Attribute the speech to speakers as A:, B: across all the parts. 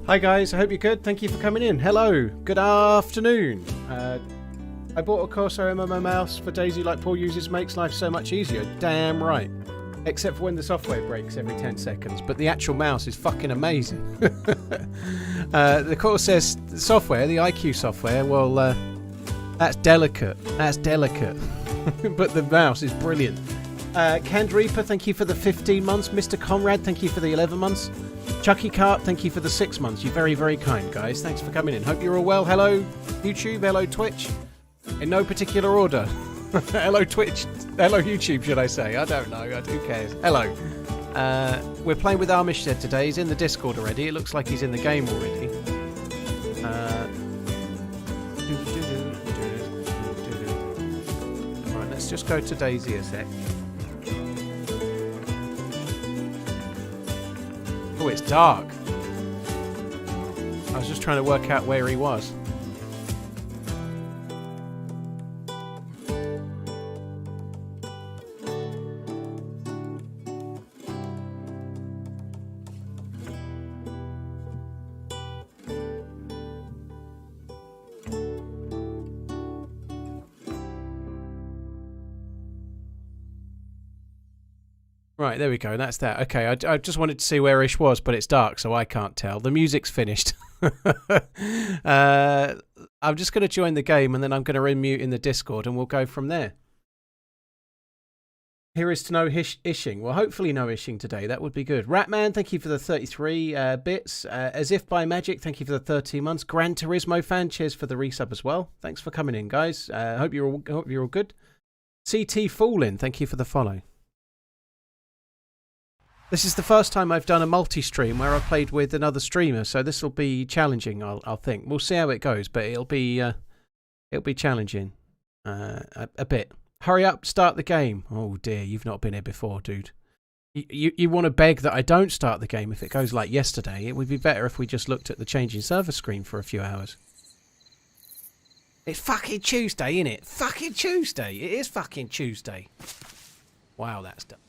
A: Hi guys, I hope you're good. Thank you for coming in. Hello, good afternoon. I bought a Corsair MMO mouse for DayZ like Paul uses, makes life so much easier. Damn right. Except for when the software breaks every 10 seconds. But the actual mouse is fucking amazing. The Corsair software, the IQ software, well, that's delicate. That's delicate. But the mouse is brilliant. Canned Reaper, thank you for the 15 months. Mr. Conrad, thank you for the 11 months. Chucky Cart, thank you for the 6 months. You're very, very kind, guys. Thanks for coming in. Hope you're all well. Hello, YouTube. Hello, Twitch. In no particular order. Hello, Twitch. Hello, YouTube, should I say? I don't know. Who cares? Hello. We're playing with AmishZed today. He's in the Discord already. It looks like he's in the game already. Right, let's just go to DayZ a sec. Oh, it's dark. I was just trying to work out where he was. Right, there we go. That's that. Okay, I just wanted to see where Ish was, but it's dark, so I can't tell. The music's finished. I'm just going to join the game, and then I'm going to unmute in the Discord, and we'll go from there. Here is to no ishing. Well, hopefully no ishing today. That would be good. Ratman, thank you for the 33 bits. As If by Magic, thank you for the 13 months. Gran Turismo fan, cheers for the resub as well. Thanks for coming in, guys. Hope you're all good. CT Fallin, thank you for the follow. This is the first time I've done a multi-stream where I've played with another streamer, so this will be challenging. I'll think. We'll see how it goes, but it'll be challenging a bit. Hurry up, start the game. Oh dear, you've not been here before, dude. You want to beg that I don't start the game if it goes like yesterday. It would be better if we just looked at the changing server screen for a few hours. It's fucking Tuesday, innit? Fucking Tuesday. It is fucking Tuesday. Wow, that's done.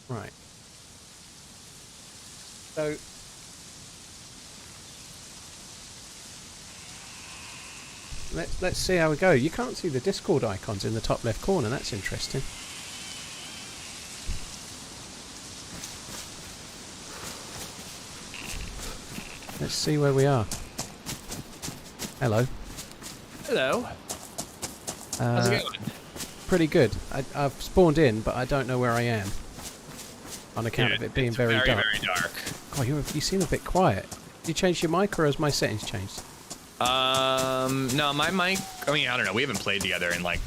A: Right. So let's see how we go. You can't see the Discord icons in the top left corner. That's interesting. Let's see where we are. Hello.
B: Hello. How's it going?
A: Pretty good. I've spawned in, but I don't know where I am. On account of it being very dark.
B: Very dark.
A: Oh, you seem a bit quiet. Did you change your mic, or has my settings changed?
B: No, my mic. I mean, I don't know. We haven't played together in like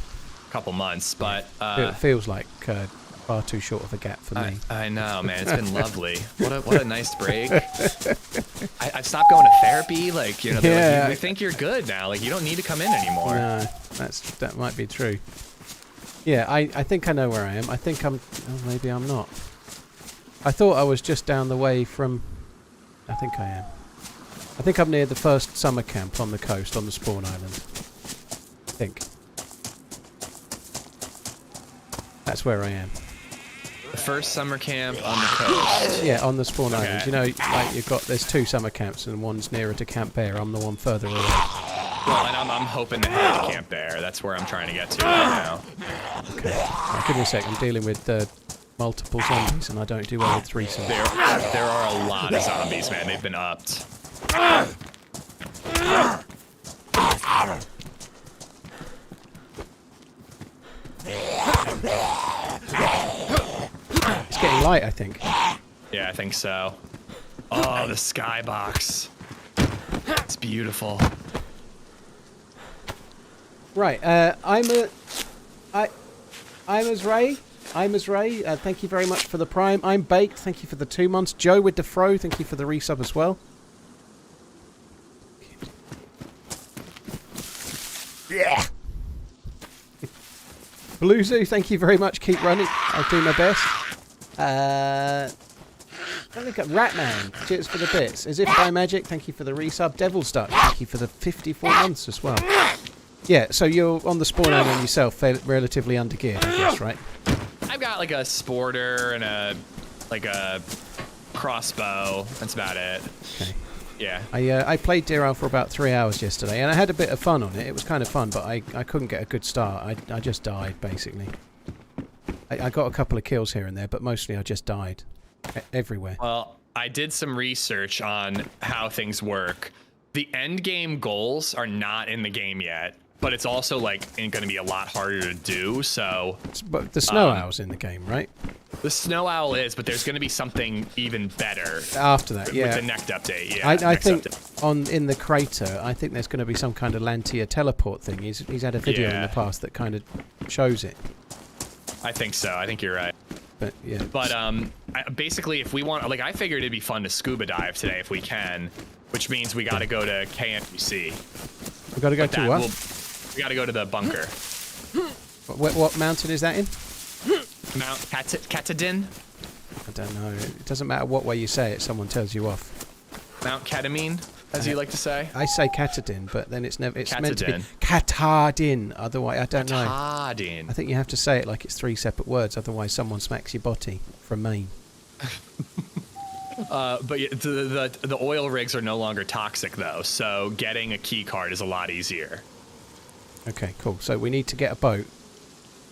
B: a couple months, but
A: it feels like far too short of a gap for me.
B: I know, man. It's been lovely. What a nice break. I've stopped going to therapy. Like, you know, like, we think you're good now. Like, you don't need to come in anymore.
A: No, that might be true. Yeah, I think I know where I am. I think I'm. Oh, maybe I'm not. I thought I was just down the way from... I think I am. I think I'm near the first summer camp on the coast, on the spawn island. I think. That's where I am.
B: The first summer camp on the coast?
A: Yeah, on the spawn island. You know, like there's two summer camps and one's nearer to Camp Bear. I'm the one further away.
B: Well, and I'm hoping to head to Camp Bear. That's where I'm trying to get to right now.
A: Okay. Right, give me a sec. I'm dealing with... multiple zombies, and I don't do well with threesomes.
B: There are a lot of zombies, man. They've been upped.
A: It's getting light, I think.
B: Yeah, I think so. Oh, the skybox. It's beautiful.
A: Right, I'm as Ray. Thank you very much for the Prime. I'm Baked. Thank you for the 2 months. Joe with the Fro. Thank you for the resub as well. Yeah. Bluezu, thank you very much. Keep running. I'll do my best. Look at Ratman. Cheers for the bits. As If by Magic. Thank you for the resub. Devil's Duck. Thank you for the 54 months as well. Yeah, so you're on the spawn island yourself, relatively undergeared, I guess, right?
B: I've got like a sporter and a crossbow. That's about it.
A: Okay.
B: Yeah.
A: I played Deer Isle for about 3 hours yesterday, and I had a bit of fun on it. It was kind of fun, but I couldn't get a good start. I just died, basically. I got a couple of kills here and there, but mostly I just died. Everywhere.
B: Well, I did some research on how things work. The end game goals are not in the game yet, but it's also like going to be a lot harder to do. So,
A: but the snow owl's in the game, right?
B: The snow owl is, but there's going to be something even better
A: after that. Yeah,
B: with the next update. Yeah,
A: I think in the crater, I think there's going to be some kind of Lantia teleport thing. He's had a video in the past that kind of shows it.
B: I think so. I think you're right.
A: But yeah.
B: But basically, if we want, like, I figured it'd be fun to scuba dive today if we can, which means we got to go to KNPC.
A: We got to go to what?
B: We got to go to the bunker.
A: What mountain is that in?
B: Mount Katadin.
A: I don't know. It doesn't matter what way you say it. Someone tells you off.
B: Mount Ketamine, as you like to say.
A: I say Katadin, but then it's never. It's
B: Katadin.
A: meant to be Katadin. Otherwise, I don't know.
B: Katadin.
A: I think you have to say it like it's 3 separate words. Otherwise, someone smacks your body from Maine.
B: But yeah, the oil rigs are no longer toxic though, so getting a key card is a lot easier.
A: Okay, cool. So we need to get a boat.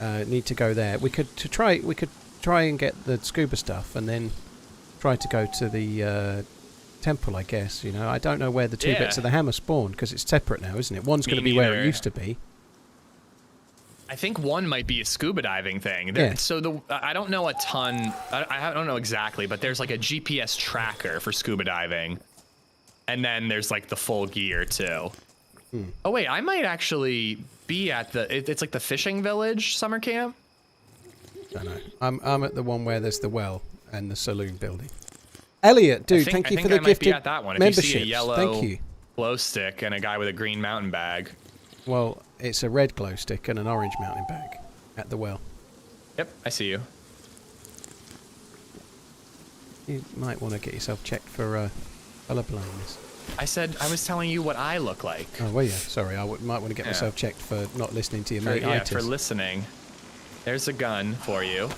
A: Need to go there. We could try and get the scuba stuff, and then try to go to the temple. I guess, you know. I don't know where the two bits of the hammer spawn because it's separate now, isn't it? One's going to be where it used to be.
B: I think one might be a scuba diving thing.
A: Yeah.
B: So I don't know a ton. I don't know exactly, but there's like a GPS tracker for scuba diving, and then there's like the full gear too. Oh wait, I might actually be at it's like the fishing village summer camp.
A: I don't know. I'm at the one where there's the well and the saloon building. Elliot, dude, thank you for the gifted membership.
B: If you see a yellow
A: thank you.
B: Glow stick and a guy with a green mountain bag.
A: Well, it's a red glow stick and an orange mountain bag at the well.
B: Yep, I see you.
A: You might want to get yourself checked for colour blindness.
B: I was telling you what I look like.
A: Oh, well, yeah. Sorry, I might want to get myself checked for not listening to your mate.
B: Yeah, for listening. There's a gun for you.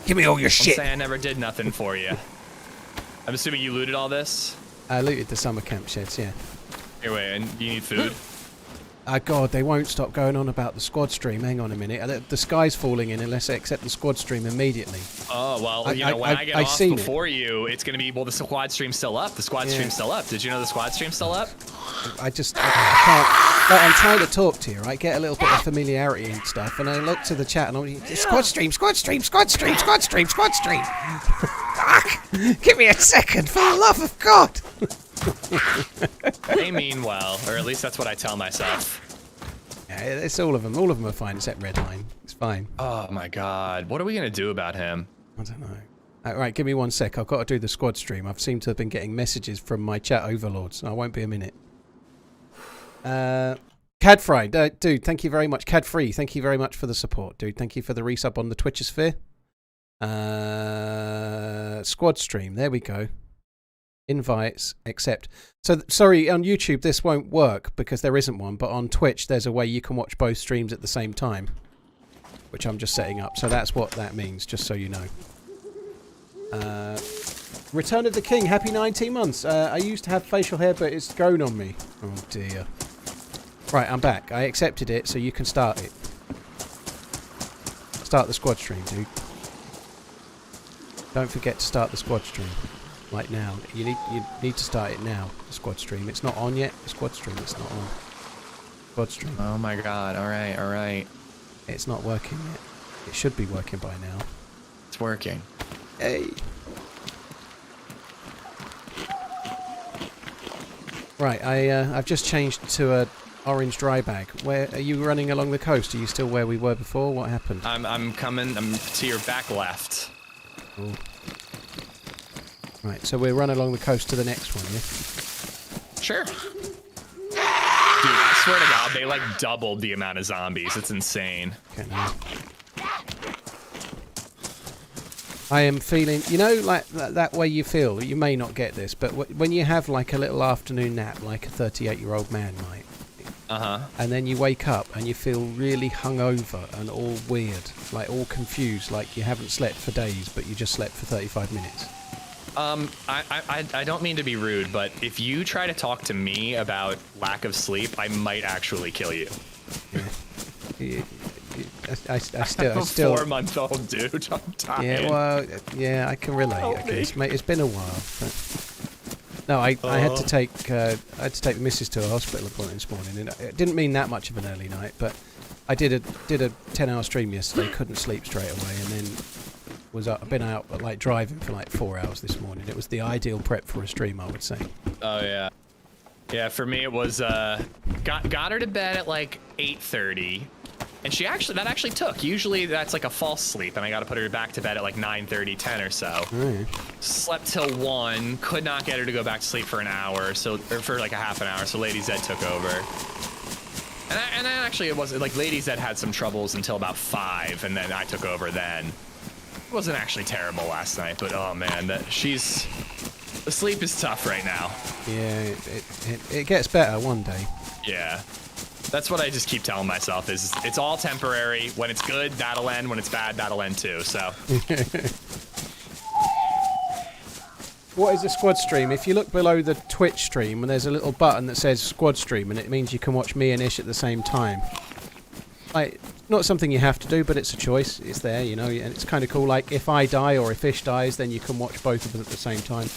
A: Give me all your shit.
B: Don't say I never did nothing for you. I'm assuming you looted all this?
A: I looted the summer camp sheds, yeah.
B: Here, wait, and you need food?
A: God, they won't stop going on about the squad stream. Hang on a minute. The sky's falling in unless they accept the squad stream immediately.
B: Oh, well, you know, when I get off before you, it's going to be, well, the squad stream's still up. The squad stream's still up. Did you know the squad stream's still up?
A: I can't. Like, I'm trying to talk to you, right? Get a little bit of familiarity and stuff, and I look to the chat and I'm like, squad stream. Give me a second, for the love of God.
B: They mean well, or at least that's what I tell myself.
A: Yeah, it's all of them. All of them are fine except Redline. It's fine.
B: Oh my God, what are we gonna do about him?
A: I don't know. All right, give me 1 sec. I've got to do the squad stream. I've seemed to have been getting messages from my chat overlords. I won't be a minute. Cadfry, dude, thank you very much. Cadfree, thank you very much for the support, dude. Thank you for the resub on the Twitchosphere. Squad stream, there we go. Invites, accept. So, sorry, on YouTube this won't work because there isn't one, but on Twitch there's a way you can watch both streams at the same time, which I'm just setting up. So that's what that means, just so you know. Return of the King, happy 19 months. I used to have facial hair, but it's grown on me. Oh dear. Right, I'm back. I accepted it, so you can start it. Start the squad stream, dude. Don't forget to start the squad stream. Like now. You need to start it now, the squad stream. It's not on yet. The squad stream, it's not on. Squad stream.
B: Oh my God, alright, alright.
A: It's not working yet. It should be working by now.
B: It's working.
A: Hey. Right, I've just changed to a orange dry bag. Where are you running along the coast? Are you still where we were before? What happened?
B: I'm coming. I'm to your back left.
A: Cool. Right, so we'll run along the coast to the next one, yeah?
B: Sure. Dude, I swear to God, they like doubled the amount of zombies. It's insane.
A: Okay, no. I am feeling, you know, like that way you feel. You may not get this, but when you have like a little afternoon nap, like a 38-year-old man might, and then you wake up and you feel really hungover and all weird, like all confused, like you haven't slept for days, but you just slept for 35 minutes.
B: I don't mean to be rude, but if you try to talk to me about lack of sleep, I might actually kill you.
A: Yeah. I
B: I'm a
A: still
B: 4-month-old dude. I'm tired.
A: Yeah, well, yeah, I can relate.
B: Help
A: I guess,
B: me.
A: mate. It's been a while. But... No, I had to take the missus to a hospital appointment this morning, and it didn't mean that much of an early night, but I did a 10-hour stream yesterday. Couldn't sleep straight away, and then I've been out like driving for like 4 hours this morning. It was the ideal prep for a stream, I would say.
B: Oh yeah, yeah. For me, it was got her to bed at like 8:30. And that actually took. Usually that's like a false sleep, and I got to put her back to bed at like 9:30, 10 or so. Slept till 1, could not get her to go back to sleep for an hour, or for like a half an hour, so DayZ took over. And actually it wasn't, like DayZ had some troubles until about 5, and then I took over then. It wasn't actually terrible last night, but oh man, the sleep is tough right now.
A: Yeah, it gets better one day.
B: Yeah. That's what I just keep telling myself, is it's all temporary. When it's good, that'll end. When it's bad, that'll end too, so.
A: What is a squad stream? If you look below the Twitch stream, and there's a little button that says squad stream, and it means you can watch me and Ish at the same time. Like, not something you have to do, but it's a choice. It's there, you know, and it's kind of cool. Like, if I die or if Ish dies, then you can watch both of us at the same time.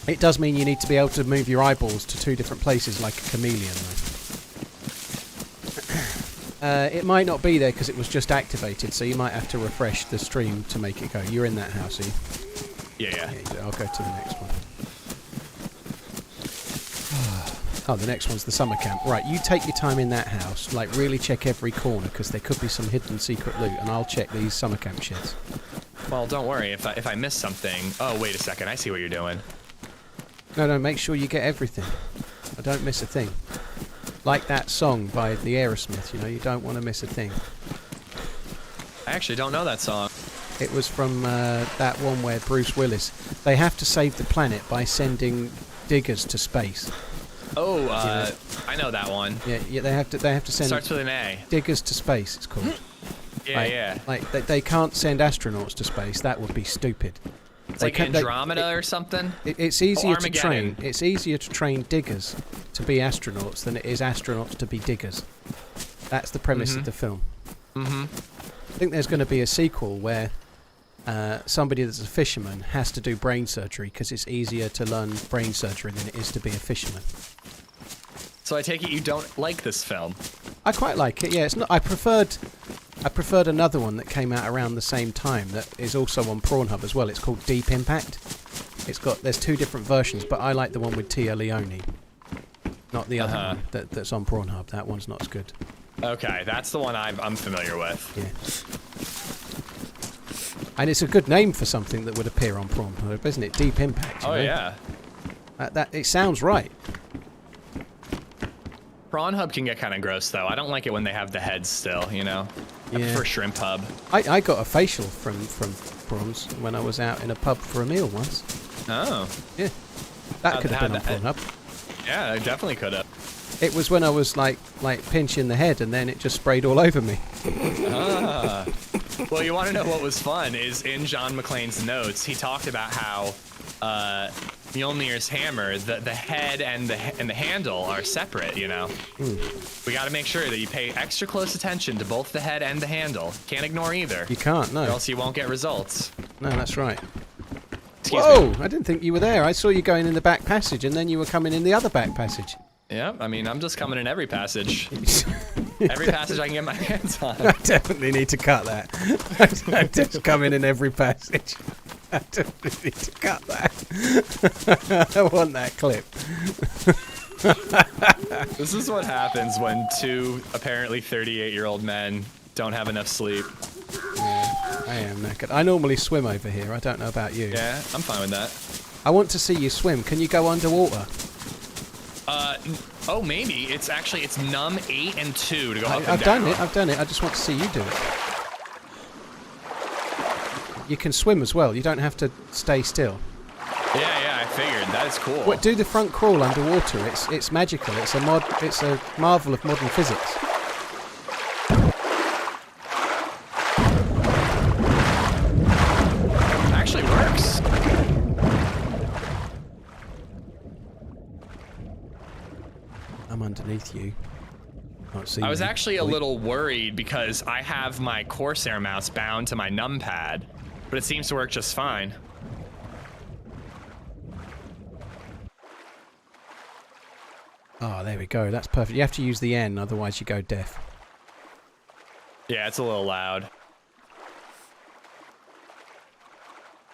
A: It does mean you need to be able to move your eyeballs to 2 different places like a chameleon, though. It might not be there because it was just activated, so you might have to refresh the stream to make it go. You're in that house, are you?
B: Yeah.
A: I'll go to the next one. Oh, the next one's the summer camp. Right, you take your time in that house, like really check every corner, because there could be some hidden secret loot, and I'll check these summer camp shits.
B: Well, don't worry, if I miss something... Oh, wait a second, I see what you're doing.
A: No, make sure you get everything. I don't miss a thing. Like that song by the Aerosmith, you know, you don't want to miss a thing.
B: I actually don't know that song.
A: It was from that one where Bruce Willis... They have to save the planet by sending diggers to space.
B: Oh,
A: you know?
B: I know that one.
A: Yeah, they have to send...
B: Starts with an A.
A: Diggers to space, it's called.
B: Yeah.
A: Like, they can't send astronauts to space, that would be stupid.
B: It's like Andromeda or something?
A: It's easier to train. It's easier to train diggers to be astronauts than it is astronauts to be diggers. That's the premise of the film. I think there's going to be a sequel where somebody that's a fisherman has to do brain surgery because it's easier to learn brain surgery than it is to be a fisherman.
B: So I take it you don't like this film?
A: I quite like it. Yeah, it's not. I preferred another one that came out around the same time that is also on Pornhub as well. It's called Deep Impact. There's 2 different versions, but I like the one with Tia Leone, not the other one that's on Pornhub. That one's not as good.
B: Okay, that's the one I'm familiar with.
A: Yeah. And it's a good name for something that would appear on Pornhub, isn't it? Deep Impact.
B: Oh, yeah.
A: It sounds right.
B: Prawn Hub can get kind of gross, though. I don't like it when they have the heads still, you know? I prefer Shrimp Hub.
A: I got a facial from prawns when I was out in a pub for a meal once.
B: Oh.
A: Yeah. That could have been on Pornhub.
B: Yeah, it definitely could have.
A: It was when I was like pinching the head, and then it just sprayed all over me.
B: Well, you want to know what was fun is in John McClane's notes, he talked about how Mjolnir's hammer, the head and the handle are separate, you know? We got to make sure that you pay extra close attention to both the head and the handle. Can't ignore either.
A: You can't, no.
B: Or else you won't get results.
A: No, that's right.
B: Excuse
A: Whoa!
B: me.
A: I didn't think you were there. I saw you going in the back passage, and then you were coming in the other back passage.
B: Yeah, I mean, I'm just coming in every passage. Every passage I can get my hands on.
A: I definitely need to cut that. I'm just coming in every passage. I definitely need to cut that. I want that clip.
B: This is what happens when 2 apparently 38-year-old men don't have enough sleep.
A: Yeah, I am knackered. I normally swim over here. I don't know about you.
B: Yeah, I'm fine with that.
A: I want to see you swim. Can you go underwater?
B: Oh, maybe. It's num 8 and 2 to go up and
A: I've
B: down.
A: I've done it. I just want to see you do it. You can swim as well. You don't have to stay still.
B: Yeah, figured. That is cool.
A: What, do the front crawl underwater. It's magical. It's a marvel of modern physics.
B: It actually works.
A: I'm underneath you. Can't see
B: I was
A: me.
B: actually a little worried because I have my Corsair mouse bound to my numpad, but it seems to work just fine.
A: Oh, there we go. That's perfect. You have to use the N, otherwise you go deaf.
B: Yeah, it's a little loud.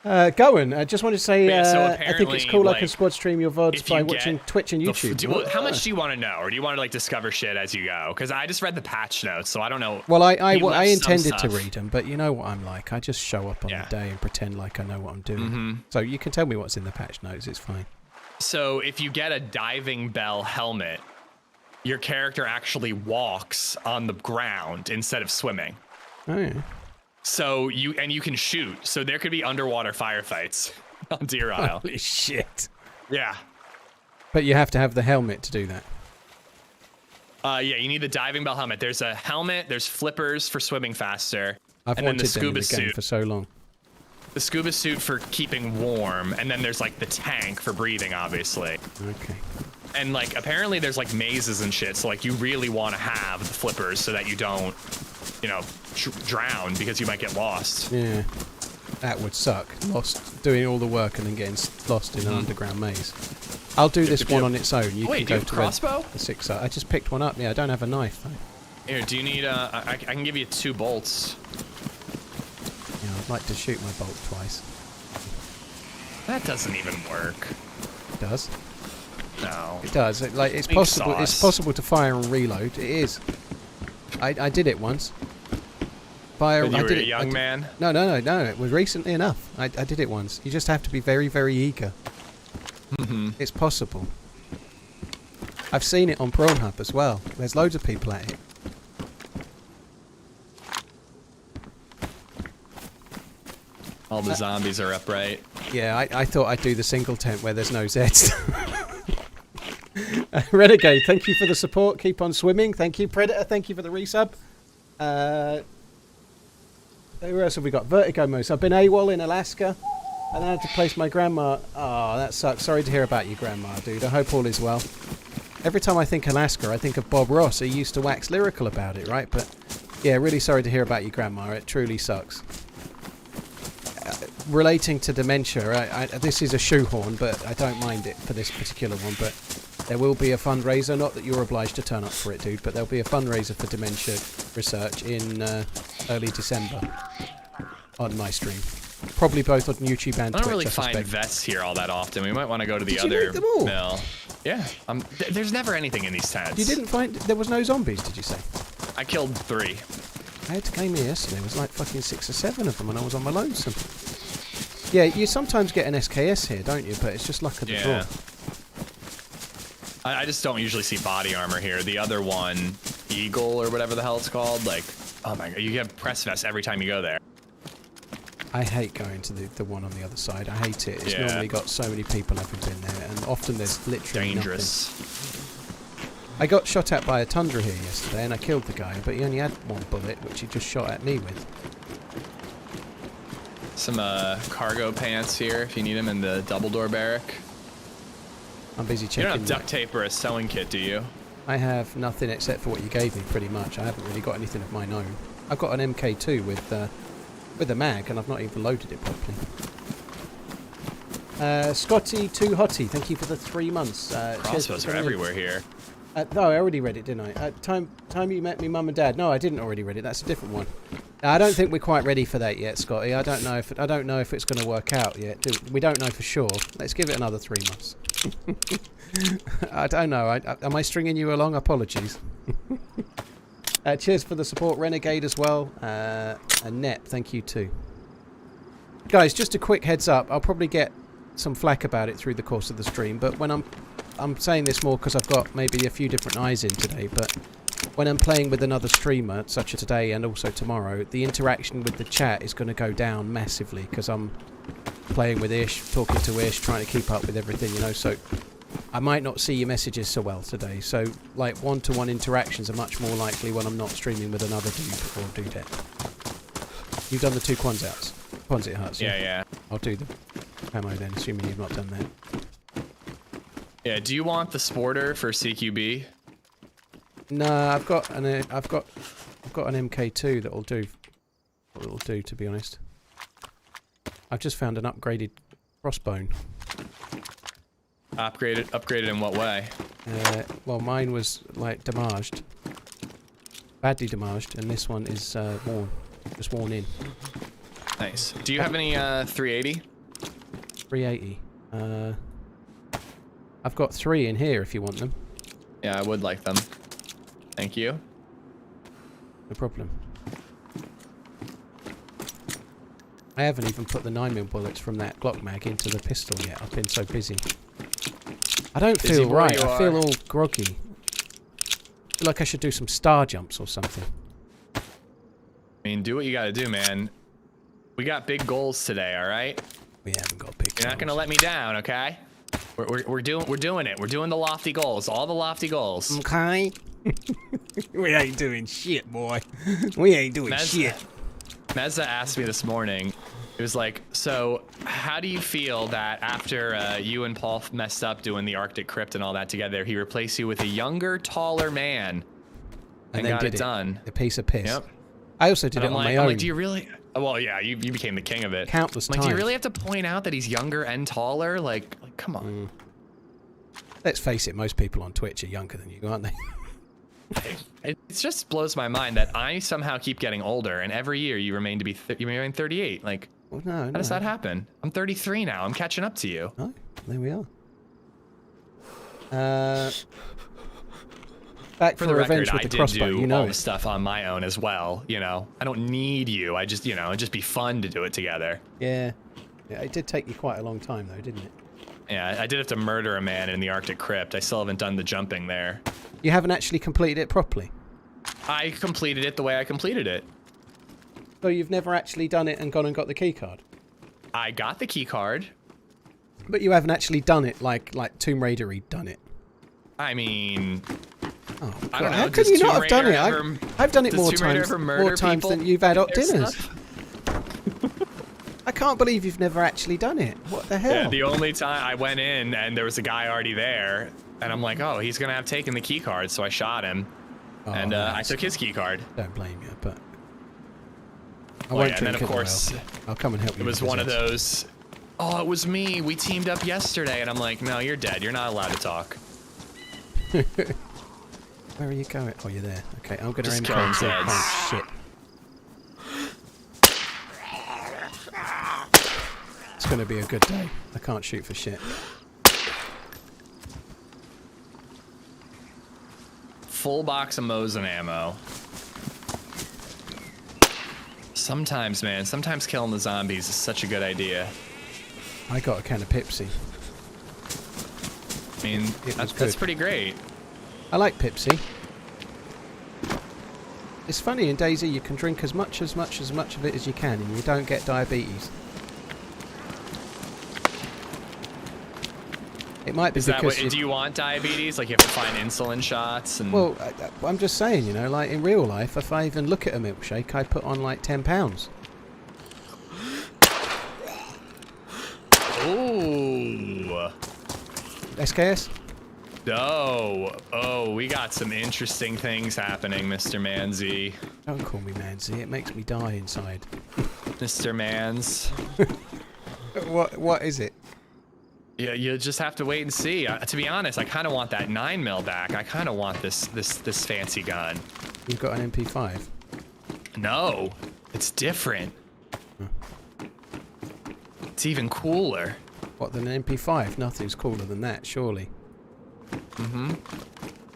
A: Gowan, I just wanted to say,
B: Yeah, so
A: I think it's cool I can
B: like,
A: squad stream your VODs by watching Twitch and
B: Well,
A: YouTube.
B: how much do you want to know, or do you want to like discover shit as you go? Because I just read the patch notes, so I don't know.
A: Well, I
B: left
A: intended
B: some
A: to read them, but you know what I'm like. I just show up on the day and pretend like I know what I'm doing. So you can tell me what's in the patch notes. It's fine.
B: So if you get a diving bell helmet, your character actually walks on the ground instead of swimming.
A: Oh yeah.
B: So you can shoot. So there could be underwater firefights on Deer Isle.
A: Holy shit.
B: Yeah.
A: But you have to have the helmet to do that.
B: Yeah, you need the diving bell helmet. There's a helmet, there's flippers for swimming faster,
A: I've
B: and then
A: wanted
B: the
A: them in
B: scuba
A: the game
B: suit.
A: for so long.
B: The scuba suit for keeping warm, and then there's like the tank for breathing, obviously.
A: Okay.
B: And like apparently there's like mazes and shit, so like you really want to have the flippers so that you don't, you know, drown because you might get lost.
A: Yeah. That would suck. Lost doing all the work and then getting lost in an underground maze. I'll do this one on its own. You
B: Wait,
A: can
B: do
A: go
B: you have a
A: to
B: crossbow?
A: the 6. I just picked one up. Yeah, I don't have a knife though.
B: Here, do you need I can give you 2 bolts.
A: Yeah, I'd like to shoot my bolt twice.
B: That doesn't even work.
A: It does.
B: No.
A: It does. It's
B: Big
A: possible.
B: sauce.
A: It's possible to fire and reload. It is. I did it once. Fire.
B: When you
A: I
B: were
A: did
B: a
A: it.
B: young man?
A: No. It was recently enough. I did it once. You just have to be very, very eager. It's possible. I've seen it on Pornhub as well. There's loads of people at it.
B: All the zombies are upright.
A: Yeah, I thought I'd do the single tent where there's no Zeds. Renegade, thank you for the support. Keep on swimming. Thank you. Predator, thank you for the resub. Who else have we got? Vertigo Moose. I've been AWOL in Alaska, and I had to place my grandma. Oh, that sucks. Sorry to hear about your grandma, dude. I hope all is well. Every time I think Alaska, I think of Bob Ross. He used to wax lyrical about it, right? But yeah, really sorry to hear about your grandma. It truly sucks. Relating to dementia, this is a shoehorn, but I don't mind it for this particular one. But there will be a fundraiser. Not that you're obliged to turn up for it, dude, but there'll be a fundraiser for dementia research in early December on my stream. Probably both on YouTube and Twitch.
B: I don't really
A: I
B: find
A: suspect.
B: vests here all that often. We might want to go to the
A: Did you
B: other
A: loot them all?
B: mill. Yeah. There's never anything in these tents.
A: You didn't find there was no zombies, did you say?
B: I killed 3.
A: I had to came here yesterday. There was like fucking 6 or 7 of them, and I was on my lonesome. Yeah, you sometimes get an SKS here, don't you? But it's just luck of the draw.
B: I just don't usually see body armor here. The other one, Eagle or whatever the hell it's called, like, oh my god, you get press vest every time you go there.
A: I hate going to the one on the other side. I hate it. It's
B: Yeah.
A: normally got so many people having been there, and often there's literally
B: Dangerous.
A: nothing. I got shot at by a Tundra here yesterday, and I killed the guy, but he only had 1 bullet, which he just shot at me with.
B: Some cargo pants here if you need them in the double door barrack.
A: I'm busy
B: You
A: checking.
B: don't have duct tape or a sewing kit, do you?
A: I have nothing except for what you gave me, pretty much. I haven't really got anything of my own. I've got an MK2 with a mag, and I've not even loaded it properly. Scotty Too Hottie, thank you for the 3 months.
B: Crossbows are everywhere here.
A: No, I already read it, didn't I? Time you met me, mum and dad. No, I didn't already read it. That's a different one. I don't think we're quite ready for that yet, Scotty. I don't know if it's going to work out yet. We don't know for sure. Let's give it another 3 months. I don't know. Am I stringing you along? Apologies. Cheers for the support, Renegade, as well. And Nep, thank you too. Guys, just a quick heads up. I'll probably get some flack about it through the course of the stream, but when I'm saying this more because I've got maybe a few different eyes in today, but when I'm playing with another streamer, such as today and also tomorrow, the interaction with the chat is going to go down massively because I'm playing with Ish, talking to Ish, trying to keep up with everything, you know, so I might not see your messages so well today. So, like, one-to-one interactions are much more likely when I'm not streaming with another dude or dudette. You've done the 2 Quonset huts.
B: Yeah.
A: I'll do the camo then, assuming you've not done that.
B: Yeah, do you want the sporter for CQB?
A: No, I've got an MK2 that'll do. What it'll do, to be honest. I've just found an upgraded crossbone.
B: Upgraded in what way?
A: Well, mine was like damaged, badly damaged, and this one is worn, just worn in.
B: Nice. Do you have any 380?
A: 380. I've got 3 in here if you want them.
B: Yeah, I would like them. Thank you.
A: No problem. I haven't even put the 9mm bullets from that Glock mag into the pistol yet. I've been so busy. I don't feel right. I feel all groggy. I feel like I should do some star jumps or something.
B: I mean, do what you gotta do, man. We got big goals today, all right?
A: We haven't got big goals.
B: You're not gonna let me down, okay? We're doing it. We're doing the lofty goals. All the lofty goals.
A: Okay. We ain't doing shit, boy. We ain't doing shit.
B: Mezza asked me this morning, it was like, so how do you feel that after you and Paul messed up doing the Arctic Crypt and all that together, he replaced you with a younger, taller man and
A: then
B: got
A: did
B: it done?
A: A piece of piss.
B: Yep.
A: I also did it on my own.
B: I'm like, do you really? Well, yeah, you became the king of it.
A: Countless times.
B: Like, do you really have to point out that he's younger and taller? Like come on.
A: Let's face it, most people on Twitch are younger than you, aren't they?
B: It just blows my mind that I somehow keep getting older, and every year you remain 38. Like,
A: well, no,
B: how does that happen? I'm 33 now. I'm catching up to you.
A: Oh, there we are. Back
B: for the record,
A: revenge with
B: I
A: the
B: did
A: crossbow.
B: do
A: You know
B: all the stuff on my own as well. You know, I don't need you. I just, it'd just be fun to do it together.
A: Yeah, it did take you quite a long time, though, didn't it?
B: Yeah, I did have to murder a man in the Arctic Crypt. I still haven't done the jumping there.
A: You haven't actually completed it properly?
B: I completed it the way I completed it.
A: So you've never actually done it and gone and got the key card?
B: I got the key card.
A: But you haven't actually done it like Tomb Raider-y done it?
B: I mean...
A: Oh,
B: I don't know.
A: How can you not have done it? I've done it more times than you've had hot dinners. I can't believe you've never actually done it. What the hell?
B: Yeah, the only time I went in and there was a guy already there, and I'm like, oh, he's gonna have taken the key card, so I shot him, and I took his key card.
A: Don't blame you, but I
B: won't drink and then of course,
A: I'll come and help you.
B: It was one of those. Oh, it was me. We teamed up yesterday, and I'm like, no, you're dead. You're not allowed to talk.
A: Where are you going? Oh, you're there. Okay, I'm gonna
B: Just
A: MK2. Oh shit. It's gonna be a good day. I can't shoot for shit.
B: Full box of Mosin ammo. Sometimes, man, killing the zombies is such a good idea.
A: I got a can of Pepsi.
B: I mean, that's pretty great.
A: I like Pepsi. It's funny in DayZ you can drink as much of it as you can and you don't get diabetes. It might be because
B: do you want diabetes? Like you have to find insulin shots and...
A: Well, I'm just saying, you know, like in real life, if I even look at a milkshake, I put on like 10 pounds.
B: Ooh.
A: SKS?
B: Oh, we got some interesting things happening, Mr. Manz.
A: Don't call me Manz, it makes me die inside.
B: Mr. Manz.
A: What is it?
B: Yeah, you just have to wait and see. To be honest, I kind of want that 9mm back. I kind of want this fancy gun.
A: You've got an MP5?
B: No, it's different. Huh. It's even cooler.
A: What, than an MP5? Nothing's cooler than that, surely.
B: Mm-hmm.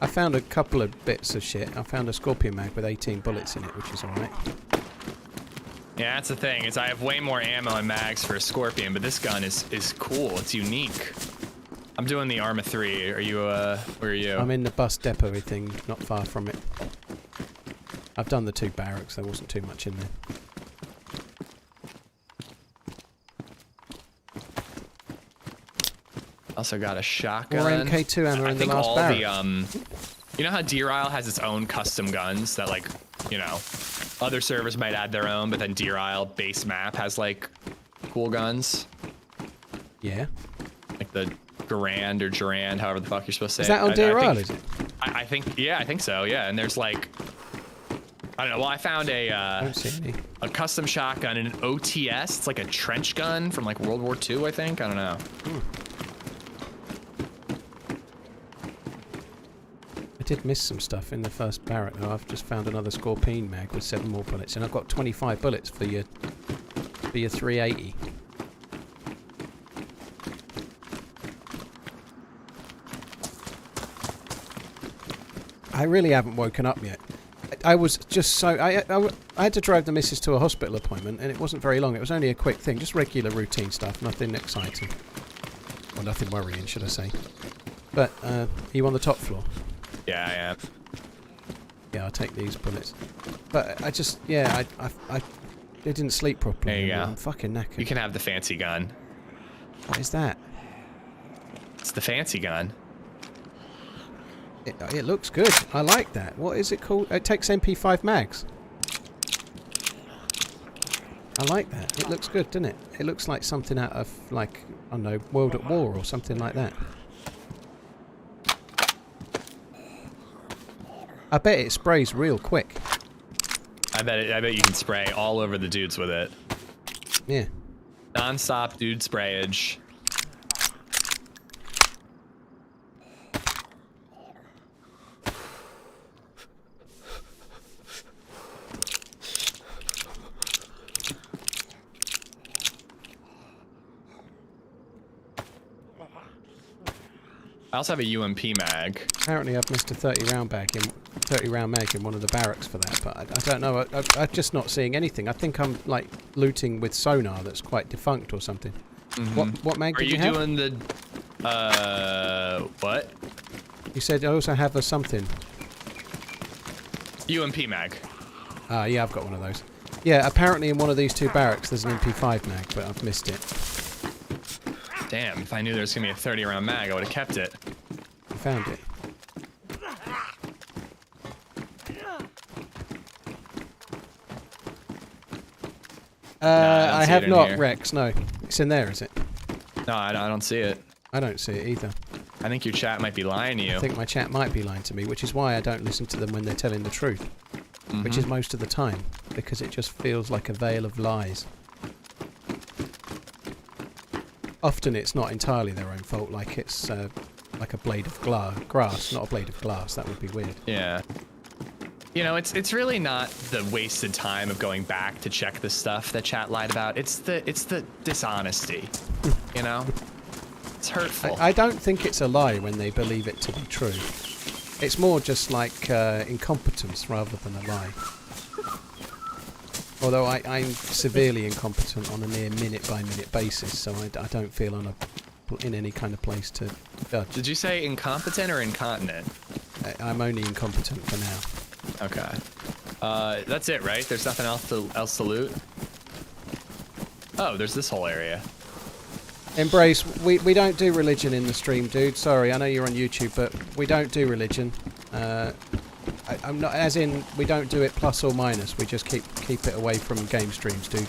A: I found a couple of bits of shit. I found a Scorpion mag with 18 bullets in it, which is alright.
B: Yeah, that's the thing, is I have way more ammo and mags for a Scorpion, but this gun is cool. It's unique. I'm doing the Arma 3. Are you, where are you?
A: I'm in the bus depot thing, not far from it. I've done the 2 barracks, there wasn't too much in there.
B: Also got a shotgun.
A: More MK2 ammo in the last barrel.
B: You know how DRILE has its own custom guns that, like, you know, other servers might add their own, but then DRILE base map has, like, cool guns?
A: Yeah.
B: Like the Garand or Durand, however the fuck you're supposed to say
A: it. Is that on DRILE, is it?
B: I think, yeah, I think so, yeah. And there's, like, I don't know, well, I found
A: I don't see any.
B: a custom shotgun and an OTS. It's like a trench gun from, like, World War II, I think. I don't know.
A: I did miss some stuff in the first barrack, though. I've just found another Scorpion mag with 7 more bullets, and I've got 25 bullets for your 380. I really haven't woken up yet. I was just so... I had to drive the missus to a hospital appointment, and it wasn't very long. It was only a quick thing, just regular routine stuff, nothing exciting. Or nothing worrying, should I say. But, are you on the top floor?
B: Yeah, I am.
A: Yeah, I'll take these bullets. But I just... Yeah, I didn't sleep properly.
B: There you go.
A: I'm fucking knackered.
B: You can have the fancy gun.
A: What is that?
B: It's the fancy gun.
A: It looks good. I like that. What is it called? It takes MP5 mags. I like that. It looks good, doesn't it? It looks like something out of, like, I don't know, World at War or something like that. I bet it sprays real quick.
B: I bet you can spray all over the dudes with it.
A: Yeah.
B: Non-stop dude sprayage. I also have a UMP mag.
A: Apparently I've missed a 30 round mag in one of the barracks for that, but I don't know. I'm just not seeing anything. I think I'm like looting with sonar that's quite defunct or something. What mag did you have?
B: Are you doing the what?
A: You said I also have a something.
B: UMP mag.
A: Yeah, I've got one of those. Yeah, apparently in one of these 2 barracks there's an MP5 mag, but I've missed it.
B: Damn, if I knew there was gonna be a 30 round mag, I would have kept it.
A: I found it. I have not, Rex, no. It's in there, is it?
B: No, I don't see it.
A: I don't see it either.
B: I think your chat might be lying to you.
A: I think my chat might be lying to me, which is why I don't listen to them when they're telling the truth. Which is most of the time, because it just feels like a veil of lies. Often it's not entirely their own fault, like it's like a blade of grass, not a blade of glass. That would be weird.
B: Yeah. You know, it's really not the wasted time of going back to check the stuff that chat lied about. It's the dishonesty. You know, it's hurtful.
A: I don't think it's a lie when they believe it to be true. It's more just like incompetence rather than a lie. Although I'm severely incompetent on a near minute-by-minute basis, so I don't feel in any kind of place to judge.
B: Did you say incompetent or incontinent?
A: I'm only incompetent for now.
B: Okay. That's it, right? There's nothing else to loot? Oh, there's this whole area.
A: Embrace, we don't do religion in the stream, dude. Sorry, I know you're on YouTube, but we don't do religion. I'm not, as in, we don't do it plus or minus. We just keep it away from game streams, dude.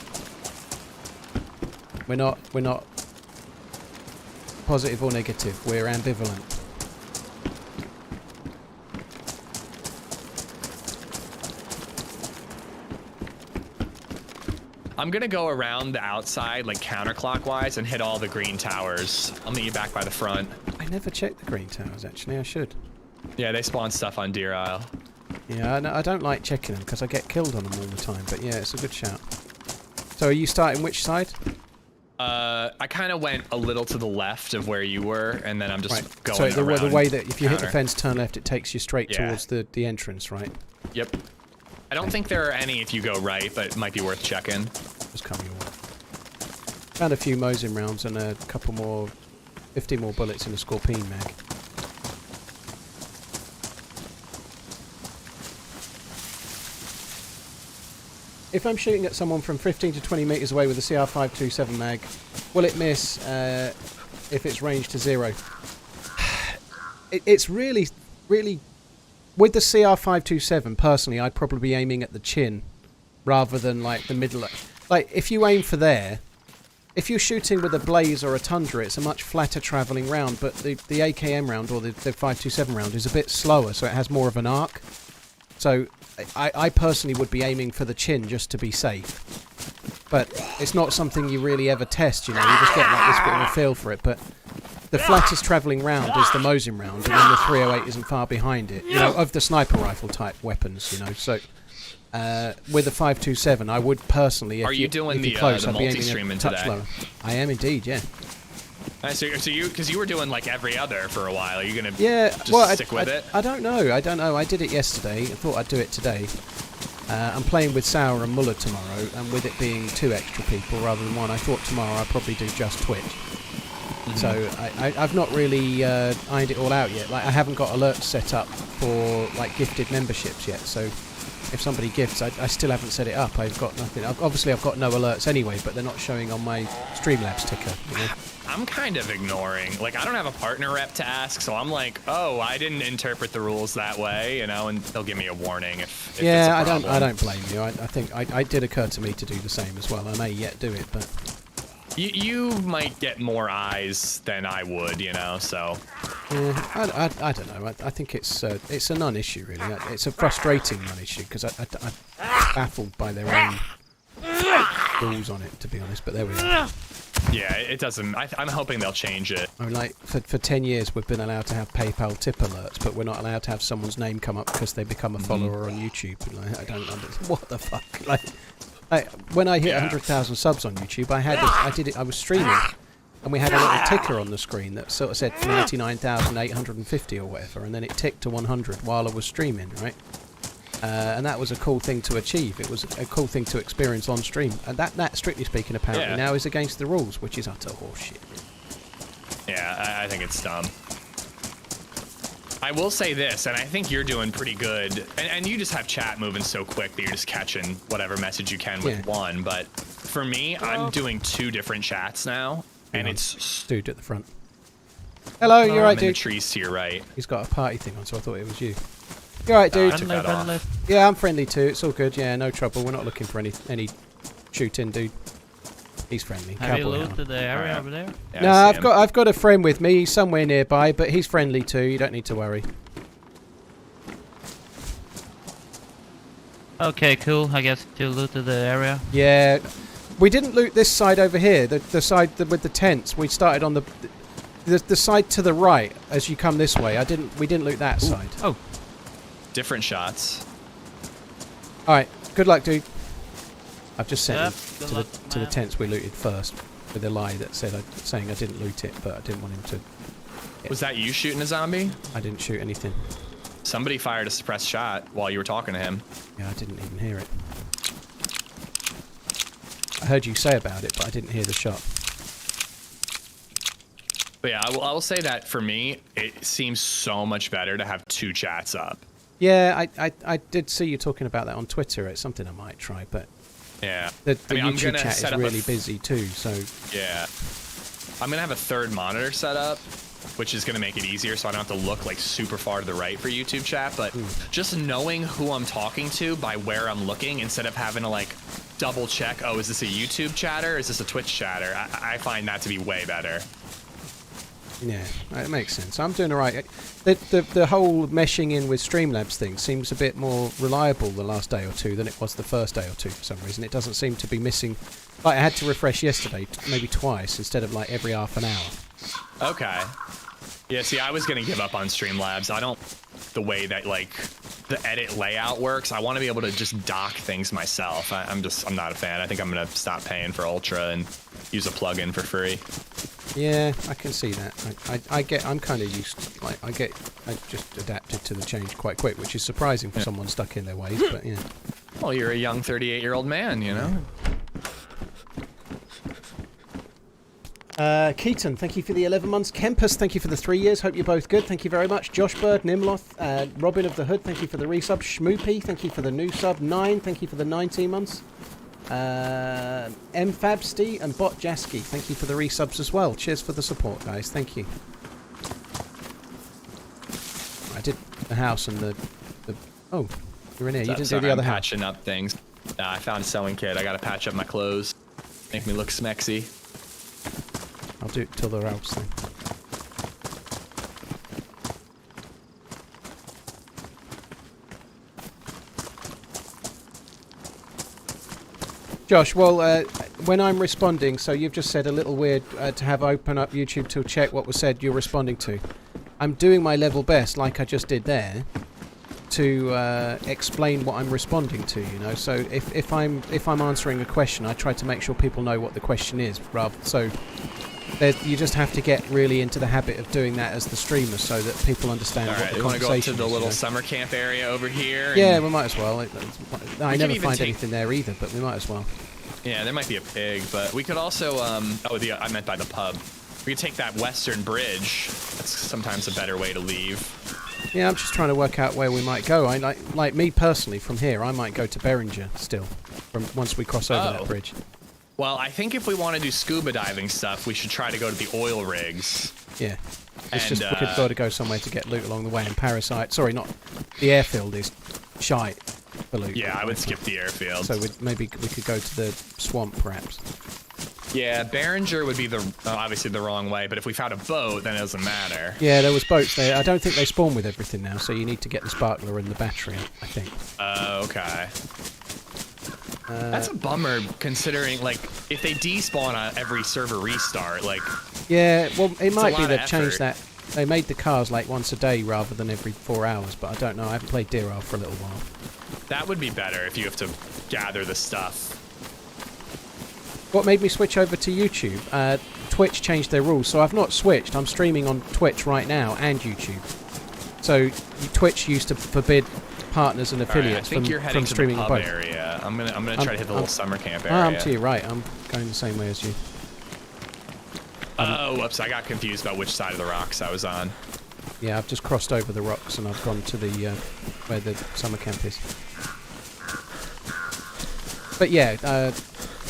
A: We're not positive or negative. We're ambivalent.
B: I'm gonna go around the outside, like counterclockwise, and hit all the green towers. I'll meet you back by the front.
A: I never checked the green towers, actually. I should.
B: Yeah, they spawn stuff on Deer Isle.
A: Yeah, I don't like checking them because I get killed on them all the time. But yeah, it's a good shout. So are you starting which side?
B: I kind of went a little to the left of where you were, and then I'm just going
A: so
B: around.
A: So the way that if you hit the fence, turn left, it takes you straight towards the entrance, right?
B: Yep. I don't think there are any if you go right, but it might be worth checking.
A: Just coming away. Found a few Mosin rounds and a couple more, 50 more bullets in a Scorpion mag. If I'm shooting at someone from 15 to 20 meters away with a CR527 mag, will it miss? if it's ranged to 0. It's really, really... With the CR527, personally, I'd probably be aiming at the chin rather than, like, the middle. Like, if you aim for there, if you're shooting with a Blaze or a Tundra, it's a much flatter travelling round, but the AKM round, or the 527 round, is a bit slower, so it has more of an arc. So, I personally would be aiming for the chin just to be safe. But it's not something you really ever test, you know, you just get, like, this bit of a feel for it, but... The flattest travelling round is the Mosin round, and then the 308 isn't far behind it. You know, of the sniper rifle type weapons, you know. So, with the 527, I would personally, if
B: Are you doing the
A: close, I'd be aiming
B: multi-streaming
A: a touch
B: today?
A: lower. I am indeed, yeah.
B: So you, because you were doing like every other for a while. Are you gonna just stick with it?
A: I don't know. I did it yesterday. I thought I'd do it today. I'm playing with Sour and Muller tomorrow, and with it being 2 extra people rather than 1, I thought tomorrow I'd probably do just Twitch. So I've not really ironed it all out yet. Like I haven't got alerts set up for like gifted memberships yet. So if somebody gifts, I still haven't set it up. I've got nothing. Obviously, I've got no alerts anyway, but they're not showing on my Streamlabs ticker. You know?
B: I'm kind of ignoring. Like I don't have a partner rep to ask, so I'm like, oh, I didn't interpret the rules that way, you know, and they'll give me a warning if
A: yeah,
B: it's a problem.
A: I don't blame you. I think it did occur to me to do the same as well. I may yet do it, but.
B: You might get more eyes than I would, you know, so...
A: Yeah, I don't know. I think it's a non-issue, really. It's a frustrating non-issue, because I'm baffled by their own rules on it, to be honest, but there we are.
B: Yeah, it doesn't... I'm hoping they'll change it.
A: I mean, like, for 10 years we've been allowed to have PayPal tip alerts, but we're not allowed to have someo's name come up because they become a follower on YouTube. Like, I don't understand. What the fuck? Like, when I hit 100,000 subs on YouTube, I was streaming, and we had a little ticker on the screen that sort of said 99,850 or whatever, and then it ticked to 100 while I was streaming, right? And that was a cool thing to achieve. It was a cool thing to experience on stream, and that strictly speaking, apparently now is against the rules, which is utter horseshit.
B: Yeah, I think it's dumb. I will say this, and I think you're doing pretty good, and you just have chat moving so quick that you're just catching whatever message you can with one, but for me, I'm doing 2 different chats now, and it's...
A: Dude at the front. Hello, you're right, dude.
B: In the trees to your right.
A: He's got a party thing on, so I thought it was you. You're right, dude. Yeah, I'm friendly too, it's all good, yeah, no trouble, we're not looking for any shoot-in, dude. He's friendly.
C: Have you looted the area over there?
B: Yeah,
A: no, I've got a friend with me. He's somewhere nearby, but he's friendly too. You don't need to worry.
C: Okay, cool. I guess you looted the area.
A: Yeah, we didn't loot this side over here. The side with the tents. We started on the side to the right as you come this way. We didn't loot that side.
C: Oh,
B: different shots.
A: All right. Good luck, dude. I've just sent
C: Yep,
A: him to the tents we looted first with a lie that saying I didn't loot it, but I didn't want him to. Yeah.
B: Was that you shooting a zombie?
A: I didn't shoot anything.
B: Somebody fired a suppressed shot while you were talking to him.
A: Yeah, I didn't even hear it. I heard you say about it, but I didn't hear the shot.
B: But yeah, I will say that for me, it seems so much better to have 2 chats up.
A: Yeah, I did see you talking about that on Twitter. It's something I might try, but
B: yeah,
A: the YouTube chat is really busy too. So
B: yeah, I'm gonna have a 3rd monitor set up, which is gonna make it easier, so I don't have to look like super far to the right for YouTube chat. But just knowing who I'm talking to by where I'm looking, instead of having to like double check, oh, is this a YouTube chatter? Is this a Twitch chatter? I find that to be way better.
A: Yeah, it makes sense. I'm doing all right. The whole meshing in with Streamlabs thing seems a bit more reliable the last day or 2 than it was the first day or 2 for some reason. It doesn't seem to be missing. Like I had to refresh yesterday, maybe twice instead of like every half an hour.
B: Okay. Yeah, see, I was gonna give up on Streamlabs. I don't... The way that, like, the edit layout works, I want to be able to just dock things myself. I'm not a fan. I think I'm gonna stop paying for Ultra and use a plugin for free.
A: Yeah, I can see that. I'm kind of used to, like, I just adapted to the change quite quick, which is surprising for someone stuck in their ways, but yeah.
B: Well, you're a young 38-year-old man, you know?
A: Keaton, thank you for the 11 months. Kempus, thank you for the 3 years. Hope you're both good. Thank you very much. Josh Bird, Nimloth, Robin of the Hood, thank you for the resub. Schmoopy, thank you for the new sub. 9, thank you for the 19 months. Mfabsty and Bot Jasky, thank you for the resubs as well. Cheers for the support, guys. Thank you. I did the house and the oh, you're in here. You didn't do the other house.
B: Patching up things. I found a sewing kit. I gotta patch up my clothes. Make me look smexy.
A: I'll do it till they're out then. Josh, well, when I'm responding, so you've just said a little weird to have open up YouTube to check what was said you're responding to. I'm doing my level best, like I just did there, to explain what I'm responding to. You know, so if I'm answering a question, I try to make sure people know what the question is. Rather, so you just have to get really into the habit of doing that as the streamer, so that people understand what the conversation is. You want to go up to the little
B: summer camp area over here?
A: Yeah, we might as well. I never find anything there either, but we might as well.
B: Yeah, there might be a pig, but we could also, I meant by the pub. We could take that western bridge. That's sometimes a better way to leave.
A: Yeah, I'm just trying to work out where we might go. I like me personally, from here, I might go to Beringer still, from once we cross over that bridge.
B: Well, I think if we want to do scuba diving stuff, we should try to go to the oil rigs.
A: Yeah. It's just we could go somewhere to get loot along the way, and Parasite... Sorry, not... The airfield is shite for loot.
B: Yeah, I would skip the airfield.
A: So maybe we could go to the swamp, perhaps.
B: Yeah, Beringer would be obviously the wrong way, but if we found a boat, then it doesn't matter.
A: Yeah, there was boats there. I don't think they spawn with everything now, so you need to get the sparkler and the battery, I think.
B: Okay. That's a bummer, considering, like, if they despawn on every server restart, like...
A: Yeah, well, it might be they've changed that. They made the cars, like, once a day rather than every 4 hours, but I don't know. I haven't played Deer Isle for a little while.
B: That would be better if you have to gather the stuff.
A: What made me switch over to YouTube? Twitch changed their rules, so I've not switched. I'm streaming on Twitch right now and YouTube. So Twitch used to forbid partners and affiliates from streaming on both.
B: Area. I'm gonna try to hit the little summer camp area.
A: I'm to your right. I'm going the same way as you.
B: Oh, whoops! I got confused about which side of the rocks I was on.
A: Yeah, I've just crossed over the rocks and I've gone to the where the summer camp is. But yeah.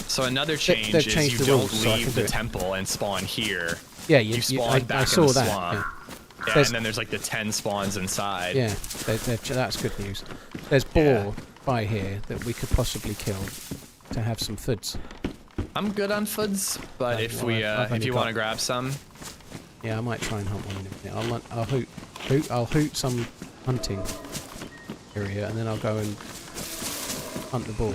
A: So
B: another change is you don't leave the temple and spawn here.
A: Yeah,
B: you spawn back in the swamp.
A: Yeah.
B: Yeah, and then there's like the 10 spawns inside.
A: Yeah, that's good news. There's boar by here that we could possibly kill to have some foods. I'm
B: good on foods, but if you want to grab some,
A: yeah, I might try and hunt one in a minute. I'll hoot some hunting area, and then I'll go and hunt the boar.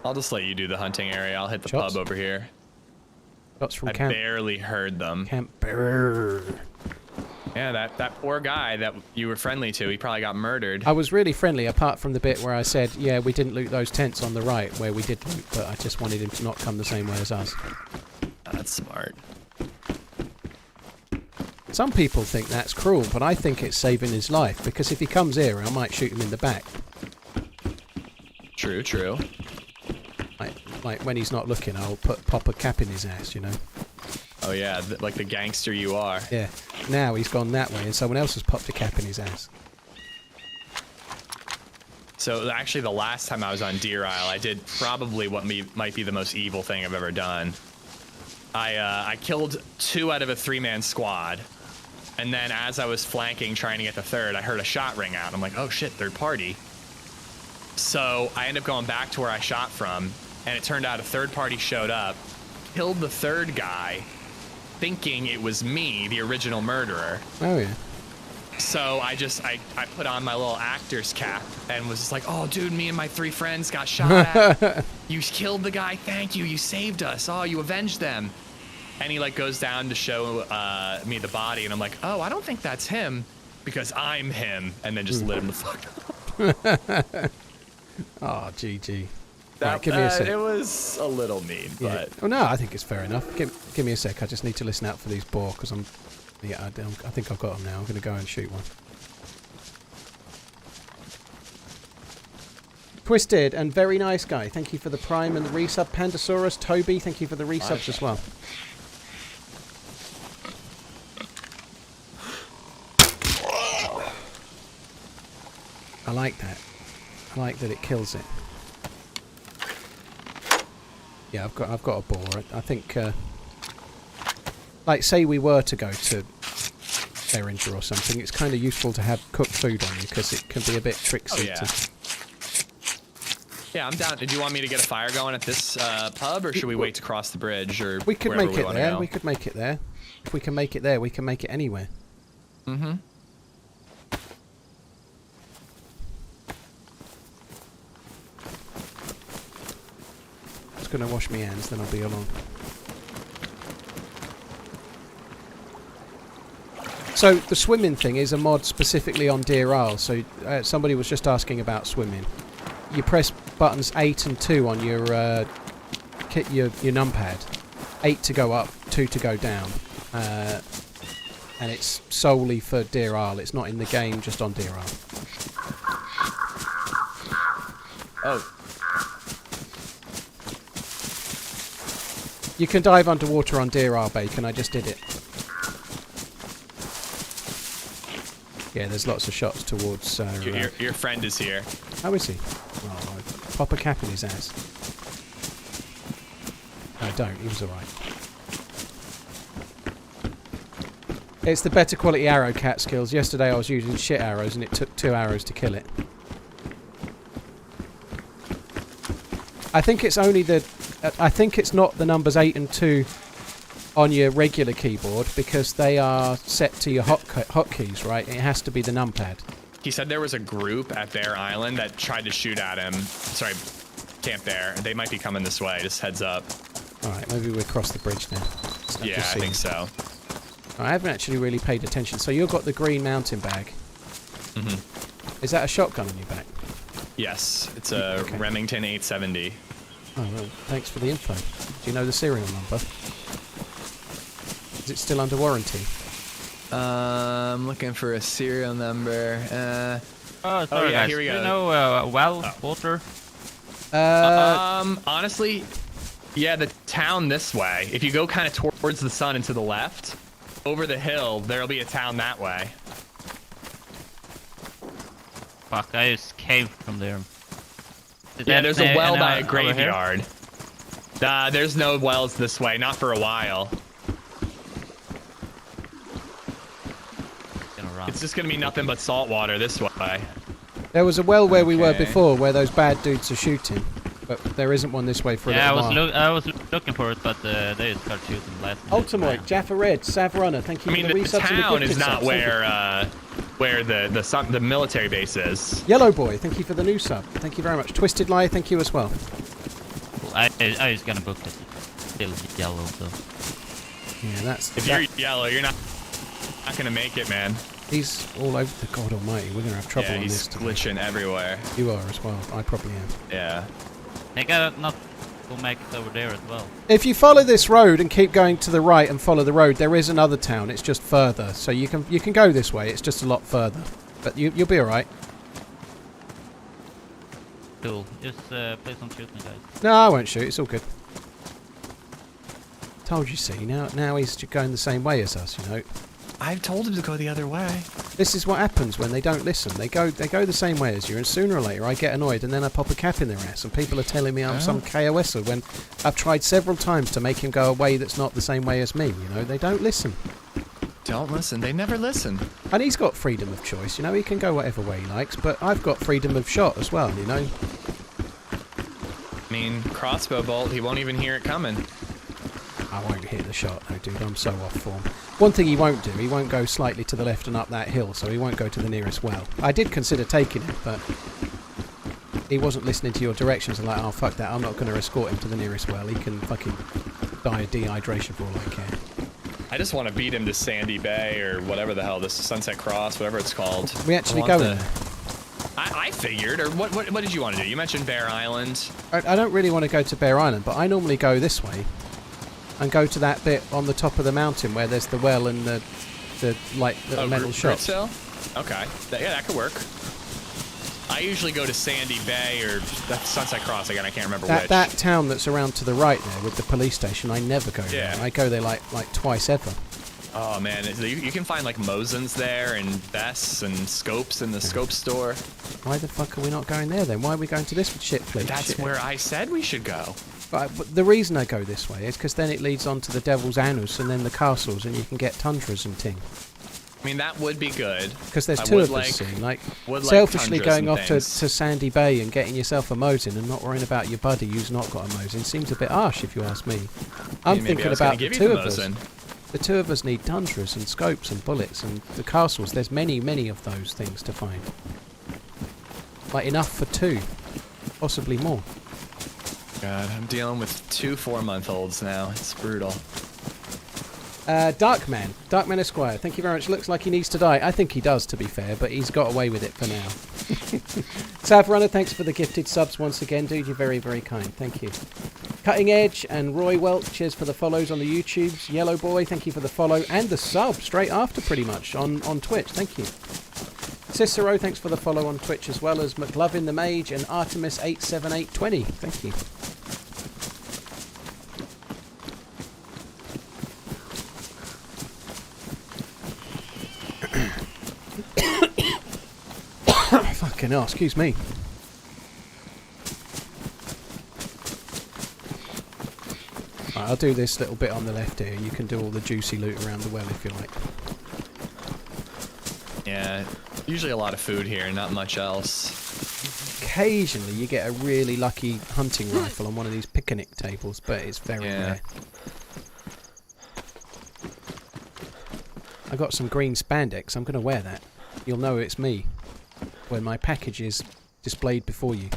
B: I'll just let you do the hunting area. I'll hit the pub over here.
A: Shots from
B: camp. I barely heard them.
A: Camp Bearer.
B: Yeah, that poor guy that you were friendly to, he probably got murdered.
A: I was really friendly, apart from the bit where I said, yeah, we didn't loot those tents on the right, where we did loot, but I just wanted him to not come the same way as us.
B: That's smart.
A: Some people think that's cruel, but I think it's saving his life, because if he comes here, I might shoot him in the back.
B: True, true.
A: Like when he's not looking, I'll pop a cap in his ass, you know?
B: Oh yeah, like the gangster you are.
A: Yeah. Now he's gone that way, and someone else has popped a cap in his ass.
B: So actually, the last time I was on Deer Isle, I did probably what might be the most evil thing I've ever done. I killed 2 out of a 3-man squad, and then as I was flanking, trying to get the third, I heard a shot ring out. I'm like, oh shit, third party. So I ended up going back to where I shot from, and it turned out a third party showed up, killed the third guy, thinking it was me, the original murderer.
A: Oh yeah.
B: So I put on my little actor's cap and was just like, oh dude, me and my 3 friends got shot at. You killed the guy, thank you, you saved us. Oh, you avenged them. And he like goes down to show me the body, and I'm like, oh, I don't think that's him, because I'm him. And then just lit him the fuck up.
A: Oh, GG. Right, give me a sec.
B: It was a little mean, but...
A: Oh, no, I think it's fair enough. Give me a sec. I just need to listen out for these boar, because I think I've got them now. I'm going to go and shoot one. Twisted and very nice guy. Thank you for the prime and the resub. Pandasaurus, Toby, thank you for the resubs as well. I like that. I like that it kills it. Yeah, I've got a boar. I think, like, say we were to go to Derringer or something, it's kind of useful to have cooked food on you because it can be a bit tricksy.
B: Oh, yeah. Yeah, I'm down. Did you want me to get a fire going at this pub, or should we wait to cross the bridge, or
A: we could
B: wherever
A: make it there. We could make it there. If we can make it there, we can make it anywhere.
B: Mm-hmm.
A: Just gonna wash my hands, then I'll be along. So the swimming thing is a mod specifically on Deer Isle. So somebody was just asking about swimming. You press buttons 8 and 2 on your numpad. 8 to go up, 2 to go down. And it's solely for Deer Isle. It's not in the game, just on Deer Isle.
B: Oh.
A: You can dive underwater on Deer Isle, Bacon. I just did it. Yeah, there's lots of shots towards...
B: Your friend is here.
A: How is he? Oh, pop a cap in his ass. No, don't. He was alright. It's the better quality arrow cat skills. Yesterday I was using shit arrows and it took 2 arrows to kill it. I think it's only the... I think it's not the numbers 8 and 2 on your regular keyboard because they are set to your hotkeys, right? It has to be the numpad.
B: He said there was a group at Bear Island that tried to shoot at him. Sorry, Camp Bear. They might be coming this way. Just heads up.
A: Alright, maybe we'll cross the bridge now.
B: Yeah, I think so.
A: I haven't actually really paid attention. So you've got the green mountain bag.
B: Mm-hmm.
A: Is that a shotgun on your back?
B: Yes, it's a Remington 870.
A: Oh, well, thanks for the info. Do you know the serial number? Is it still under warranty?
B: I'm looking for a serial number.
C: Oh, sorry,
B: yeah,
C: guys.
B: here we go.
C: Do you know water?
B: Honestly, yeah, the town this way. If you go kind of towards the sun and to the left, over the hill, there'll be a town that way.
C: Fuck, I just came from there.
B: Yeah, there's a well by a graveyard. There's no wells this way, not for a while. It's just gonna be nothing but salt water this way.
A: There was a well where we were before, where those bad dudes are shooting, but there isn't one this way for a little while.
C: I was looking for it, but they just started shooting last.
A: Ultimoid, Jaffa Red, Sav Runner, thank you for the resubs.
B: The town is not where the military base is.
A: Yellow Boy, thank you for the new sub. Thank you very much. Twisted Lie, thank you as well.
C: I was gonna book it. Still yellow, so.
A: Yeah, that's.
B: If you're yellow, you're not gonna make it, man.
A: He's all over the God Almighty. We're gonna have trouble on this.
B: Yeah, he's glitching everywhere.
A: You are as well. I probably am.
B: Yeah.
C: I gotta not go make it over there as well.
A: If you follow this road and keep going to the right and follow the road, there is another town. It's just further, so you can go this way. It's just a lot further, but you'll be all right.
C: Cool. Just please don't shoot me, guys.
A: No, I won't shoot. It's all good. Told you, see. Now he's going the same way as us, you know.
B: I've told him to go the other way.
A: This is what happens when they don't listen. They go the same way as you, and sooner or later I get annoyed, and then I pop a cap in their ass, and people are telling me I'm some KOSer when I've tried several times to make him go a way that's not the same way as me. You know, they don't listen.
B: Don't listen. They never listen.
A: And he's got freedom of choice. You know, he can go whatever way he likes, but I've got freedom of shot as well. You know.
B: I mean, crossbow bolt. He won't even hear it coming.
A: I won't hit the shot, no, dude. I'm so off form. One thing he won't do, he won't go slightly to the left and up that hill, so he won't go to the nearest well. I did consider taking him, but he wasn't listening to your directions and like, oh, fuck that, I'm not going to escort him to the nearest well. He can fucking die of dehydration for all I care.
B: I just want to beat him to Sandy Bay or whatever the hell, this Sunset Cross, whatever it's called.
A: We actually go in there.
B: I figured, or what did you want to do? You mentioned Bear Island.
A: I don't really want to go to Bear Island, but I normally go this way. And go to that bit on the top of the mountain where there's the well and the like little metal shops.
B: Okay, yeah, that could work. I usually go to Sandy Bay or Sunset Cross again. I can't remember which.
A: That town that's around to the right there with the police station. I never go there. I go there like twice ever.
B: Oh man, you can find like Mosins there and vests and scopes in the scope store.
A: Why the fuck are we not going there then? Why are we going to this shit place?
B: That's where I said we should go.
A: But the reason I go this way is because then it leads on to the Devil's Anus and then the castles, and you can get tundras and ting.
B: I mean, that would be good.
A: Because there's two of us, see. Like, selfishly going off to Sandy Bay and getting yourself a Mosin and not worrying about your buddy who's not got a Mosin seems a bit harsh, if you ask me. I'm thinking about the two of us. The two of us need tundras and scopes and bullets, and the castles, there's many, many of those things to find. Like, enough for 2. Possibly more.
B: God, I'm dealing with 2 4-month-olds now. It's brutal.
A: Darkman Esquire, thank you very much. Looks like he needs to die. I think he does, to be fair, but he's got away with it for now. Sav Runner, thanks for the gifted subs once again, dude. You're very, very kind. Thank you. Cutting Edge and Roy Welch, cheers for the follows on the YouTubes. Yellow Boy, thank you for the follow and the sub straight after, pretty much, on Twitch. Thank you. Cicero, thanks for the follow on Twitch, as well as McLovin the Mage and Artemis87820. Thank you. Fucking hell, excuse me. Right, I'll do this little bit on the left here. You can do all the juicy loot around the well if you like.
B: Yeah, usually a lot of food here, not much else.
A: Occasionally you get a really lucky hunting rifle on one of these picnic tables, but it's very rare. I got some green spandex. I'm going to wear that. You'll know it's me when my package is displayed before you.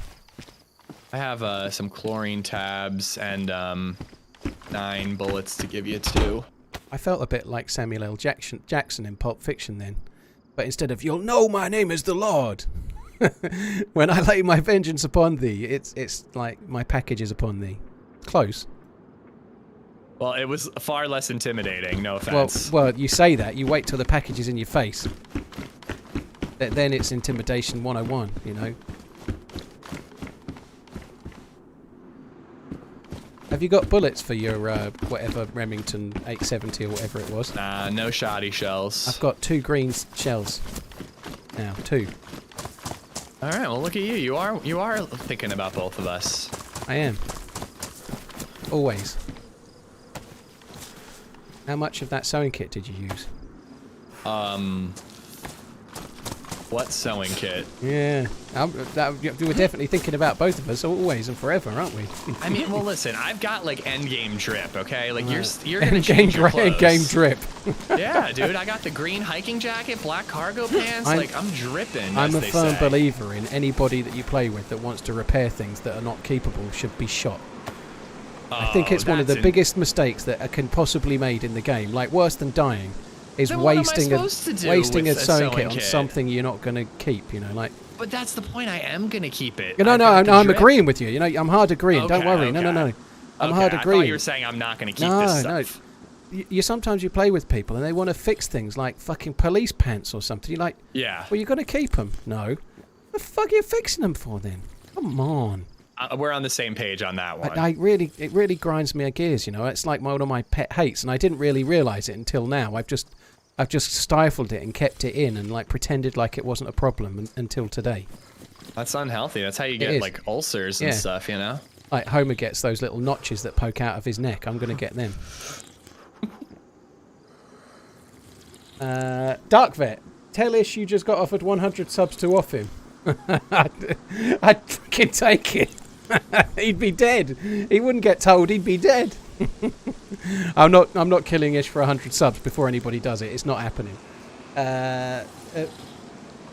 B: I have some chlorine tabs and 9 bullets to give you 2.
A: I felt a bit like Samuel L. Jackson in Pulp Fiction then. But instead of, "You'll know my name is the Lord," when I lay my vengeance upon thee, it's like my package is upon thee. Close.
B: Well, it was far less intimidating, no offense.
A: Well, you say that. You wait till the package is in your face. Then it's intimidation 101, you know. Have you got bullets for your, whatever, Remington 870 or whatever it was?
B: Nah, no shoddy shells.
A: I've got 2 green shells. Now, 2.
B: Alright, well look at you. You are thinking about both of us.
A: I am. Always. How much of that sewing kit did you use?
B: What sewing kit?
A: Yeah, we were definitely thinking about both of us always and forever, aren't we?
B: I mean, well, listen, I've got like endgame drip, okay? Like you're gonna change your clothes.
A: Endgame drip.
B: Yeah, dude, I got the green hiking jacket, black cargo pants. I'm dripping.
A: I'm a firm believer in anybody that you play with that wants to repair things that are not keepable should be shot. I think it's one of the biggest mistakes that can possibly be made in the game. Like worse than dying. Is wasting a sewing kit on something you're not going to keep, you know, like.
B: But that's the point. I am going to keep it.
A: No, I'm agreeing with you. You know, I'm hard agreeing.
B: Okay,
A: Don't worry.
B: Okay.
A: No. I'm hard agreeing.
B: I thought you were saying I'm not going to keep this stuff.
A: No. Sometimes you play with people and they want to fix things like fucking police pants or something. You're like,
B: yeah.
A: Well, you're going to keep them. No. What the fuck are you fixing them for then? Come on.
B: We're on the same page on that one.
A: It really grinds me gears, you know. It's like one of my pet hates, and I didn't really realise it until now. I've just stifled it and kept it in and like pretended like it wasn't a problem until today.
B: That's unhealthy. That's how you get like ulcers and stuff, you know?
A: Like Homer gets those little notches that poke out of his neck. I'm going to get them. Dark Vet, tell Ish you just got offered 100 subs to off him. I'd fucking take it. He'd be dead. He wouldn't get told. He'd be dead. I'm not killing Ish for 100 subs before anybody does it. It's not happening.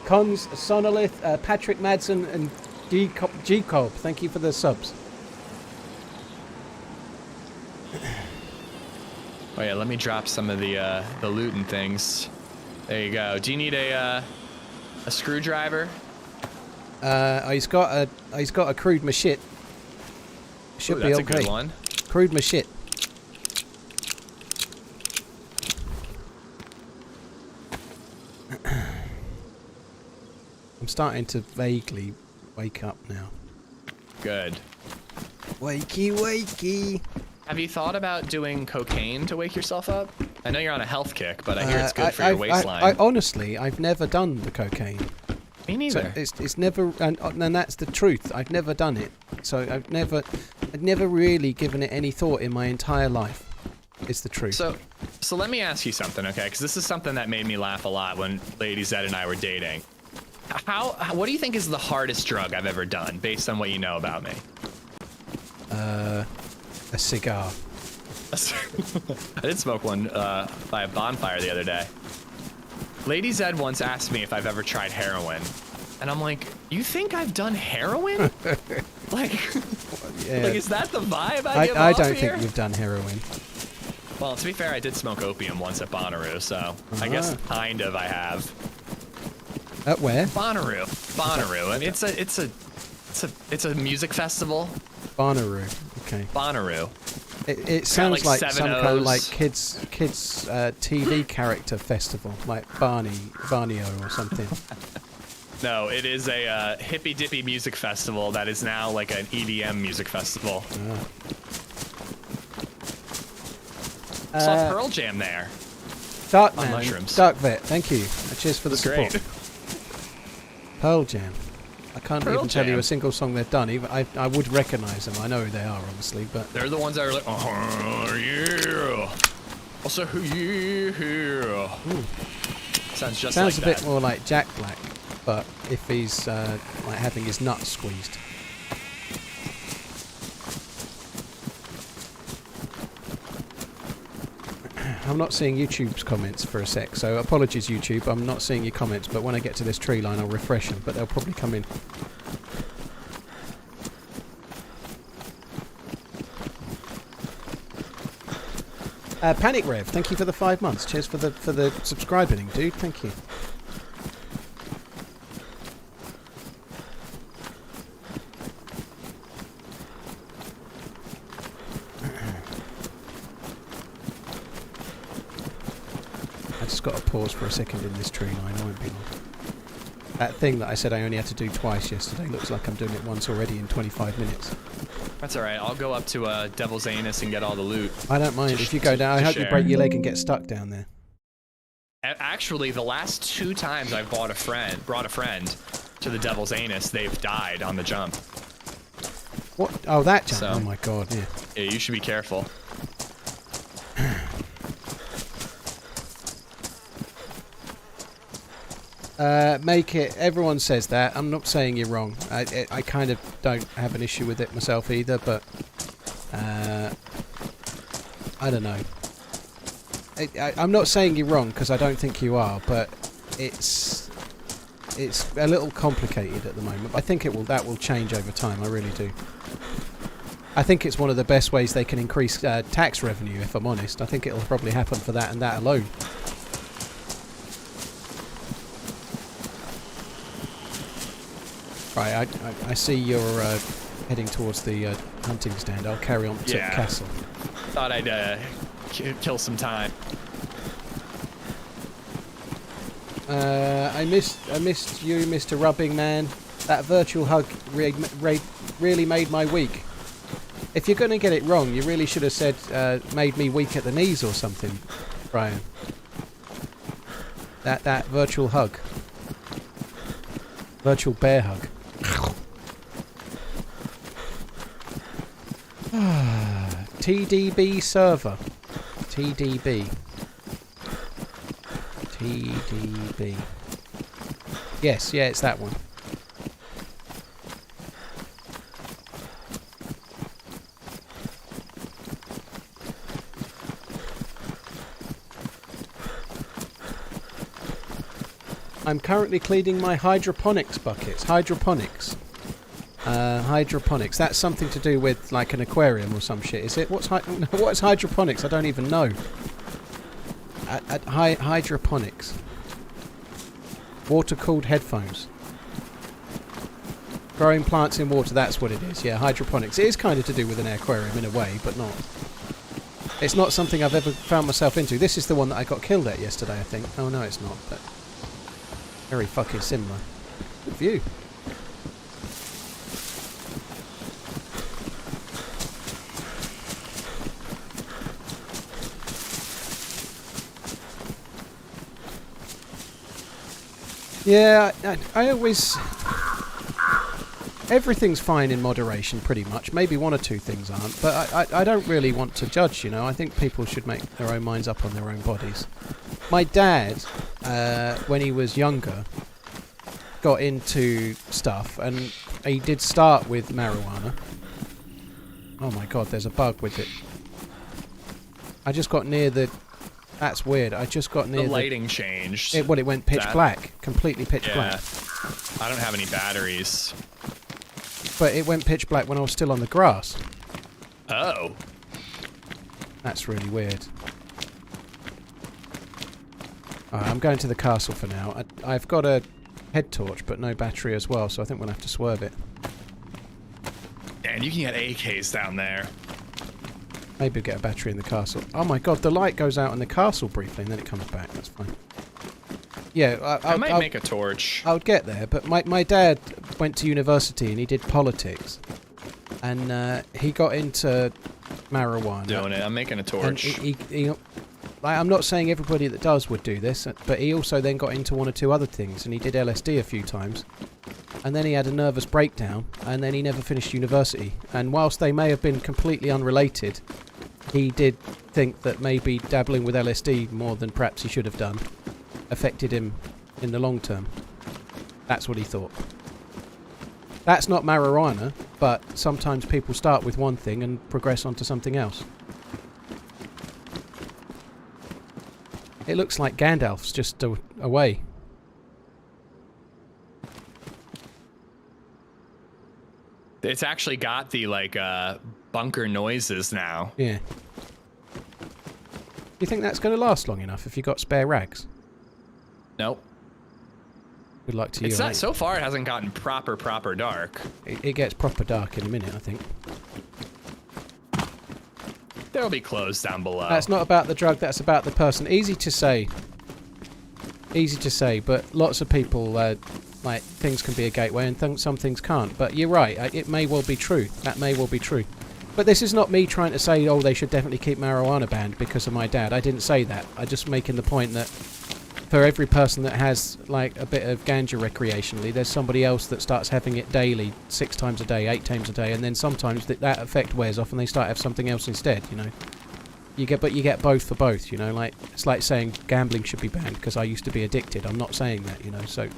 A: Cons, Sonolith, Patrick Madsen, and G-Cob. Thank you for the subs.
B: Oh yeah, let me drop some of the loot and things. There you go. Do you need a screwdriver?
A: He's got a crude machete. Should be okay.
B: That's a good one.
A: Crude machete. I'm starting to vaguely wake up now.
B: Good.
A: Wakey.
B: Have you thought about doing cocaine to wake yourself up? I know you're on a health kick, but I hear it's good for your waistline.
A: Honestly, I've never done the cocaine.
B: Me neither.
A: So it's never, and that's the truth. I've never done it. So I've never. I'd never really given it any thought in my entire life. Is the truth.
B: So let me ask you something, okay? Because this is something that made me laugh a lot when DayZ and I were dating. What do you think is the hardest drug I've ever done, based on what you know about me?
A: A cigar.
B: I did smoke one by a bonfire the other day. DayZ once asked me if I've ever tried heroin, and I'm like, "You think I've done heroin? like,
A: yeah.
B: like, is that the vibe I give
A: I
B: off
A: don't
B: here?
A: think you've done heroin.
B: Well, to be fair, I did smoke opium once at Bonnaroo, so I guess kind of I have.
A: At where?
B: Bonnaroo. I mean, it's a music festival.
A: Bonnaroo. Okay.
B: Bonnaroo.
A: It sounds like some kind of like kids TV character festival, like Barney-O or something.
B: No, it is a hippy dippy music festival that is now like an EDM music festival. Saw Pearl Jam there.
A: Darkman,
B: mushrooms.
A: Dark Vet, thank you. Cheers for the support.
B: Great.
A: Pearl Jam. I can't
B: Pearl
A: even tell you
B: Jam.
A: a single song they've done. Even I would recognise them. I know who they are, obviously, but
B: They're the ones that are like, oh yeah. Also, yeah. Sounds just
A: sounds
B: like
A: a
B: that.
A: bit more like Jack Black, but if he's like having his nuts squeezed. I'm not seeing YouTube's comments for a sec, so apologies YouTube, I'm not seeing your comments, but when I get to this tree line I'll refresh them, but they'll probably come in. Panic Rev, thank you for the 5 months. Cheers for the subscribing, dude, thank you. I just got to pause for a second in this tree line, I won't be long. That thing that I said I only had to do twice yesterday looks like I'm doing it once already in 25 minutes.
B: That's alright, I'll go up to Devil's Anus and get all the loot.
A: I don't mind if you go down. I hope you break your leg and get stuck down there.
B: Actually, the last 2 times I've brought a friend to the Devil's Anus, they've died on the jump.
A: What? Oh, that jump.
B: So,
A: oh my god, yeah.
B: Yeah, you should be careful.
A: Make it. Everyone says that. I'm not saying you're wrong. I kind of don't have an issue with it myself either, but I don't know. I'm not saying you're wrong because I don't think you are, but it's a little complicated at the moment. I think that will change over time. I really do. I think it's one of the best ways they can increase tax revenue. If I'm honest, I think it'll probably happen for that and that alone. Right, I see you're heading towards the hunting stand. I'll carry on to the castle.
B: Thought I'd kill some time.
A: I missed you, Mr. Rubbing Man. That virtual hug really made my week. If you're going to get it wrong, you really should have said made me weak at the knees or something, Brian. That virtual hug. Virtual bear hug. TDB server. TDB. Yes, yeah, it's that one. I'm currently cleaning my hydroponics buckets. Hydroponics. Hydroponics. That's something to do with like an aquarium or some shit, is it? What's hydroponics? I don't even know. Hydroponics. Water-cooled headphones. Growing plants in water, that's what it is. Yeah, hydroponics. It is kind of to do with an aquarium in a way, but not. It's not something I've ever found myself into. This is the one that I got killed at yesterday, I think. Oh, no, it's not, but very fucking similar. Good view. Yeah, I always... everything's fine in moderation, pretty much. Maybe one or two things aren't, but I don't really want to judge, you know. I think people should make their own minds up on their own bodies. My dad, when he was younger, got into stuff, and he did start with marijuana. Oh my god, there's a bug with it. I just got near the... That's weird. I just got near
B: the lighting changed.
A: It went pitch black. Completely pitch black.
B: I don't have any batteries.
A: But it went pitch black when I was still on the grass.
B: Oh.
A: That's really weird. Alright, I'm going to the castle for now. I've got a head torch, but no battery as well, so I think we'll have to swerve it.
B: And you can get AKs down there.
A: Maybe we'll get a battery in the castle. Oh my god, the light goes out in the castle briefly and then it comes back. That's fine. Yeah,
B: I might make a torch.
A: I would get there, but my dad went to university and he did politics. And he got into marijuana.
B: Doing it. I'm making a torch.
A: And I'm not saying everybody that does would do this, but he also then got into one or two other things, and he did LSD a few times. And then he had a nervous breakdown, and then he never finished university. And whilst they may have been completely unrelated, he did think that maybe dabbling with LSD more than perhaps he should have done affected him in the long term. That's what he thought. That's not marijuana, but sometimes people start with one thing and progress onto something else. It looks like Gandalf's just away.
B: It's actually got the, like, bunker noises now.
A: Yeah. You think that's going to last long enough if you got spare rags?
B: Nope.
A: Good luck to you.
B: It's not, so far it hasn't gotten proper dark.
A: It gets proper dark in a minute, I think.
B: There'll be clothes down below.
A: That's not about the drug, that's about the person. Easy to say. Easy to say, but lots of people, like, things can be a gateway and some things can't. But you're right, it may well be true. That may well be true. But this is not me trying to say, oh, they should definitely keep marijuana banned because of my dad. I didn't say that. I'm just making the point that for every person that has, like, a bit of ganja recreationally, there's somebody else that starts having it daily, 6 times a day, 8 times a day, and then sometimes that effect wears off and they start to have something else instead, you know. You get both for both, you know. Like, it's like saying gambling should be banned because I used to be addicted. I'm not saying that, you know. So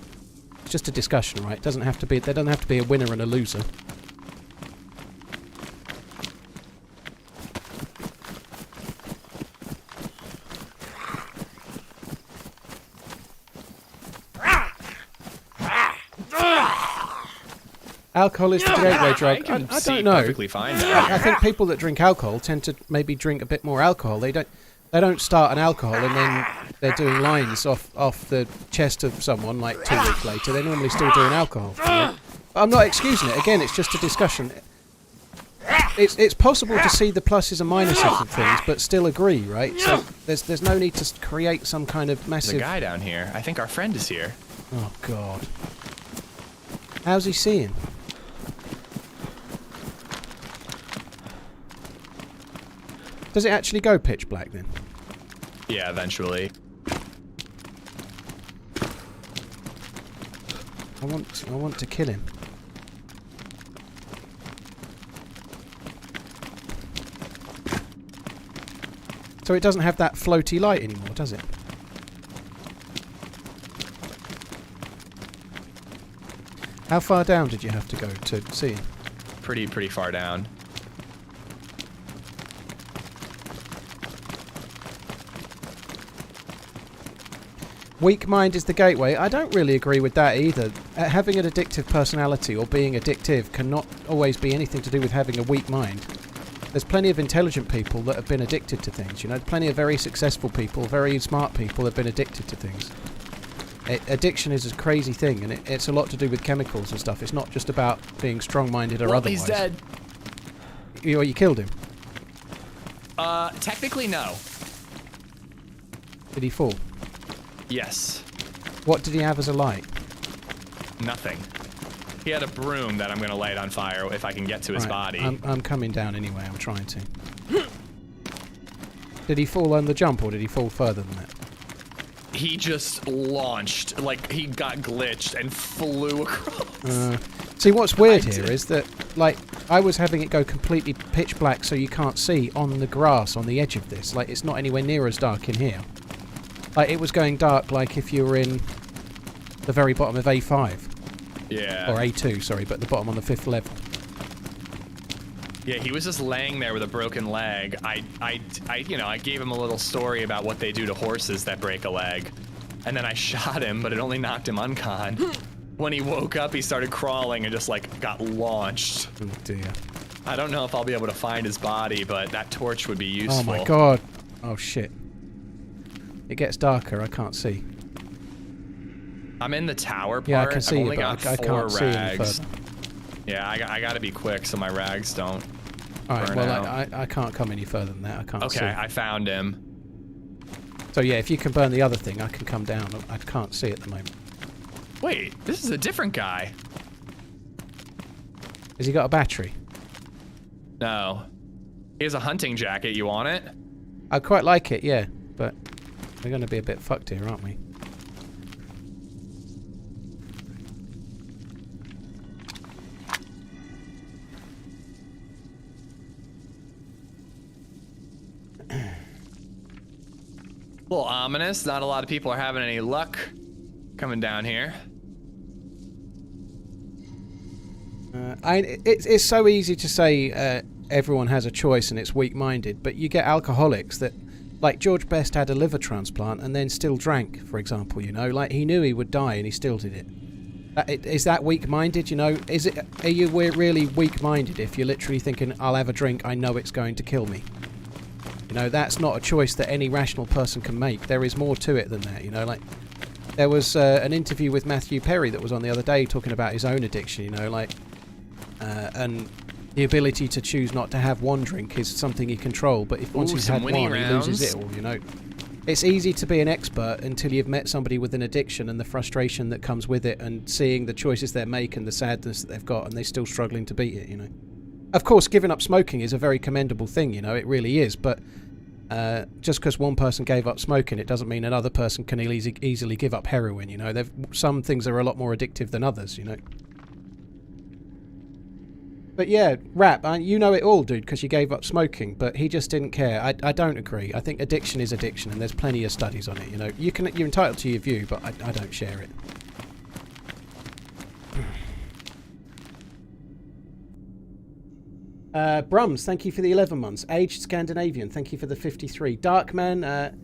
A: it's just a discussion, right? It doesn't have to be. There doesn't have to be a winner and a loser. Alcohol is the gateway drug. I don't know.
B: Perfectly fine now.
A: I think people that drink alcohol tend to maybe drink a bit more alcohol. They don't start an alcohol and then they're doing lines off the chest of someone like 2 weeks later. They're normally still doing alcohol. You know? But I'm not excusing it. Again, it's just a discussion. It's possible to see the pluses and minuses of things, but still agree, right? So there's no need to create some kind of massive.
B: There's a guy down here. I think our friend is here.
A: Oh God. How's he seeing? Does it actually go pitch black then?
B: Yeah, eventually.
A: I want to kill him. So it doesn't have that floaty light anymore, does it? How far down did you have to go to see him?
B: Pretty far down.
A: Weak mind is the gateway. I don't really agree with that either. Having an addictive personality or being addictive cannot always be anything to do with having a weak mind. There's plenty of intelligent people that have been addicted to things, you know. Plenty of very successful people, very smart people have been addicted to things. Addiction is a crazy thing, and it's a lot to do with chemicals and stuff. It's not just about being strong-minded or otherwise.
B: He's dead.
A: You killed him?
B: Technically, no.
A: Did he fall?
B: Yes.
A: What did he have as a light?
B: Nothing. He had a broom that I'm going to light on fire if I can get to his body.
A: I'm coming down anyway. I'm trying to. Did he fall on the jump, or did he fall further than that?
B: He just launched, like he got glitched and flew across.
A: See, what's weird here is that, like, I was having it go completely pitch black so you can't see on the grass on the edge of this. Like, it's not anywhere near as dark in here. Like, it was going dark like if you were in the very bottom of A5.
B: Yeah.
A: Or A2, sorry, but the bottom on the 5th level.
B: Yeah, he was just laying there with a broken leg. I gave him a little story about what they do to horses that break a leg. And then I shot him, but it only knocked him uncon. When he woke up, he started crawling and just, like, got launched.
A: Oh, dear.
B: I don't know if I'll be able to find his body, but that torch would be useful.
A: Oh, my God. Oh, shit. It gets darker. I can't see.
B: I'm in the tower part.
A: Yeah, I can see
B: I've only
A: it,
B: got
A: but I
B: 4
A: can't see any
B: rags.
A: further.
B: Yeah, I gotta be quick so my rags don't
A: Alright,
B: burn
A: well,
B: out.
A: I can't come any further than that. I can't see.
B: Okay, I found him.
A: So, yeah, if you can burn the other thing, I can come down. I can't see at the moment.
B: Wait, this is a different guy.
A: Has he got a battery?
B: No. He has a hunting jacket. You want it?
A: I quite like it, yeah, but we're going to be a bit fucked here, aren't we?
B: A little ominous. Not a lot of people are having any luck coming down here.
A: It's so easy to say everyone has a choice and it's weak-minded, but you get alcoholics that, like George Best had a liver transplant and then still drank, for example, you know, like he knew he would die and he still did it. Is that weak-minded, you know? Are you really weak-minded if you're literally thinking, I'll have a drink, I know it's going to kill me? You know, that's not a choice that any rational person can make. There is more to it than that, you know, like there was an interview with Matthew Perry that was on the other day talking about his own addiction, you know, like and the ability to choose not to have one drink is something he control, but if once he's had one, he loses it all, you know. It's easy to be an expert until you've met somebody with an addiction and the frustration that comes with it and seeing the choices they make and the sadness that they've got and they're still struggling to beat it, you know. Of course, giving up smoking is a very commendable thing, you know, it really is, but just because one person gave up smoking, it doesn't mean another person can easily give up heroin, you know. Some things are a lot more addictive than others, you know. But yeah, Rap, you know it all, dude, because you gave up smoking, but he just didn't care. I don't agree. I think addiction is addiction, and there's plenty of studies on it, you know. You're entitled to your view, but I don't share it. Brums, thank you for the 11 months. Aged Scandinavian, thank you for the 53. Darkman,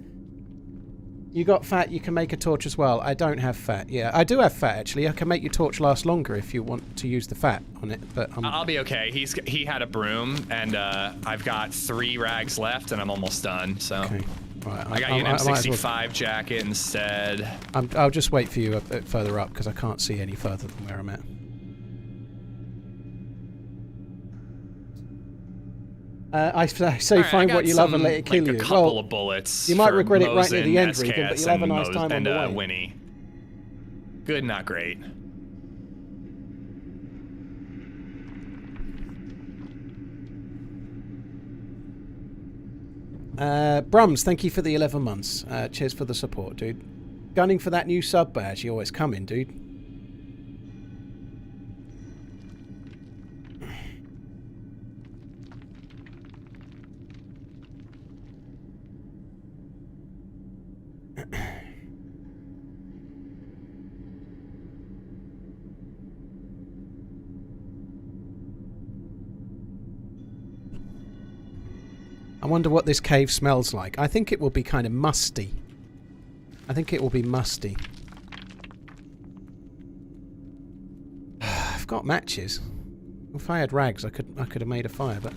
A: you got fat, you can make a torch as well. I don't have fat. Yeah, I do have fat, actually. I can make your torch last longer if you want to use the fat on it, but
B: I'll be okay. He had a broom, and I've got 3 rags left, and I'm almost done, so.
A: Okay. Right,
B: I got you an M65 jacket instead.
A: I'll just wait for you a bit further up, because I can't see any further than where I'm at. I say
B: right,
A: find what you love and let it kill you.
B: A couple of bullets.
A: You might
B: for
A: regret it right
B: Mosin,
A: near the end,
B: SKS,
A: Regan, but you'll have a nice time on the way.
B: Winnie. Good, not great.
A: Brums, thank you for the 11 months. Cheers for the support, dude. Gunning for that new sub badge. You always come in, dude. I wonder what this cave smells like. I think it will be kind of musty. I think it will be musty. I've got matches. If I had rags, I could have made a fire, but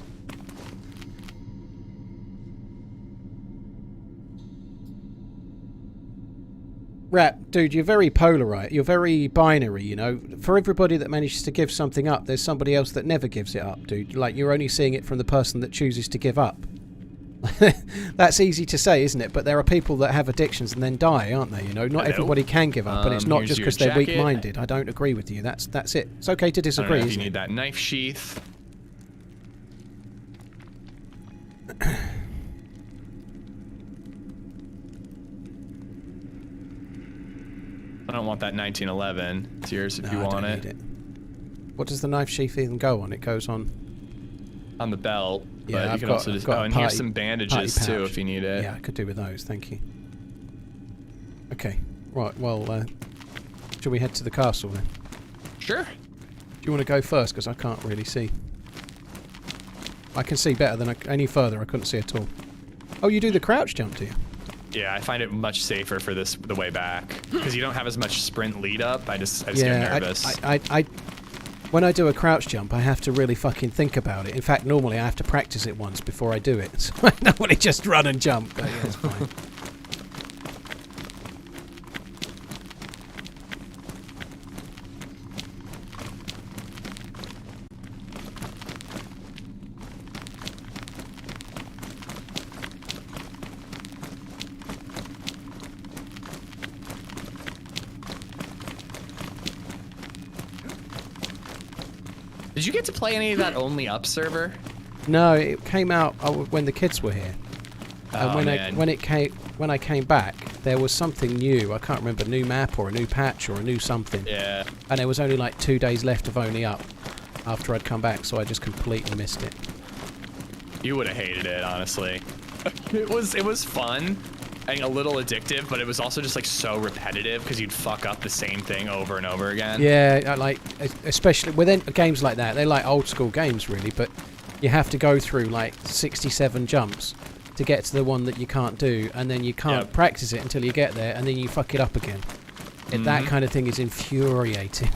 A: Rat, dude, you're very polar, you're very binary, you know. For everybody that manages to give something up, there's somebody else that never gives it up, dude. Like, you're only seeing it from the person that chooses to give up. That's easy to say, isn't it? But there are people that have addictions and then die, aren't they? You know, not everybody can give up, and it's not just because they're weak-minded. I don't agree with you. That's it. It's okay to disagree.
B: You need that knife sheath.
C: I don't want that 1911. It's yours if you want it.
A: What does the knife sheath even go on? It goes on
B: the belt.
A: Yeah,
B: but you
A: I've
B: can
A: got-
B: also
A: I've
B: just.
A: got
B: Oh,
A: a
B: and here's some bandages
A: party
B: too
A: pouch.
B: if you need it.
A: Yeah, I could do with those. Thank you. Okay. Right. Well, shall we head to the castle then?
B: Sure.
A: Do you want to go first? Because I can't really see. I can see better than any further. I couldn't see at all. Oh, you do the crouch jump, do you?
B: Yeah, I find it much safer for the way back because you don't have as much sprint lead up. I just get nervous.
A: When I do a crouch jump, I have to really fucking think about it. In fact, normally I have to practice it once before I do it. So I normally just run and jump. But yeah, it's fine.
B: Did you get to play any of that only up server?
A: No, it came out when the kids were here. And when I came back, there was something new. I can't remember, a new map or a new patch or a new something.
B: Yeah.
A: And there was only like 2 days left of only up after I'd come back, so I just completely missed it.
B: You would have hated it, honestly. It was fun and a little addictive, but it was also just like so repetitive because you'd fuck up the same thing over and over again.
A: Yeah, like especially within games like that, they're like old school games really, but you have to go through like 67 jumps to get to the one that you can't do, and then you can't practice it until you get there, and then you fuck it up again. And that kind of thing is infuriating.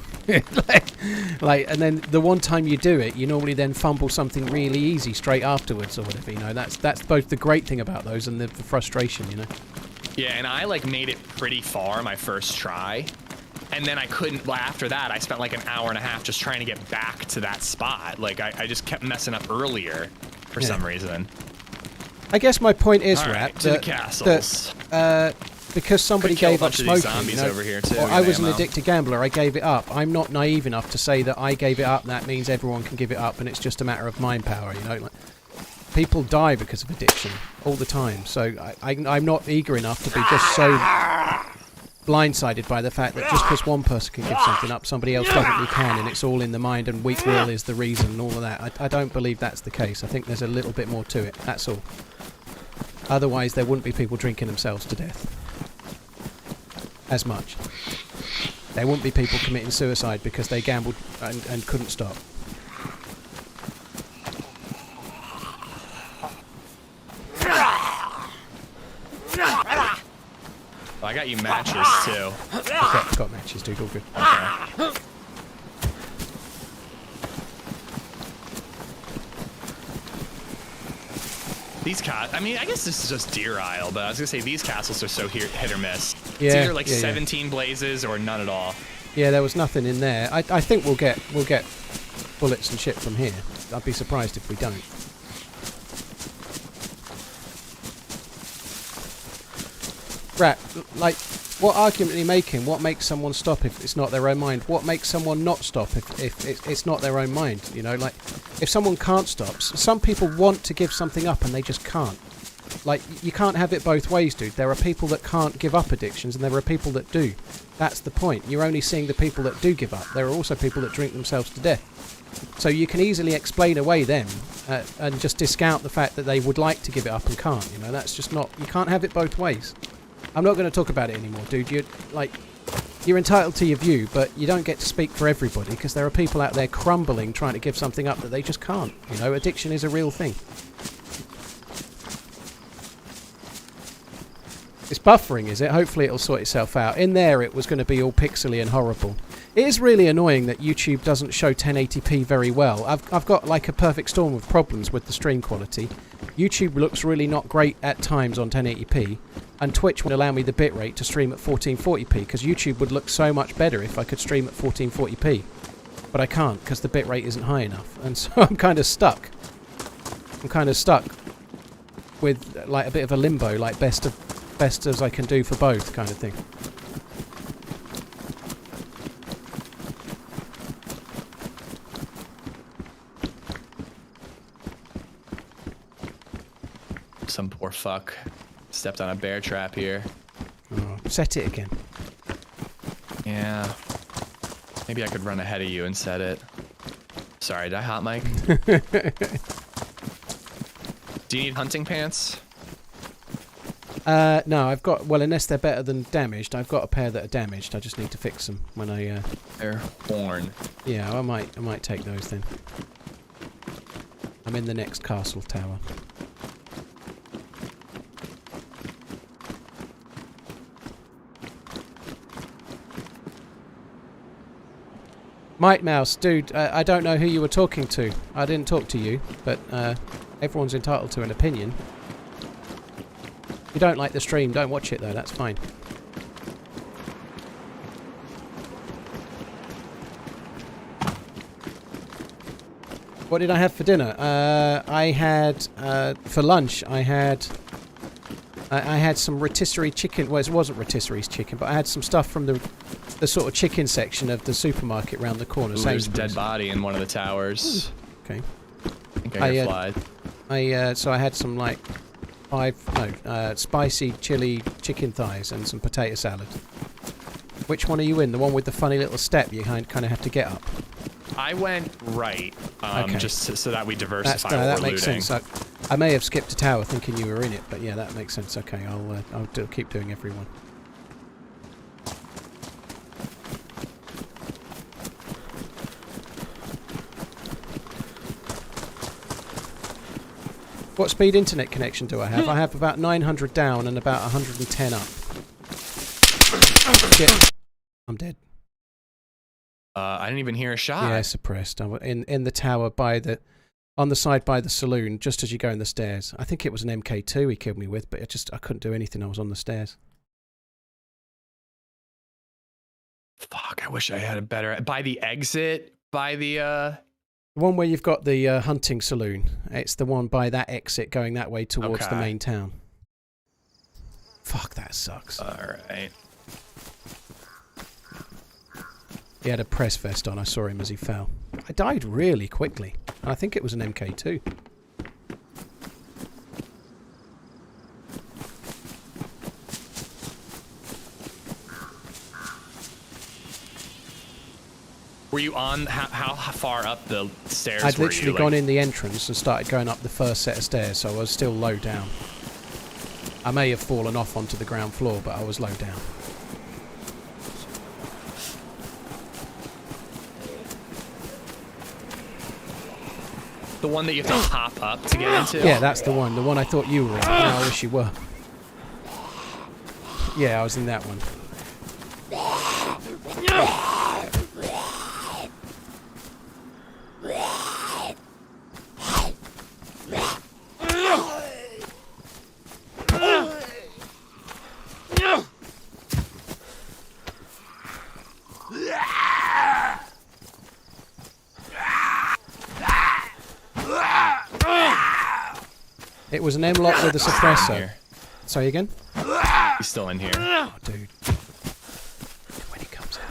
A: like, and then the one time you do it, you normally then fumble something really easy straight afterwards or whatever. You know, that's both the great thing about those and the frustration. You know.
B: Yeah, and I like made it pretty far my first try, and then I couldn't. Well, after that, I spent like an hour and a half just trying to get back to that spot. Like I just kept messing up earlier for some reason.
A: I guess my point is,
B: Rap, to the castles.
A: Because somebody gave up smoking,
B: zombies
A: you know,
B: over here too,
A: or I was an
B: ammo.
A: addicted gambler, I gave it up. I'm not naive enough to say that I gave it up and that means everyone can give it up and it's just a matter of mind power, you know. Like, people die because of addiction all the time, so I'm not eager enough to be just so blindsided by the fact that just because one person can give something up, somebody else definitely can, and it's all in the mind and weak will is the reason and all of that. I don't believe that's the case. I think there's a little bit more to it, that's all. Otherwise there wouldn't be people drinking themselves to death as much. There wouldn't be people committing suicide because they gambled and couldn't stop.
B: Oh, I got you matches too.
A: I've got matches, dude, all good.
B: Okay. These I mean, I guess this is just Deer Isle, but I was gonna say these castles are so hit or miss.
A: Yeah,
B: it's either like
A: yeah,
B: 17 blazes or none at all.
A: Yeah, there was nothing in there. I think we'll get bullets and shit from here. I'd be surprised if we don't. Rat, like, what argument are you making? What makes someone stop if it's not their own mind? What makes someone not stop if it's not their own mind? You know, like, if someone can't stop, some people want to give something up and they just can't. Like, you can't have it both ways, dude. There are people that can't give up addictions and there are people that do. That's the point. You're only seeing the people that do give up. There are also people that drink themselves to death. So you can easily explain away them and just discount the fact that they would like to give it up and can't. You know, that's just not... You can't have it both ways. I'm not going to talk about it anymore, dude. You're entitled to your view, but you don't get to speak for everybody because there are people out there crumbling trying to give something up that they just can't. You know, addiction is a real thing. It's buffering, is it? Hopefully it'll sort itself out. In there it was going to be all pixely and horrible. It is really annoying that YouTube doesn't show 1080p very well. I've got like a perfect storm of problems with the stream quality. YouTube looks really not great at times on 1080p, and Twitch would allow me the bitrate to stream at 1440p because YouTube would look so much better if I could stream at 1440p. But I can't because the bitrate isn't high enough, and so I'm kind of stuck. I'm kind of stuck with like a bit of a limbo, like best as I can do for both kind of thing.
B: Some poor fuck stepped on a bear trap here.
A: Oh, set it again.
B: Yeah. Maybe I could run ahead of you and set it. Sorry, did I hot mic? Do you need hunting pants?
A: No, I've got... Well, unless they're better than damaged, I've got a pair that are damaged. I just need to fix them when I...
B: They're worn.
A: Yeah, I might take those then. I'm in the next castle tower. Might Mouse, dude, I don't know who you were talking to. I didn't talk to you, but everyone's entitled to an opinion. If you don't like the stream, don't watch it though, that's fine. What did I have for dinner? I had, for lunch, I had some rotisserie chicken. Well, it wasn't rotisserie chicken, but I had some stuff from the sort of chicken section of the supermarket round the corner.
B: Ooh, there's a dead body in one of the towers.
A: Okay.
B: I think I hear flies.
A: So I had some like spicy chili chicken thighs and some potato salad. Which one are you in? The one with the funny little step you kind of have to get up?
B: I went right,
A: okay.
B: just so that we diversify what
A: that
B: we're
A: makes
B: looting.
A: sense. I may have skipped a tower thinking you were in it, but yeah, that makes sense. Okay, I'll keep doing everyone. What speed internet connection do I have? I have about 900 down and about 110 up. Shit. I'm dead.
B: I didn't even hear a shot.
A: Yeah, suppressed. I'm in the tower on the side by the saloon, just as you go in the stairs. I think it was an MK2 he killed me with, but I couldn't do anything. I was on the stairs.
B: Fuck, I wish I had a better... By the exit? By the...
A: The one where you've got the hunting saloon. It's the one by that exit going that way towards the main town. Fuck, that sucks.
B: Alright.
A: He had a press vest on. I saw him as he fell. I died really quickly. And I think it was an MK2.
B: Were you on... How far up the stairs
A: I'd
B: were
A: literally
B: you?
A: gone in the entrance and started going up the first set of stairs, so I was still low down. I may have fallen off onto the ground floor, but I was low down.
B: The one that you have to hop up to get into?
A: Yeah, that's the one. The one I thought you were in. No, I wish you were. Yeah, I was in that one. It was an M-lock with a suppressor. Sorry again?
B: He's still in here.
A: Oh, dude. When he comes out.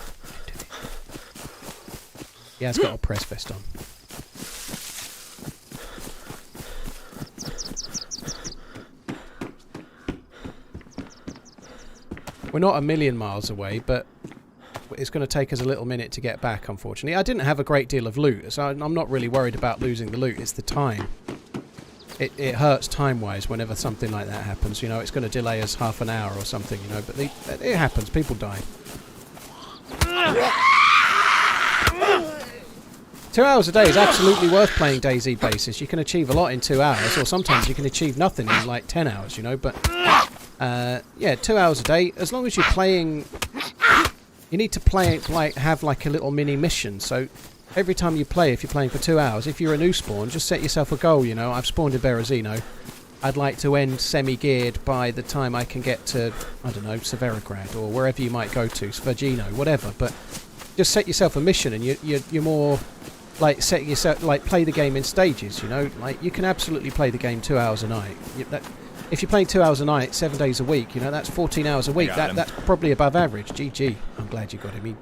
A: Yeah, it's got a press vest on. We're not a million miles away, but it's going to take us a little minute to get back, unfortunately. I didn't have a great deal of loot, so I'm not really worried about losing the loot. It's the time. It hurts time-wise whenever something like that happens. You know, it's going to delay us half an hour or something, you know, but it happens. People die. 2 hours a day is absolutely worth playing DayZ basis. You can achieve a lot in 2 hours, or sometimes you can achieve nothing in like 10 hours, you know, but yeah, 2 hours a day, as long as you're playing, you need to play it like, have like a little mini mission, so every time you play, if you're playing for 2 hours, if you're a new spawn, just set yourself a goal, you know. I've spawned in Berezino. I'd like to end semi-geared by the time I can get to, I don't know, Severograd, or wherever you might go to, Svergino, whatever, but just set yourself a mission, and you're more, like, set yourself, like, play the game in stages, you know. Like, you can absolutely play the game 2 hours a night. If you're playing 2 hours a night, 7 days a week, you know, that's 14 hours a week. That's probably above average. GG. I'm glad you got him.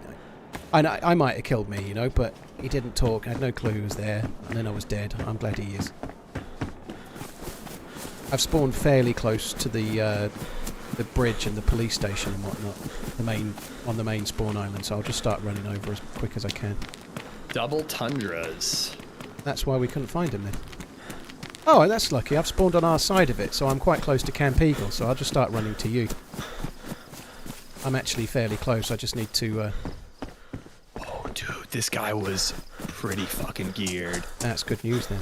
A: I might have killed me, you know, but he didn't talk. I had no clue he was there, and then I was dead. I'm glad he is. I've spawned fairly close to the bridge and the police station and whatnot, on the main spawn island, so I'll just start running over as quick as I can.
B: Double tundras.
A: That's why we couldn't find him then. Oh, that's lucky. I've spawned on our side of it, so I'm quite close to Camp Eagle, so I'll just start running to you. I'm actually fairly close. I just need to...
B: Oh, dude, this guy was pretty fucking geared.
A: That's good news then.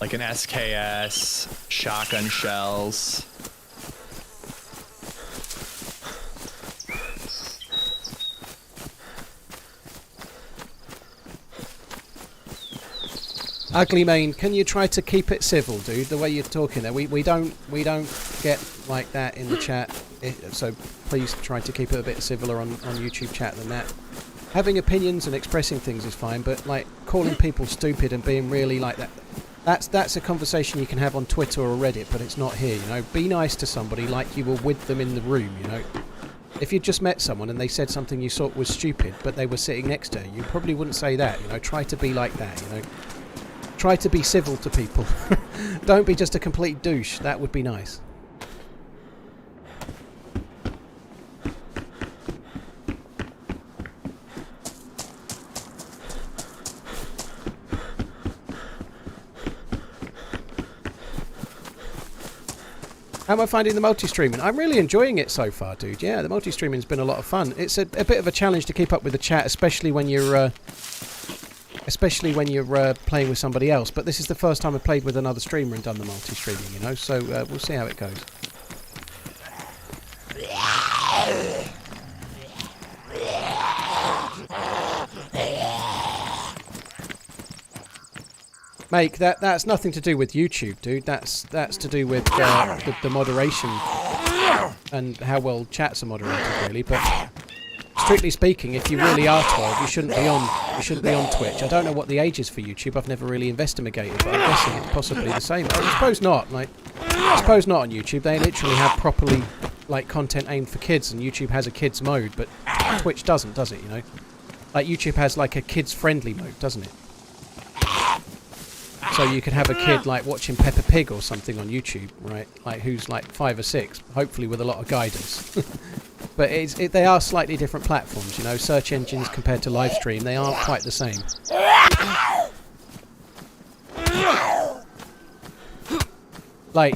B: Like an SKS, shotgun shells.
A: Ugly Mane, can you try to keep it civil, dude? The way you're talking there, we don't get like that in the chat. So please try to keep it a bit civiller on YouTube chat than that. Having opinions and expressing things is fine, but like calling people stupid and being really like that, that's a conversation you can have on Twitter or Reddit, but it's not here. You know, be nice to somebody like you were with them in the room. You know, if you just met someone and they said something you thought was stupid, but they were sitting next to you, you probably wouldn't say that. You know, try to be like that. You know. Try to be civil to people. Don't be just a complete douche. That would be nice. How am I finding the multi-streaming? I'm really enjoying it so far, dude. Yeah, the multi-streaming's been a lot of fun. It's a bit of a challenge to keep up with the chat, especially when you're playing with somebody else, but this is the first time I've played with another streamer and done the multi-streaming, you know, so we'll see how it goes. Mate, that's nothing to do with YouTube, dude. That's to do with the moderation and how well chats are moderated, really, but... Strictly speaking, if you really are 12, you shouldn't be on Twitch. I don't know what the age is for YouTube. I've never really investigated, but I'm guessing it's possibly the same. I suppose not. Like, I suppose not on YouTube. They literally have properly like content aimed for kids, and YouTube has a kids mode, but Twitch doesn't, does it? You know, like YouTube has like a kids friendly mode, doesn't it? So you could have a kid like watching Peppa Pig or something on YouTube, right? Like who's like 5 or 6, hopefully with a lot of guidance. But they are slightly different platforms, you know. Search engines compared to live stream, they aren't quite the same. Like,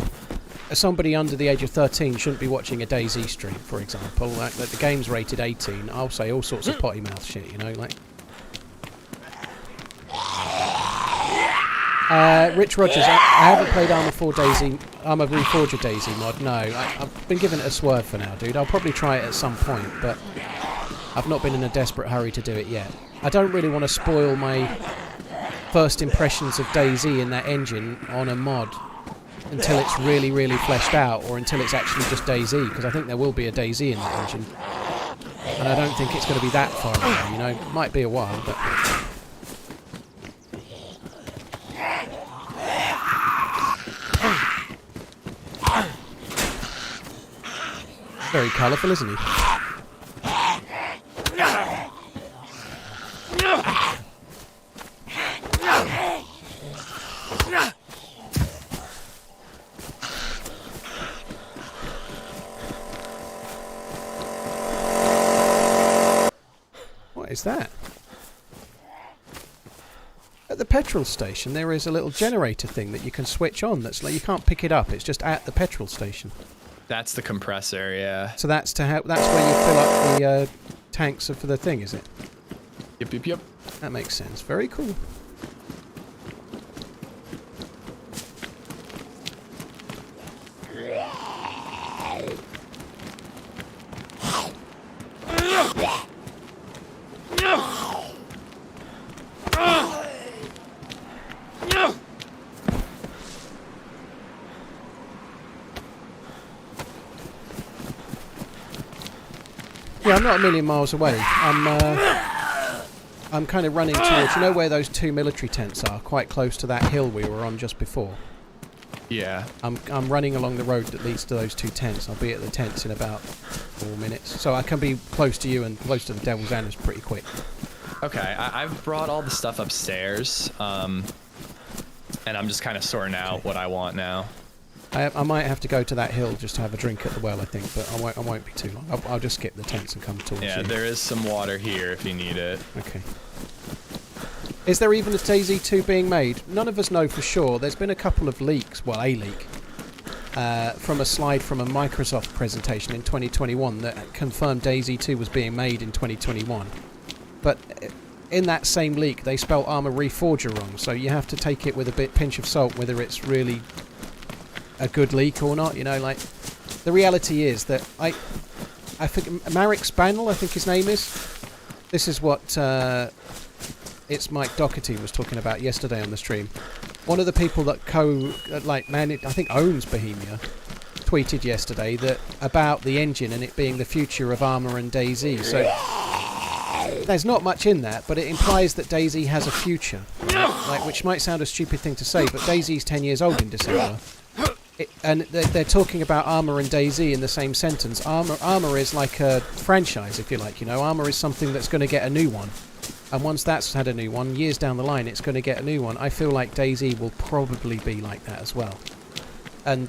A: somebody under the age of 13 shouldn't be watching a DayZ stream, for example. Like the game's rated 18. I'll say all sorts of potty mouth shit, you know, like. Rich Rogers, I haven't played Armour Reforger DayZ mod. No, I've been giving it a swerve for now, dude. I'll probably try it at some point, but I've not been in a desperate hurry to do it yet. I don't really want to spoil my first impressions of DayZ in that engine on a mod until it's really, really fleshed out, or until it's actually just DayZ, because I think there will be a DayZ in that engine. And I don't think it's going to be that far away, you know. It might be a while, but... Very colourful, isn't he? What is that? At the petrol station there is a little generator thing that you can switch on. That's like, you can't pick it up, it's just at the petrol station.
B: That's the compressor, yeah.
A: So that's to help. That's where you fill up the tanks for the thing, is it?
B: Yep.
A: That makes sense. Very cool. Yeah, I'm not a million miles away. I'm kind of running towards, you know where those 2 military tents are, quite close to that hill we were on just before.
B: Yeah.
A: I'm running along the road that leads to those 2 tents. I'll be at the tents in about 4 minutes. So I can be close to you and close to the Devil's Anus pretty quick.
B: Okay, I've brought all the stuff upstairs, and I'm just kind of sorting out what I want now.
A: I might have to go to that hill just to have a drink at the well, I think, but I won't be too long. I'll just skip the tents and come towards you.
B: Yeah, there is some water here if you need it.
A: Okay. Is there even a DayZ 2 being made? None of us know for sure. There's been a couple of leaks, well, a leak, from a slide from a Microsoft presentation in 2021 that confirmed DayZ 2 was being made in 2021. But in that same leak, they spelled Armour Reforger wrong, so you have to take it with a pinch of salt whether it's really a good leak or not. You know, like, the reality is that I think Marek Spanel, I think his name is. This is what it's Mike Doherty was talking about yesterday on the stream. One of the people that I think owns Bohemia, tweeted yesterday that about the engine and it being the future of Armour and DayZ. So there's not much in that, but it implies that DayZ has a future. Like, which might sound a stupid thing to say, but DayZ's 10 years old in December. And they're talking about Armour and DayZ in the same sentence. Armour is like a franchise, if you like. You know, Armour is something that's going to get a new one. And once that's had a new one, years down the line, it's going to get a new one. I feel like DayZ will probably be like that as well. And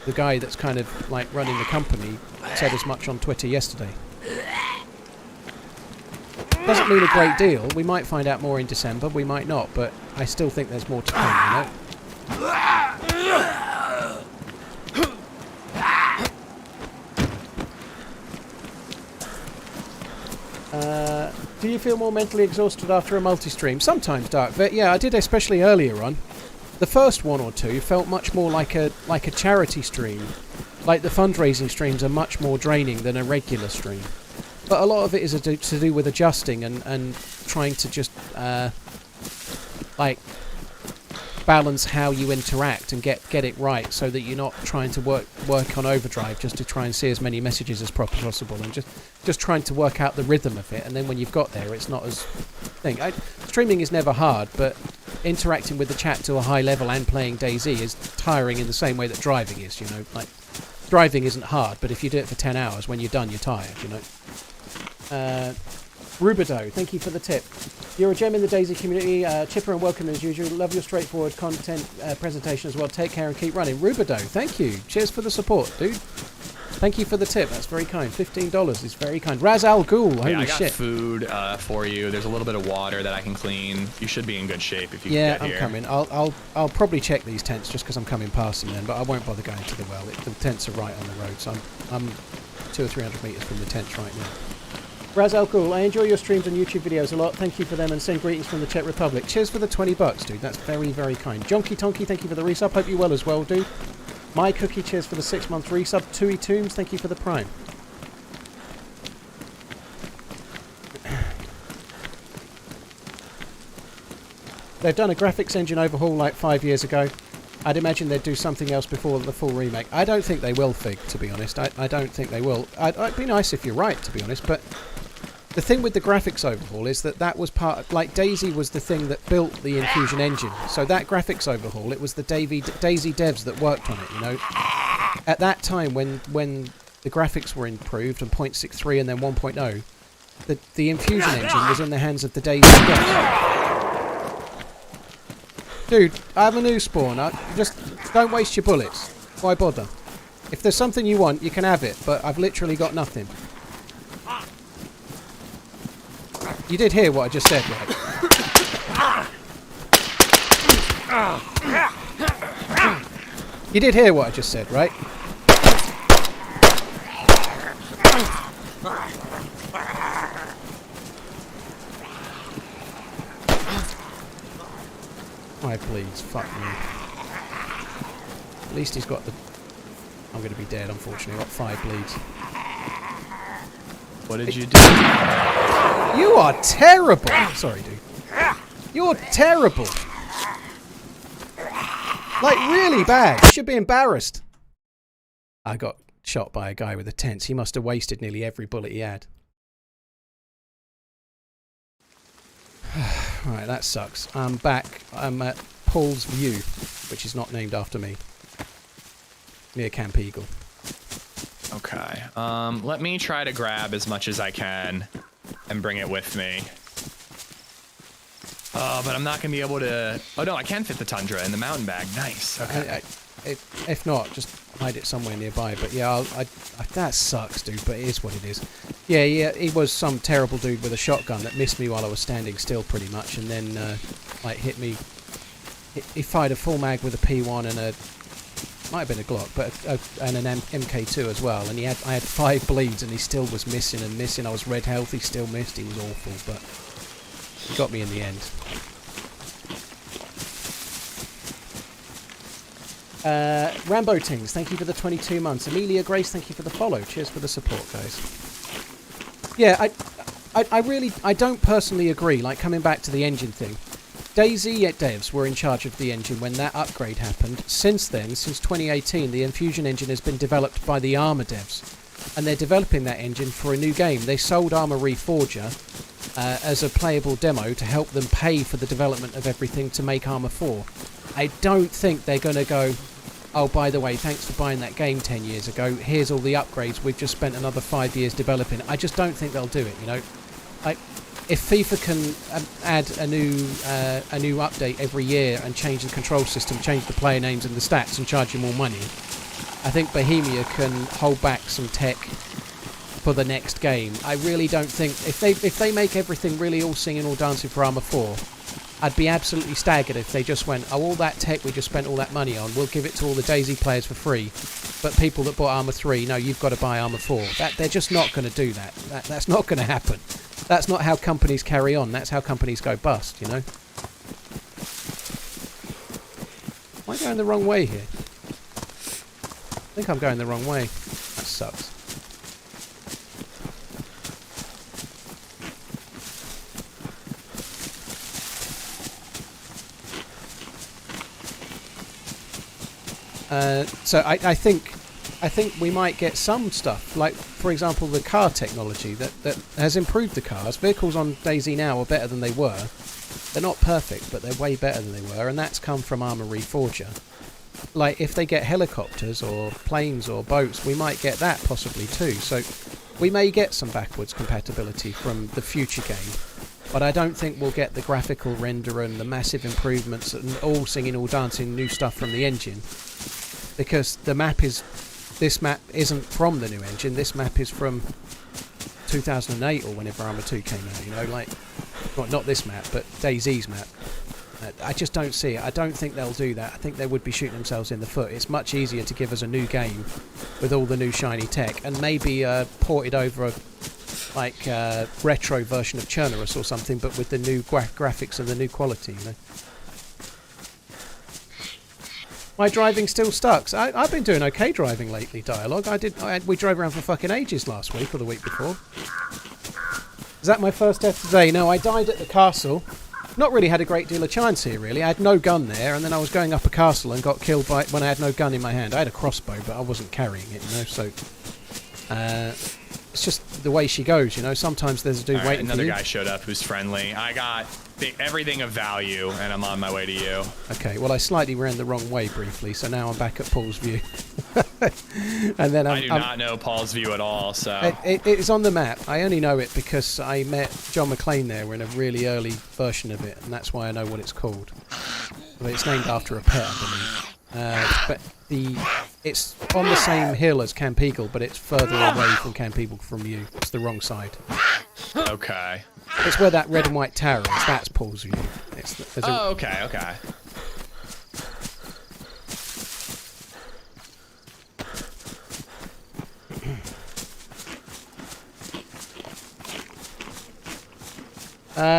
A: the guy that's kind of like running the company said as much on Twitter yesterday. Doesn't mean a great deal. We might find out more in December, we might not, but I still think there's more to come, you know? Do you feel more mentally exhausted after a multi-stream? Sometimes, Dark. But yeah, I did, especially earlier on. The first one or two felt much more like a charity stream. Like, the fundraising streams are much more draining than a regular stream. But a lot of it is to do with adjusting and trying to just like balance how you interact and get it right, so that you're not trying to work on overdrive just to try and see as many messages as possible, and just trying to work out the rhythm of it. And then when you've got there, it's not as thing. Streaming is never hard, but interacting with the chat to a high level and playing DayZ is tiring in the same way that driving is. You know, like, driving isn't hard, but if you do it for 10 hours, when you're done, you're tired. You know. Rubido, thank you for the tip. You're a gem in the DayZ community, chipper and welcome as usual. Love your straightforward content presentation as well. Take care and keep running. Rubido, thank you. Cheers for the support, dude. Thank you for the tip. That's very kind. $15 is very kind. Raz Al Ghul, holy
B: I got
A: shit.
B: food for you. There's a little bit of water that I can clean. You should be in good shape if you get here. Yeah,
A: I'm coming. I'll probably check these tents just because I'm coming past them then, but I won't bother going to the well. The tents are right on the road, so I'm 200 or 300 metres from the tents right now. Raz Al Ghul, I enjoy your streams and YouTube videos a lot. Thank you for them, and send greetings from the Czech Republic. Cheers for the $20, dude. That's very, very kind. Jonky Tonky, thank you for the resub. Hope you well as well, dude. My Cookie, cheers for the 6-month resub. Tui Tombs, thank you for the prime. They've done a graphics engine overhaul like 5 years ago. I'd imagine they'd do something else before the full remake. I don't think they will, Fig, to be honest. I don't think they will. It'd be nice if you're right, to be honest, but the thing with the graphics overhaul is that was part of, like, DayZ was the thing that built the Infusion engine. So that graphics overhaul, it was the DayZ devs that worked on it, you know. At that time, when the graphics were improved and 0.63 and then 1.0, the Infusion engine was in the hands of the DayZ devs. Dude, I have a new spawn. Just don't waste your bullets. Why bother? If there's something you want, you can have it, but I've literally got nothing. You did hear what I just said, right? You did hear what I just said, right? Why, please, fuck me. At least he's got the... I'm going to be dead, unfortunately. I've got 5 bleeds.
B: What did you do?
A: You are terrible! Sorry, dude. You're terrible! Like, really bad. You should be embarrassed. I got shot by a guy with a tense. He must have wasted nearly every bullet he had. Right, that sucks. I'm back. I'm at Paul's View, which is not named after me. Near Camp Eagle.
B: Okay. Let me try to grab as much as I can and bring it with me. But I'm not going to be able to... Oh, no, I can fit the Tundra in the mountain bag. Nice. Okay.
A: if not, just hide it somewhere nearby. But yeah, that sucks, dude. But it is what it is. Yeah, he was some terrible dude with a shotgun that missed me while I was standing still, pretty much, and then like hit me. He fired a full mag with a P1 and might have been a Glock, but and an MK2 as well. And I had 5 bleeds, and he still was missing and missing. I was red health, he still missed. He was awful, but he got me in the end. Rambo Tings, thank you for the 22 months. Amelia Grace, thank you for the follow. Cheers for the support, guys. Yeah, I don't personally agree, like, coming back to the engine thing. DayZ devs were in charge of the engine when that upgrade happened. Since then, since 2018, the Infusion engine has been developed by the Armour devs. And they're developing that engine for a new game. They sold Armour Reforger as a playable demo to help them pay for the development of everything to make Armour 4. I don't think they're going to go, oh, by the way, thanks for buying that game 10 years ago. Here's all the upgrades. We've just spent another 5 years developing it. I just don't think they'll do it, you know. If FIFA can add a new update every year and change the control system, change the player names and the stats and charge you more money, I think Bohemia can hold back some tech for the next game. I really don't think... If they make everything really all singing, all dancing for Armour 4, I'd be absolutely staggered if they just went, oh, all that tech we just spent all that money on, we'll give it to all the DayZ players for free, but people that bought Armour 3, no, you've got to buy Armour 4. They're just not going to do that. That's not going to happen. That's not how companies carry on. That's how companies go bust, you know? Am I going the wrong way here? I think I'm going the wrong way. That sucks. So I think we might get some stuff, like, for example, the car technology that has improved the cars. Vehicles on DayZ now are better than they were. They're not perfect, but they're way better than they were, and that's come from Armour Reforger. Like, if they get helicopters or planes or boats, we might get that possibly too. So we may get some backwards compatibility from the future game, but I don't think we'll get the graphical render and the massive improvements and all singing, all dancing, new stuff from the engine, because this map isn't from the new engine. This map is from 2008 or whenever Armour 2 came out, you know, like, well, not this map, but DayZ's map. I just don't see it. I don't think they'll do that. I think they would be shooting themselves in the foot. It's much easier to give us a new game with all the new shiny tech and maybe port it over a retro version of Chernarus or something, but with the new graphics and the new quality, you know. My driving still sucks. I've been doing okay driving lately, Dialogue. We drove around for fucking ages last week or the week before. Is that my first death today? No, I died at the castle. Not really had a great deal of chance here, really. I had no gun there, and then I was going up a castle and got killed when I had no gun in my hand. I had a crossbow, but I wasn't carrying it, you know, so... it's just the way she goes, you know. Sometimes there's a dude waiting for you.
B: Another guy showed up who's friendly. I got everything of value, and I'm on my way to you.
A: Okay, well, I slightly ran the wrong way briefly, so now I'm back at Paul's View. And then
B: I do not know Paul's View at all, so...
A: It's on the map. I only know it because I met John McClane there in a really early version of it, and that's why I know what it's called. But it's named after a pet, I believe. But it's on the same hill as Camp Eagle, but it's further away from Camp Eagle from you. It's the wrong side.
B: Okay.
A: It's where that red and white tower is. That's Paul's View.
B: Okay.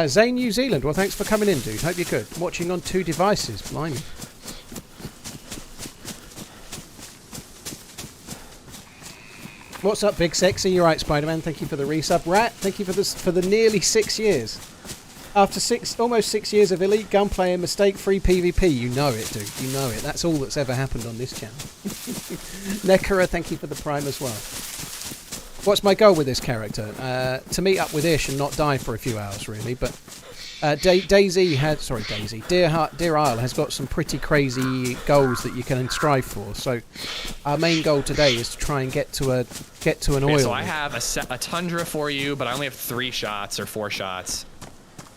A: Zane New Zealand, well, thanks for coming in, dude. Hope you're good. Watching on 2 devices. Blimey. What's up, Big Sexy? You're right, Spider-Man. Thank you for the resub. Rat, thank you for the nearly 6 years. After almost 6 years of elite gunplay and mistake-free PvP, you know it, dude. You know it. That's all that's ever happened on this channel. Nekara, thank you for the prime as well. What's my goal with this character? To meet up with Ish and not die for a few hours, really. But Deer Isle has got some pretty crazy goals that you can strive for. So our main goal today is to try and get to an oil.
B: So I have a Tundra for you, but I only have 3 shots or 4 shots.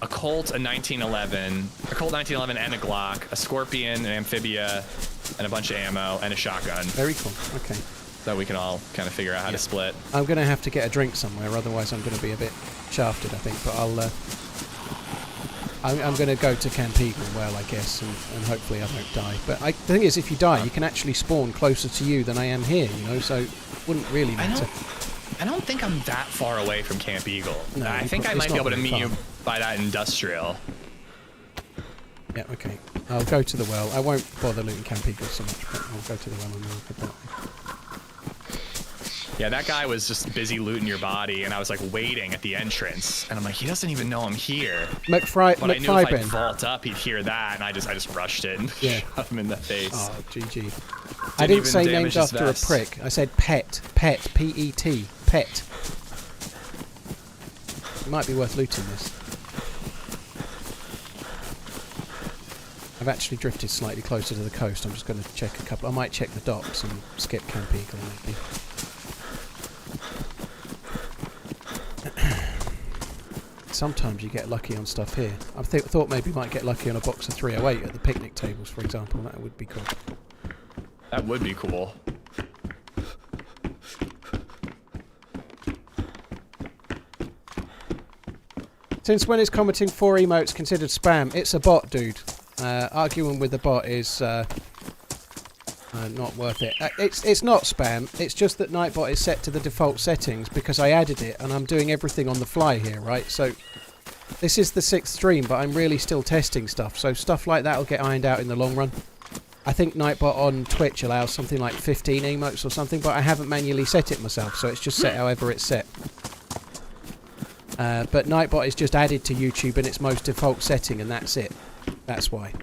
B: A Colt, a 1911 and a Glock, a Scorpion, an Amphibia, and a bunch of ammo, and a shotgun.
A: Very cool. Okay.
B: So we can all kind of figure out how to split.
A: I'm going to have to get a drink somewhere, otherwise I'm going to be a bit shafted, I think. But I'm going to go to Camp Eagle Well, I guess, and hopefully I don't die. But the thing is, if you die, you can actually spawn closer to you than I am here, you know, so it wouldn't really matter.
B: I don't think I'm that far away from Camp Eagle.
A: No,
B: I think I might be able to meet you by that industrial.
A: Yeah, okay. I'll go to the well. I won't bother looting Camp Eagle so much, but I'll go to the well and we'll look at that.
B: Yeah, that guy was just busy looting your body, and I was like waiting at the entrance, and I'm like, he doesn't even know I'm here. But I knew if I vault up, he'd hear that, and I just rushed it and shot him in the face.
A: Oh, GG. I didn't say named after a prick. I said pet. Pet. P-E-T. Pet. It might be worth looting this. I've actually drifted slightly closer to the coast. I'm just going to check a couple. I might check the docks and skip Camp Eagle maybe. Sometimes you get lucky on stuff here. I thought maybe you might get lucky on a box of 308 at the picnic tables, for example. That would be cool.
B: That would be cool.
A: Since when is commenting 4 emotes considered spam? It's a bot, dude. Arguing with the bot is not worth it. It's not spam. It's just that Nightbot is set to the default settings because I added it and I'm doing everything on the fly here, right? So this is the 6th stream, but I'm really still testing stuff. So stuff like that will get ironed out in the long run. I think Nightbot on Twitch allows something like 15 emotes or something, but I haven't manually set it myself, so it's just set however it's set. But Nightbot is just added to YouTube in its most default setting, and that's it. That's why.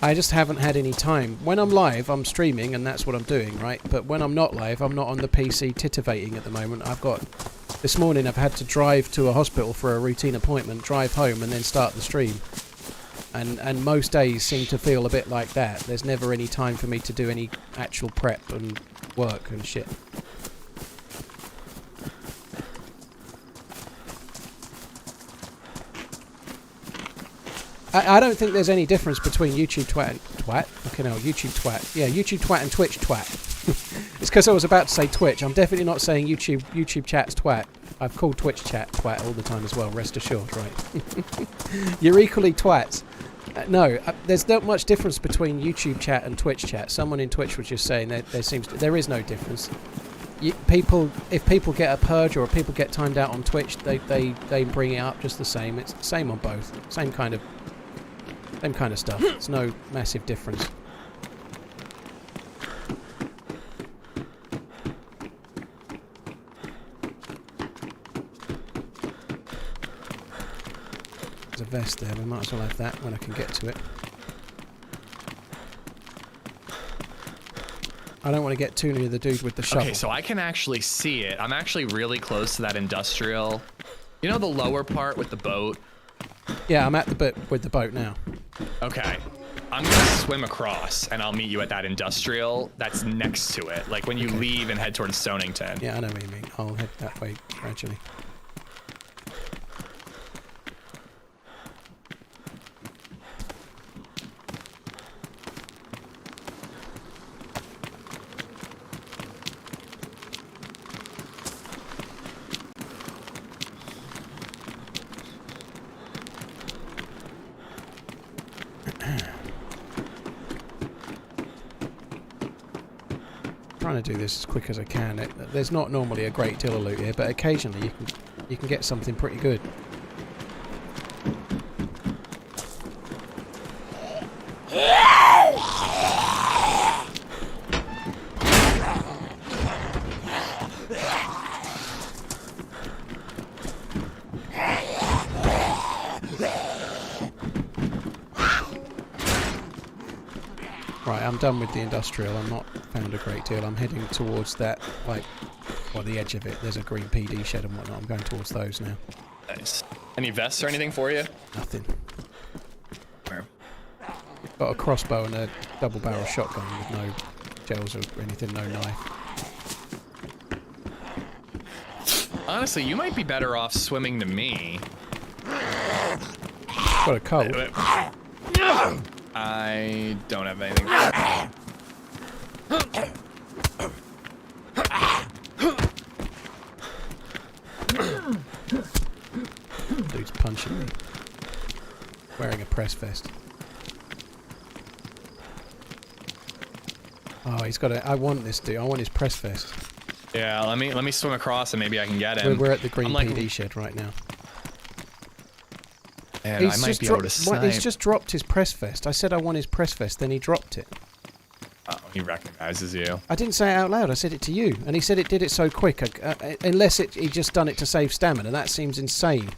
A: I just haven't had any time. When I'm live, I'm streaming, and that's what I'm doing, right? But when I'm not live, I'm not on the PC titivating at the moment. This morning I've had to drive to a hospital for a routine appointment, drive home, and then start the stream. And most days seem to feel a bit like that. There's never any time for me to do any actual prep and work and shit. I don't think there's any difference between YouTube twat and YouTube twat. Yeah, YouTube twat and Twitch twat. It's because I was about to say Twitch. I'm definitely not saying YouTube chat's twat. I've called Twitch chat twat all the time as well, rest assured, right? You're equally twats. No, there's not much difference between YouTube chat and Twitch chat. Someone in Twitch was just saying that there is no difference. If people get a purge or people get timed out on Twitch, they bring it up just the same. It's the same on both. Same kind of stuff. It's no massive difference. There's a vest there. We might as well have that when I can get to it. I don't want to get too near the dude with the shovel.
B: Okay, so I can actually see it. I'm actually really close to that industrial. You know the lower part with the boat?
A: Yeah, I'm at the bit with the boat now.
B: Okay. I'm going to swim across, and I'll meet you at that industrial that's next to it. Like when you leave and head towards Stonington.
A: Yeah, I know what you mean. I'll head that way gradually. Trying to do this as quick as I can. There's not normally a great deal of loot here, but occasionally you can get something pretty good. Right, I'm done with the industrial. I'm not found a great deal. I'm heading towards that, the edge of it. There's a green PD shed and whatnot. I'm going towards those now.
B: Nice. Any vests or anything for you?
A: Nothing.
B: Where?
A: Got a crossbow and a double-barrel shotgun with no gels or anything, no knife.
B: Honestly, you might be better off swimming than me.
A: Got a cold.
B: I don't have anything.
A: Dude's punching me. Wearing a press vest. Oh, he's got a... I want this dude. I want his press vest.
B: Yeah, let me swim across and maybe I can get him.
A: We're at the green PD shed right now.
B: And I might be able to snipe.
A: He's just dropped his press vest. I said I want his press vest, then he dropped it.
B: Oh, he recognizes you.
A: I didn't say it out loud. I said it to you, and he said it did it so quick. Unless he just done it to save stamina. That seems insane.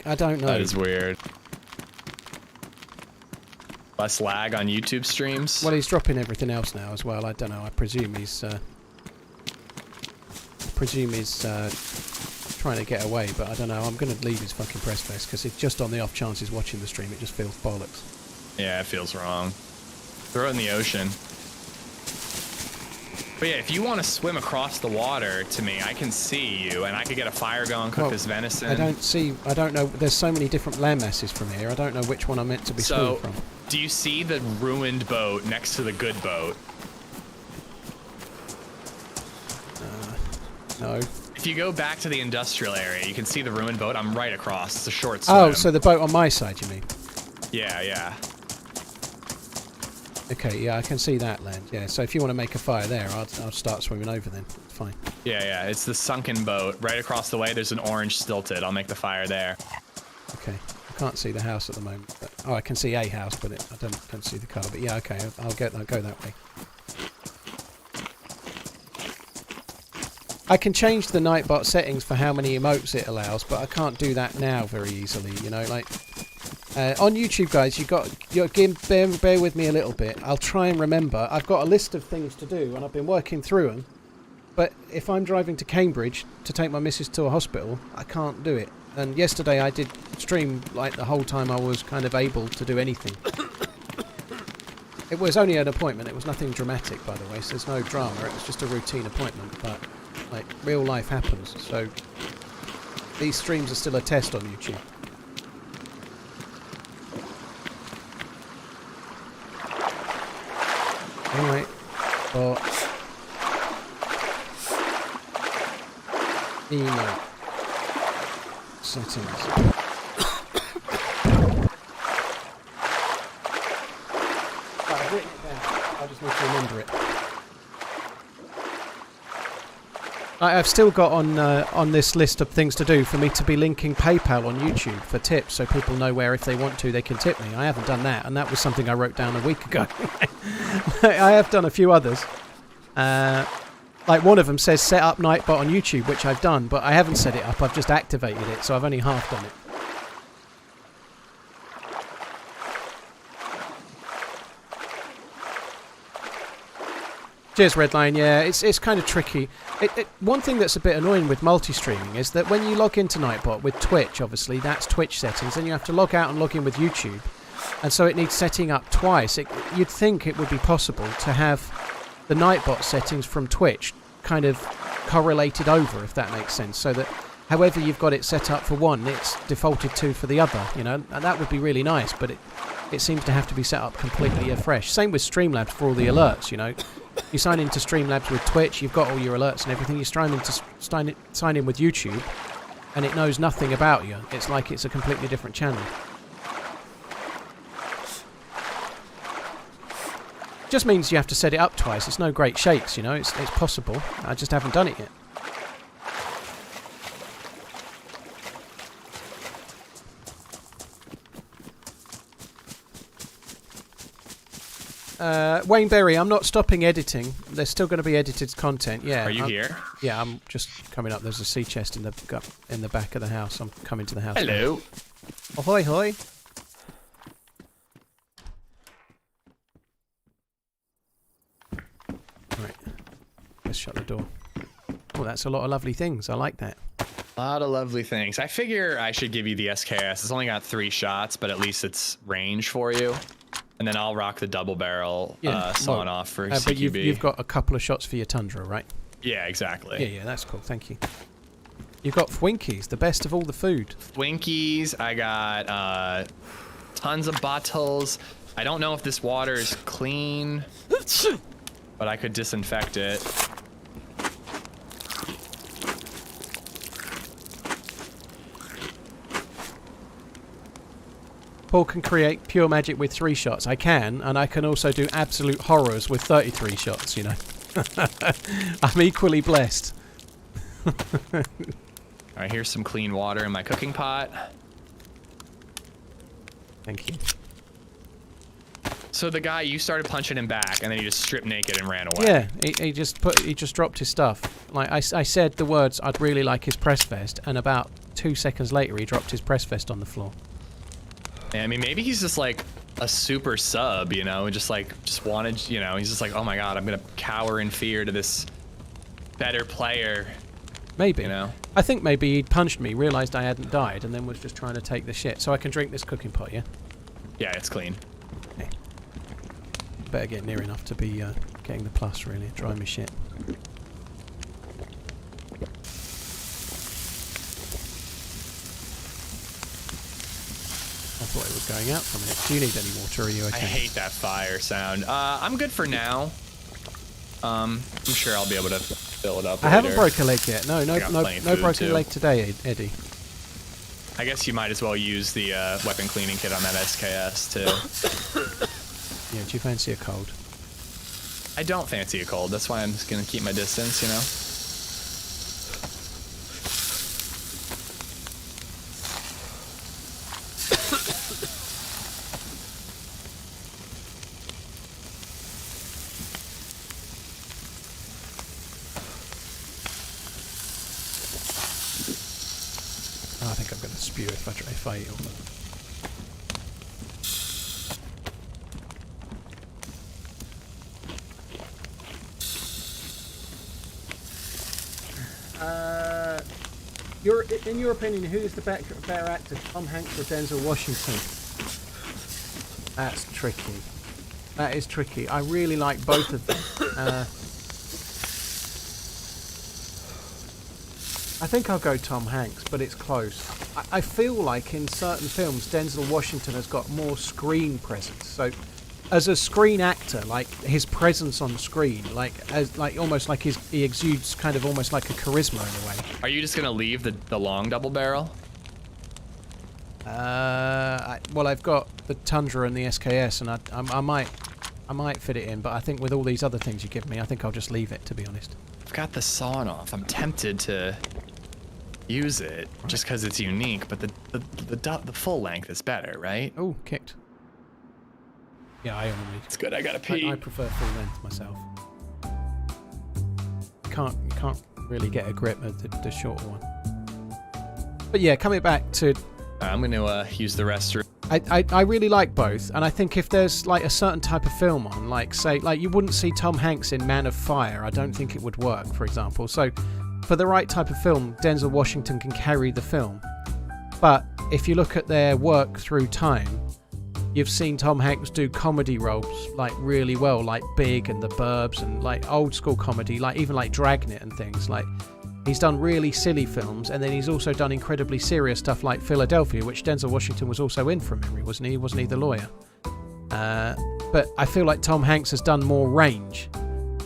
A: I don't know.
B: That is weird. Less lag on YouTube streams.
A: Well, he's dropping everything else now as well. I don't know. I presume he's trying to get away, but I don't know. I'm going to leave his fucking press vest because it's just on the off chance he's watching the stream. It just feels bollocks.
B: Yeah, it feels wrong. Throw it in the ocean. But yeah, if you want to swim across the water to me, I can see you, and I could get a fire going, cook this venison.
A: I don't know. There's so many different land masses from here. I don't know which one I'm meant to be swimming from.
B: Do you see the ruined boat next to the good boat?
A: No.
B: If you go back to the industrial area, you can see the ruined boat. I'm right across. It's a short swim.
A: Oh, so the boat on my side, you mean?
B: Yeah, yeah.
A: Okay, yeah, I can see that land. Yeah, so if you want to make a fire there, I'll start swimming over then. It's fine.
B: Yeah, yeah. It's the sunken boat. Right across the way, there's an orange stilted. I'll make the fire there.
A: Okay. I can't see the house at the moment. But, I can see a house, but I don't see the colour. But yeah, okay, I'll go that way. I can change the Nightbot settings for how many emotes it allows, but I can't do that now very easily. You know, like on YouTube, guys, bear with me a little bit. I'll try and remember. I've got a list of things to do, and I've been working through them. But if I'm driving to Cambridge to take my missus to a hospital, I can't do it. And yesterday I did stream like the whole time I was kind of able to do anything. It was only an appointment. It was nothing dramatic, by the way, so there's no drama. It was just a routine appointment, but like real life happens. So these streams are still a test on YouTube. Alright, but email settings. I've written it down. I just need to remember it. I've still got on this list of things to do for me to be linking PayPal on YouTube for tips, so people know where if they want to they can tip me. I haven't done that, and that was something I wrote down a week ago. I have done a few others. Like one of them says set up Nightbot on YouTube, which I've done, but I haven't set it up. I've just activated it, so I've only half done it. Cheers, Redline. Yeah, it's kind of tricky. One thing that's a bit annoying with multi-streaming is that when you log into Nightbot with Twitch, obviously, that's Twitch settings, then you have to log out and log in with YouTube. And so it needs setting up twice. You'd think it would be possible to have the Nightbot settings from Twitch kind of correlated over, if that makes sense, so that however you've got it set up for one, it's defaulted to for the other, you know, and that would be really nice, but it seems to have to be set up completely afresh. Same with Streamlabs for all the alerts, you know. You sign into Streamlabs with Twitch, you've got all your alerts and everything, you sign in with YouTube, and it knows nothing about you. It's like it's a completely different channel. Just means you have to set it up twice. It's no great shakes, you know. It's possible. I just haven't done it yet. Wayne Berry, I'm not stopping editing. There's still going to be edited content. Yeah.
B: Are you here?
A: Yeah, I'm just coming up. There's a sea chest in the back of the house. I'm coming to the house.
B: Hello.
A: Now. Ahoy, hoy. Right. Let's shut the door. Oh, that's a lot of lovely things. I like that.
B: A lot of lovely things. I figure I should give you the SKS. It's only got 3 shots, but at least it's range for you. And then I'll rock the double barrel sawn off for CQB.
A: But you've got a couple of shots for your Tundra, right?
B: Yeah, exactly.
A: Yeah, that's cool. Thank you. You've got Twinkies, the best of all the food.
B: Twinkies. I got tons of bottles. I don't know if this water is clean, but I could disinfect it.
A: Paul can create pure magic with 3 shots. I can, and I can also do absolute horrors with 33 shots, you know. I'm equally blessed.
B: Alright, here's some clean water in my cooking pot.
A: Thank you.
B: So the guy, you started punching him back, and then he just stripped naked and ran away.
A: Yeah, he just dropped his stuff. Like I said the words, I'd really like his press vest, and about 2 seconds later he dropped his press vest on the floor.
B: Yeah, I mean, maybe he's just like a super sub, you know, just wanted, you know, he's just like, oh my god, I'm gonna cower in fear to this better player.
A: Maybe.
B: You know?
A: I think maybe he'd punched me, realised I hadn't died, and then was just trying to take the shit. So I can drink this cooking pot, yeah?
B: Yeah, it's clean.
A: Okay. Better get near enough to be getting the plus, really. Dry me shit. I thought it was going out for a minute. Do you need any water, or are you okay?
B: I hate that fire sound. I'm good for now. I'm sure I'll be able to fill it up
A: I haven't broke a leg yet. No broken
B: too.
A: leg today, Eddie.
B: I guess you might as well use the weapon cleaning kit on that SKS too.
A: Yeah, do you fancy a cold?
B: I don't fancy a cold. That's why I'm just gonna keep my distance, you know?
A: Oh, I think I'm going to spew if I eat all of them. In your opinion, who is the better actor, Tom Hanks or Denzel Washington? That's tricky. That is tricky. I really like both of them. I think I'll go Tom Hanks, but it's close. I feel like in certain films, Denzel Washington has got more screen presence. So, as a screen actor, like his presence on screen, almost like he exudes kind of almost like a charisma in a way.
B: Are you just gonna leave the long double barrel?
A: Well, I've got the Tundra and the SKS, and I might fit it in, but I think with all these other things you give me, I think I'll just leave it, to be honest.
B: I've got the sawn off. I'm tempted to use it just because it's unique, but the full length is better, right?
A: Oh, kicked. Yeah, I only.
B: It's good. I gotta pee.
A: I prefer full length myself. Can't really get a grip at the shorter one. But yeah, coming back to.
B: I'm gonna use the restroom.
A: I really like both, and I think if there's like a certain type of film on, like say, like you wouldn't see Tom Hanks in Man of Fire. I don't think it would work, for example. So, for the right type of film, Denzel Washington can carry the film. But if you look at their work through time, you've seen Tom Hanks do comedy roles like really well, like Big and The Burbs, and like old school comedy, like even like Dragnet and things. Like he's done really silly films, and then he's also done incredibly serious stuff like Philadelphia, which Denzel Washington was also in from memory, wasn't he? Wasn't he the lawyer? But I feel like Tom Hanks has done more range.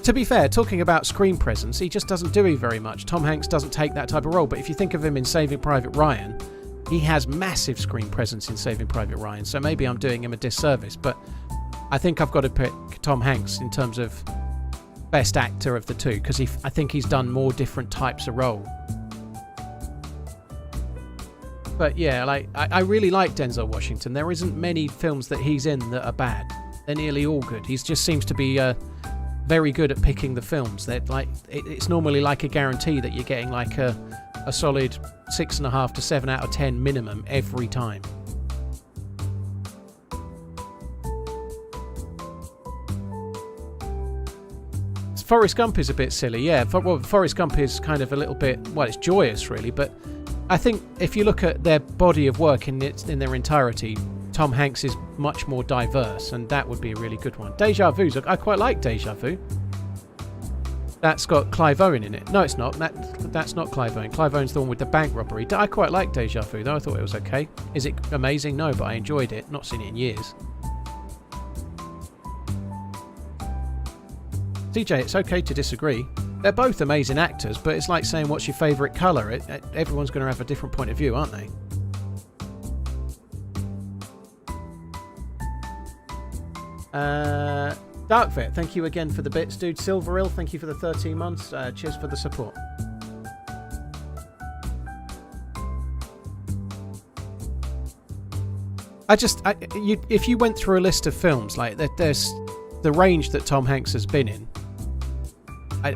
A: To be fair, talking about screen presence, he just doesn't do very much. Tom Hanks doesn't take that type of role, but if you think of him in Saving Private Ryan, he has massive screen presence in Saving Private Ryan, so maybe I'm doing him a disservice, but I think I've got to pick Tom Hanks in terms of best actor of the two, because I think he's done more different types of role. But yeah, like I really like Denzel Washington. There isn't many films that he's in that are bad. They're nearly all good. He just seems to be very good at picking the films. That like it's normally like a guarantee that you're getting like a solid 6.5 to 7 out of 10 minimum every time. Forrest Gump is a bit silly, yeah. Well, Forrest Gump is kind of a little bit, well, it's joyous really, but I think if you look at their body of work in their entirety, Tom Hanks is much more diverse, and that would be a really good one. Deja Vu's, I quite like Deja Vu. That's got Clive Owen in it. No, it's not. That's not Clive Owen. Clive Owen's the one with the bank robbery. I quite like Deja Vu, though. I thought it was okay. Is it amazing? No, but I enjoyed it. Not seen it in years. CJ, it's okay to disagree. They're both amazing actors, but it's like saying what's your favourite colour. Everyone's going to have a different point of view, aren't they? Darkvet, thank you again for the bits, dude. Silverill, thank you for the 13 months. Cheers for the support. If you went through a list of films, like there's the range that Tom Hanks has been in,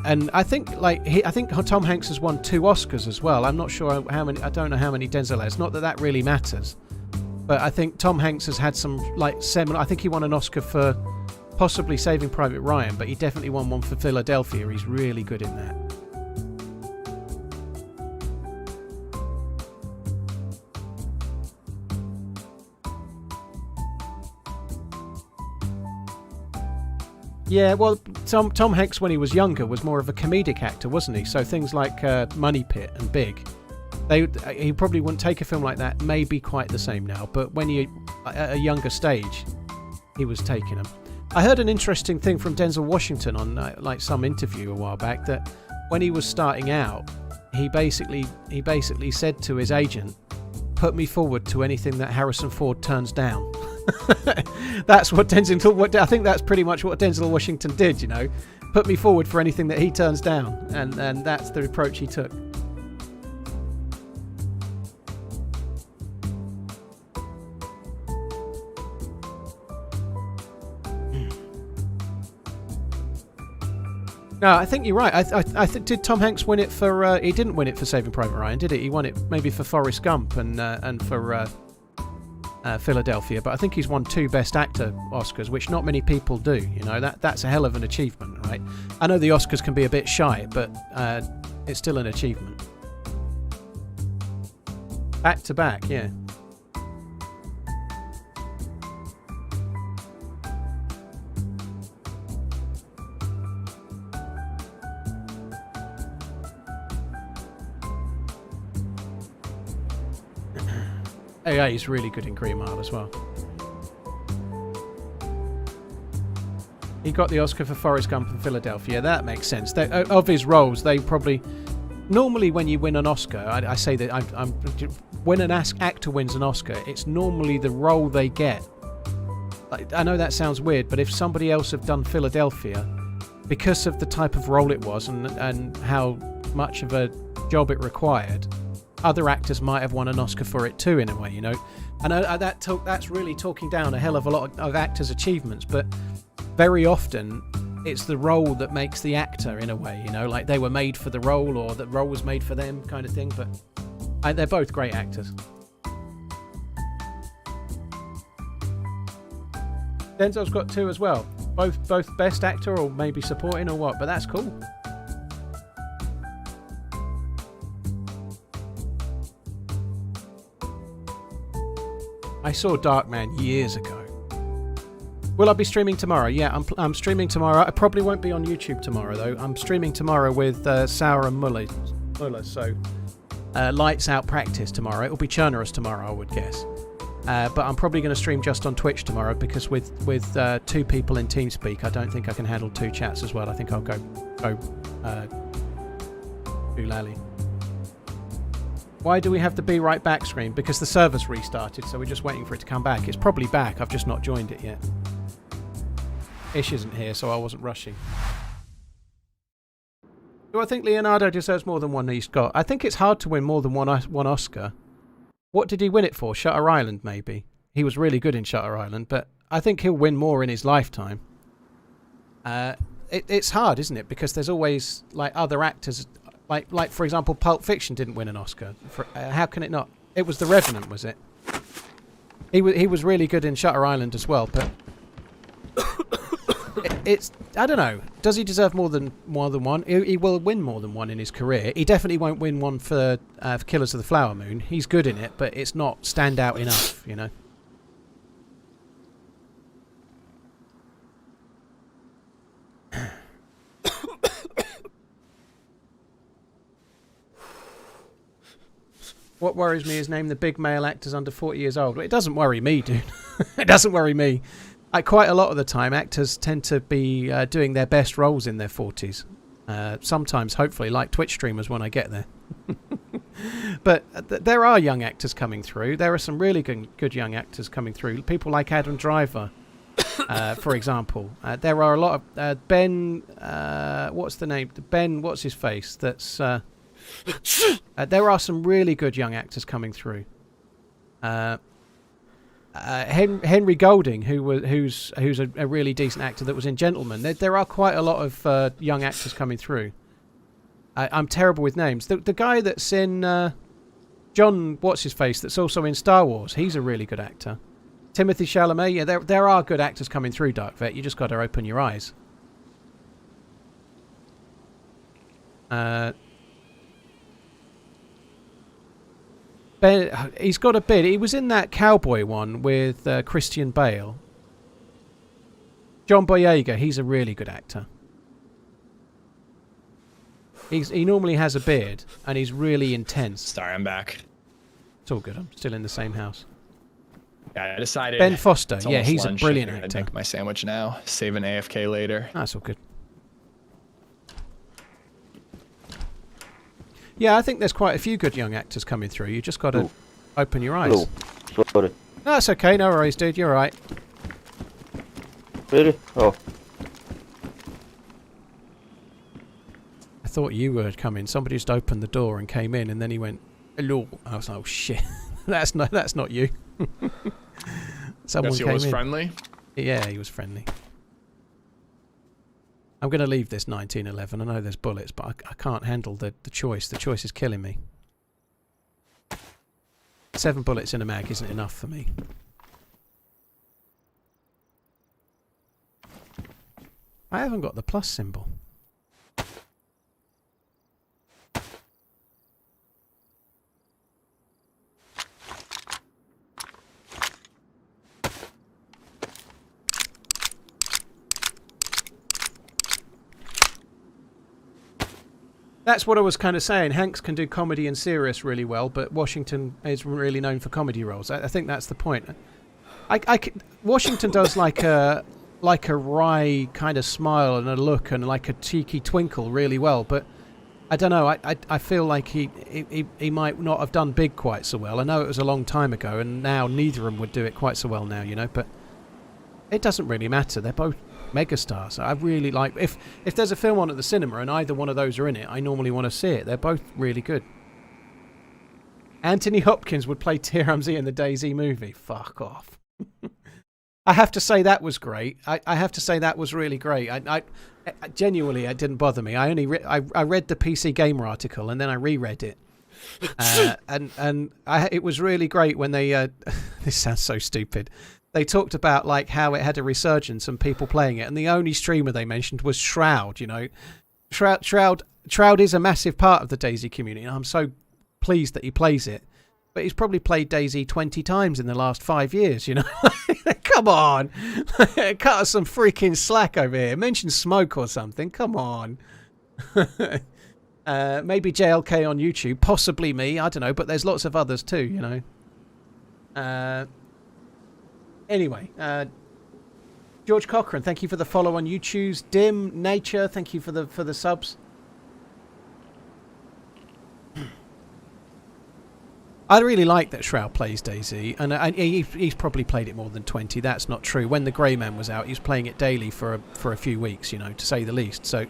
A: and I think Tom Hanks has won 2 Oscars as well. I'm not sure how many. I don't know how many Denzel has. Not that that really matters, but I think Tom Hanks has had some similar. I think he won an Oscar for possibly Saving Private Ryan, but he definitely won one for Philadelphia. He's really good in that. Yeah, well, Tom Hanks when he was younger was more of a comedic actor, wasn't he? So things like Money Pit and Big, he probably wouldn't take a film like that. Maybe quite the same now, but when he at a younger stage, he was taking them. I heard an interesting thing from Denzel Washington on some interview a while back that when he was starting out, he basically said to his agent, "Put me forward to anything that Harrison Ford turns down." That's what I think that's pretty much what Denzel Washington did, you know. Put me forward for anything that he turns down, and that's the approach he took. No, I think you're right. I think did Tom Hanks win it for? He didn't win it for Saving Private Ryan, did he? He won it maybe for Forrest Gump and for Philadelphia. But I think he's won 2 Best Actor Oscars, which not many people do. You know, that's a hell of an achievement, right? I know the Oscars can be a bit shy, but it's still an achievement. Back to back, yeah. Oh yeah, he's really good in Green Mile as well. He got the Oscar for Forrest Gump and Philadelphia. That makes sense. Of his roles, they probably... Normally when you win an Oscar, I say that when an actor wins an Oscar, it's normally the role they get. I know that sounds weird, but if somebody else had done Philadelphia, because of the type of role it was and how much of a job it required, other actors might have won an Oscar for it too, in a way, you know. And that's really talking down a hell of a lot of actors' achievements, but very often it's the role that makes the actor, in a way, you know, like they were made for the role or the role was made for them kind of thing. But they're both great actors. Denzel's got 2 as well, both Best Actor or maybe Supporting or what, but that's cool. I saw Darkman years ago. Will I be streaming tomorrow? Yeah, I'm streaming tomorrow. I probably won't be on YouTube tomorrow, though. I'm streaming tomorrow with Sauer and Muller, so lights out practice tomorrow. It'll be Churnerous tomorrow, I would guess. But I'm probably going to stream just on Twitch tomorrow because with 2 people in TeamSpeak, I don't think I can handle 2 chats as well. I think I'll go doolally. Why do we have the Be Right Back screen? Because the server's restarted, so we're just waiting for it to come back. It's probably back, I've just not joined it yet. Ish isn't here, so I wasn't rushing. Do I think Leonardo deserves more than one he's got? I think it's hard to win more than one Oscar. What did he win it for? Shutter Island, maybe. He was really good in Shutter Island, but I think he'll win more in his lifetime. It's hard, isn't it? Because there's always like other actors... Like for example, Pulp Fiction didn't win an Oscar. How can it not? It was The Revenant, was it? He was really good in Shutter Island as well, but it's I don't know. Does he deserve more than one? He will win more than one in his career. He definitely won't win one for Killers of the Flower Moon. He's good in it, but it's not standout enough, you know. What worries me is name the big male actors under 40 years old. Well, it doesn't worry me, dude. It doesn't worry me. Quite a lot of the time, actors tend to be doing their best roles in their 40s. Sometimes, hopefully, like Twitch streamers when I get there. But there are young actors coming through. There are some really good young actors coming through. People like Adam Driver, for example. There are a lot of... Ben... what's the name? Ben... What's his face? That's... there are some really good young actors coming through. Henry Golding, who's a really decent actor that was in Gentleman. There are quite a lot of young actors coming through. I'm terrible with names. The guy that's in John, what's his face? That's also in Star Wars. He's a really good actor. Timothy Chalamet. Yeah, there are good actors coming through, Dark Vet. You just got to open your eyes. Ben, he's got a bit. He was in that cowboy one with Christian Bale. John Boyega, he's a really good actor. He normally has a beard, and he's really intense.
B: Sorry, I'm back.
A: It's all good. I'm still in the same house.
B: Yeah, I decided.
A: Ben Foster,
B: it's
A: yeah, he's a
B: lunch.
A: brilliant
B: I'm gonna
A: actor.
B: make my sandwich now. Save an AFK later.
A: That's all good. Yeah, I think there's quite a few good young actors coming through. You just got to open your eyes.
D: Oh, sorry.
A: No, that's okay. No worries, dude. You're all right.
D: Really? Oh.
A: I thought you were coming. Somebody just opened the door and came in, and then he went, "Hello." I was like, "Oh shit, that's not you." Someone
B: Guess he
A: came
B: was
A: in.
B: friendly.
A: Yeah, he was friendly. I'm going to leave this 1911. I know there's bullets, but I can't handle the choice. The choice is killing me. 7 bullets in a mag isn't enough for me. I haven't got the plus symbol. That's what I was kind of saying. Hanks can do comedy and serious really well, but Washington is really known for comedy roles. I think that's the point. Washington does like a wry kind of smile and a look and like a cheeky twinkle really well, but I don't know. I feel like he might not have done Big quite so well. I know it was a long time ago, and now neither of them would do it quite so well now, you know. But it doesn't really matter. They're both megastars. I really like if there's a film on at the cinema and either one of those are in it, I normally want to see it. They're both really good. Anthony Hopkins would play TRMZ in the DayZ movie. Fuck off. I have to say that was great. I have to say that was really great. I genuinely, it didn't bother me. I read the PC Gamer article and then I reread it. It was really great when they this sounds so stupid. They talked about like how it had a resurgence and people playing it, and the only streamer they mentioned was Shroud. You know, Shroud is a massive part of the DayZ community, and I'm so pleased that he plays it. But he's probably played DayZ 20 times in the last 5 years. You know, come on, cut us some freaking slack over here. Mention Smoke or something. Come on. Maybe JLK on YouTube, possibly me. I don't know, but there's lots of others too. You know. Anyway, George Cochran, thank you for the follow on YouTube. Dim Nature, thank you for the subs. I really like that Shroud plays DayZ, and he's probably played it more than 20. That's not true. When the Grey Man was out, he was playing it daily for a few weeks, you know, to say the least. So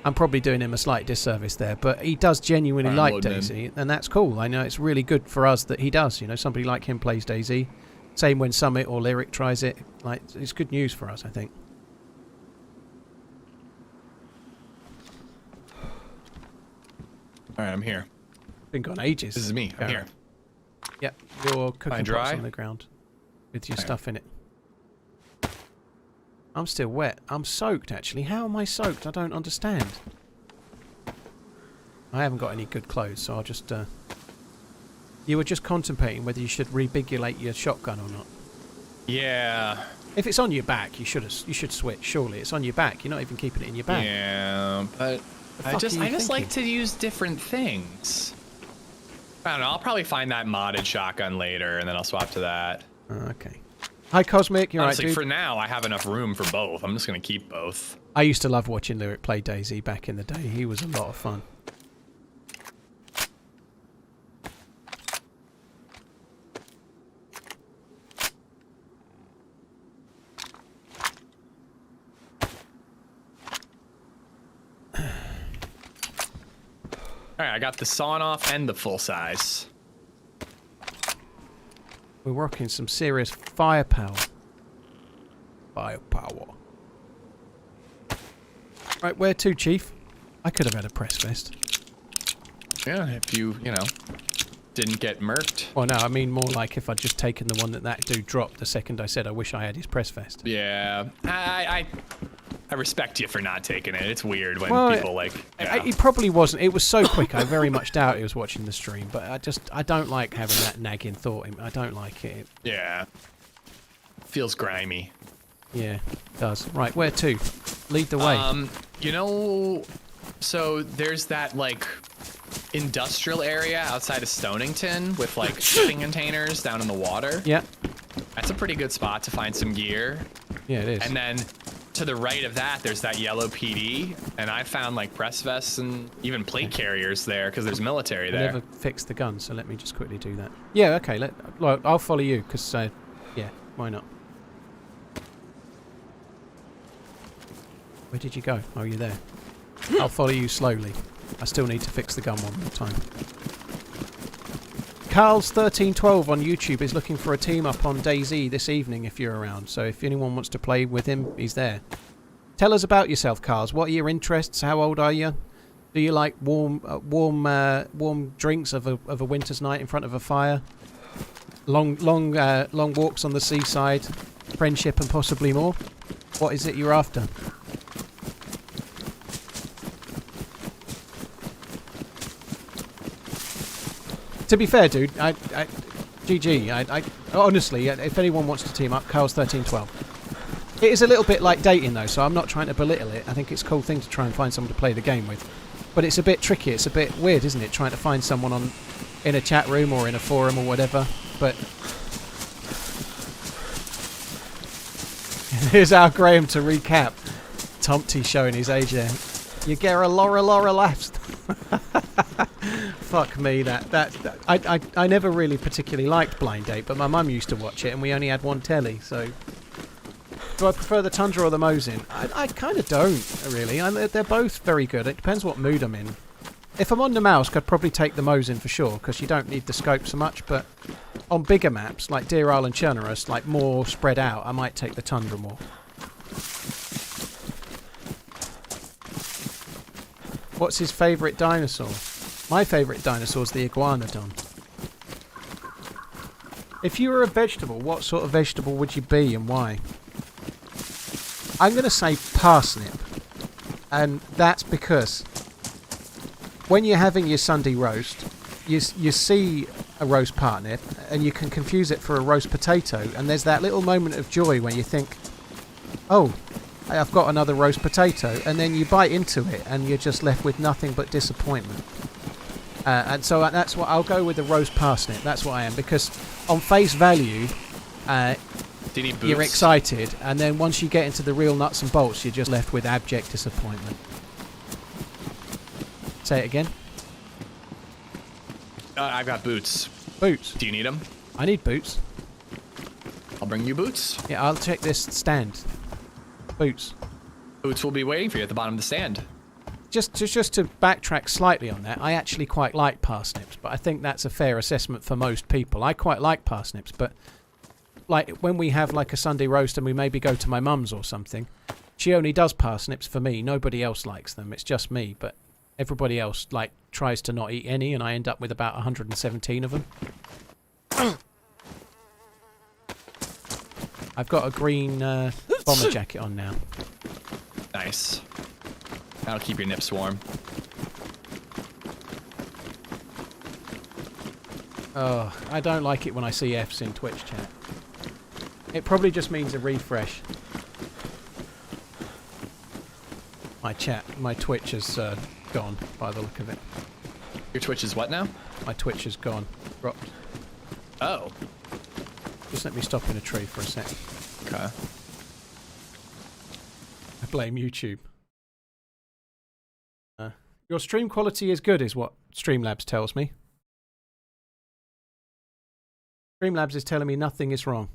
A: I'm probably doing him a slight disservice there, but he does genuinely like DayZ, and that's cool. I know it's really good for us that he does. You know, somebody like him plays DayZ. Same when Summit or Lyric tries it. Like, it's good news for us, I think.
B: All right, I'm here.
A: Been gone ages.
B: This is me. I'm here.
A: Yep, your cooking
B: dry?
A: pot's on the ground with your stuff in it. I'm still wet. I'm soaked, actually. How am I soaked? I don't understand. I haven't got any good clothes, so I'll just... You were just contemplating whether you should rebigulate your shotgun or not.
B: Yeah.
A: If it's on your back, you should switch. Surely it's on your back. You're not even keeping it in your bag.
B: Yeah, but I just like to use different things. I don't know. I'll probably find that modded shotgun later, and then I'll swap to that.
A: Okay. Hi, Cosmic. You're
B: Honestly,
A: right, dude.
B: for now, I have enough room for both. I'm just gonna keep both.
A: I used to love watching Lyric play DayZ back in the day. He was a lot of fun.
B: All right, I got the sawn off and the full size.
A: We're rocking some serious firepower. Firepower. Right, where to, Chief? I could have had a press vest.
B: Yeah, if you know, didn't get murked.
A: Well, no, I mean more like if I'd just taken the one that dude dropped the second I said I wish I had his press vest.
B: Yeah, I respect you for not taking it. It's weird when people like. Yeah.
A: It probably wasn't. It was so quick. I very much doubt he was watching the stream. But I don't like having that nagging thought. I don't like it.
B: Yeah. Feels grimy.
A: Yeah, it does. Right, where to? Lead the way.
B: You know, so there's that like industrial area outside of Stonington with like shipping containers down in the water.
A: Yeah.
B: That's a pretty good spot to find some gear.
A: Yeah, it is.
B: And then to the right of that, there's that yellow PD, and I found like press vests and even plate carriers there because there's military
A: I
B: there.
A: never fixed the gun, so let me just quickly do that. Yeah, okay. I'll follow you because, yeah, why not? Where did you go? Oh, you're there. I'll follow you slowly. I still need to fix the gun one more time. Carl's1312 on YouTube is looking for a team up on DayZ this evening if you're around. So if anyone wants to play with him, he's there. Tell us about yourself, Carls. What are your interests? How old are you? Do you like warm drinks of a winter's night in front of a fire? Long walks on the seaside, friendship and possibly more? What is it you're after? To be fair, dude, GG. Honestly, if anyone wants to team up, Carl's1312. It is a little bit like dating, though, so I'm not trying to belittle it. I think it's a cool thing to try and find someone to play the game with. But it's a bit tricky. It's a bit weird, isn't it? Trying to find someone in a chat room or in a forum or whatever. But here's our Graham to recap. Tomty showing his age there. You get a Laura laughs. Fuck me, I never really particularly liked Blind Date, but my mum used to watch it, and we only had one telly. So, do I prefer the Tundra or the Mosin? I kind of don't really. They're both very good. It depends what mood I'm in. If I'm on the mouse, I'd probably take the Mosin for sure, because you don't need the scope so much. But on bigger maps like Deer Isle and Chernarus, like more spread out, I might take the Tundra more. What's his favourite dinosaur? My favourite dinosaur is the iguanodon. If you were a vegetable, what sort of vegetable would you be and why? I'm going to say parsnip. And that's because when you're having your Sunday roast, you see a roast parsnip and you can confuse it for a roast potato. And there's that little moment of joy when you think, oh, I've got another roast potato. And then you bite into it and you're just left with nothing but disappointment. And so that's what I'll go with, the roast parsnip. That's what I am, because on face value, you're excited, and then once you get into the real nuts and bolts, you're just left with abject disappointment. Say it again.
B: I've got boots.
A: Boots.
B: Do you need them?
A: I need boots.
B: I'll bring you boots.
A: Yeah, I'll check this stand. Boots.
B: Boots will be waiting for you at the bottom of the stand.
A: Just to backtrack slightly on that, I actually quite like parsnips, but I think that's a fair assessment for most people. I quite like parsnips, but like when we have like a Sunday roast and we maybe go to my mum's or something, she only does parsnips for me. Nobody else likes them. It's just me, but everybody else like tries to not eat any, and I end up with about 117 of them. I've got a green bomber jacket on now.
B: Nice. That'll keep your nips warm.
A: Oh, I don't like it when I see Fs in Twitch chat. It probably just means a refresh. My Twitch has gone by the look of it.
B: Your Twitch is what now?
A: My Twitch is gone. Dropped.
B: Oh.
A: Just let me stop in a tree for a sec.
B: Okay.
A: I blame YouTube. Your stream quality is good, is what Streamlabs tells me. Streamlabs is telling me nothing is wrong.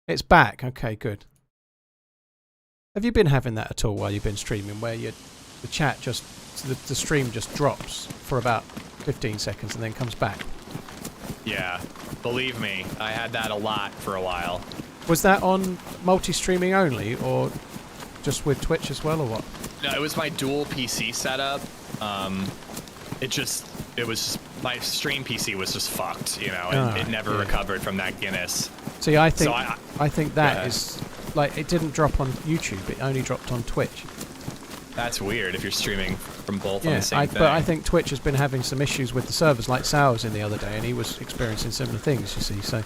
A: It's back. Okay, good. Have you been having that at all while you've been streaming, where the chat just, the stream just drops for about 15 seconds and then comes back?
B: Yeah, believe me, I had that a lot for a while.
A: Was that on multi-streaming only, or just with Twitch as well, or what?
B: No, it was my dual PC setup. It was my stream PC was just fucked, you know, and it never recovered from that Guinness.
A: See, I think that is like, it didn't drop on YouTube; it only dropped on Twitch.
B: That's weird if you're streaming from both on the same thing.
A: But I think Twitch has been having some issues with the servers, like Sal was in the other day, and he was experiencing similar things, you see. So,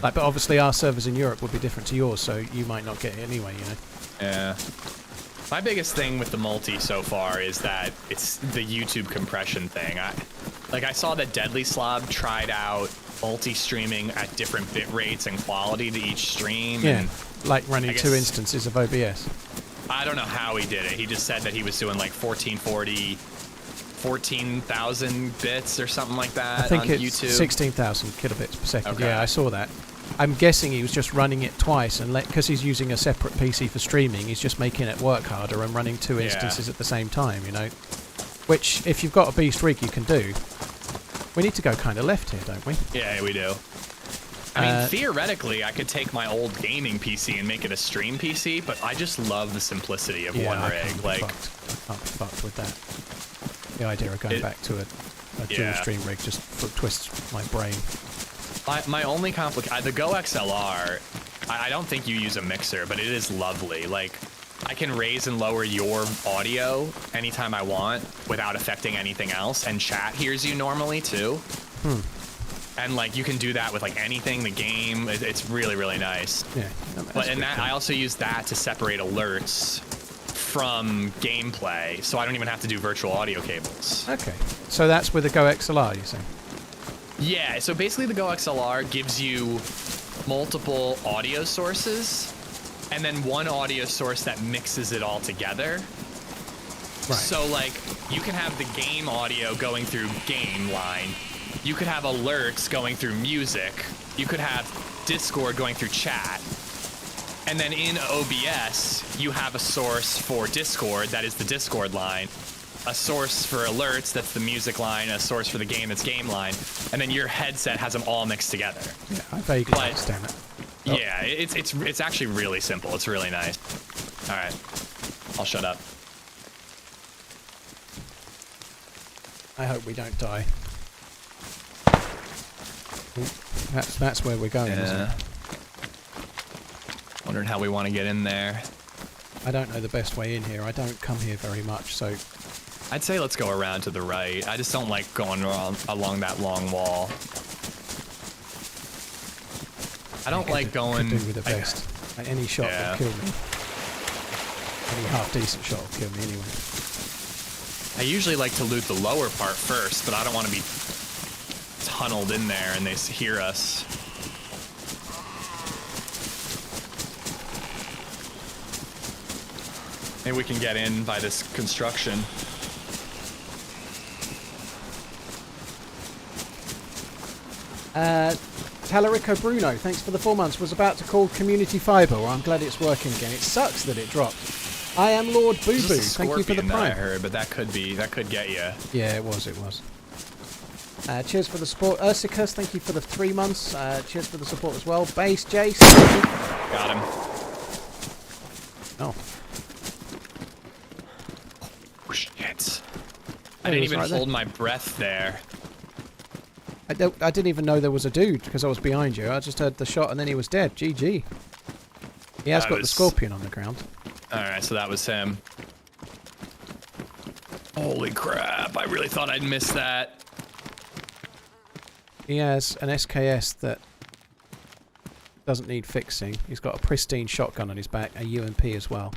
A: like, but obviously our servers in Europe would be different to yours, so you might not get it anyway, you know. Yeah.
B: My biggest thing with the multi so far is that it's the YouTube compression thing. I saw that Deadly Slob tried out multi-streaming at different bit rates and quality to each stream.
A: Yeah, and like running 2 instances of OBS.
B: I don't know how he did it. He just said that he was doing like 1440, 14,000 bits or something like that. I think on
A: it's
B: YouTube.
A: 16,000 kilobits per second.
B: Okay.
A: Yeah, I saw that. I'm guessing he was just running it twice, and because he's using a separate PC for streaming, he's just making it work harder and running 2 instances at the same time, you know. Which, if you've got a beast rig, you can do. We need to go kind of left here, don't we?
B: Yeah, we do. I mean, theoretically, I could take my old gaming PC and make it a stream PC, but I just love the simplicity of one rig.
A: I can't be fucked with that. The idea of going back to a dual stream rig just twists my brain.
B: My only the Go XLR, I don't think you use a mixer, but it is lovely. Like, I can raise and lower your audio anytime I want without affecting anything else, and chat hears you normally too. And like, you can do that with like anything, the game. It's really, really nice.
A: Yeah.
B: I also use that to separate alerts from gameplay, so I don't even have to do virtual audio cables.
A: Okay. So that's with the Go XLR, you say?
B: Yeah, so basically the Go XLR gives you multiple audio sources and then one audio source that mixes it all together. Right. So like, you can have the game audio going through game line. You could have alerts going through music. You could have Discord going through chat. And then in OBS, you have a source for Discord, that is the Discord line. A source for alerts, that's the music line, a source for the game, that's game line, and then your headset has them all mixed together.
A: Yeah, I vaguely understand it.
B: Oh. Yeah, it's actually really simple. It's really nice. All right, I'll shut up.
A: I hope we don't die. That's where we're going, isn't it?
B: Wondering how we want to get in there.
A: I don't know the best way in here. I don't come here very much, so...
B: I'd say let's go around to the right. I just don't like going along that long wall. I don't like going...
A: Could do with a vest. Any shot will kill me. Any half-decent shot will kill me anyway.
B: I usually like to loot the lower part first, but I don't want to be tunneled in there and they hear us. Maybe we can get in by this construction.
A: Talarico Bruno, thanks for the 4 months. Was about to call Community Fiber. Well, I'm glad it's working again. It sucks that it dropped. I am Lord Boo Boo. Thank you for the prime.
B: I heard, but that could get you.
A: Yeah, it was. Cheers for the support. Ursicus, thank you for the 3 months. Cheers for the support as well. Base Jace.
B: Got him.
A: Oh.
B: Oh shit. I didn't even hold my breath there.
A: I didn't even know there was a dude because I was behind you. I just heard the shot and then he was dead. GG. He has got the scorpion on the ground.
B: Alright, so that was him. Holy crap, I really thought I'd miss that.
A: He has an SKS that doesn't need fixing. He's got a pristine shotgun on his back, a UMP as well.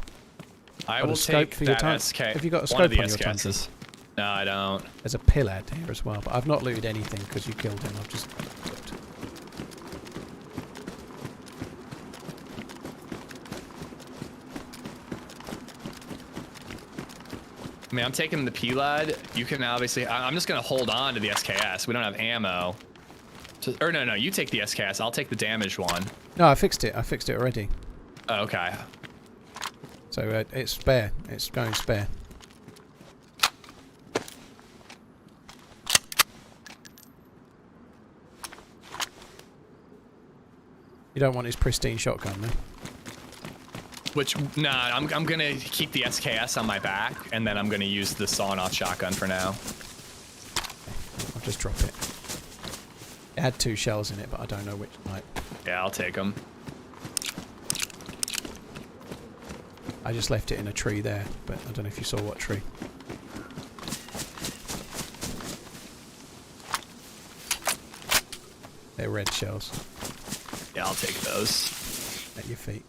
B: I
A: Got
B: will
A: a scope
B: take
A: for your
B: that
A: time.
B: SK.
A: Have you got a
B: One
A: scope
B: of the
A: on your time?
B: SKSs. No, I don't.
A: There's a pillad here as well, but I've not looted anything because you killed him. I've just looked.
B: I mean, I'm taking the P-Lad. You can obviously... I'm just going to hold on to the SKS. We don't have ammo. Or no, you take the SKS. I'll take the damaged one.
A: No, I fixed it. I fixed it already.
B: Oh, okay.
A: So it's spare. It's going spare. You don't want his pristine shotgun, no?
B: Which, nah, I'm going to keep the SKS on my back, and then I'm going to use the sawn-off shotgun for now.
A: I'll just drop it. It had 2 shells in it, but I don't know which type.
B: Yeah, I'll take them.
A: I just left it in a tree there, but I don't know if you saw what tree. They're red shells.
B: Yeah, I'll take those.
A: At your feet.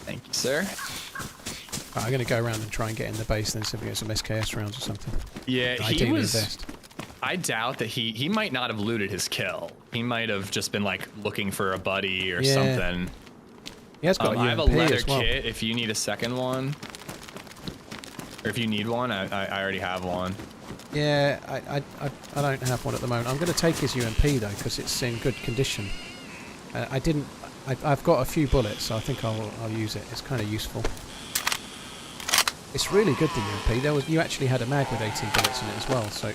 B: Thank you, sir.
A: Right, I'm going to go around and try and get in the base, then see if we get some SKS rounds or something.
B: Yeah, he
A: Ideally
B: was...
A: a vest.
B: I doubt that he might not have looted his kill. He might have just been like looking for a buddy or something.
A: He has got a UMP
B: I have a leather
A: as well.
B: kit if you need a second one. Or if you need one, I already have one.
A: Yeah, I don't have one at the moment. I'm going to take his UMP though because it's in good condition. I've got a few bullets, so I think I'll use it. It's kind of useful. It's really good, the UMP. You actually had a mag with 18 bullets in it as well, so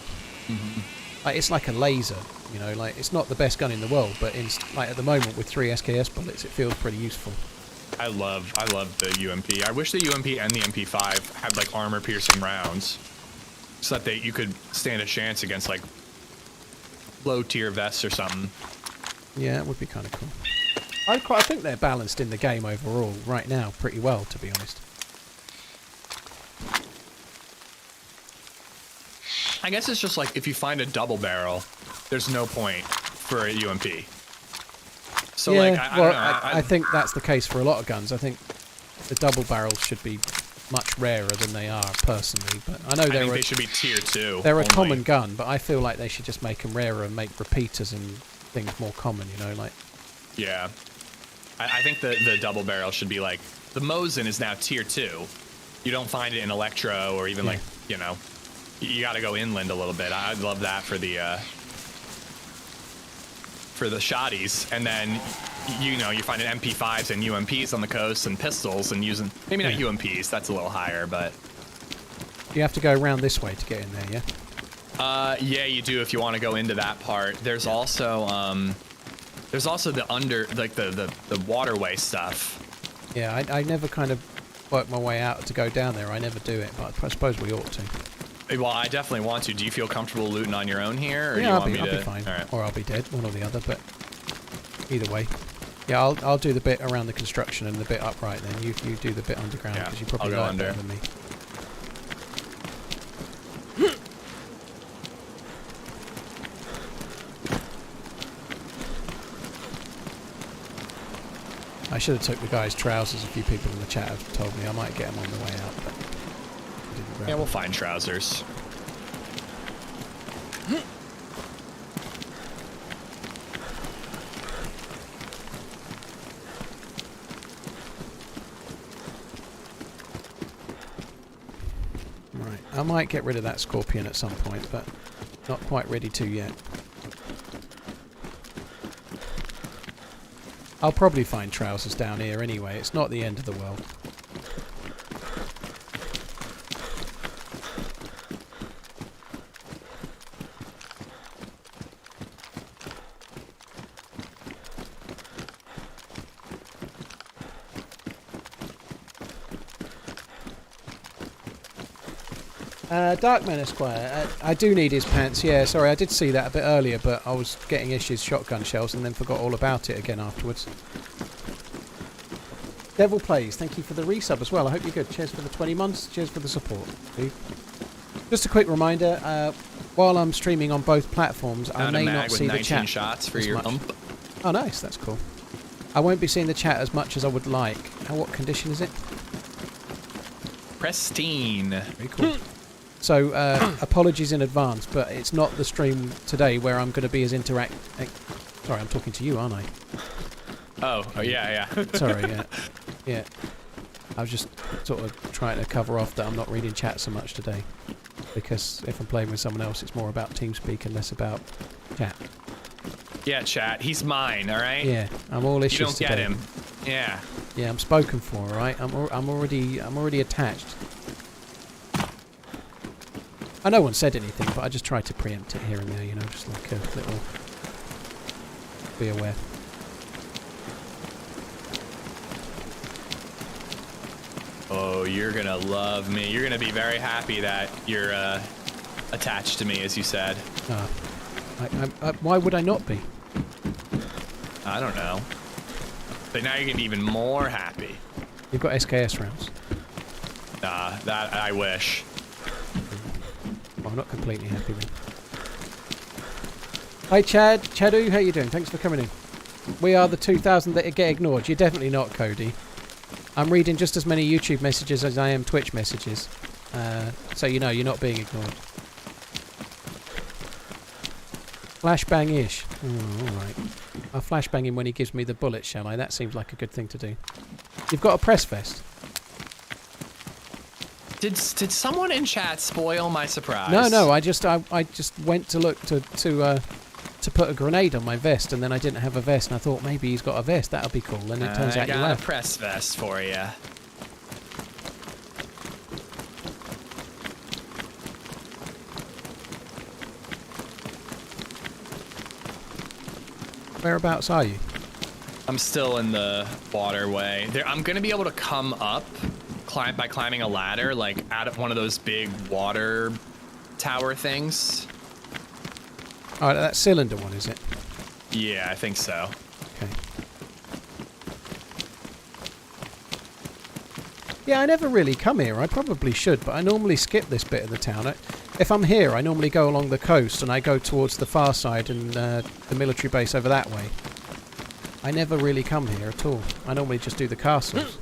A: it's like a laser. You know, like it's not the best gun in the world, but like at the moment with 3 SKS bullets, it feels pretty useful.
B: I love the UMP. I wish the UMP and the MP5 had like armor-piercing rounds, so that you could stand a chance against like low-tier vests or something.
A: Yeah, it would be kind of cool. I think they're balanced in the game overall right now pretty well, to be honest.
B: I guess it's just like if you find a double barrel, there's no point for a UMP. So
A: yeah,
B: like, I don't know.
A: I think that's the case for a lot of guns. I think the double barrels should be much rarer than they are personally, but I know
B: they should be tier 2.
A: They're a common gun, but I feel like they should just make them rarer and make repeaters and things more common. You know, like.
B: Yeah, I think the double barrel should be like the Mosin is now tier 2. You don't find it in Electro or even like you got to go inland a little bit. I'd love that for the shotties, and then you find an MP5s and UMPs on the coast and pistols and using maybe not UMPs. That's a little higher, but
A: you have to go around this way to get in there. Yeah.
B: Yeah, you do if you want to go into that part. There's also the under like the waterway stuff.
A: Yeah, I never kind of work my way out to go down there. I never do it, but I suppose we ought to.
B: Well, I definitely want to. Do you feel comfortable looting on your own here, or
A: yeah,
B: do you want me to?
A: I'll be fine.
B: All right.
A: Or I'll be dead, one or the other. But either way, yeah, I'll do the bit around the construction and the bit upright. Then you do the bit underground because you probably like it better than me. I should have took the guy's trousers. A few people in the chat have told me I might get them on the way out, but I didn't grab
B: Yeah, we'll
A: them.
B: find trousers.
A: Right, I might get rid of that scorpion at some point, but not quite ready to yet. I'll probably find trousers down here anyway. It's not the end of the world. Darkman Esquire, I do need his pants, yeah, sorry, I did see that a bit earlier, but I was getting issues shotgun shells and then forgot all about it again afterwards. Devil Plays, thank you for the resub as well, I hope you're good. Cheers for the 20 months, cheers for the support, dude. Just a quick reminder, while I'm streaming on both platforms, I may not see the chat
B: shots for
A: as
B: your
A: much.
B: ump.
A: Oh nice, that's cool. I won't be seeing the chat as much as I would like. What condition is it?
B: Pristine.
A: Very cool. So, apologies in advance, but it's not the stream today where I'm going to be as Sorry, I'm talking to you, aren't I?
B: Oh yeah.
A: Sorry, yeah. I was just sort of trying to cover off that I'm not reading chat so much today. Because if I'm playing with someone else, it's more about TeamSpeak and less about chat.
B: Yeah, chat. He's mine, alright?
A: Yeah, I'm all issues
B: You don't
A: today.
B: get him. Yeah.
A: Yeah, I'm spoken for, alright? I'm already attached. I no one said anything, but I just tried to preempt it here and there, you know, just like a little... Be aware.
B: Oh, you're gonna love me. You're gonna be very happy that you're attached to me, as you said.
A: Why would I not be?
B: I don't know. But now you're gonna be even more happy.
A: You've got SKS rounds.
B: That I wish.
A: Well, I'm not completely happy then. Hi Chad, Chadu, how you doing? Thanks for coming in. We are the 2,000 that get ignored. You're definitely not, Cody. I'm reading just as many YouTube messages as I am Twitch messages. So you know you're not being ignored. Flashbang-ish. Oh, alright. I'll flashbang him when he gives me the bullet, shall I? That seems like a good thing to do. You've got a press vest.
B: Did someone in chat spoil my surprise?
A: No. I just went to look to put a grenade on my vest, and then I didn't have a vest, and I thought maybe he's got a vest. That'll be cool. And it turns out you
B: have. I got
A: have.
B: a press vest for you.
A: Whereabouts are you?
B: I'm still in the waterway. I'm gonna be able to come up by climbing a ladder, like out of one of those big water tower things.
A: Oh, that cylinder one, is it?
B: Yeah, I think so.
A: Okay. Yeah, I never really come here. I probably should, but I normally skip this bit of the town. If I'm here, I normally go along the coast and I go towards the far side and the military base over that way. I never really come here at all. I normally just do the castles.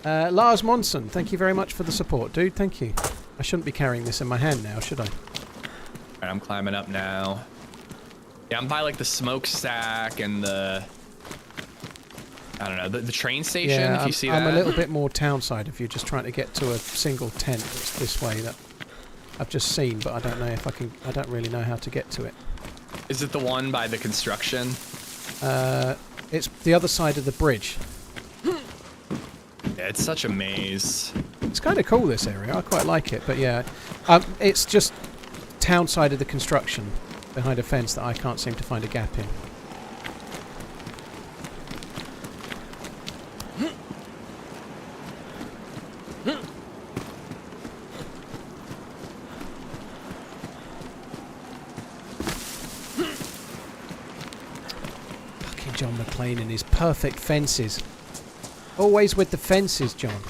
A: Lars Monson, thank you very much for the support, dude. Thank you. I shouldn't be carrying this in my hand now, should I?
B: Alright, I'm climbing up now. Yeah, I'm by like the smokestack and the... I don't know, the train station,
A: yeah,
B: if you see that.
A: I'm a little bit more townside if you're just trying to get to a single tent that's this way that I've just seen, but I don't know if I can... I don't really know how to get to it.
B: Is it the one by the construction?
A: It's the other side of the bridge.
B: Yeah, it's such a maze.
A: It's kind of cool, this area. I quite like it, but yeah. It's just town side of the construction behind a fence that I can't seem to find a gap in. Fucking John McClane and his perfect fences. Always with the fences, John.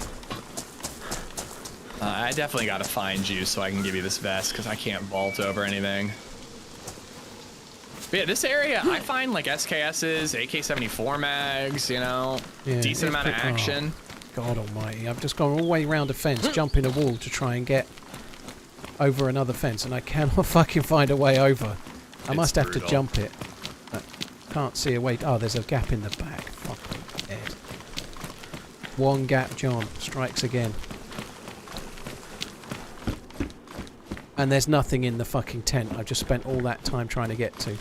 B: I definitely gotta find you so I can give you this vest, because I can't vault over anything. But yeah, this area, I find like SKSs, AK-74 mags, you know,
A: Yeah,
B: decent amount of action.
A: Oh, God almighty, I've just gone all the way around a fence, jumping a wall to try and get over another fence, and I cannot fucking find a way over. I must have to jump it. But can't see a way. Oh, there's a gap in the back. Fucking dead. One gap, John. Strikes again. And there's nothing in the fucking tent I've just spent all that time trying to get to.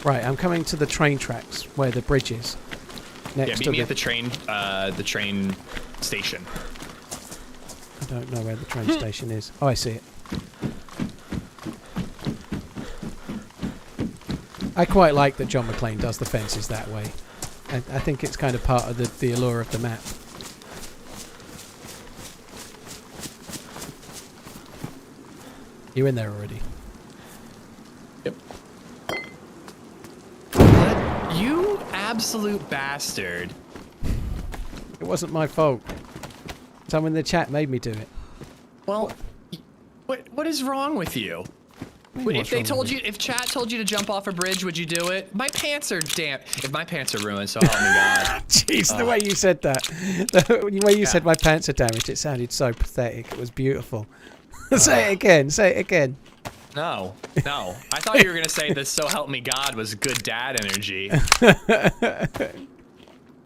A: Right, I'm coming to the train tracks where the bridge is. Next
B: Yeah, meet me at the train station.
A: I don't know where the train station is. Oh, I see it. I quite like that John McClane does the fences that way. I think it's kind of part of the allure of the map. You in there already?
B: Yep. You absolute bastard.
A: It wasn't my fault. Someone in the chat made me do it.
B: Well, what is wrong with you? If chat told you to jump off a bridge, would you do it? My pants are damp. If my pants are ruined, so help me God.
A: Jeez, the way you said that. The way you said my pants are damaged, it sounded so pathetic. It was beautiful. Say it again. Say it again.
B: No. I thought you were going to say this so help me God was good dad energy.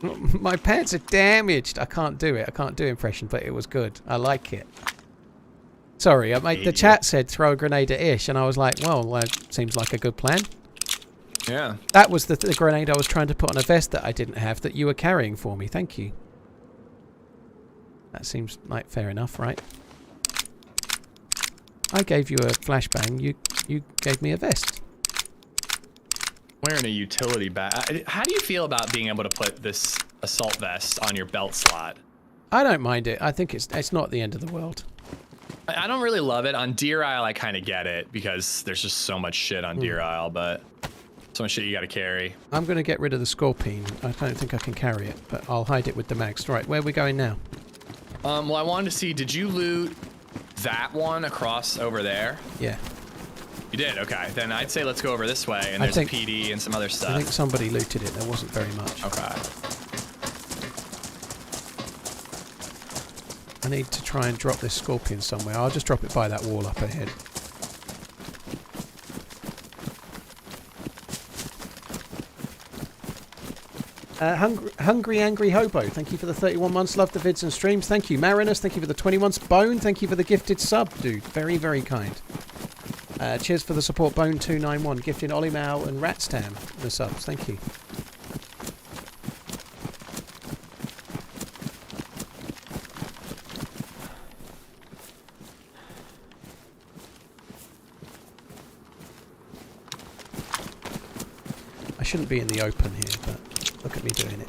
A: My pants are damaged. I can't do it. I can't do impression, but it was good. I like it. Sorry, the chat said throw a grenade at Ish, and I was like, well, that seems like a good plan.
B: Yeah.
A: That was the grenade I was trying to put on a vest that I didn't have that you were carrying for me. Thank you. That seems like fair enough, right? I gave you a flashbang. You gave me a vest.
B: Wearing a utility bag. How do you feel about being able to put this assault vest on your belt slot?
A: I don't mind it. I think it's not the end of the world.
B: I don't really love it. On Deer Isle, I kind of get it because there's just so much shit on Deer Isle, but so much shit you got to carry.
A: I'm going to get rid of the Scorpion. I don't think I can carry it, but I'll hide it with the mags. Right, where are we going now?
B: Well, I wanted to see, did you loot that one across over there?
A: Yeah.
B: You did? Okay. Then I'd say let's go over this way, and there's a PD and some other stuff.
A: I think somebody looted it. There wasn't very much.
B: Okay.
A: I need to try and drop this Scorpion somewhere. I'll just drop it by that wall up ahead. Hungry Angry Hobo, thank you for the 31 months. Love the vids and streams. Thank you. Marinus, thank you for the 20 months. Bone, thank you for the gifted sub, dude. Very, very kind. Cheers for the support, Bone291. Gifting Ollie Mal and Ratstam the subs. Thank you. I shouldn't be in the open here, but look at me doing it.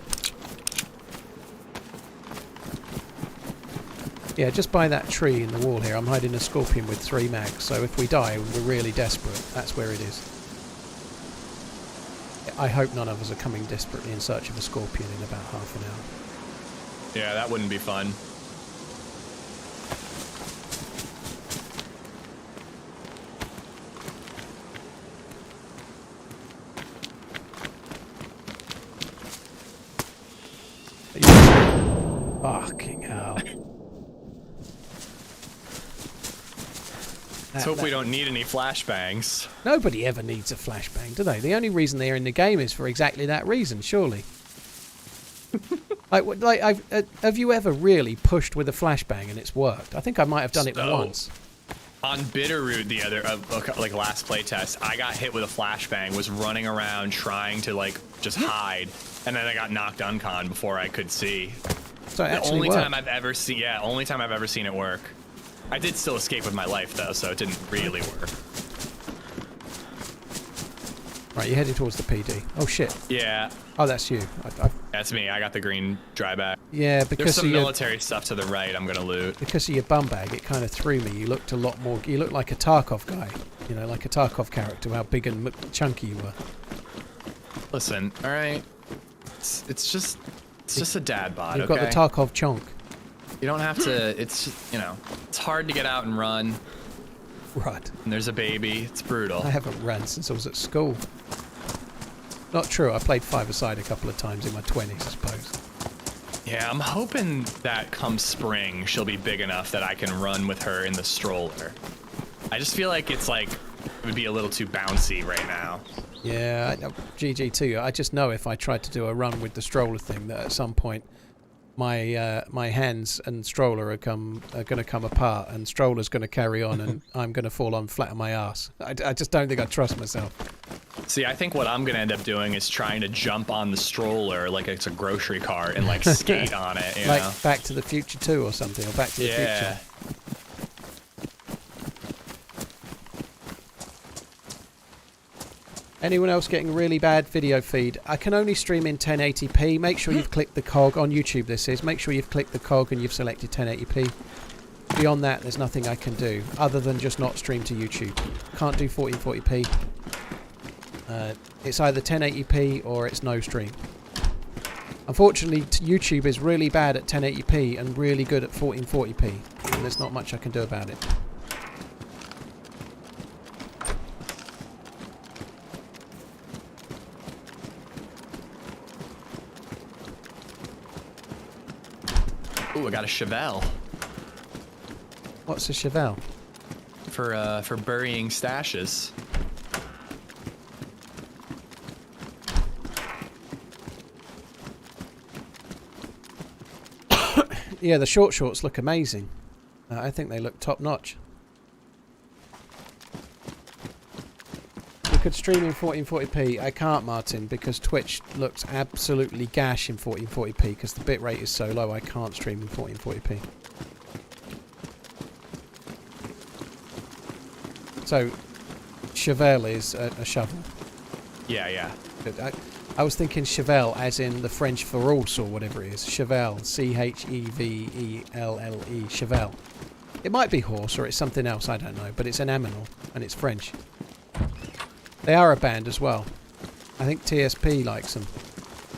A: Yeah, just by that tree in the wall here, I'm hiding a Scorpion with 3 mags, so if we die, we're really desperate. That's where it is. I hope none of us are coming desperately in search of a Scorpion in about half an hour.
B: Yeah, that wouldn't be fun.
A: Fucking hell.
B: Let's hope we don't need any flashbangs.
A: Nobody ever needs a flashbang, do they? The only reason they're in the game is for exactly that reason, surely. Have you ever really pushed with a flashbang and it's worked? I think I might have done it once.
B: On Bitterroot the other, last playtest, I got hit with a flashbang, was running around trying to just hide, and then I got knocked uncon before I could see.
A: So
B: the only time I've ever seen, only time I've ever seen it work. I did still escape with my life though, so it didn't really work.
A: Right, you're heading towards the PD. Oh shit.
B: Yeah.
A: Oh, that's you.
B: That's me. I got the green dry bag.
A: Yeah, because
B: there's some military stuff to the right. I'm gonna loot.
A: Because of your bum bag, it kind of threw me. You looked a lot more. You looked like a Tarkov guy. You know, like a Tarkov character. How big and chunky you were.
B: Listen, all right. It's just a dad bod.
A: You've got the Tarkov chonk.
B: You don't have to. It's it's hard to get out and run.
A: Right.
B: And there's a baby. It's brutal.
A: I haven't run since I was at school. Not true. I played five-a-side a couple of times in my 20s, I suppose.
B: Yeah, I'm hoping that come spring she'll be big enough that I can run with her in the stroller. I just feel like it would be a little too bouncy right now.
A: Yeah, GG too. I just know if I tried to do a run with the stroller thing that at some point my my hands and stroller are going to come apart, and stroller's going to carry on, and I'm going to fall on flat on my ass. I just don't think I trust myself.
B: See, I think what I'm going to end up doing is trying to jump on the stroller like it's a grocery cart and skate on it. You know?
A: Back to the Future 2 or something, or Back to the Future. Anyone else getting really bad video feed? I can only stream in 1080p. Make sure you've clicked the cog on YouTube. This is. Make sure you've clicked the cog and you've selected 1080p. Beyond that, there's nothing I can do other than just not stream to YouTube. Can't do 1440p. It's either 1080p or it's no stream. Unfortunately, YouTube is really bad at 1080p and really good at 1440p, and there's not much I can do about it.
B: Ooh, I got a Chevelle.
A: What's a Chevelle?
B: For burying stashes.
A: Yeah, the shorts look amazing. I think they look top notch. You could stream in 1440p. I can't, Martin, because Twitch looks absolutely gash in 1440p because the bitrate is so low. I can't stream in 1440p. So, Chevelle is a shovel.
B: Yeah, yeah.
A: I was thinking Chevelle as in the French for horse or whatever it is. Chevelle. Chevelle. Chevelle. It might be horse or it's something else, I don't know. But it's an aminal and it's French. They are a band as well. I think TSP likes them.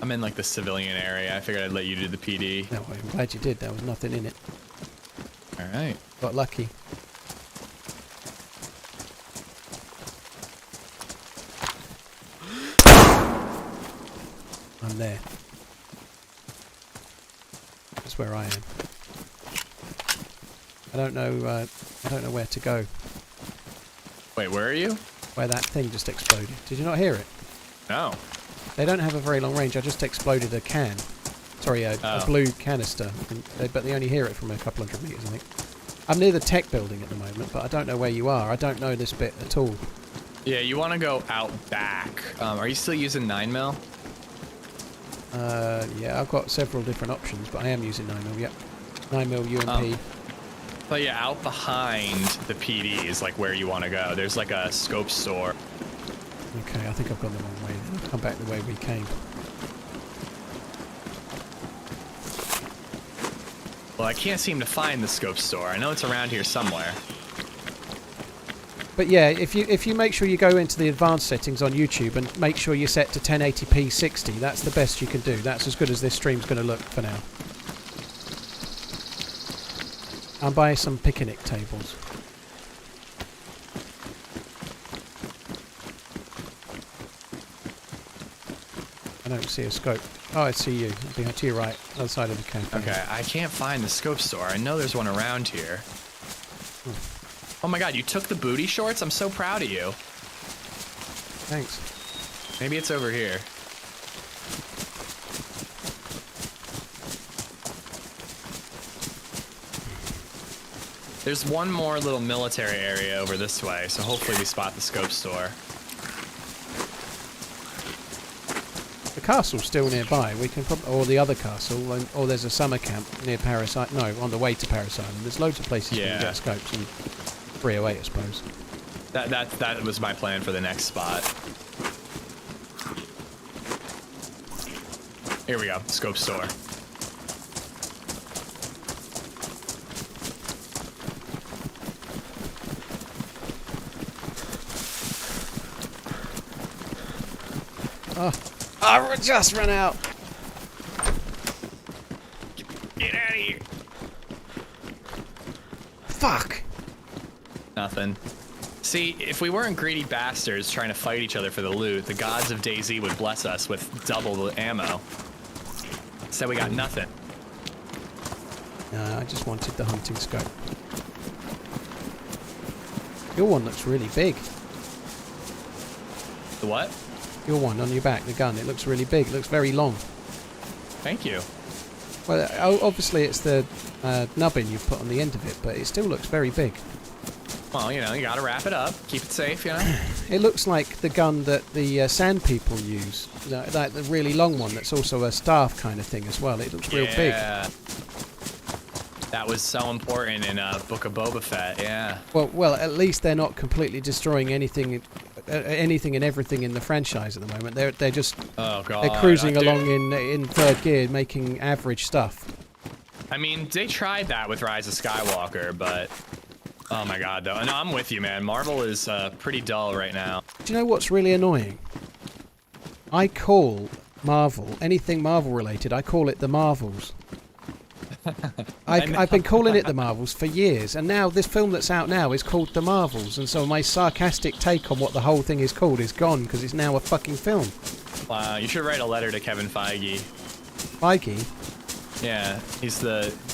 B: I'm in like the civilian area. I figured I'd let you do the PD.
A: No, I'm glad you did. There was nothing in it.
B: Alright.
A: Got lucky. I'm there. That's where I am. I don't know where to go.
B: Wait, where are you?
A: Where that thing just exploded. Did you not hear it?
B: No.
A: They don't have a very long range. I just exploded a can. Sorry, a blue canister. But they only hear it from a couple hundred meters, I think. I'm near the tech building at the moment, but I don't know where you are. I don't know this bit at all.
B: Yeah, you want to go out back. Are you still using 9mm?
A: Yeah, I've got several different options, but I am using 9mm, yep. 9mm UMP.
B: But yeah, out behind the PD is like where you want to go. There's like a scope store.
A: Okay, I think I've gone the wrong way. I'll come back the way we came.
B: Well, I can't seem to find the scope store. I know it's around here somewhere.
A: But yeah, if you make sure you go into the advanced settings on YouTube and make sure you're set to 1080p 60, that's the best you can do. That's as good as this stream's going to look for now. I'll buy some picnic tables. I don't see a scope. Oh, I see you. Behind to your right, other side of the cafe.
B: Okay, I can't find the scope store. I know there's one around here. Oh my god, you took the booty shorts? I'm so proud of you.
A: Thanks.
B: Maybe it's over here. There's one more little military area over this way, so hopefully we spot the scope store.
A: The castle's still nearby. We can probably, or the other castle, or there's a summer camp near Paris. No, on the way to Paris Island. There's loads of places you can get scopes and 308, I suppose.
B: That was my plan for the next spot. Here we go, scope store.
A: Oh, I just ran out.
B: Get out of here.
A: Fuck.
B: Nothing. See, if we weren't greedy bastards trying to fight each other for the loot, the gods of DayZ would bless us with double the ammo. So we got nothing.
A: I just wanted the hunting scope. Your one looks really big.
B: The what?
A: Your one on your back, the gun. It looks really big. It looks very long.
B: Thank you.
A: Well, obviously it's the nubbin you've put on the end of it, but it still looks very big.
B: Well, you know, you gotta wrap it up. Keep it safe, you know?
A: It looks like the gun that the sand people use. Like the really long one that's also a staff kind of thing as well. It looks real big.
B: Yeah. That was so important in Book of Boba Fett, yeah.
A: Well, at least they're not completely destroying anything and everything in the franchise at the moment. They're just they're cruising along in third gear, making average stuff.
B: I mean, they tried that with Rise of Skywalker, but oh my god, though. No, I'm with you, man. Marvel is pretty dull right now.
A: Do you know what's really annoying? I call Marvel, anything Marvel related, I call it the Marvels. I've been calling it the Marvels for years, and now this film that's out now is called The Marvels, and so my sarcastic take on what the whole thing is called is gone because it's now a fucking film.
B: Wow, you should write a letter to Kevin Feige.
A: Feige?
B: Yeah, he's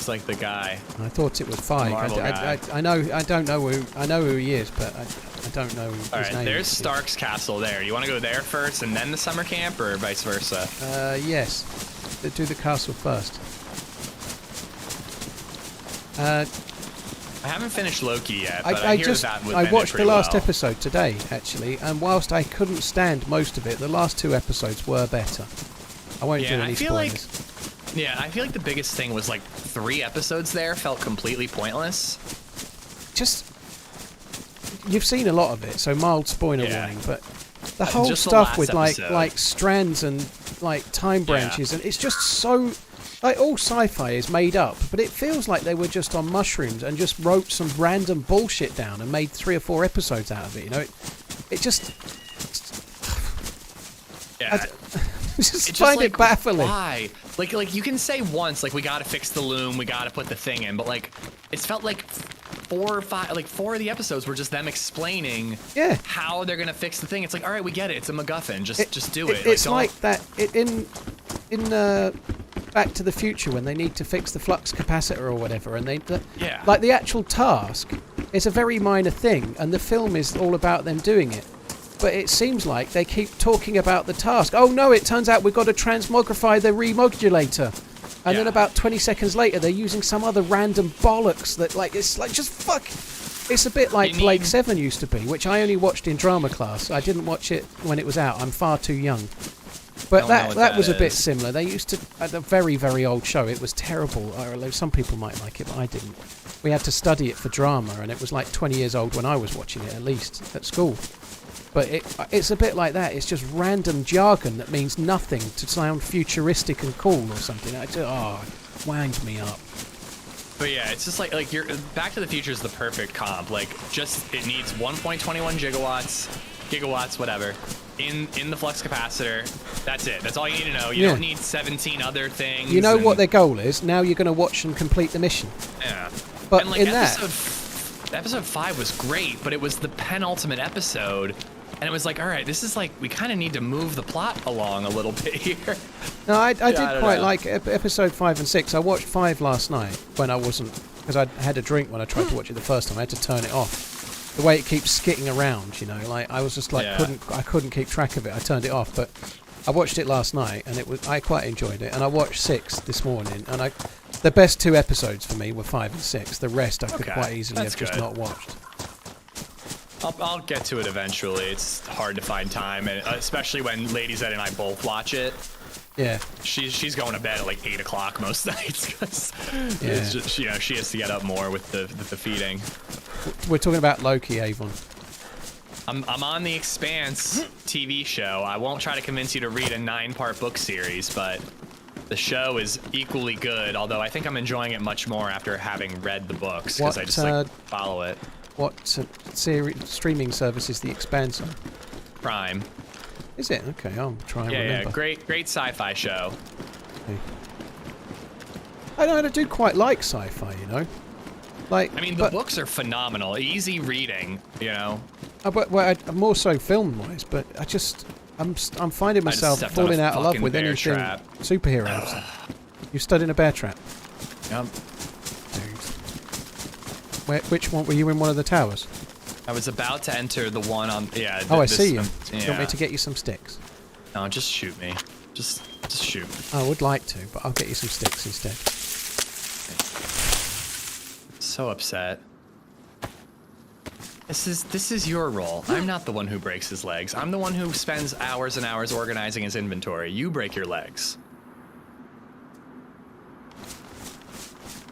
B: like the guy.
A: I thought it was Feige. I know who he is, but I don't know his name.
B: Alright, there's Stark's castle there. You want to go there first and then the summer camp, or vice versa?
A: Yes. Do the castle first. I
B: haven't finished Loki yet, but I hear that would
A: I watched the last
B: well.
A: episode today, actually, and whilst I couldn't stand most of it, the last 2 episodes were better. I won't do any spoilers.
B: I feel like the biggest thing was like 3 episodes there felt completely pointless.
A: Just, you've seen a lot of it, so mild spoiler warning, but the whole
B: just
A: stuff
B: the
A: with
B: episode.
A: like strands and like time branches, and it's just so, like, all sci-fi is made up, but it feels like they were just on mushrooms and just wrote some random bullshit down and made 3 or 4 episodes out of it. You know, it just.
B: Yeah.
A: I just find it baffling.
B: Why? Like you can say once, like, we gotta fix the loom, we gotta put the thing in, but like, it's felt like 4 or 5, like 4 of the episodes were just them explaining how they're gonna fix the thing. It's like, all right, we get it. It's a MacGuffin. Just do it.
A: It's like that in Back to the Future when they need to fix the flux capacitor or whatever, and like the actual task is a very minor thing, and the film is all about them doing it. But it seems like they keep talking about the task. Oh no, it turns out we've got to transmogrify the remodulator. And then about 20 seconds later, they're using some other random bollocks that, like, it's like, just fuck. It's a bit like Blake 7 used to be, which I only watched in drama class. I didn't watch it when it was out. I'm far too young. But that was a bit similar. They used to, at a very, very old show, it was terrible. Although some people might like it, but I didn't. We had to study it for drama, and it was like 20 years old when I was watching it, at least, at school. But it's a bit like that. It's just random jargon that means nothing to sound futuristic and cool or something. It wound me up.
B: But yeah, it's just like Back to the Future is the perfect comp. Like, just it needs 1.21 gigawatts, whatever, in the flux capacitor. That's it. That's all you need to know. You don't need 17 other things.
A: You know what their goal is. Now you're going to watch and complete the mission.
B: Yeah.
A: But
B: and like
A: in
B: episode 5 was great, but it was the penultimate episode. And it was like, all right, this is like, we kind of need to move the plot along a little bit here.
A: No, I did quite like episode 5 and 6. I watched 5 last night when I wasn't, because I had a drink when I tried to watch it the first time. I had to turn it off. The way it keeps skitting around, you know, like I was just like I couldn't keep track of it. I turned it off, but I watched it last night and I quite enjoyed it. And I watched 6 this morning, and the best 2 episodes for me were 5 and 6. The rest I could quite easily have just not watched.
B: I'll get to it eventually. It's hard to find time, and especially when LadyZed and I both watch it.
A: Yeah.
B: She's going to bed at like 8 o'clock most nights because she has to get up more with the feeding.
A: We're talking about Loki, Avon.
B: I'm on the Expanse TV show. I won't try to convince you to read a 9-part book series, but the show is equally good. Although I think I'm enjoying it much more after having read the books because I just follow it.
A: What streaming service is The Expanse on?
B: Prime.
A: Is it? Okay, I'll try and remember.
B: Yeah, great sci-fi show.
A: Okay. I do quite like sci-fi, you know. Like,
B: I mean, the books are phenomenal, easy reading, you know.
A: But more so film-wise, but I'm finding myself falling out of love with anything superheroes. You stood in a bear trap.
B: Yep.
A: Which one were you in? One of the towers?
B: I was about to enter the one on. Yeah.
A: I see you. Do you want me to get you some sticks?
B: No, just shoot me. Just shoot.
A: I would like to, but I'll get you some sticks instead.
B: So upset. This is your role. I'm not the one who breaks his legs. I'm the one who spends hours and hours organizing his inventory. You break your legs.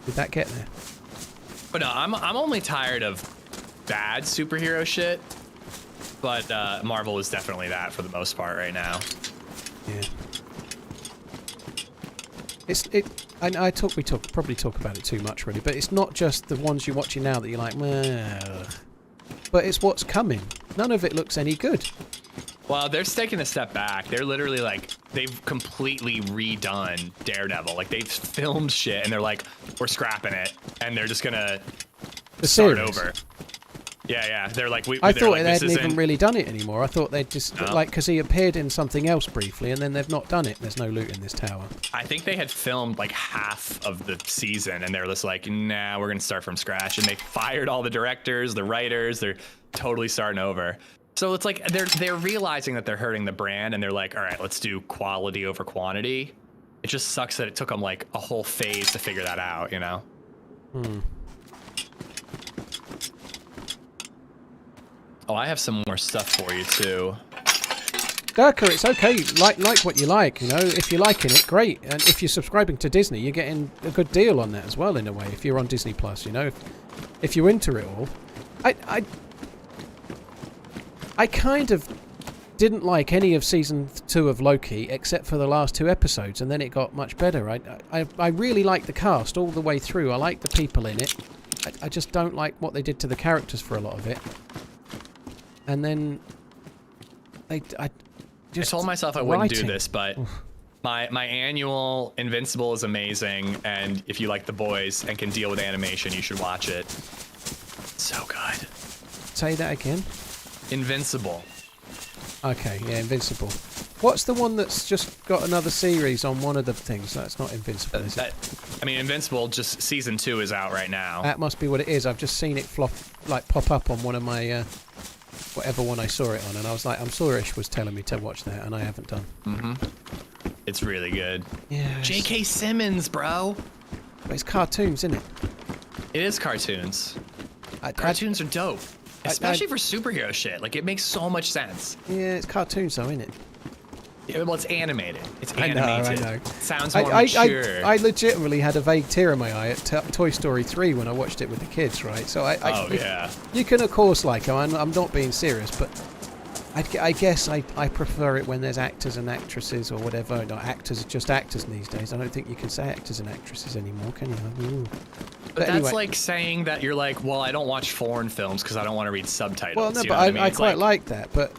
A: Did that get there?
B: But no, I'm only tired of bad superhero shit. But Marvel is definitely that for the most part right now.
A: Yeah. We probably talk about it too much really, but it's not just the ones you're watching now that you're like, well, but it's what's coming. None of it looks any good.
B: Well, they're taking a step back. They're literally like, they've completely redone Daredevil. Like, they've filmed shit and they're like, we're scrapping it. And they're just gonna start over. Yeah. They're like,
A: I thought
B: like,
A: they hadn't even really done it anymore. I thought they'd just, like, because he appeared in something else briefly and then they've not done it. There's no loot in this tower.
B: I think they had filmed like half of the season and they're just like, nah, we're gonna start from scratch. And they fired all the directors, the writers, they're totally starting over. So it's like they're realizing that they're hurting the brand and they're like, all right, let's do quality over quantity. It just sucks that it took them like a whole phase to figure that out, you know? Oh, I have some more stuff for you too.
A: Durka, it's okay. Like what you like, you know. If you're liking it, great. And if you're subscribing to Disney, you're getting a good deal on that as well, in a way. If you're on Disney Plus, you know, if you're into it all, I kind of didn't like any of season 2 of Loki except for the last 2 episodes, and then it got much better. I really like the cast all the way through. I like the people in it. I just don't like what they did to the characters for a lot of it. And then I
B: told myself I wouldn't do this, but my annual Invincible is amazing, and if you like The Boys and can deal with animation, you should watch it. So good.
A: Say that again.
B: Invincible.
A: Okay, yeah, Invincible. What's the one that's just got another series on one of the things? That's not Invincible, is it?
B: I mean, Invincible, just season 2 is out right now.
A: That must be what it is. I've just seen it pop up on one of my, whatever one I saw it on, and I was like, I'm sure Ish was telling me to watch that, and I haven't done.
B: It's really good.
A: Yeah.
B: J.K. Simmons, bro.
A: But it's cartoons, isn't it?
B: It is cartoons. Cartoons are dope. Especially for superhero shit. Like, it makes so much sense.
A: Yeah, it's cartoons though, isn't it?
B: Yeah, well, it's animated. It's animated.
A: I know.
B: It sounds more mature.
A: I legitimately had a vague tear in my eye at Toy Story 3 when I watched it with the kids, right? So you can of course like them. I'm not being serious, but I guess I prefer it when there's actors and actresses or whatever. No, actors are just actors these days. I don't think you can say actors and actresses anymore, can you? Ooh.
B: But that's
A: anyway.
B: like saying that you're like, well, I don't watch foreign films because I don't want to read subtitles.
A: Well, no,
B: you
A: but
B: know what I mean?
A: I quite like that. But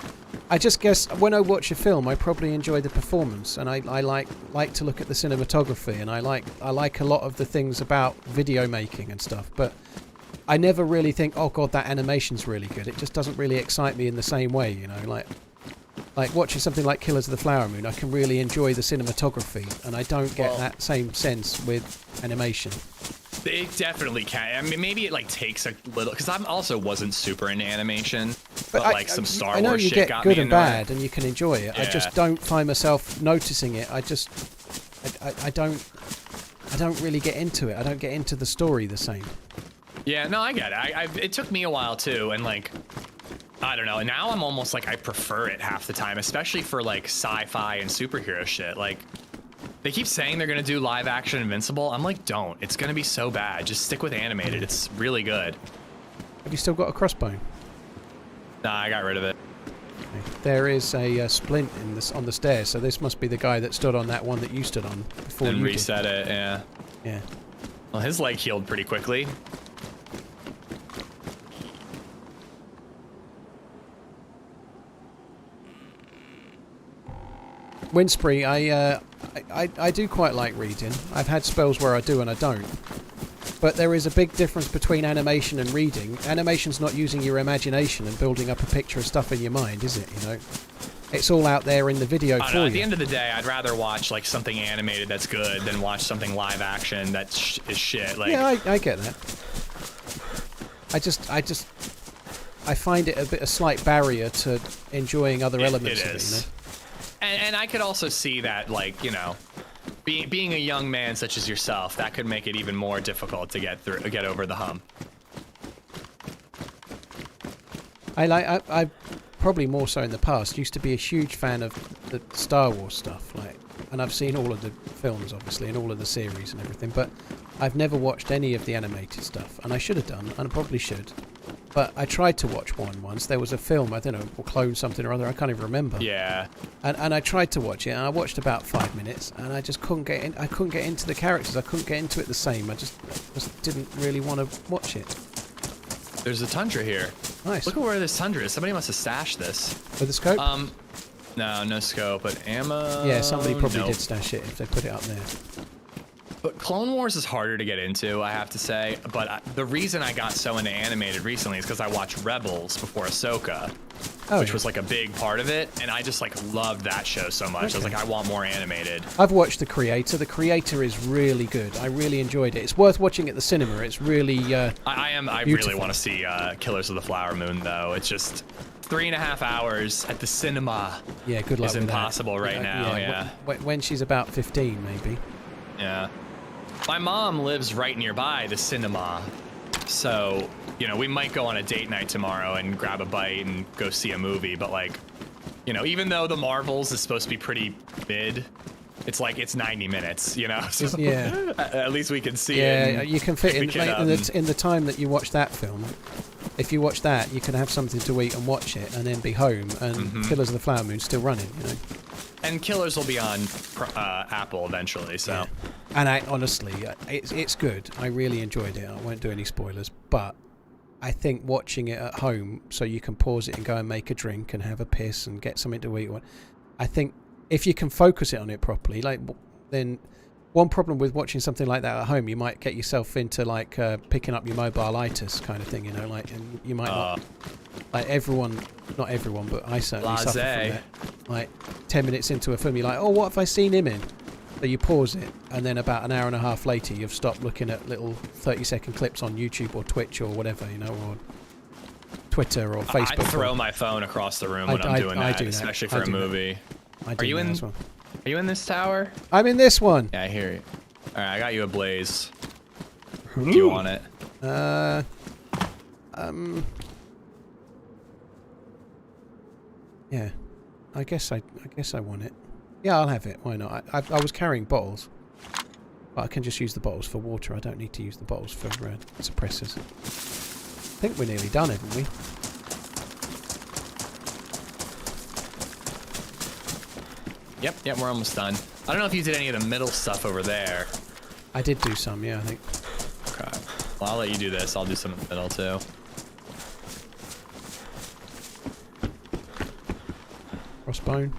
A: I just guess when I watch a film, I probably enjoy the performance, and I like to look at the cinematography, and I like a lot of the things about video making and stuff. But I never really think, oh god, that animation's really good. It just doesn't really excite me in the same way, you know, like watching something like Killers of the Flower Moon. I can really enjoy the cinematography, and I don't get that same sense with animation.
B: It definitely can. I mean, maybe it like takes a little, because I also wasn't super into animation, but like some Star Wars shit got me.
A: I know you get good and bad, and you can enjoy it. Yeah. I just don't find myself noticing it. I don't really get into it. I don't get into the story the same.
B: Yeah, no, I get it. It took me a while too, and like, I don't know. And now I'm almost like I prefer it half the time, especially for like sci-fi and superhero shit. Like, they keep saying they're gonna do live action Invincible. I'm like, don't. It's gonna be so bad. Just stick with animated. It's really good.
A: Have you still got a crossbow?
B: Nah, I got rid of it.
A: Okay. There is a splint on the stairs, so this must be the guy that stood on that one that you stood on before
B: and
A: you
B: reset it. Yeah.
A: Yeah.
B: Well, his leg healed pretty quickly.
A: Winspree, I do quite like reading. I've had spells where I do and I don't. But there is a big difference between animation and reading. Animation's not using your imagination and building up a picture of stuff in your mind, is it? You know, it's all out there in the video for you.
B: At the end of the day, I'd rather watch like something animated that's good than watch something live action that is shit. Like,
A: yeah, I get that. I find it a slight barrier to enjoying other elements of it. You know?
B: And I could also see that, like, you know, being a young man such as yourself, that could make it even more difficult to get over the hump.
A: I probably more so in the past used to be a huge fan of the Star Wars stuff, like, and I've seen all of the films obviously and all of the series and everything, but I've never watched any of the animated stuff, and I should have done, and I probably should. But I tried to watch one once. There was a film, I don't know, or Clone something or other, I can't even remember.
B: Yeah.
A: And I tried to watch it, and I watched about 5 minutes, and I just couldn't get in. I couldn't get into the characters. I couldn't get into it the same. I just didn't really want to watch it.
B: There's a Tundra here.
A: Nice.
B: Look at where this Tundra is. Somebody must have stashed this.
A: With the scope?
B: No scope, but ammo.
A: Yeah, somebody probably
B: nope.
A: did stash it if they put it up there.
B: But Clone Wars is harder to get into, I have to say. But the reason I got so into animated recently is because I watched Rebels before Ahsoka, which was like a big part of it, and I just like loved that show so much. I was like, I want more animated.
A: I've watched The Creator. The Creator is really good. I really enjoyed it. It's worth watching at the cinema. It's really
B: I really want to see Killers of the Flower Moon though. It's just 3.5 hours at the cinema.
A: Yeah, good luck
B: is
A: with
B: impossible
A: that.
B: right now. Yeah.
A: When she's about 15, maybe.
B: Yeah. My mom lives right nearby the cinema, so you know we might go on a date night tomorrow and grab a bite and go see a movie. But like, you know, even though the Marvels is supposed to be pretty mid, it's like it's 90 minutes. You know, so
A: Yeah.
B: at least we can see it.
A: Yeah, you can fit in
B: can,
A: in the time that you watch that film. If you watch that, you can have something to eat and watch it, and then be home, and Killers of the Flower Moon's still running. You know.
B: And Killers will be on Apple eventually, so.
A: Yeah. And I honestly, it's good. I really enjoyed it. I won't do any spoilers, but I think watching it at home, so you can pause it and go and make a drink and have a piss and get something to eat. I think if you can focus it on it properly, like then. One problem with watching something like that at home, you might get yourself into like picking up your mobile-itis kind of thing, you know, like, and you might not, like not everyone, but I certainly suffer from that. Like 10 minutes into a film, you're like, oh, what have I seen him in? So you pause it, and then about an hour and a half later, you've stopped looking at little 30-second clips on YouTube or Twitch or whatever, you know, or Twitter or Facebook.
B: I throw my phone across the room when I'm doing that, especially for a movie.
A: Are you in? As well.
B: Are you in this tower?
A: I'm in this one.
B: Yeah, I hear you. All right, I got you a blaze. Do you want it?
A: Yeah. I guess I want it. Yeah, I'll have it. Why not? I was carrying bottles, but I can just use the bottles for water. I don't need to use the bottles for suppressors. I think we're nearly done, haven't we?
B: Yep, we're almost done. I don't know if you did any of the middle stuff over there.
A: I did do some, yeah, I think.
B: Okay. Well, I'll let you do this. I'll do some in the middle, too.
A: Crossbone.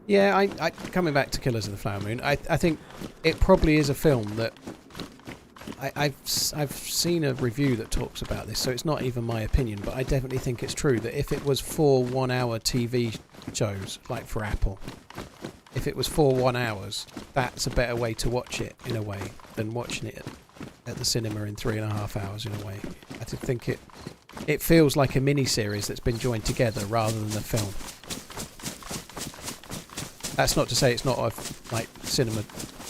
A: Yeah, I coming back to Killers of the Flower Moon, I think it probably is a film that I've seen a review that talks about this, so it's not even my opinion, but I definitely think it's true that if it was 4 one-hour TV shows, like for Apple, if it was 4 1 hours, that's a better way to watch it in a way than watching it at the cinema in 3.5 hours in a way. I think it feels like a mini-series that's been joined together rather than a film. That's not to say it's not of like cinema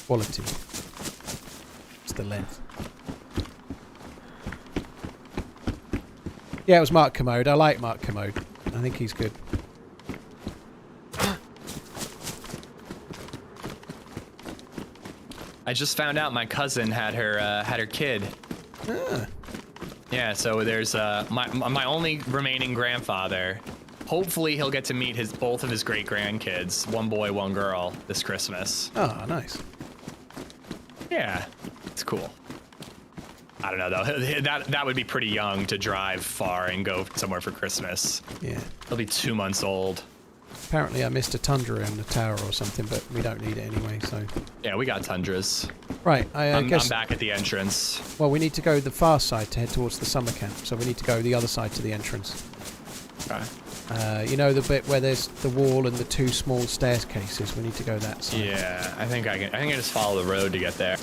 A: quality. It's the length. Yeah, it was Mark Commode. I like Mark Commode. I think he's good.
B: I just found out my cousin had her kid.
A: Ah.
B: Yeah, so there's my only remaining grandfather. Hopefully he'll get to meet both of his great grandkids, one boy, one girl, this Christmas.
A: Oh, nice.
B: Yeah, it's cool. I don't know though. That would be pretty young to drive far and go somewhere for Christmas.
A: Yeah.
B: He'll be 2 months old.
A: Apparently I missed a Tundra in the tower or something, but we don't need it anyway, so...
B: Yeah, we got Tundras.
A: Right, I guess...
B: I'm back at the entrance.
A: Well, we need to go the far side to head towards the summer camp, so we need to go the other side to the entrance.
B: Okay.
A: You know the bit where there's the wall and the 2 small staircases? We need to go that side.
B: Yeah, I think I just follow the road to get there.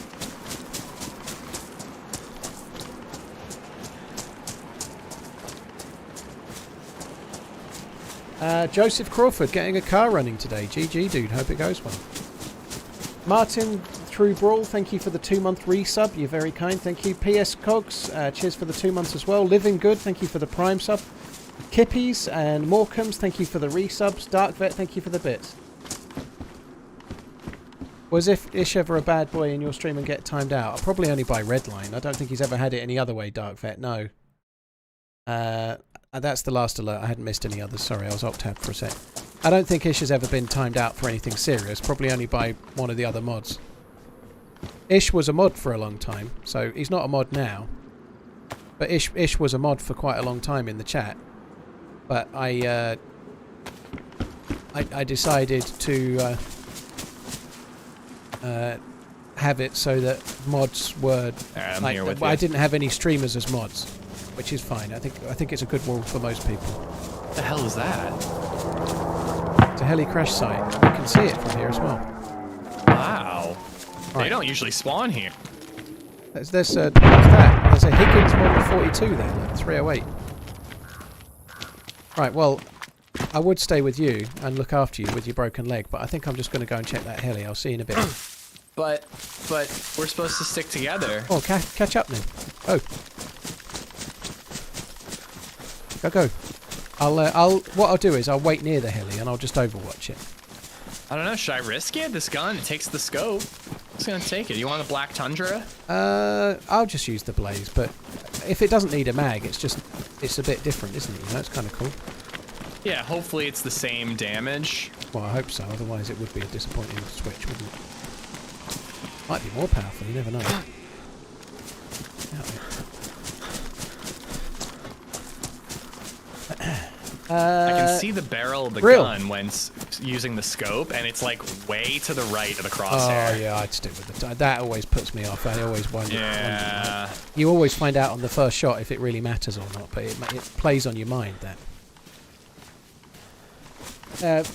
A: Joseph Crawford getting a car running today. GG, dude. Hope it goes well. Martin through Brawl, thank you for the 2-month resub. You're very kind. Thank you. PS Cogs, cheers for the 2 months as well. Living Good, thank you for the Prime sub. Kippies and Morecams, thank you for the resubs. Dark Vet, thank you for the bits. Was if Ish ever a bad boy in your stream and get timed out? Probably only by Redline. I don't think he's ever had it any other way, Dark Vet. No. That's the last alert. I hadn't missed any others. Sorry, I was opt-tab for a sec. I don't think Ish has ever been timed out for anything serious. Probably only by one of the other mods. Ish was a mod for a long time, so he's not a mod now. But Ish was a mod for quite a long time in the chat. But I decided to have it so that mods were I didn't have any streamers as mods, which is fine. I think it's a good rule for most people.
B: What the hell is that?
A: It's a heli crash site. You can see it from here as well.
B: Wow.
A: Right.
B: They don't usually spawn here.
A: What's that? There's a Higgins Model 42 there. Look, 308. Right. Well, I would stay with you and look after you with your broken leg, but I think I'm just going to go and check that heli. I'll see you in a bit.
B: But we're supposed to stick together.
A: Oh, catch up then. Oh. Go. What I'll do is I'll wait near the heli and I'll just overwatch it.
B: I don't know. Should I risk it? This gun, it takes the scope. It's gonna take it. You want a Black Tundra?
A: I'll just use the Blaze, but if it doesn't need a mag, it's a bit different, isn't it? You know, it's kind of cool.
B: Yeah. Hopefully it's the same damage.
A: Well, I hope so. Otherwise, it would be a disappointing switch, wouldn't it? Might be more powerful. You never know.
B: I can see the barrel of the gun when using the scope, and it's like way to the right of the crosshair.
A: Oh yeah, I'd stick with the. That always puts me off. I always wonder.
B: Yeah.
A: You always find out on the first shot if it really matters or not, but it plays on your mind. That.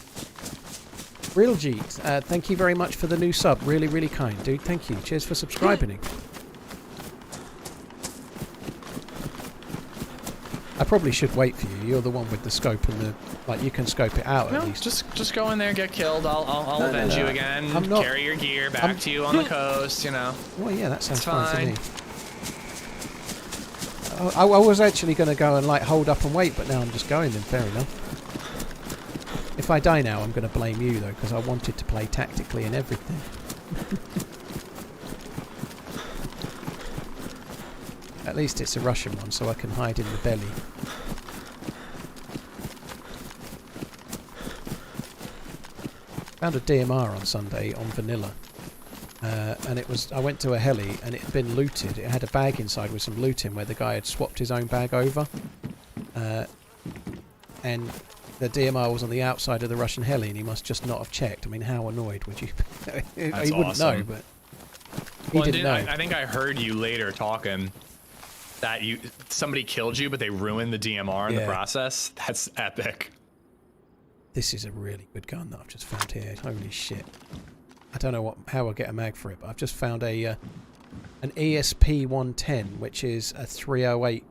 A: Real Jeet, thank you very much for the new sub. Really, really kind, dude. Thank you. Cheers for subscribing. I probably should wait for you. You're the one with the scope and the you can scope it out at least.
B: Just go in there, get killed. I'll avenge you again.
A: I'm not,
B: carry your gear back to you on the coast. You know.
A: Well, yeah, that sounds fine to me. I was actually going to go and hold up and wait, but now I'm just going. Then fair enough. If I die now, I'm going to blame you though, because I wanted to play tactically and everything. At least it's a Russian one, so I can hide in the belly. Found a DMR on Sunday on vanilla, and I went to a heli and it had been looted. It had a bag inside with some loot in, where the guy had swapped his own bag over, and the DMR was on the outside of the Russian heli, and he must just not have checked. I mean, how annoyed would you? He wouldn't know, but he didn't know.
B: I think I heard you later talking that somebody killed you, but they ruined the DMR in the process. That's epic.
A: This is a really good gun that I've just found here. Holy shit! I don't know how I'll get a mag for it, but I've just found an ESP 110, which is a 308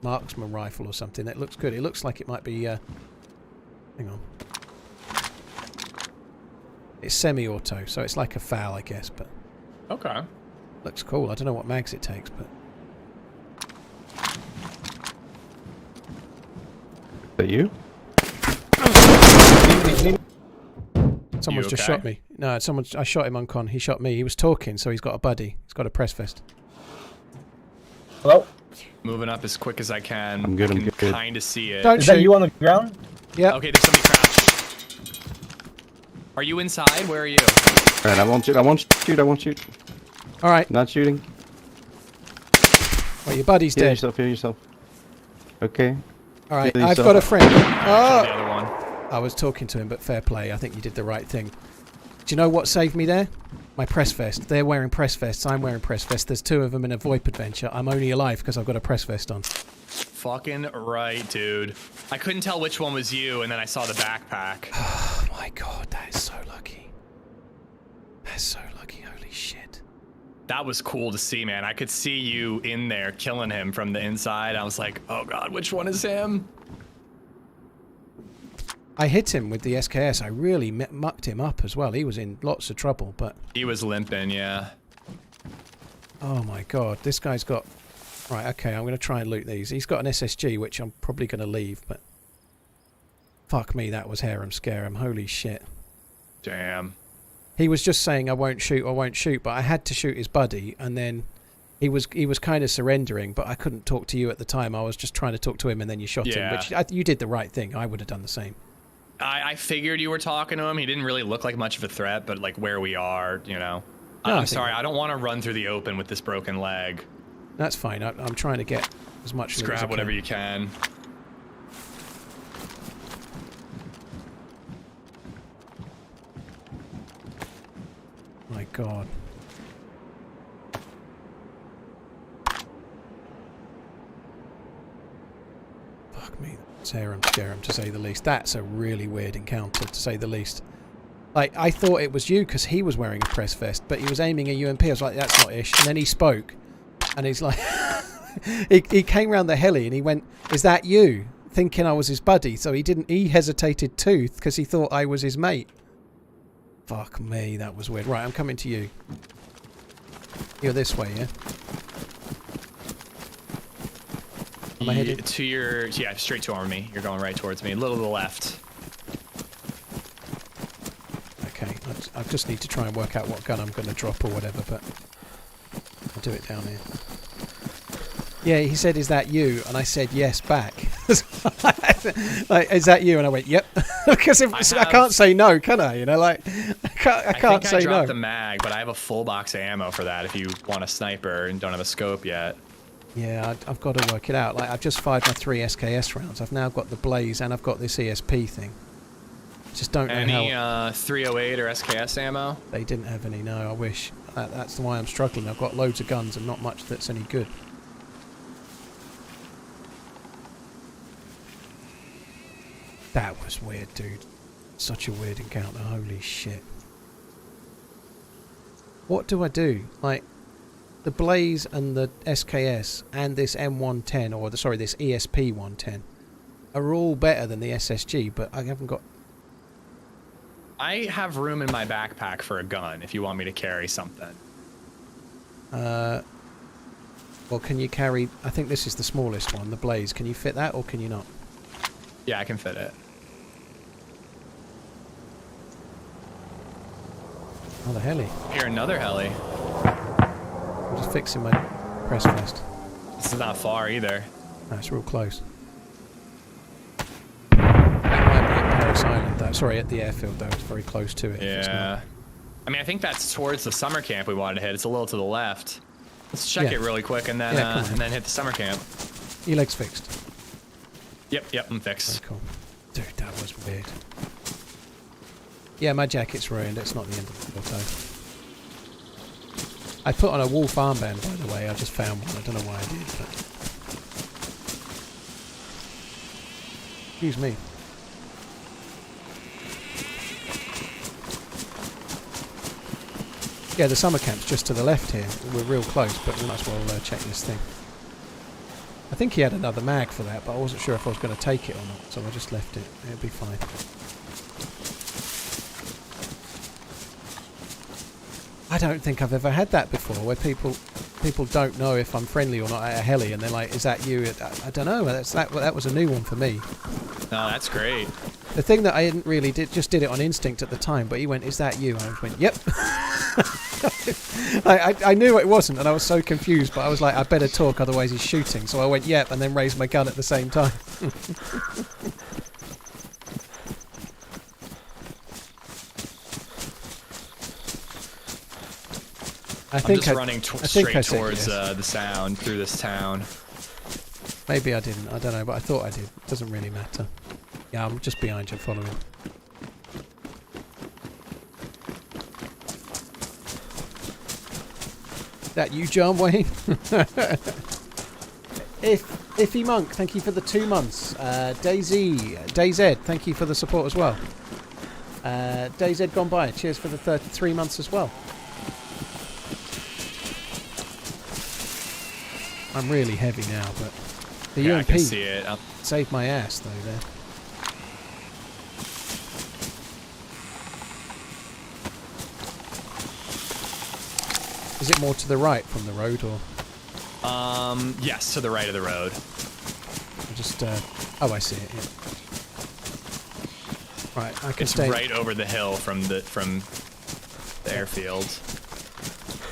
A: marksman rifle or something. That looks good. It looks like it might be hang on, it's semi-auto, so it's like a FAL, I guess, but
B: okay,
A: looks cool. I don't know what mags it takes, but
D: is that you?
A: Someone's just shot me. No, I shot him on con. He shot me. He was talking, so he's got a buddy. He's got a press vest.
E: Hello?
B: moving up as quick as I can.
D: I'm good,
B: I
D: I'm
B: can
D: good.
B: kind of see it.
A: Don't
E: Is
A: shoot.
E: that you on the ground?
A: Yeah.
B: Okay, there's somebody crouched. Are you inside? Where are you?
D: Alright, I won't shoot.
A: Alright.
D: Not shooting.
A: Well, your buddy's
D: Heal
A: dead.
D: yourself. Okay.
A: Alright,
D: Heal
A: I've
D: yourself.
A: got a friend.
B: The
A: Oh!
B: other one.
A: I was talking to him, but fair play. I think you did the right thing. Do you know what saved me there? My press vest. They're wearing press vests. I'm wearing press vests. There's two of them in a VoIP adventure. I'm only alive because I've got a press vest on.
B: Fucking right, dude. I couldn't tell which one was you, and then I saw the backpack.
A: Oh my god, that is so lucky. That's so lucky. Holy shit.
B: That was cool to see, man. I could see you in there killing him from the inside. I was like, oh god, which one is him?
A: I hit him with the SKS. I really mucked him up as well. He was in lots of trouble, but...
B: He was limping, yeah.
A: Oh my god, this guy's got... Right, okay, I'm going to try and loot these. He's got an SSG, which I'm probably going to leave, but... Fuck me, that was harem scarum. Holy shit.
B: Damn.
A: He was just saying, I won't shoot, but I had to shoot his buddy, and then he was kind of surrendering, but I couldn't talk to you at the time. I was just trying to talk to him, and then you shot him, which you did the right thing. I would have done the same.
B: I figured you were talking to him. He didn't really look like much of a threat, but like where we are, you know.
A: No,
B: I'm sorry, I don't want to run through the open with this broken leg.
A: That's fine. I'm trying to get as much
B: Just
A: loot as I
B: grab whatever
A: can.
B: you can.
A: My God. Fuck me. Scare him, to say the least. That's a really weird encounter, to say the least. Like, I thought it was you because he was wearing a press vest, but he was aiming a UMP. I was like, that's not Ish. And then he spoke, and he's like... he came round the heli, and he went, is that you? Thinking I was his buddy. So he hesitated too, because he thought I was his mate. Fuck me, that was weird. Right, I'm coming to you. You're this way, yeah? Am I headed?
B: To your... Yeah, straight toward me. You're going right towards me. A little to the left.
A: Okay, I just need to try and work out what gun I'm going to drop or whatever, but I'll do it down here. Yeah, he said, is that you? And I said yes back. Like, is that you? And I went, yep. Because I can't say no, can I? You know, like, I can't say no.
B: I dropped the mag, but I have a full box of ammo for that if you want a sniper and don't have a scope yet.
A: Yeah, I've got to work it out. Like, I've just fired my 3 SKS rounds. I've now got the Blaze and I've got this ESP thing. Just don't know how...
B: Any 308 or SKS ammo?
A: They didn't have any, no, I wish. That's why I'm struggling. I've got loads of guns and not much that's any good. That was weird, dude. Such a weird encounter. Holy shit. What do I do? Like, the Blaze and the SKS and this M110, or this ESP 110, are all better than the SSG, but I haven't got...
B: I have room in my backpack for a gun if you want me to carry something.
A: Well, can you carry... I think this is the smallest one, the Blaze. Can you fit that, or can you not?
B: Yeah, I can fit it.
A: Oh, the heli.
B: Here, another heli.
A: I'm just fixing my press vest.
B: This is not far either.
A: That's real close. That might be at Paris Island, though. Sorry, at the airfield, though. It's very close to it.
B: Yeah. I mean, I think that's towards the summer camp we wanted to hit. It's a little to the left. Let's check it really quick and then hit the summer camp.
A: Your leg's fixed.
B: Yep, I'm fixed.
A: Very cool. Dude, that was weird. Yeah, my jacket's ruined. It's not the end of the world, though. I put on a wolf armband, by the way. I just found one. I don't know why I did, but... Excuse me. Yeah, the summer camp's just to the left here. We're real close, but we might as well check this thing. I think he had another mag for that, but I wasn't sure if I was going to take it or not, so I just left it. It'll be fine. I don't think I've ever had that before, where people don't know if I'm friendly or not at a heli, and they're like, "Is that you?" I don't know. That was a new one for me.
B: No, that's great.
A: The thing that I didn't really just did it on instinct at the time, but he went, "Is that you?" And I just went, "Yep." I knew it wasn't, and I was so confused, but I was like, I better talk, otherwise he's shooting. So I went, "Yep," and then raised my gun at the same time.
B: I'm just running straight towards the sound through this town.
A: Maybe I didn't. I don't know, but I thought I did. It doesn't really matter. Yeah, I'm just behind you, following. That you, John Wayne? Iffy Monk, thank you for the 2 months. DayZ, thank you for the support as well. DayZ Gone By, cheers for the 3 months as well. I'm really heavy now, but the UMP
B: I can see it.
A: saved my ass though there. Is it more to the right from the road, or?
B: Yes, to the right of the road.
A: I just, oh, I see it. Yeah. Right, I can
B: It's
A: stay.
B: right over the hill from the airfield.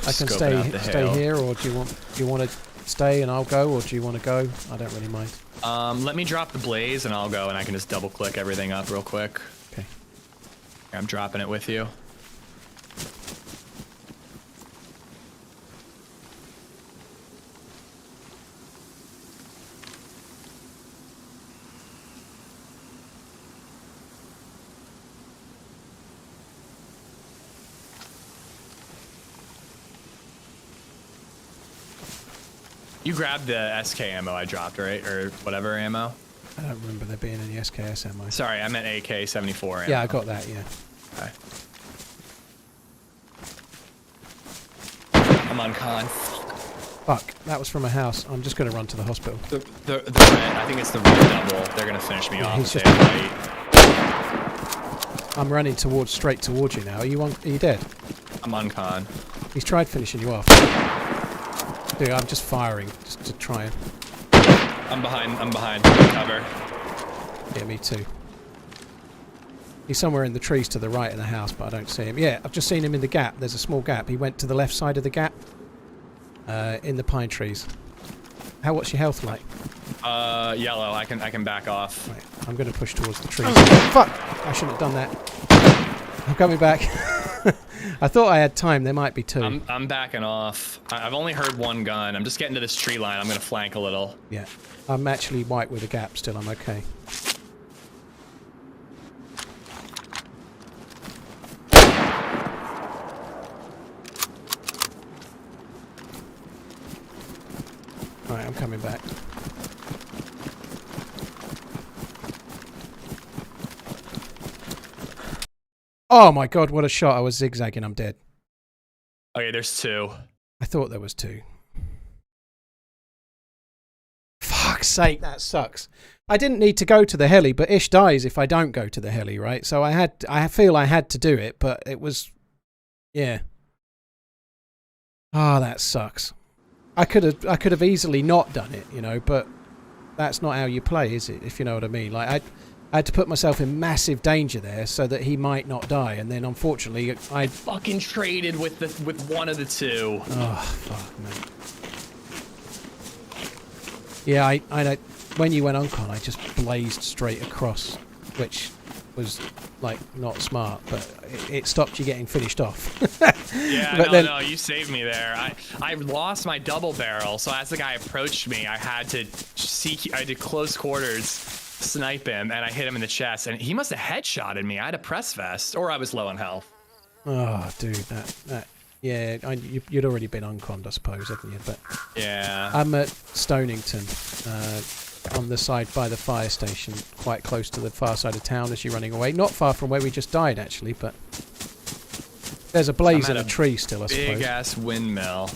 A: I can
B: Scoping out the
A: stay
B: hill.
A: here, or do you want to stay and I'll go, or do you want to go? I don't really mind.
B: Let me drop the blaze and I'll go and I can just double click everything up real quick.
A: Okay.
B: I'm dropping it with you. You grabbed the SK ammo I dropped, right? Or whatever ammo?
A: I don't remember there being any SKS ammo.
B: Sorry, I meant AK-74 ammo.
A: Yeah, I got that, yeah.
B: Okay. I'm on con.
A: Fuck, that was from a house. I'm just going to run to the hospital.
B: The red, I think it's the red double. They're going to finish me off.
A: he's
B: If
A: just-
B: they have light.
A: I'm running straight towards you now. Are you dead?
B: I'm on con.
A: He's tried finishing you off. Dude, I'm just firing, just to try and...
B: I'm behind cover.
A: Yeah, me too. He's somewhere in the trees to the right of the house, but I don't see him. Yeah, I've just seen him in the gap. There's a small gap. He went to the left side of the gap. In the pine trees. What's your health like?
B: Yellow. I can back off.
A: Right, I'm going to push towards the trees. Fuck! I shouldn't have done that. I'm coming back. I thought I had time. There might be two.
B: I'm backing off. I've only heard one gun. I'm just getting to this tree line. I'm gonna flank a little.
A: Yeah. I'm actually white with a gap still. I'm okay. Right, I'm coming back. Oh my god, what a shot. I was zigzagging. I'm dead.
B: Okay, there's two.
A: I thought there was two. Fuck's sake, that sucks. I didn't need to go to the heli, but Ish dies if I don't go to the heli, right? So I feel I had to do it, but it was... Yeah. Ah, that sucks. I could have easily not done it, you know, but that's not how you play, is it? If you know what I mean. Like, I had to put myself in massive danger there so that he might not die, and then unfortunately I
B: fucking traded with one of the two.
A: Oh fuck, man. Yeah, I when you went uncon, I just blazed straight across, which was like not smart, but it stopped you getting finished off.
B: Yeah,
A: but
B: no, you saved me there. I lost my double barrel, so as the guy approached me, I had to close quarters snipe him, and I hit him in the chest, and he must have headshotted me. I had a press vest, or I was low on health.
A: Oh, dude, that yeah, you'd already been unconned, I suppose, haven't you? But
B: yeah,
A: I'm at Stonington, on the side by the fire station, quite close to the far side of town as you're running away. Not far from where we just died, actually, but there's a blaze in a tree still, I suppose.
B: Big ass windmill,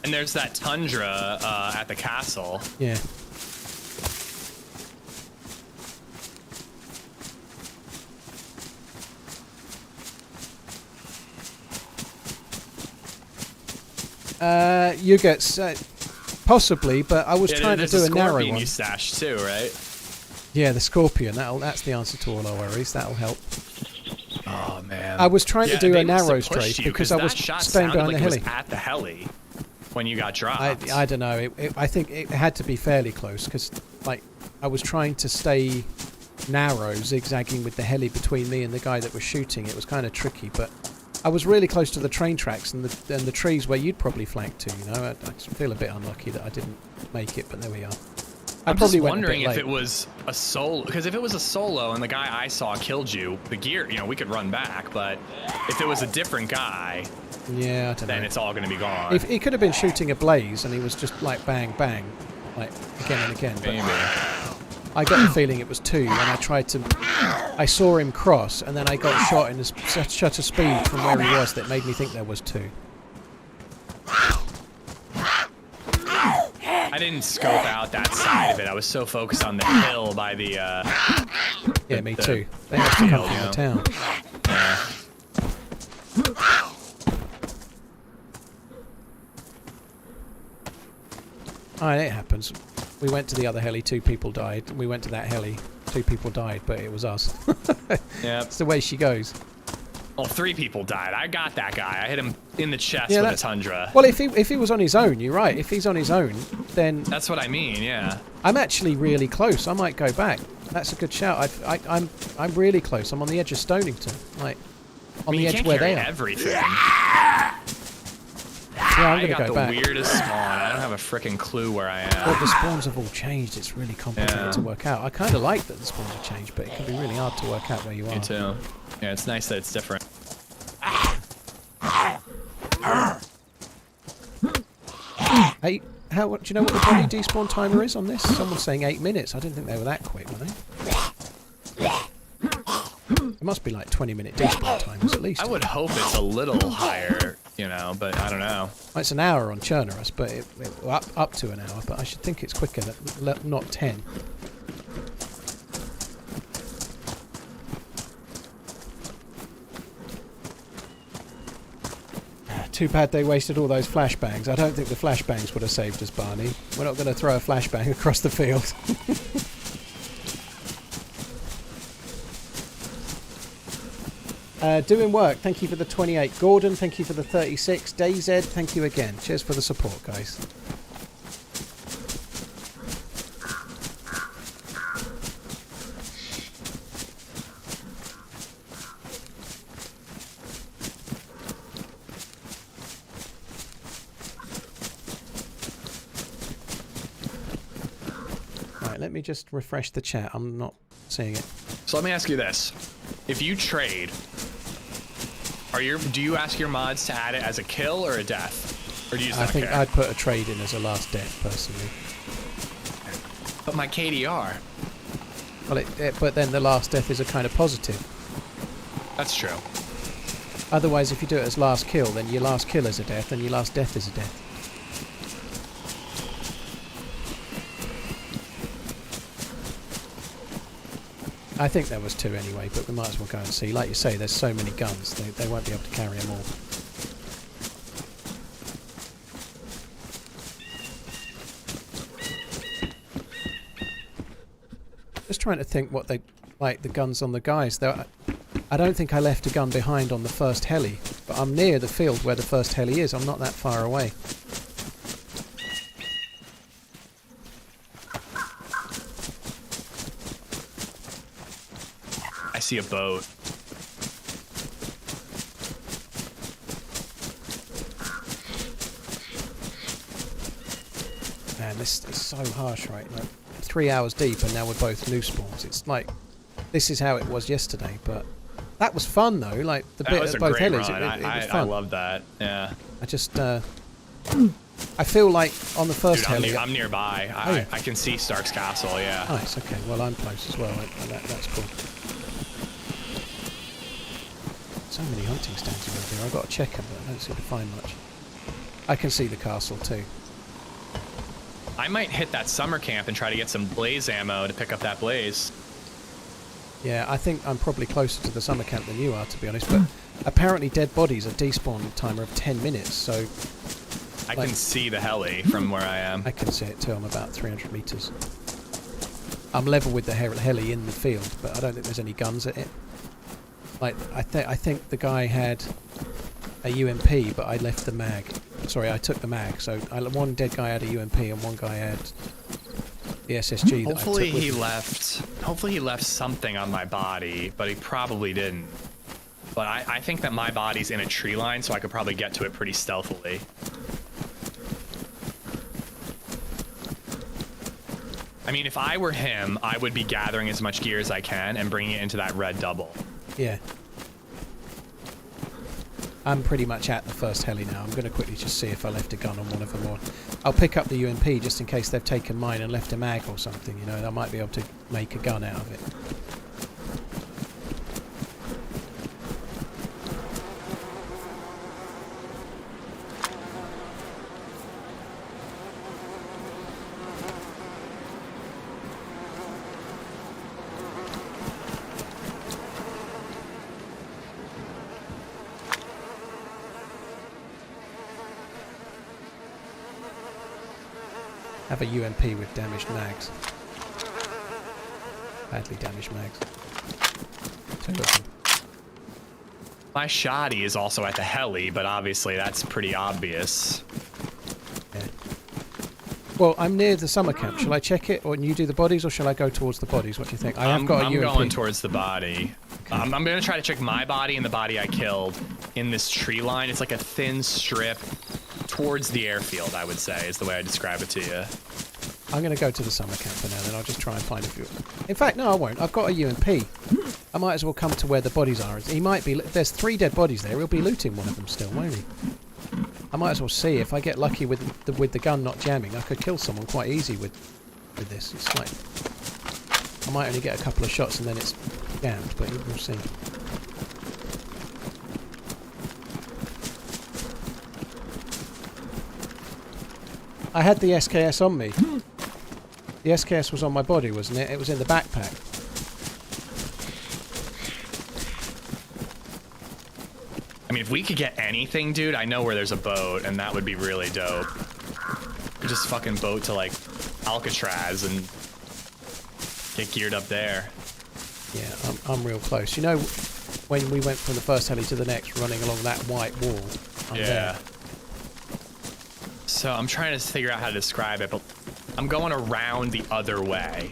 B: and there's that tundra at the castle.
A: Yeah. You get possibly, but I was trying to do a narrow one.
B: You stashed too, right?
A: Yeah, the scorpion. That's the answer to all our worries. That'll help.
B: Oh man.
A: I was trying to do a narrow
B: strafe
A: strafe because I was staying behind the heli.
B: It was at the heli when you got dropped.
A: I don't know. I think it had to be fairly close because, like, I was trying to stay narrow, zigzagging with the heli between me and the guy that was shooting. It was kind of tricky, but I was really close to the train tracks and the trees where you'd probably flank to. You know, I just feel a bit unlucky that I didn't make it, but there we are.
B: I'm
A: probably
B: just wondering
A: went a bit
B: if it was a solo, because if it was a solo and the guy I saw killed you, the gear, you know, we could run back, but if it was a different guy,
A: yeah, I don't know.
B: then it's all going to be gone.
A: If he could have been shooting a blaze and he was just like bang bang, like again and again. But
B: Maybe.
A: I got the feeling it was two, and I saw him cross, and then I got shot in such a speed from where he was that made me think there was two.
B: I didn't scope out that side of it. I was so focused on the hill by the.
A: Yeah, me too. They must have come from the town.
B: Yeah.
A: Alright, it happens. We went to the other heli, 2 people died. We went to that heli, 2 people died, but it was us.
B: Yeah.
A: It's the way she goes.
B: Well, 3 people died. I got that guy. I hit him in the chest
A: Yeah,
B: with a Tundra.
A: Well, if he was on his own, you're right. If he's on his own, then
B: That's what I mean, yeah.
A: I'm actually really close. I might go back. That's a good shout. I'm really close. I'm on the edge of Stonington, like on the edge where they are.
B: Everything.
A: Yeah, I'm
B: I
A: gonna
B: got
A: go
B: the
A: back.
B: weirdest spawn. I don't have a freaking clue where I am.
A: Well, the spawns have all changed. It's really complicated
B: Yeah.
A: to work out. I kind of like that the spawns have changed, but it can be really hard to work out where you are.
B: Me too. Yeah, it's nice that it's different.
A: Hey, do you know what the body despawn timer is on this? Someone's saying 8 minutes. I didn't think they were that quick, were they? It must be like 20-minute despawn timers at least.
B: I would hope it's a little higher, you know, but I don't know.
A: Well, it's an hour on Churnerus, but up to an hour. But I should think it's quicker, not 10. Too bad they wasted all those flashbangs. I don't think the flashbangs would have saved us, Barney. We're not going to throw a flashbang across the field. Doing work. Thank you for the 28. Gordon, thank you for the 36. DayZ, thank you again. Cheers for the support, guys. Let me just refresh the chat. I'm not seeing it.
B: So let me ask you this. If you trade, do you ask your mods to add it as a kill or a death? Or do you just
A: I
B: not
A: think
B: care?
A: I'd put a trade in as a last death, personally.
B: But my KDR.
A: Well, but then the last death is a kind of positive.
B: That's true.
A: Otherwise, if you do it as last kill, then your last kill is a death, and your last death is a death. I think there was 2 anyway, but we might as well go and see. Like you say, there's so many guns, they won't be able to carry them all. Just trying to think what they like the guns on the guys. I don't think I left a gun behind on the first heli, but I'm near the field where the first heli is. I'm not that far away.
B: I see a boat.
A: Man, this is so harsh, right? Like 3 hours deep, and now we're both new spawns. It's like this is how it was yesterday, but that was fun though. Like the bit
B: was
A: at
B: a
A: both
B: great
A: helis,
B: run.
A: it was
B: I
A: fun.
B: love that. Yeah.
A: I just I feel like on the first
B: Dude,
A: heli.
B: I'm nearby.
A: Oh, yeah.
B: I can see Stark's castle. Yeah.
A: Nice. Okay. Well, I'm close as well. That's cool. So many hunting stands around here. I've got to check them, but I don't seem to find much. I can see the castle too.
B: I might hit that summer camp and try to get some blaze ammo to pick up that blaze.
A: Yeah, I think I'm probably closer to the summer camp than you are, to be honest. But apparently, dead bodies are despawn timer of 10 minutes. So
B: I can see the heli from where I am.
A: I can see it too. I'm about 300 meters. I'm level with the heli in the field, but I don't think there's any guns at it. Like I think the guy had a UMP, but I left the mag. Sorry, I took the mag. So one dead guy had a UMP, and one guy had the SSG.
B: Hopefully
A: that I took
B: he
A: with me.
B: left. Hopefully he left something on my body, but he probably didn't. But I think that my body's in a tree line, so I could probably get to it pretty stealthily. I mean, if I were him, I would be gathering as much gear as I can and bringing it into that red double.
A: Yeah. I'm pretty much at the first heli now. I'm going to quickly just see if I left a gun on one of them, or I'll pick up the UMP just in case they've taken mine and left a mag or something, you know, and I might be able to make a gun out of it. Have a UMP with damaged mags. Badly damaged mags. Two of them.
B: My shoddy is also at the heli, but obviously that's pretty obvious.
A: Yeah. Well, I'm near the summer camp. Shall I check it, or you do the bodies, or shall I go towards the bodies? What do you think?
B: I'm going towards the body. Okay. I'm going to try to check my body and the body I killed in this tree line. It's like a thin strip towards the airfield, I would say, is the way I describe it to you.
A: I'm going to go to the summer camp for now, then I'll just try and find a few. In fact, no, I won't. I've got a UMP. I might as well come to where the bodies are. He might be... There's 3 dead bodies there. He'll be looting one of them still, won't he? I might as well see. If I get lucky with the gun not jamming, I could kill someone quite easy with this. It's like... I might only get a couple of shots and then it's jammed, but we'll see. I had the SKS on me. The SKS was on my body, wasn't it? It was in the backpack.
B: I mean, if we could get anything, dude, I know where there's a boat, and that would be really dope. We just fucking boat to, like, Alcatraz and get geared up there.
A: Yeah, I'm real close. You know, when we went from the first heli to the next, running along that white wall, I'm there.
B: So I'm trying to figure out how to describe it, but I'm going around the other way.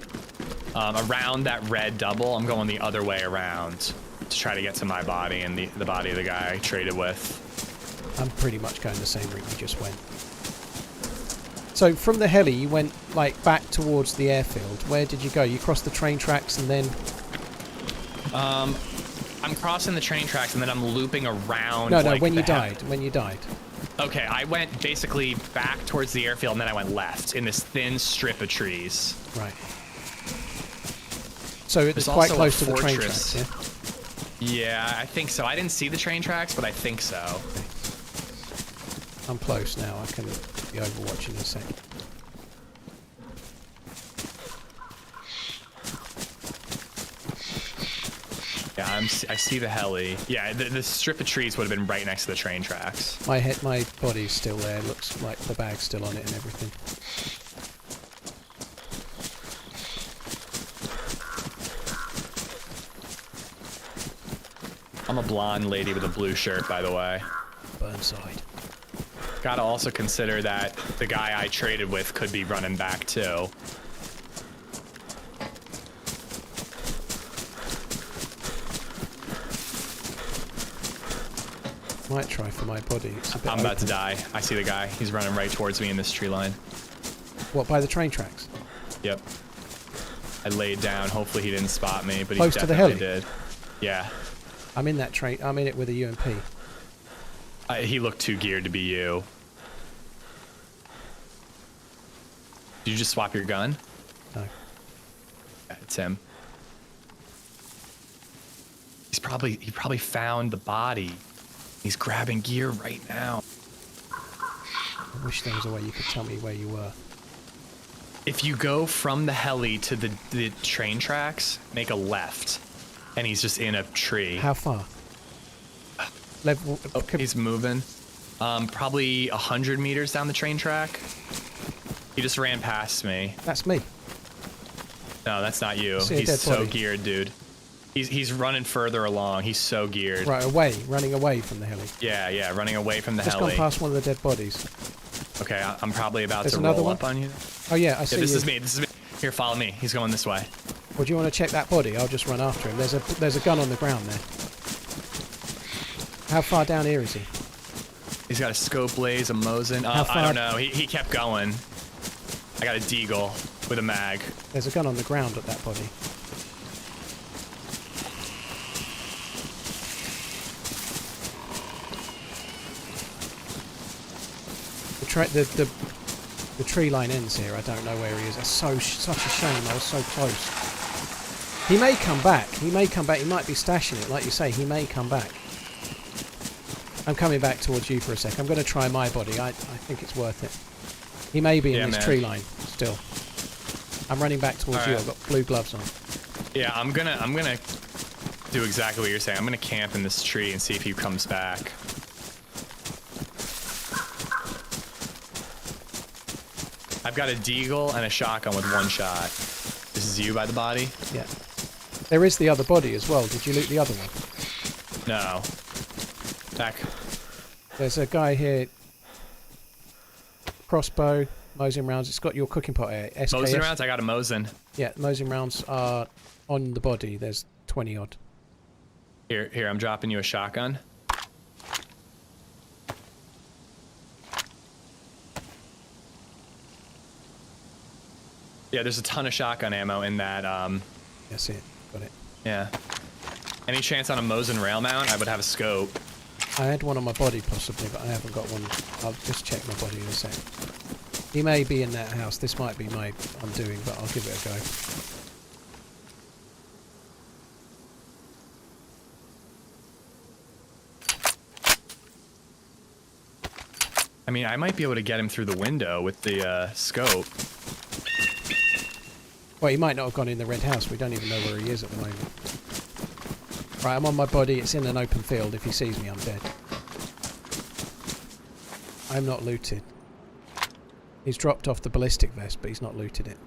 B: Around that red double, I'm going the other way around to try to get to my body and the body of the guy I traded with.
A: I'm pretty much going the same route we just went. So from the heli, you went like back towards the airfield. Where did you go? You crossed the train tracks and then...
B: I'm crossing the train tracks and then I'm looping around.
A: No, when you died. When you died.
B: Okay, I went basically back towards the airfield and then I went left in this thin strip of trees.
A: Right. So it's quite close to the train tracks, yeah?
B: Yeah, I think so. I didn't see the train tracks, but I think so.
A: Okay. I'm close now. I can be overwatching in a second.
B: Yeah, I see the heli. Yeah, the strip of trees would have been right next to the train tracks.
A: My body's still there. Looks like the bag's still on it and everything.
B: I'm a blonde lady with a blue shirt, by the way.
A: Burnside.
B: Gotta also consider that the guy I traded with could be running back too.
A: Might try for my body. It's a bit
B: I'm about to
A: open.
B: die. I see the guy. He's running right towards me in this tree line.
A: What, by the train tracks?
B: Yep. I laid down. Hopefully he didn't spot me, but
A: Close
B: he
A: to the
B: definitely
A: heli?
B: did. Yeah.
A: I'm in that train. I'm in it with a UMP.
B: He looked too geared to be you. Did you just swap your gun?
A: No.
B: Yeah, it's him. He probably found the body. He's grabbing gear right now.
A: I wish there was a way you could tell me where you were.
B: If you go from the heli to the train tracks, make a left. And he's just in a tree.
A: How far? Level.
B: Oh, he's moving. Probably 100 meters down the train track. He just ran past me.
A: That's me.
B: No, that's not you.
A: See a
B: He's
A: dead
B: so
A: body.
B: geared, dude. He's running further along. He's so geared.
A: Right, running away from the heli.
B: Yeah, running away from the
A: Just
B: heli.
A: gone past one of the dead bodies.
B: Okay, I'm probably about
A: There's
B: to
A: another
B: roll
A: one?
B: up on you.
A: Oh yeah, I see
B: Yeah, this
A: you.
B: is me. This is me. Here, follow me. He's going this way.
A: Well, do you want to check that body? I'll just run after him. There's a gun on the ground there. How far down here is he?
B: He's got a scope blaze, a Mosin.
A: How far-
B: I don't know. He kept going. I got a deagle with a mag.
A: There's a gun on the ground at that body. The tree line ends here. I don't know where he is. That's such a shame. I was so close. He may come back. He may come back. He might be stashing it, like you say. He may come back. I'm coming back towards you for a sec. I'm going to try my body. I think it's worth it. He may be in this tree line still. I'm running back towards you. I've got blue gloves on.
B: Yeah, I'm gonna do exactly what you're saying. I'm gonna camp in this tree and see if he comes back. I've got a deagle and a shotgun with one shot. This is you by the body?
A: Yeah. There is the other body as well. Did you loot the other one?
B: No. Back.
A: There's a guy here. Crossbow, Mosin rounds. It's got your cooking pot here. SKS.
B: Mosin rounds? I got a Mosin.
A: Yeah, Mosin rounds are on the body. There's 20 odd.
B: Here, I'm dropping you a shotgun. Yeah, there's a ton of shotgun ammo in that,
A: That's it. Got it.
B: yeah. Any chance on a Mosin rail mount? I would have a scope.
A: I had one on my body possibly, but I haven't got one. I'll just check my body in a sec. He may be in that house. This might be my undoing, but I'll give it a go.
B: I mean, I might be able to get him through the window with the scope.
A: Well, he might not have gone in the red house. We don't even know where he is at the moment. Right, I'm on my body. It's in an open field. If he sees me, I'm dead. I'm not looted. He's dropped off the ballistic vest, but he's not looted it.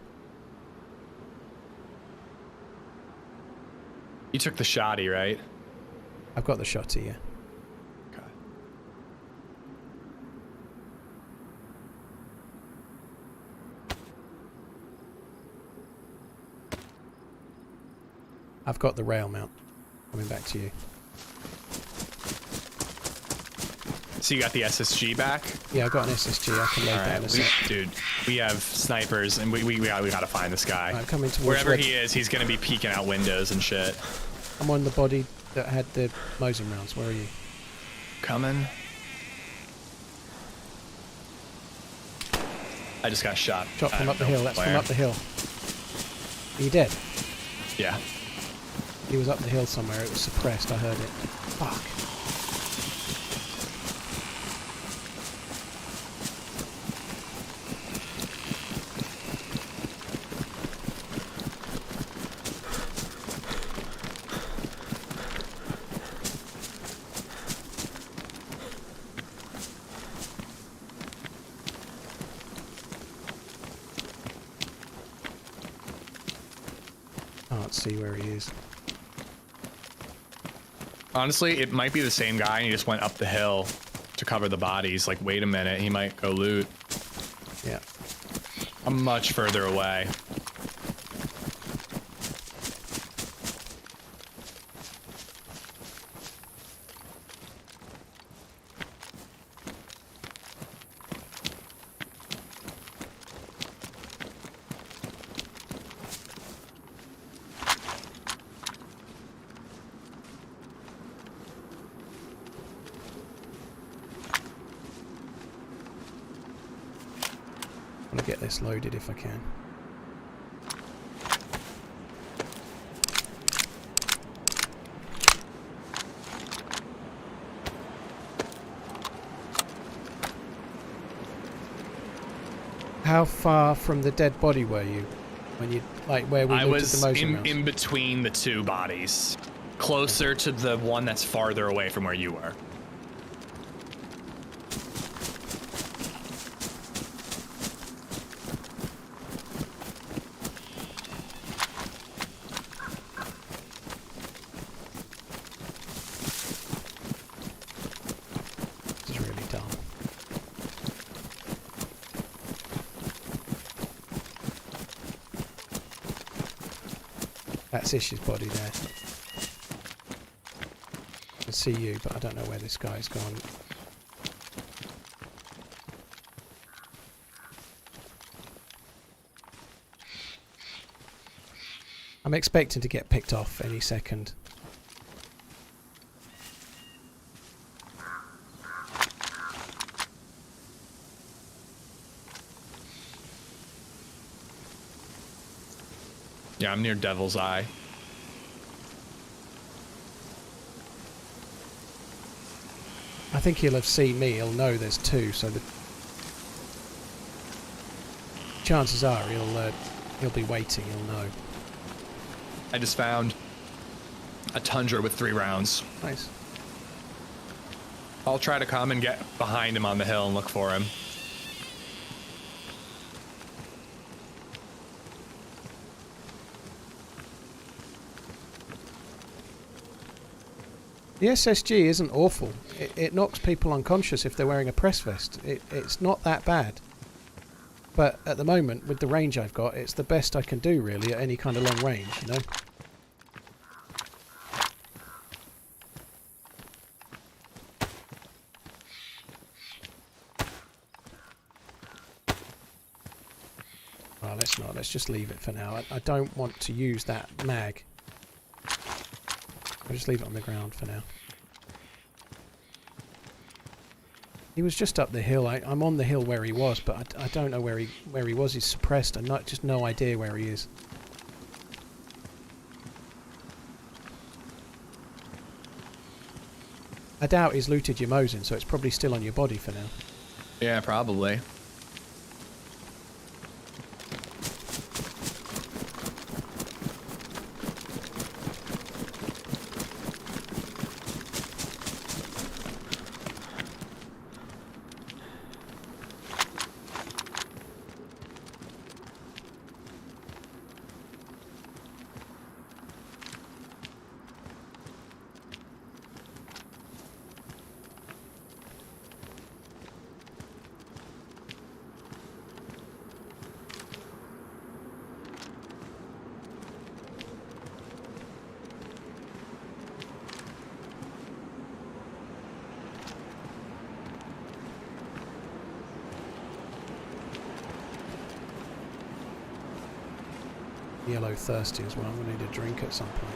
B: You took the shotty, right?
A: I've got the shotty, yeah.
B: Okay.
A: I've got the rail mount. Coming back to you.
B: So you got the SSG back?
A: Yeah, I got an SSG. I can load that in a sec.
B: Dude, we have snipers, and we gotta find this guy.
A: I'm coming towards
B: Wherever
A: red.
B: he is, he's gonna be peeking out windows and shit.
A: I'm on the body that had the Mosin rounds. Where are you?
B: Coming. I just got shot.
A: Shot
B: I
A: from
B: don't
A: up the
B: know
A: hill. That's
B: where.
A: from up the hill. Are you dead?
B: Yeah.
A: He was up the hill somewhere. It was suppressed. I heard it. Fuck. Can't see where he is.
B: Honestly, it might be the same guy, and he just went up the hill to cover the bodies. Like, wait a minute, he might go loot.
A: Yeah.
B: I'm much further away.
A: I'm gonna get this loaded if I can. How far from the dead body were you when you, like, where we
B: I
A: looted
B: was
A: the Mosin rounds?
B: in between the two bodies, closer to the one that's farther away from where you were.
A: This is really dumb. That's Ish's body there. I can see you, but I don't know where this guy's gone. I'm expecting to get picked off any second.
B: Yeah, I'm near Devil's Eye.
A: I think he'll have seen me. He'll know there's two, so the chances are he'll be waiting. He'll know.
B: I just found a Tundra with 3 rounds.
A: Nice.
B: I'll try to come and get behind him on the hill and look for him.
A: The SSG isn't awful. It knocks people unconscious if they're wearing a press vest. It's not that bad. But at the moment, with the range I've got, it's the best I can do, really, at any kind of long range, you know? Well, let's not. Let's just leave it for now. I don't want to use that mag. I'll just leave it on the ground for now. He was just up the hill. I'm on the hill where he was, but I don't know where he was. He's suppressed. I'm just no idea where he is. I doubt he's looted your Mosin, so it's probably still on your body for now.
B: Yeah, probably.
A: Yellow thirsty as well. I'm going to need a drink at some point.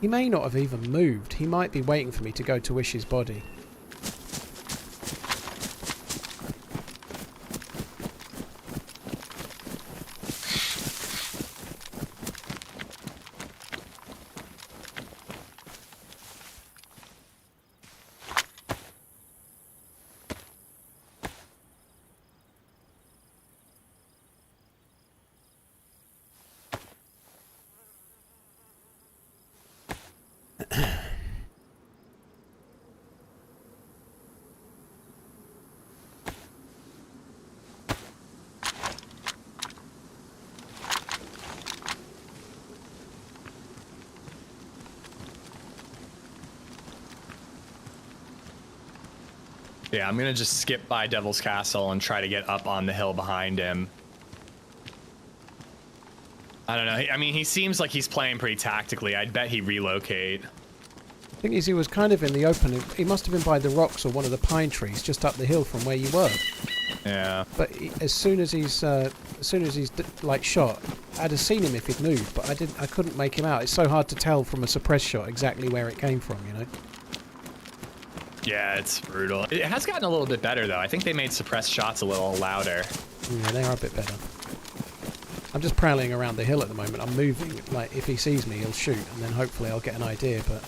A: He may not have even moved. He might be waiting for me to go to wish his body.
B: Yeah, I'm gonna just skip by Devil's Castle and try to get up on the hill behind him. I don't know. I mean, he seems like he's playing pretty tactically. I'd bet he'd relocate.
A: The thing is, he was kind of in the open. He must have been by the rocks or one of the pine trees just up the hill from where you were.
B: Yeah.
A: But as soon as he's like shot, I'd have seen him if he'd moved, but I couldn't make him out. It's so hard to tell from a suppressed shot exactly where it came from, you know.
B: Yeah, it's brutal. It has gotten a little bit better though. I think they made suppressed shots a little louder.
A: Yeah, they are a bit better. I'm just prowling around the hill at the moment. I'm moving. Like, if he sees me, he'll shoot, and then hopefully I'll get an idea, but...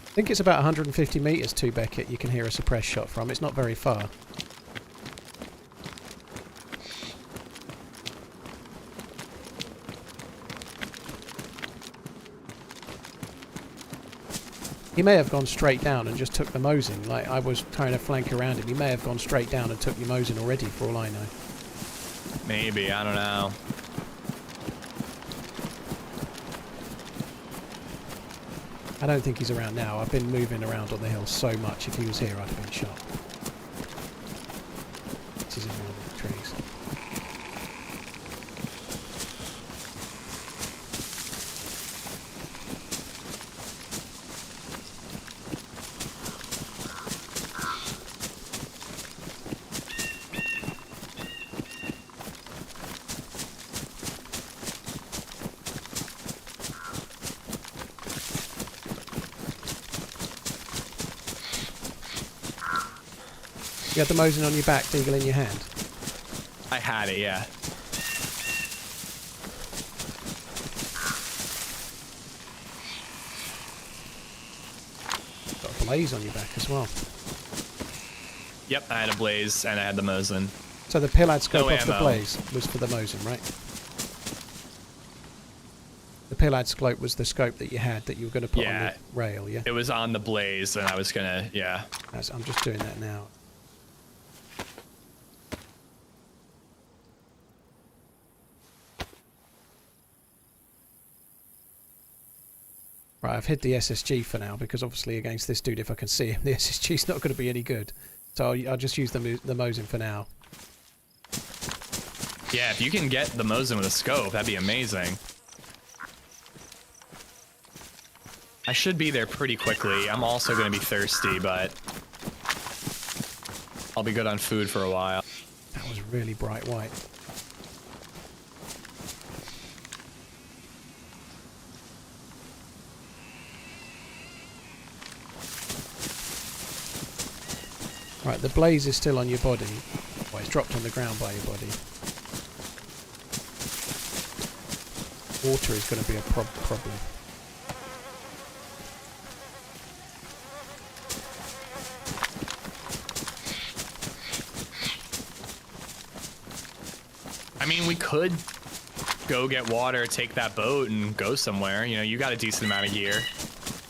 A: I think it's about 150 metres to Beckett you can hear a suppressed shot from. It's not very far. He may have gone straight down and just took the Mosin. Like, I was trying to flank around him. He may have gone straight down and took your Mosin already, for all I know.
B: Maybe, I don't know.
A: I don't think he's around now. I've been moving around on the hill so much. If he was here, I'd have been shot. This is in one of the trees. You had the Mosin on your back, Deagle in your hand.
B: I had it, yeah.
A: Got a blaze on your back as well.
B: Yep, I had a blaze and I had the Mosin.
A: So the Pillad scope
B: No
A: off the
B: ammo.
A: blaze was for the Mosin, right? The Pillad scope was the scope that you had that you were going to put on the rail, yeah?
B: It was on the blaze and I was gonna,
A: I'm just doing that now. Right, I've hid the SSG for now because obviously against this dude, if I can see him, the SSG's not going to be any good. So I'll just use the Mosin for now.
B: Yeah, if you can get the Mosin with a scope, that'd be amazing. I should be there pretty quickly. I'm also going to be thirsty, but I'll be good on food for a while.
A: That was really bright white. Right, the blaze is still on your body. Well, it's dropped on the ground by your body. Water is going to be a problem.
B: I mean, we could go get water, take that boat, and go somewhere. You know, you got a decent amount of gear.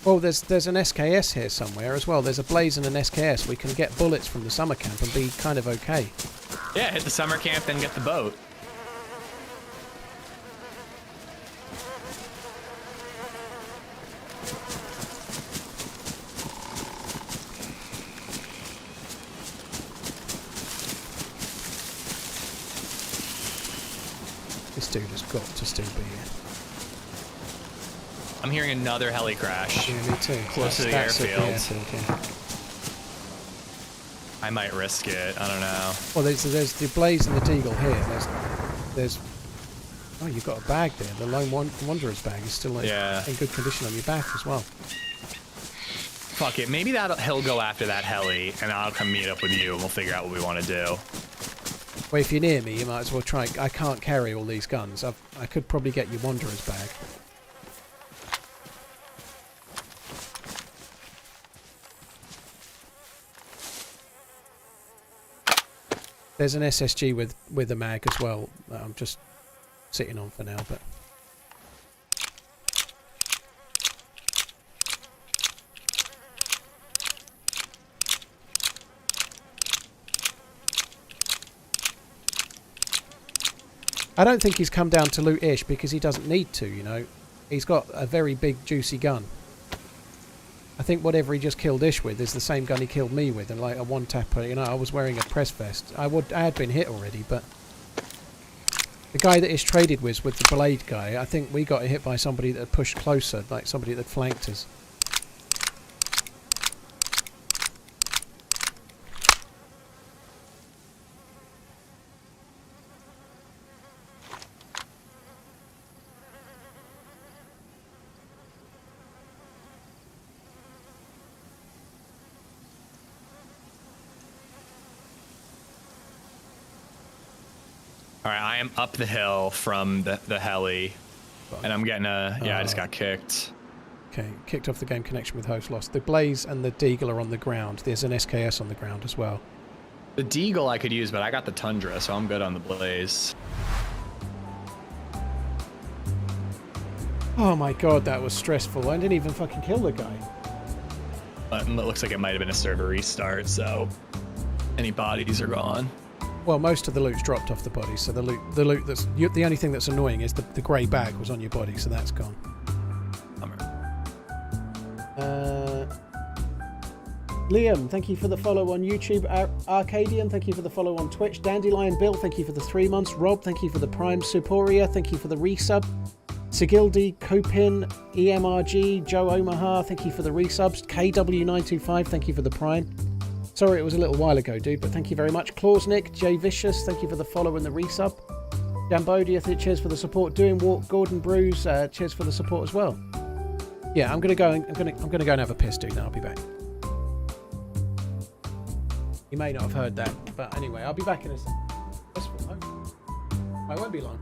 A: Well, there's an SKS here somewhere as well. There's a blaze and an SKS. We can get bullets from the summer camp and be kind of okay.
B: Yeah, hit the summer camp, then get the boat.
A: This dude has got to still be here.
B: I'm hearing another heli crash.
A: Yeah, me too.
B: Close to the
A: That's at the
B: airfield.
A: yeah.
B: I might risk it. I don't know.
A: Well, there's the blaze and the deagle here. There's oh, you've got a bag there. The lone wanderer's bag is still in good condition on your back as well.
B: Fuck it. Maybe he'll go after that heli, and I'll come meet up with you, and we'll figure out what we want to do.
A: Well, if you're near me, you might as well try. I can't carry all these guns. I could probably get your wanderer's bag. There's an SSG with a mag as well that I'm just sitting on for now, but I don't think he's come down to loot Ish because he doesn't need to, you know. He's got a very big juicy gun. I think whatever he just killed Ish with is the same gun he killed me with, and like a one-tapper, you know, I was wearing a press vest. I had been hit already, but the guy that Ish traded with the blade guy, I think we got hit by somebody that had pushed closer, like somebody that flanked us.
B: All right, I am up the hill from the heli, and I'm getting a... Yeah, I just got kicked.
A: Okay, kicked off the game connection with host lost. The blaze and the deagle are on the ground. There's an SKS on the ground as well.
B: The deagle I could use, but I got the tundra, so I'm good on the blaze.
A: Oh my god, that was stressful. I didn't even fucking kill the guy.
B: But it looks like it might have been a server restart, so any bodies are gone.
A: Well, most of the loot's dropped off the body, so the loot that's the only thing that's annoying is the grey bag was on your body, so that's gone. Liam, thank you for the follow on YouTube. Arcadian, thank you for the follow on Twitch. Dandelion Bill, thank you for the 3 months. Rob, thank you for the Prime. Suporia, thank you for the resub. Sigildi, Copin, EMRG, Joe Omaha, thank you for the resubs. KW925, thank you for the Prime. Sorry it was a little while ago, dude, but thank you very much. Clausnick, Jay Vicious, thank you for the follow and the resub. Jambodia, cheers for the support. Doing Walk, Gordon Bruce, cheers for the support as well. Yeah, I'm gonna go and have a piss, dude, and I'll be back. You may not have heard that, but anyway, I'll be back in a second. I won't be long.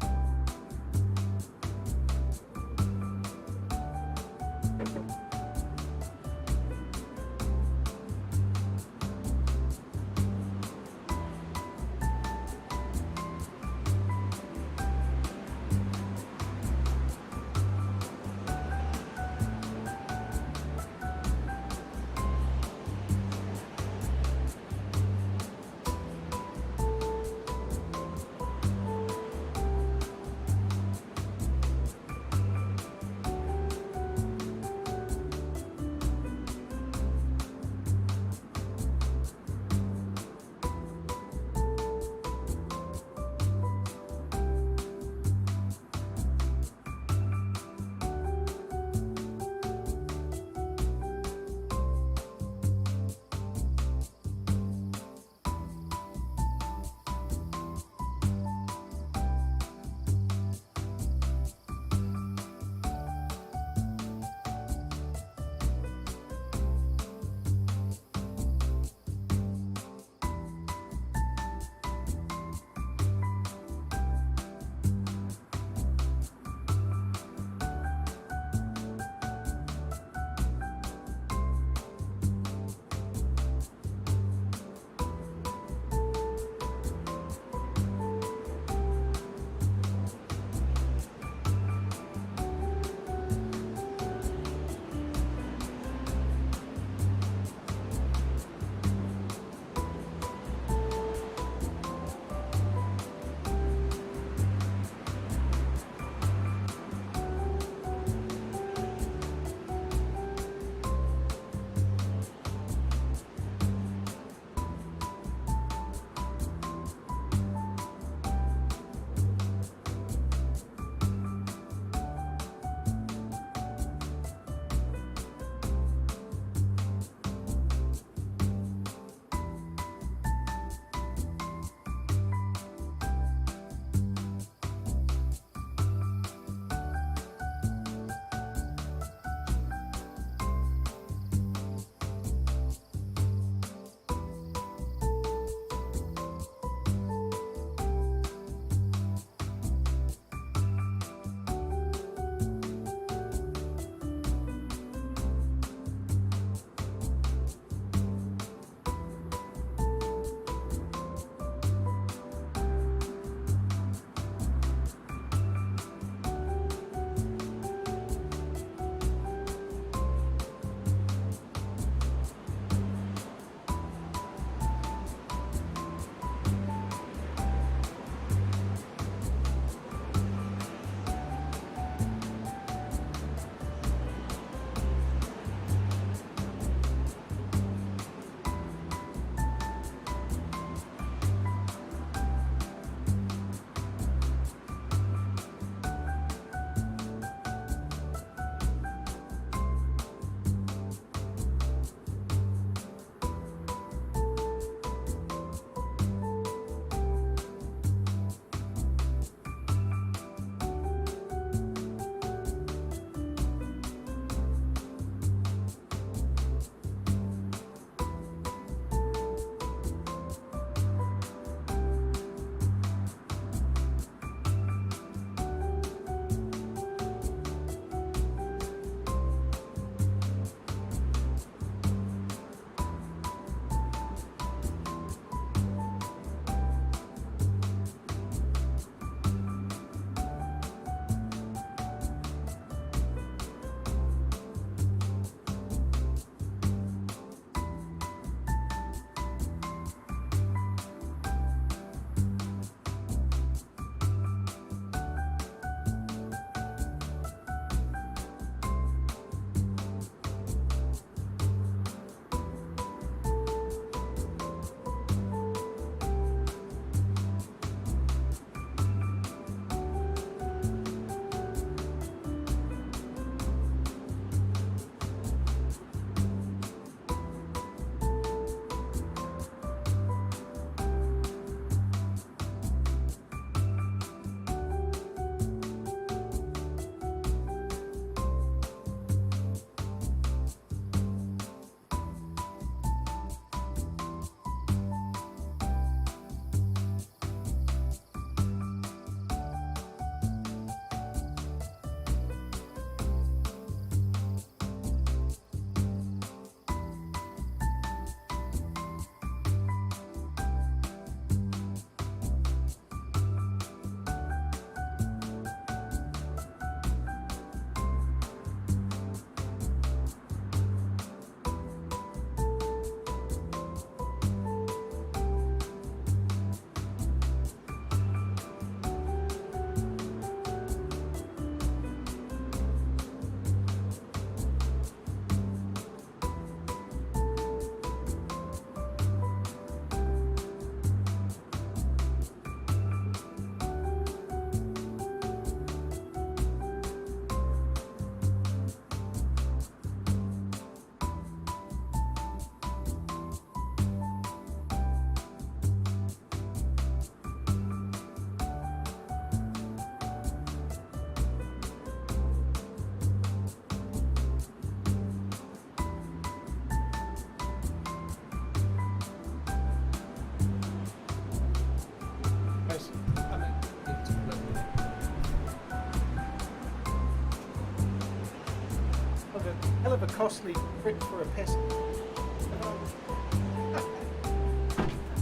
A: hell of a costly trip for a pistol.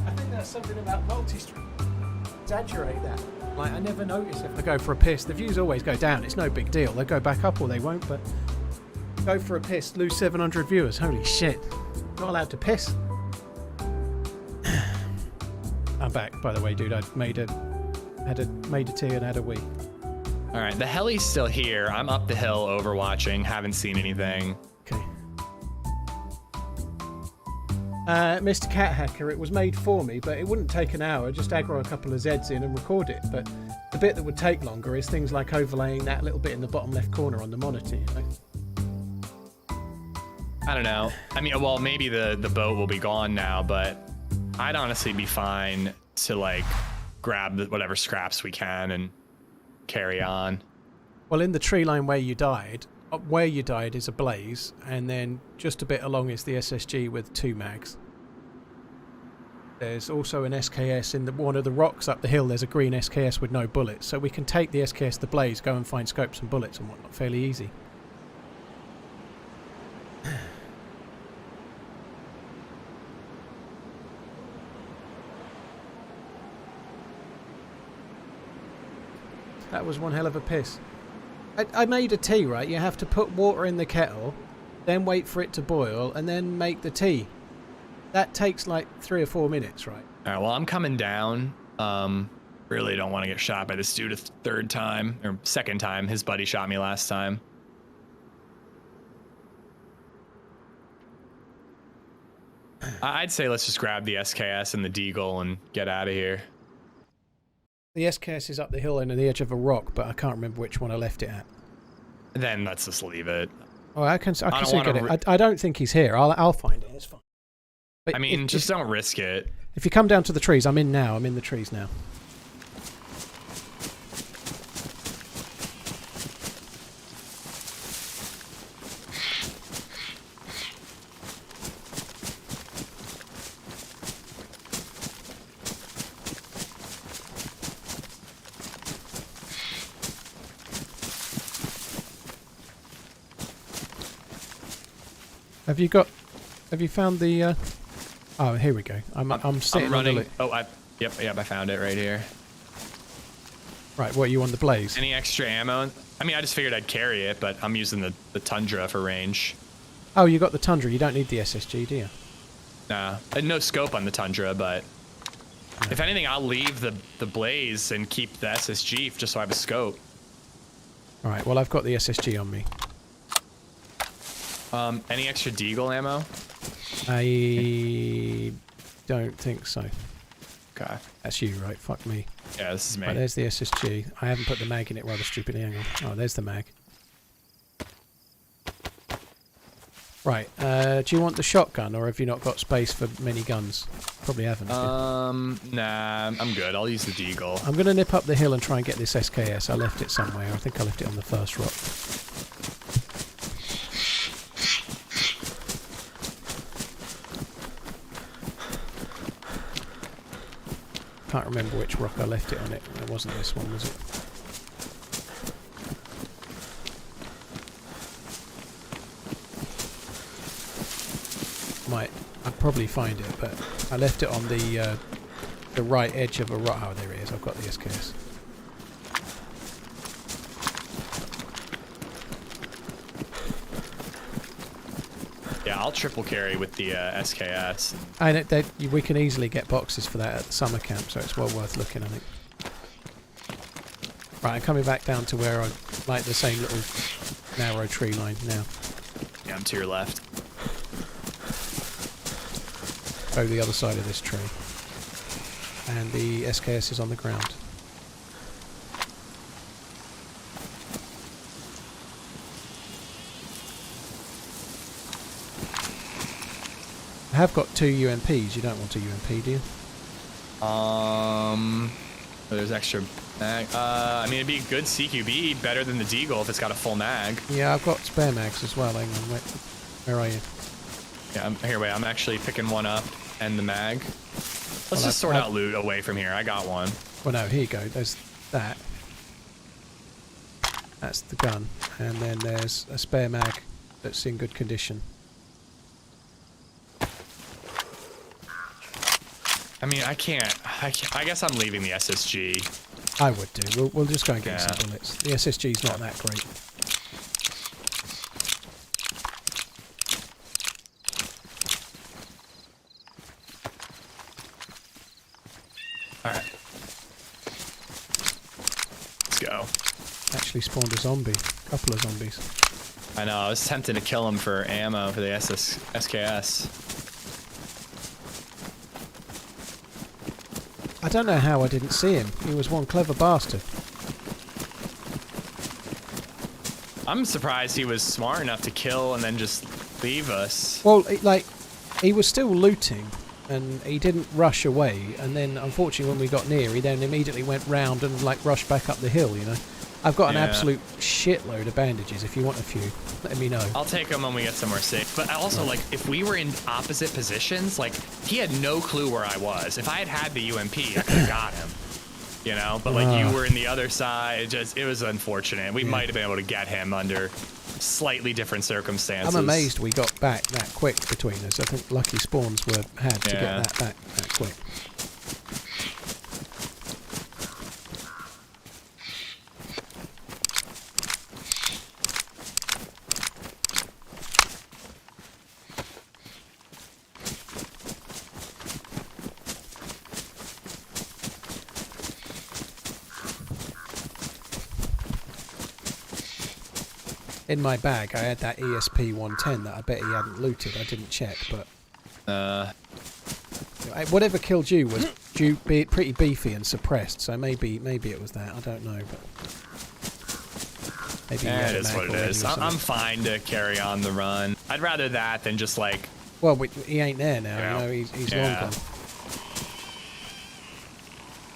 A: I think that's something about multi-stream. Exaggerate that. Like, I never notice if I go for a piss. The views always go down. It's no big deal. They go back up or they won't, but go for a piss, lose 700 viewers. Holy shit. Not allowed to piss. I'm back, by the way, dude. I made a tea and had a wee.
B: All right, the heli's still here. I'm up the hill overwatching. Haven't seen anything.
A: Okay. Mr. Cat Hacker, it was made for me, but it wouldn't take an hour. Just aggro a couple of Zeds in and record it. But the bit that would take longer is things like overlaying that little bit in the bottom left corner on the monitor. You know?
B: I don't know. I mean, well, maybe the boat will be gone now, but I'd honestly be fine to like grab whatever scraps we can and carry on.
A: Well, in the tree line where you died is a blaze, and then just a bit along is the SSG with 2 mags. There's also an SKS in one of the rocks up the hill. There's a green SKS with no bullets, so we can take the SKS, the blaze, go and find scopes and bullets and whatnot fairly easy. That was one hell of a piss. I made a tea, right? You have to put water in the kettle, then wait for it to boil, and then make the tea. That takes like 3 or 4 minutes, right?
B: All right, well, I'm coming down. Really don't want to get shot by this dude a third time, or second time. His buddy shot me last time. I'd say let's just grab the SKS and the Deagle and get out of here.
A: The SKS is up the hill and on the edge of a rock, but I can't remember which one I left it at.
B: Then let's just leave it.
A: Oh, I can still get
B: wanna
A: it. I don't think he's here. I'll find it. It's fine. But
B: I mean, just don't risk it.
A: If you come down to the trees, I'm in now. I'm in the trees now. Have you found the? Oh, here we go. I'm sitting
B: running.
A: on the
B: Oh, yep, I found it right here.
A: Right, what, you on the blaze?
B: Any extra ammo? I mean, I just figured I'd carry it, but I'm using the Tundra for range.
A: Oh, you got the Tundra. You don't need the SSG, do you?
B: Nah, no scope on the Tundra, but if anything, I'll leave the blaze and keep the SSG just so I have a scope.
A: All right. Well, I've got the SSG on me.
B: Any extra Deagle ammo?
A: I don't think so.
B: Okay.
A: That's you, right? Fuck me.
B: Yeah, this is me.
A: Right, there's the SSG. I haven't put the mag in it rather stupidly. Hang on. Oh, there's the mag. Right. Do you want the shotgun, or have you not got space for many guns? Probably haven't.
B: Nah, I'm good. I'll use the Deagle.
A: I'm going to nip up the hill and try and get this SKS. I left it somewhere. I think I left it on the first rock. Can't remember which rock I left it on. It wasn't this one, was it? I'd probably find it, but I left it on the right edge of a rock. Oh, there it is. I've got the SKS.
B: Yeah, I'll triple carry with the SKS.
A: And we can easily get boxes for that at the summer camp, so it's well worth looking, I think. Right, I'm coming back down to where I like the same little narrow tree line now.
B: Yeah, I'm to your left.
A: Go the other side of this tree. And the SKS is on the ground. I have got 2 UMPs. You don't want a UMP, do you?
B: There's extra mag. I mean, it'd be a good CQB, better than the Deagle if it's got a full mag.
A: Yeah, I've got spare mags as well. Hang on, wait. Where are you?
B: Yeah, wait, I'm actually picking one up and the mag. Let's just sort out loot away from here. I got one.
A: Well, no, here you go. There's that. That's the gun. And then there's a spare mag that's in good condition.
B: I mean, I can't. I guess I'm leaving the SSG.
A: I would do. We'll just go and get
B: Yeah.
A: some bullets. The SSG's not that great.
B: Alright. Let's go.
A: Actually spawned a zombie. Couple of zombies.
B: I know, I was tempted to kill him for ammo for the SKS.
A: I don't know how I didn't see him. He was one clever bastard.
B: I'm surprised he was smart enough to kill and then just leave us.
A: Well, he was still looting, and he didn't rush away. And then, unfortunately, when we got near, he then immediately went round and rushed back up the hill. You know, I've got an absolute shitload of bandages. If you want a few, let me know.
B: I'll take them when we get somewhere safe. But also, if we were in opposite positions, he had no clue where I was. If I had the UMP, I could have got him. You know, but you were in the other side. It was unfortunate. We might have been able to get him under slightly different circumstances.
A: I'm amazed we got back that quick between us. I think lucky spawns had to get that back that quick. In my bag, I had that ESP 110 that I bet he hadn't looted. I didn't check, but whatever killed you was pretty beefy and suppressed. So maybe it was that. I don't know, but maybe
B: it is what it is. I'm fine to carry on the run. I'd rather that than just
A: Well, he ain't there now. You know, he's long gone.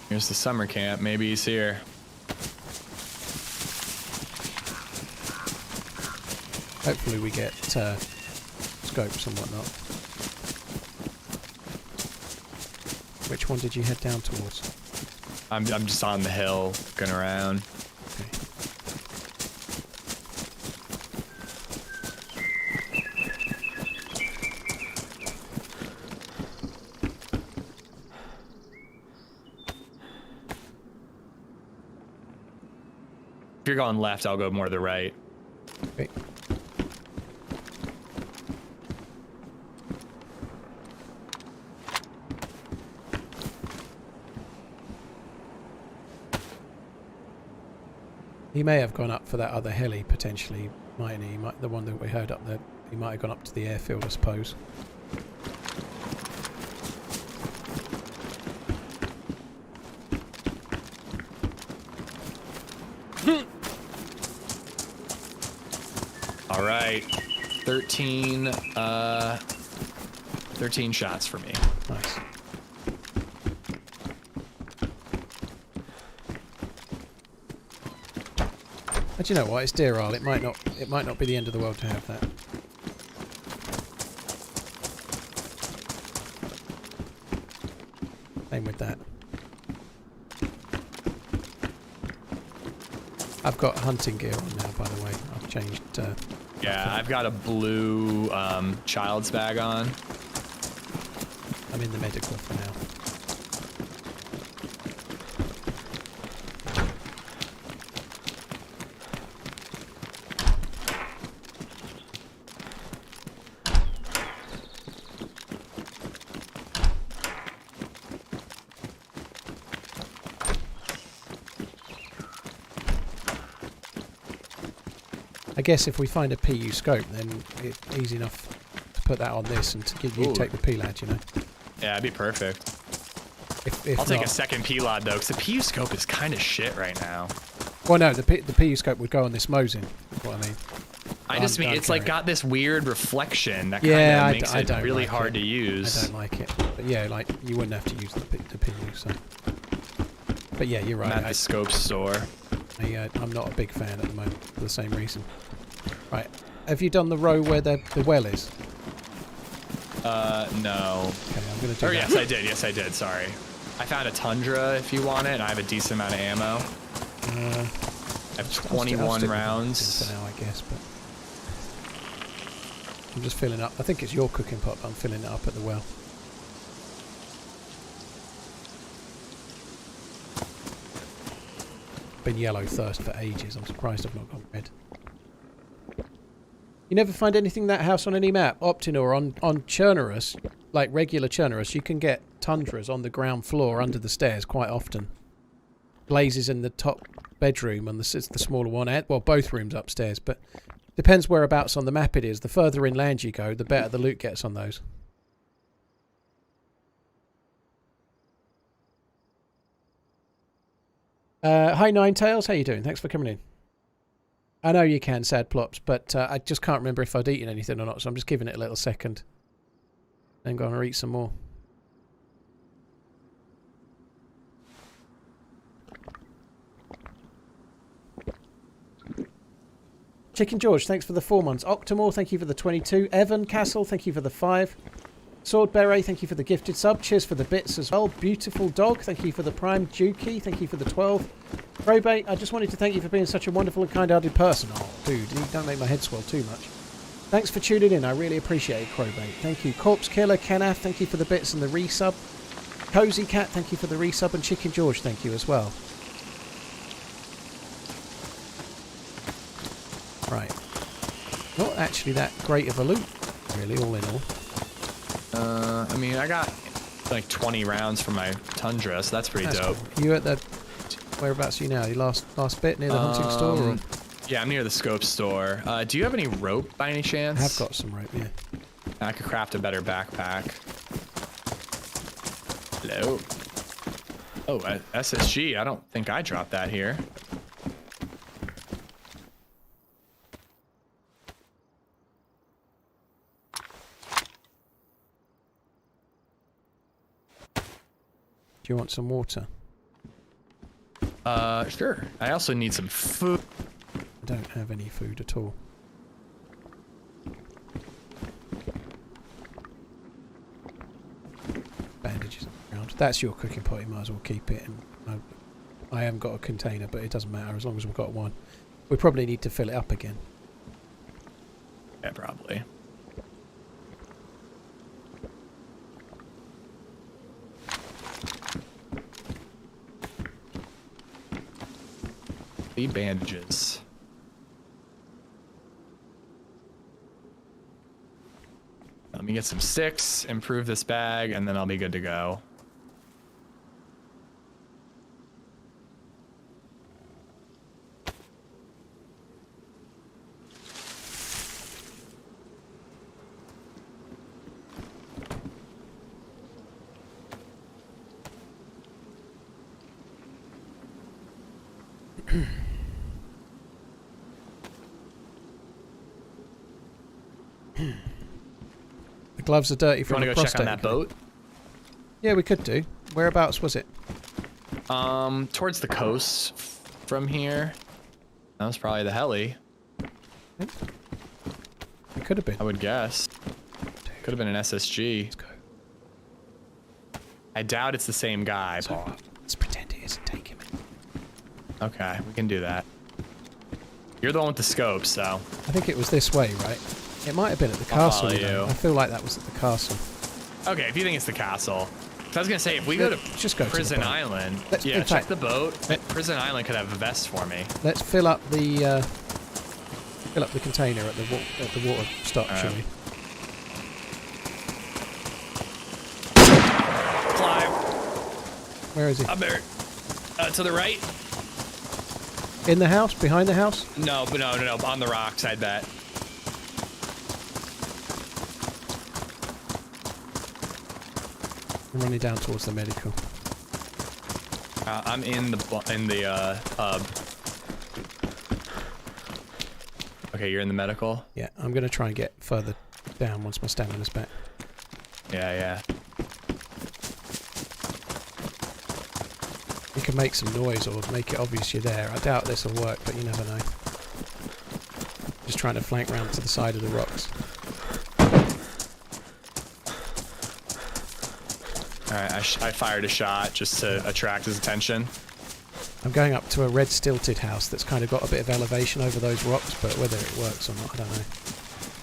B: Here's the summer camp. Maybe he's here.
A: Hopefully we get scopes and whatnot. Which one did you head down towards?
B: I'm just on the hill, looking around.
A: Okay.
B: If you're going left, I'll go more to the right.
A: Okay. He may have gone up for that other heli, potentially, mightn't he? The one that we heard up there. He might have gone up to the airfield, I suppose.
B: All right, 13 shots for me.
A: Nice. But you know what? It's Deer Isle. It might not be the end of the world to have that. Same with that. I've got hunting gear on now, by the way. I've changed.
B: Yeah, I've got a blue child's bag on.
A: I'm in the medical for now. I guess if we find a PU scope, then it's easy enough to put that on this and to give you take the P-Lad, you know.
B: Yeah, that'd be perfect.
A: If
B: I'll take
A: not,
B: a second P-Lod though, because the PU scope is kind of shit right now.
A: well, no, the PU scope would go on this Mosin. That's what I mean.
B: I just mean it's got this weird reflection that
A: Yeah,
B: kind of makes
A: I
B: it
A: don't
B: really
A: like
B: hard
A: it.
B: to use.
A: I don't like it, but yeah, you wouldn't have to use the PU. So, but yeah, you're right.
B: I'm at the scope store.
A: I'm not a big fan at the moment for the same reason. Right, have you done the row where the well is?
B: No.
A: Okay, I'm gonna do that.
B: Yes, I did. Yes, I did. Sorry. I found a Tundra if you want it, and I have a decent amount of ammo. I have 21 rounds.
A: For now, I guess, but I'm just filling up. I think it's your cooking pot, but I'm filling it up at the well. Been yellow thirst for ages. I'm surprised I've not gone red. You never find anything in that house on any map. Optinor on Chernarus, like regular Chernarus, you can get tundras on the ground floor under the stairs quite often. Blazes in the top bedroom and the smaller one. Well, both rooms upstairs, but depends whereabouts on the map it is. The further inland you go, the better the loot gets on those. Hi Ninetails, how you doing? Thanks for coming in. I know you can, sad plops, but I just can't remember if I'd eaten anything or not, so I'm just giving it a little second. Then going to eat some more. Chicken George, thanks for the 4 months. Octomore, thank you for the 22. Evan Castle, thank you for the 5. Sword Beret, thank you for the gifted sub. Cheers for the bits as well. Beautiful Dog, thank you for the Prime. Dukey, thank you for the 12. Probate, I just wanted to thank you for being such a wonderful and kind-hearted person. Oh, dude, don't make my head swell too much. Thanks for tuning in. I really appreciate it, Crowbait. Thank you. Corpse Killer, Kenneth, thank you for the bits and the resub. Cozy Cat, thank you for the resub. And Chicken George, thank you as well. Right. Not actually that great of a loot, really, all in all.
B: I mean, I got like 20 rounds from my Tundra, so that's pretty dope.
A: Cool. You at the... Whereabouts are you now? You last bit near the hunting store? Or?
B: Yeah, I'm near the scope store. Do you have any rope by any chance?
A: I have got some rope, yeah.
B: I could craft a better backpack. Hello. Oh, SSG. I don't think I dropped that here.
A: Do you want some water?
B: Sure. I also need some food.
A: I don't have any food at all. Bandages around. That's your cooking pot, you might as well keep it. And I haven't got a container, but it doesn't matter as long as we've got one. We probably need to fill it up again.
B: Yeah, probably. Bandages. Let me get some sticks, improve this bag, and then I'll be good to go.
A: The gloves are dirty from
B: You
A: the
B: want to go check on
A: prostate.
B: that boat?
A: Yeah, we could do. Whereabouts was it?
B: Towards the coast from here. That was probably the heli.
A: It could have been.
B: I would guess. Could have been an SSG.
A: Let's go.
B: I doubt it's the same guy, Paul.
A: Let's pretend it is and take him in.
B: Okay, we can do that. You're the one with the scope, so.
A: I think it was this way, right? It might have been at the
B: I'll
A: castle.
B: follow
A: You know.
B: you.
A: I feel like that was at the castle.
B: Okay, if you think it's the castle. I was gonna say, if we go to
A: Just go to the
B: Prison
A: boat.
B: Island,
A: Let's-
B: yeah,
A: in
B: check
A: fact-
B: the boat. Prison Island could have a vest for me.
A: Let's fill up the container at the water stop,
B: All
A: shall
B: right.
A: we?
B: Clive,
A: Where is he?
B: I'm there. To the right?
A: In the house? Behind the house?
B: No, but no, on the rocks, I bet.
A: I'm running down towards the medical.
B: I'm in the hub. Okay, you're in the medical?
A: Yeah, I'm going to try and get further down once my stamina's back.
B: Yeah.
A: You can make some noise or make it obvious you're there. I doubt this will work, but you never know. Just trying to flank round to the side of the rocks.
B: Alright, I fired a shot just to attract his attention.
A: I'm going up to a red stilted house that's kind of got a bit of elevation over those rocks, but whether it works or not, I don't know.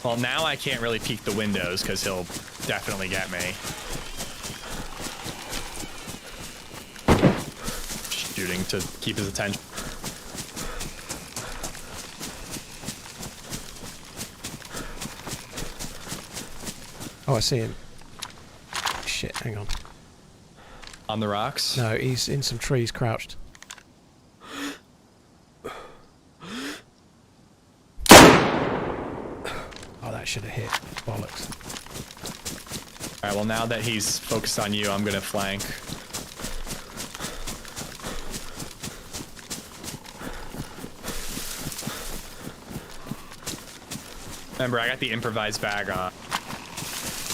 B: Well, now I can't really peek the windows because he'll definitely get me. Shooting to keep his attention.
A: Oh, I see him. Shit, hang on.
B: On the rocks?
A: No, he's in some trees crouched. Oh, that should have hit. Bollocks.
B: Alright, well now that he's focused on you, I'm gonna flank. Remember, I got the improvised bag on.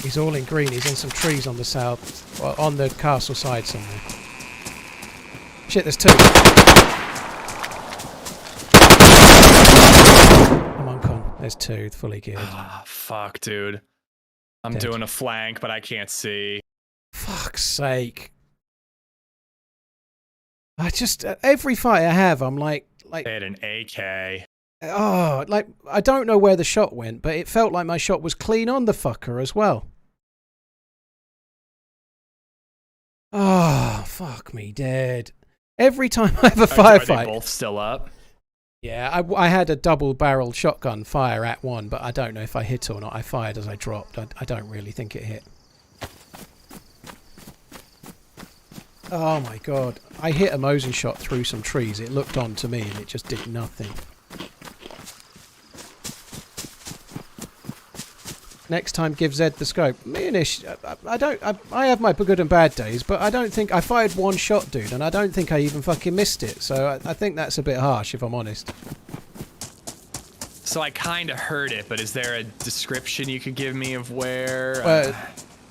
A: He's all in green. He's in some trees on the south, well, on the castle side somewhere. Shit, there's two. I'm on con. There's two, fully geared.
B: Ah, fuck, dude. I'm
A: Dead.
B: doing a flank, but I can't see.
A: Fuck's sake. I just, every fight I have, I'm like,
B: They had an AK.
A: oh, like, I don't know where the shot went, but it felt like my shot was clean on the fucker as well. Oh, fuck me dead. Every time I have a
B: Are they
A: firefight.
B: both still up?
A: Yeah, I had a double-barreled shotgun fire at one, but I don't know if I hit or not. I fired as I dropped. I don't really think it hit. Oh my god. I hit a Mosin shot through some trees. It looked on to me and it just did nothing. Next time, give Zed the scope. Me and Ish, I have my good and bad days, but I don't think I fired one shot, dude, and I don't think I even fucking missed it. So I think that's a bit harsh, if I'm honest.
B: So I kind of heard it, but is there a description you could give me of where?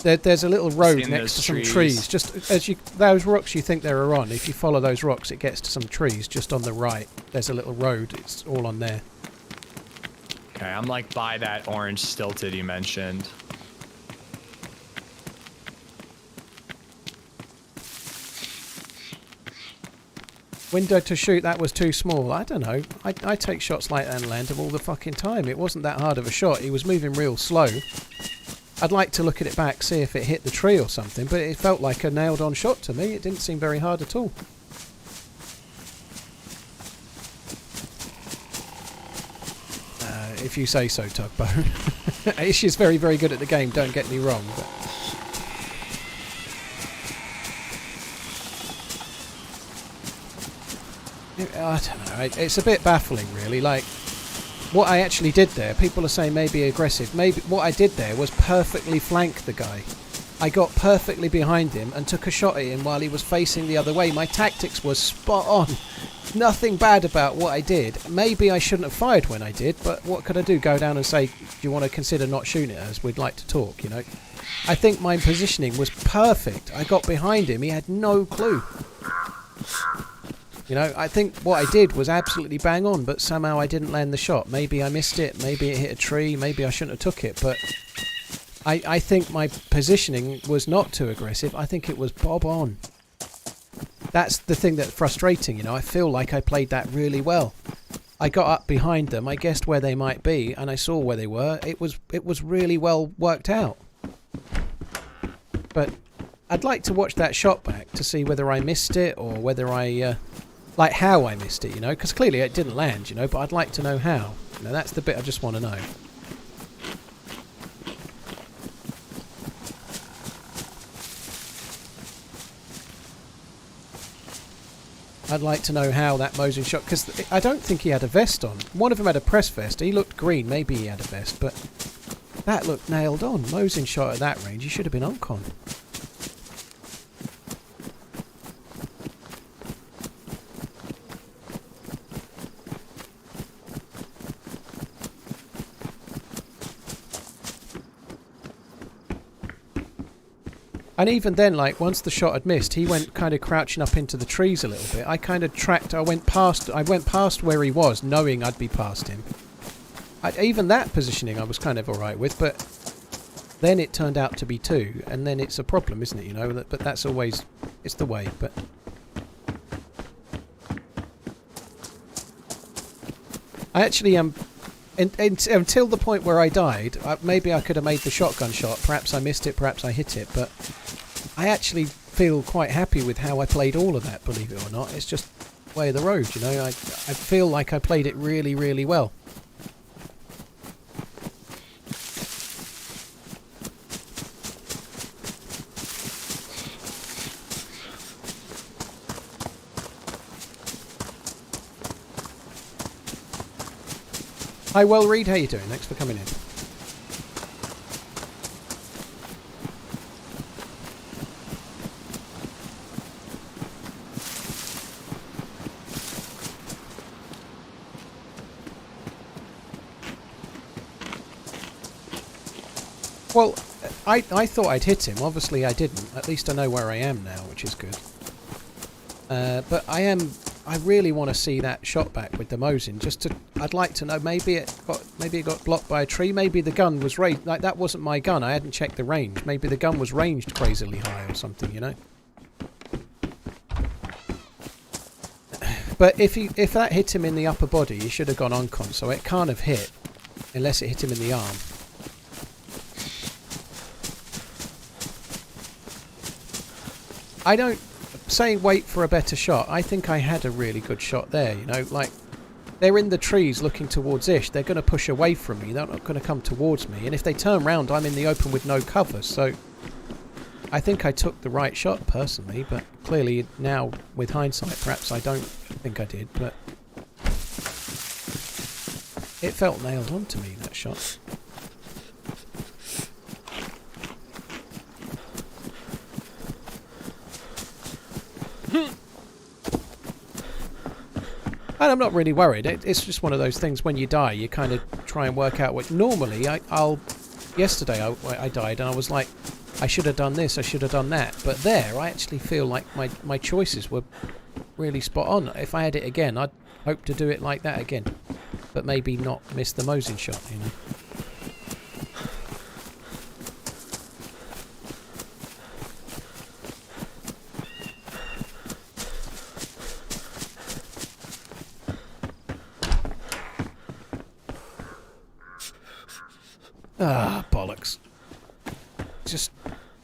A: There's a little road
B: in
A: next to
B: those
A: some
B: trees.
A: trees. Just as you, those rocks you think they're on, if you follow those rocks, it gets to some trees just on the right. There's a little road. It's all on there.
B: Okay, I'm like by that orange stilted you mentioned.
A: Window to shoot, that was too small. I don't know. I take shots like that and land them all the fucking time. It wasn't that hard of a shot. He was moving real slow. I'd like to look at it back, see if it hit the tree or something, but it felt like a nailed-on shot to me. It didn't seem very hard at all. If you say so, Tugboat. She's very, very good at the game, don't get me wrong. But I don't know. It's a bit baffling, really. Like, what I actually did there, people are saying maybe aggressive. Maybe what I did there was perfectly flank the guy. I got perfectly behind him and took a shot at him while he was facing the other way. My tactics was spot on. Nothing bad about what I did. Maybe I shouldn't have fired when I did, but what could I do? Go down and say, do you want to consider not shooting at us? We'd like to talk, you know. I think my positioning was perfect. I got behind him. He had no clue. You know, I think what I did was absolutely bang on, but somehow I didn't land the shot. Maybe I missed it. Maybe it hit a tree. Maybe I shouldn't have took it, but I think my positioning was not too aggressive. I think it was bob on. That's the thing that's frustrating, you know. I feel like I played that really well. I got up behind them, I guessed where they might be, and I saw where they were. It was really well worked out. But I'd like to watch that shot back to see whether I missed it or whether I... like how I missed it, you know, because clearly it didn't land, you know, but I'd like to know how. You know, that's the bit I just want to know. I'd like to know how that Mosin shot, because I don't think he had a vest on. One of them had a press vest. He looked green. Maybe he had a vest, but that looked nailed on. Mosin shot at that range. He should have been on con. And even then, like, once the shot had missed, he went kind of crouching up into the trees a little bit. I kind of tracked, I went past where he was, knowing I'd be past him. Even that positioning I was kind of alright with, but then it turned out to be two, and then it's a problem, isn't it, you know? But that's always, it's the way, but... I actually until the point where I died, maybe I could have made the shotgun shot. Perhaps I missed it, perhaps I hit it, but I actually feel quite happy with how I played all of that, believe it or not. It's just way of the road, you know. I feel like I played it really, really well. Hi, Well Reed, how you doing? Thanks for coming in. Well, I thought I'd hit him. Obviously I didn't. At least I know where I am now, which is good. But I really want to see that shot back with the Mosin. I'd like to know. Maybe it got blocked by a tree. Maybe the gun was raised. Like, that wasn't my gun. I hadn't checked the range. Maybe the gun was ranged crazily high or something, you know. But if that hit him in the upper body, he should have gone uncon. So it can't have hit unless it hit him in the arm. I don't say wait for a better shot. I think I had a really good shot there, you know, like they're in the trees looking towards Ish. They're going to push away from me. They're not going to come towards me. And if they turn round, I'm in the open with no cover. So I think I took the right shot personally, but clearly now with hindsight, perhaps I don't think I did, but it felt nailed on to me, that shot. And I'm not really worried. It's just one of those things. When you die, you kind of try and work out what. Normally, yesterday I died and I was like, I should have done this, I should have done that. But there, I actually feel like my choices were really spot on. If I had it again, I'd hope to do it like that again, but maybe not miss the Mosin shot, you know. Ah, bollocks. Just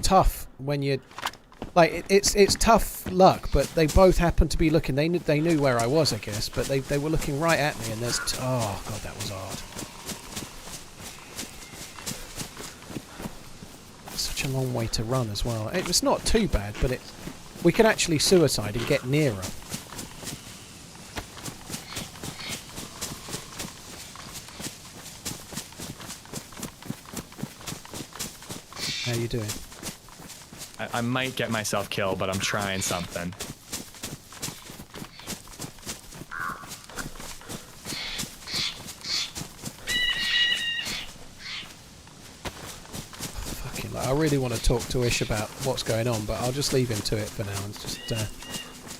A: tough when you... Like, it's tough luck, but they both happened to be looking... They knew where I was, I guess, but they were looking right at me, and there's... Oh, God, that was hard. Such a long way to run as well. It's not too bad, but we could actually suicide and get nearer. How you doing?
B: I might get myself killed, but I'm trying something.
A: Fucking, I really want to talk to Ish about what's going on, but I'll just leave him to it for now. And just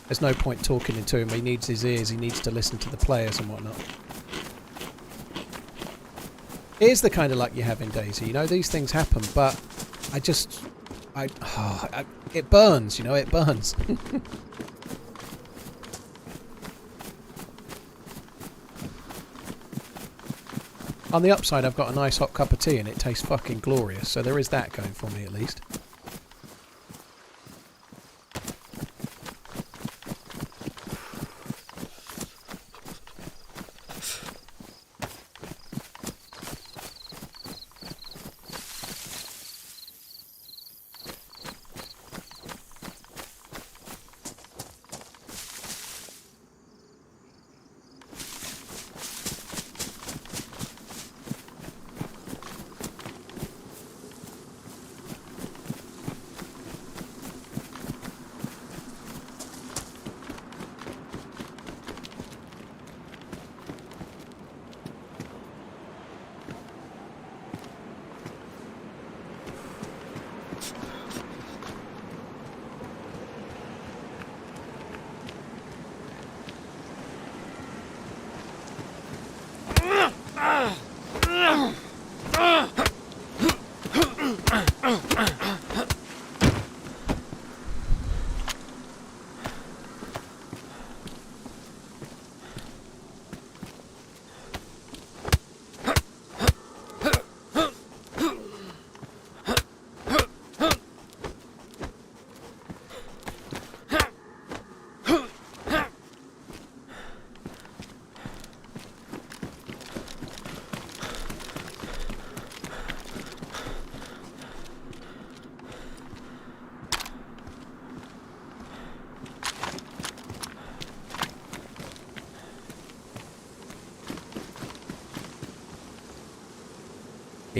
A: there's no point talking to him. He needs his ears. He needs to listen to the players and whatnot. It is the kind of luck you have in DayZ. You know, these things happen, but it burns, you know, it burns. On the upside, I've got a nice hot cup of tea and it tastes fucking glorious, so there is that going for me at least.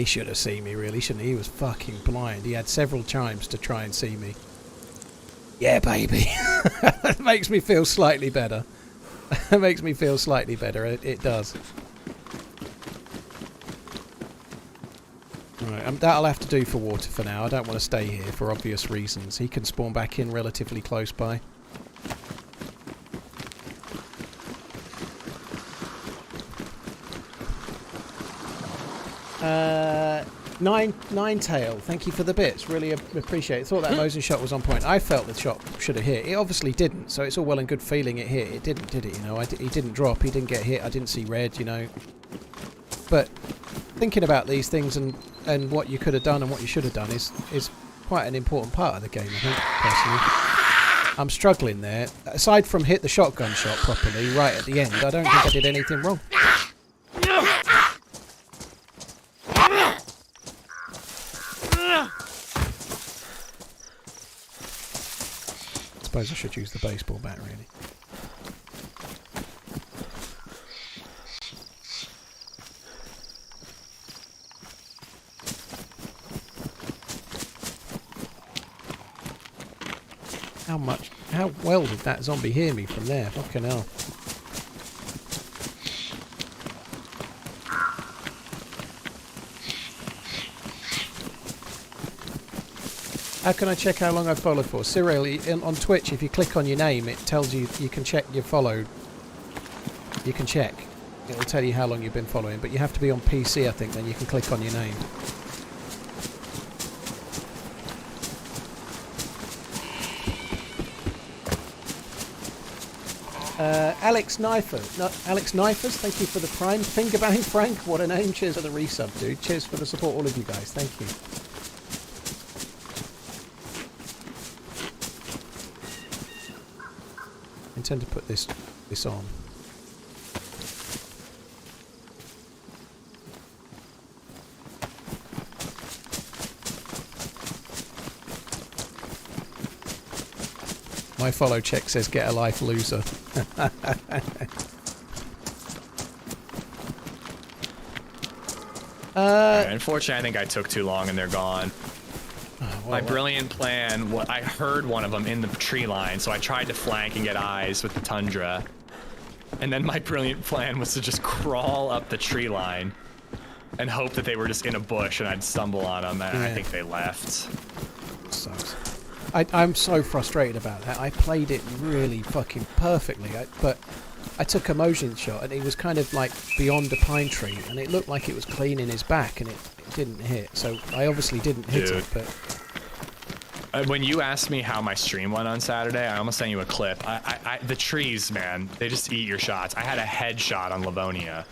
A: He should have seen me, really, shouldn't he? He was fucking blind. He had several times to try and see me. Yeah, baby. It makes me feel slightly better. It makes me feel slightly better. It does. Right, that'll have to do for water for now. I don't want to stay here for obvious reasons. He can spawn back in relatively close by. Ninetail, thank you for the bits. Really appreciate it. Thought that Mosin shot was on point. I felt the shot should have hit. It obviously didn't, so it's all well and good feeling it hit. It didn't, did it? You know, he didn't drop. He didn't get hit. I didn't see red. You know, but thinking about these things and what you could have done and what you should have done is quite an important part of the game, I think, personally. I'm struggling there. Aside from hit the shotgun shot properly right at the end, I don't think I did anything wrong. I suppose I should use the baseball bat, really. How well did that zombie hear me from there? Fucking hell. How can I check how long I've followed for? Cyril, on Twitch, if you click on your name, it tells you you can check you've followed. You can check. It'll tell you how long you've been following, but you have to be on PC, I think, then you can click on your name. Alex Knifers, thank you for the prime. Finger bang Frank, what a name. Cheers for the resub, dude. Cheers for the support, all of you guys. Thank you. I intend to put this on. My follow check says get a life, loser.
B: Unfortunately, I think I took too long and they're gone. My brilliant plan, I heard one of them in the tree line, so I tried to flank and get eyes with the Tundra. And then my brilliant plan was to just crawl up the tree line and hope that they were just in a bush and I'd stumble on them, and I think they left.
A: Sucks. I'm so frustrated about that. I played it really fucking perfectly, but I took a motion shot and it was kind of like beyond a pine tree and it looked like it was clean in his back and it didn't hit. So I obviously didn't hit it, but...
B: When you asked me how my stream went on Saturday, I almost sent you a clip. The trees, man, they just eat your shots. I had a headshot on Livonia.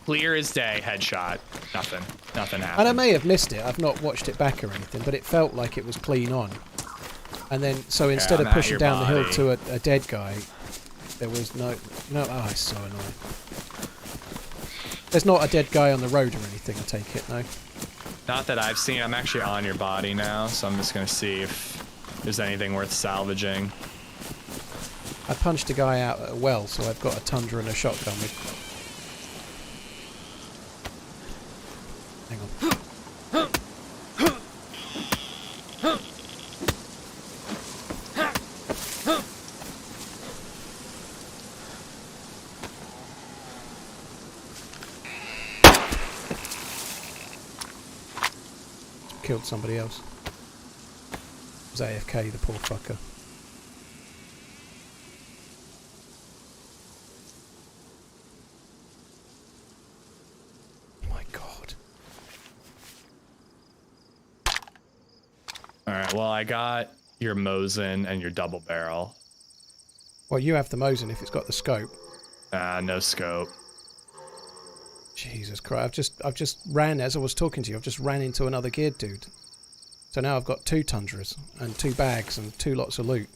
B: Clear as day, headshot. Nothing happened.
A: And I may have missed it. I've not watched it back or anything, but it felt like it was clean on. And then, so instead of pushing down the hill to a dead guy, there was no, oh, it's so annoying. There's not a dead guy on the road or anything, I take it, no?
B: Not that I've seen. I'm actually on your body now, so I'm just going to see if there's anything worth salvaging.
A: I punched a guy out at a well, so I've got a Tundra and a shotgun with... Hang on. Killed somebody else. It was AFK, the poor fucker. Oh my god.
B: Alright, well, I got your Mosin and your double barrel.
A: Well, you have the Mosin if it's got the scope.
B: No scope.
A: Jesus Christ, I've just ran, as I was talking to you, I've just ran into another geared dude. So now I've got 2 Tundras and 2 bags and 2 lots of loot.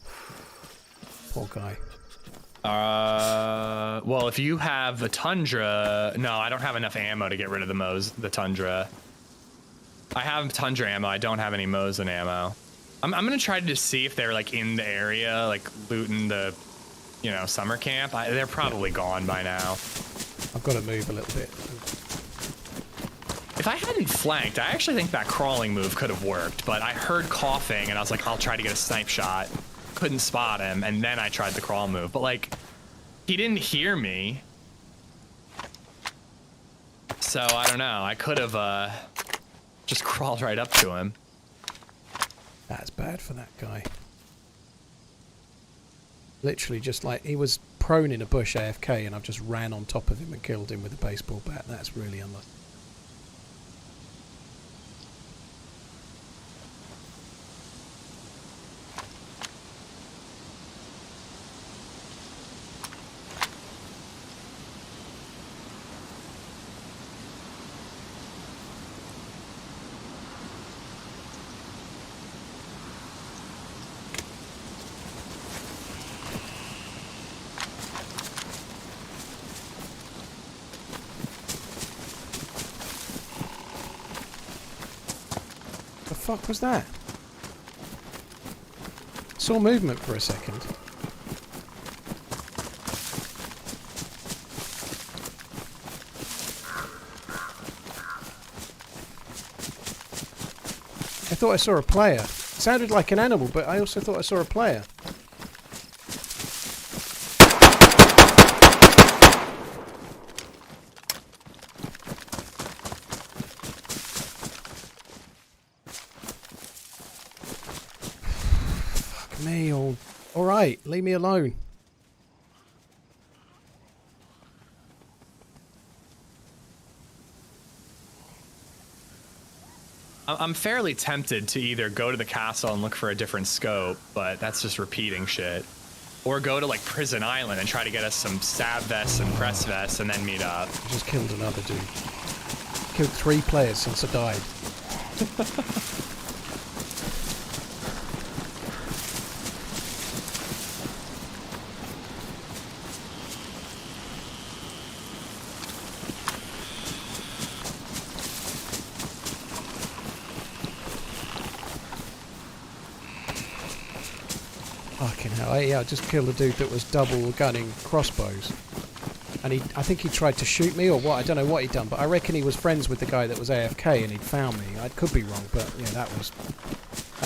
A: Poor guy.
B: Well, if you have the Tundra... No, I don't have enough ammo to get rid of the Tundra. I have Tundra ammo, I don't have any Mosin ammo. I'm gonna try to just see if they're like in the area, like looting the, you know, summer camp. They're probably gone by now.
A: I've got to move a little bit.
B: If I hadn't flanked, I actually think that crawling move could have worked, but I heard coughing and I was like, I'll try to get a snipe shot. Couldn't spot him, and then I tried the crawl move. But like, he didn't hear me. So I don't know. I could have just crawled right up to him.
A: That's bad for that guy. Literally just like, he was prone in a bush AFK and I've just ran on top of him and killed him with a baseball bat. That's really unlucky. The fuck was that? Saw movement for a second. I thought I saw a player. It sounded like an animal, but I also thought I saw a player. Me, all right, leave me alone.
B: I'm fairly tempted to either go to the castle and look for a different scope, but that's just repeating shit. Or go to like Prison Island and try to get us some stab vests and press vests and then meet up.
A: I just killed another dude. Killed 3 players since I died. Fucking hell. Yeah, I just killed a dude that was double gunning crossbows. And I think he tried to shoot me or what, I don't know what he'd done, but I reckon he was friends with the guy that was AFK and he'd found me. I could be wrong, but yeah, that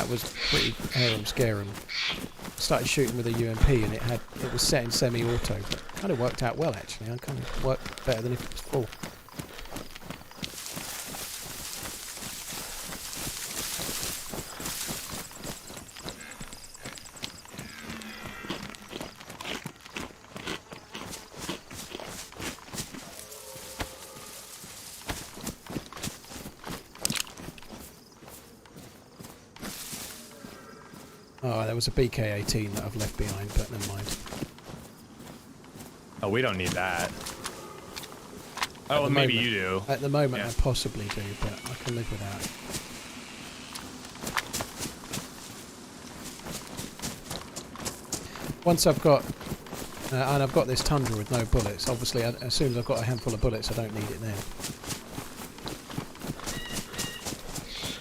A: was pretty scarum. Started shooting with a UMP and it was set in semi-auto. Kind of worked out well actually. I kind of worked better than if it was full. Oh, there was a BK-18 that I've left behind, but never mind.
B: Oh, we don't need that. Oh, well, maybe you do.
A: At the moment,
B: Yeah.
A: I possibly do, but I can live without it. Once I've got... and I've got this Tundra with no bullets, obviously, as soon as I've got a handful of bullets, I don't need it then.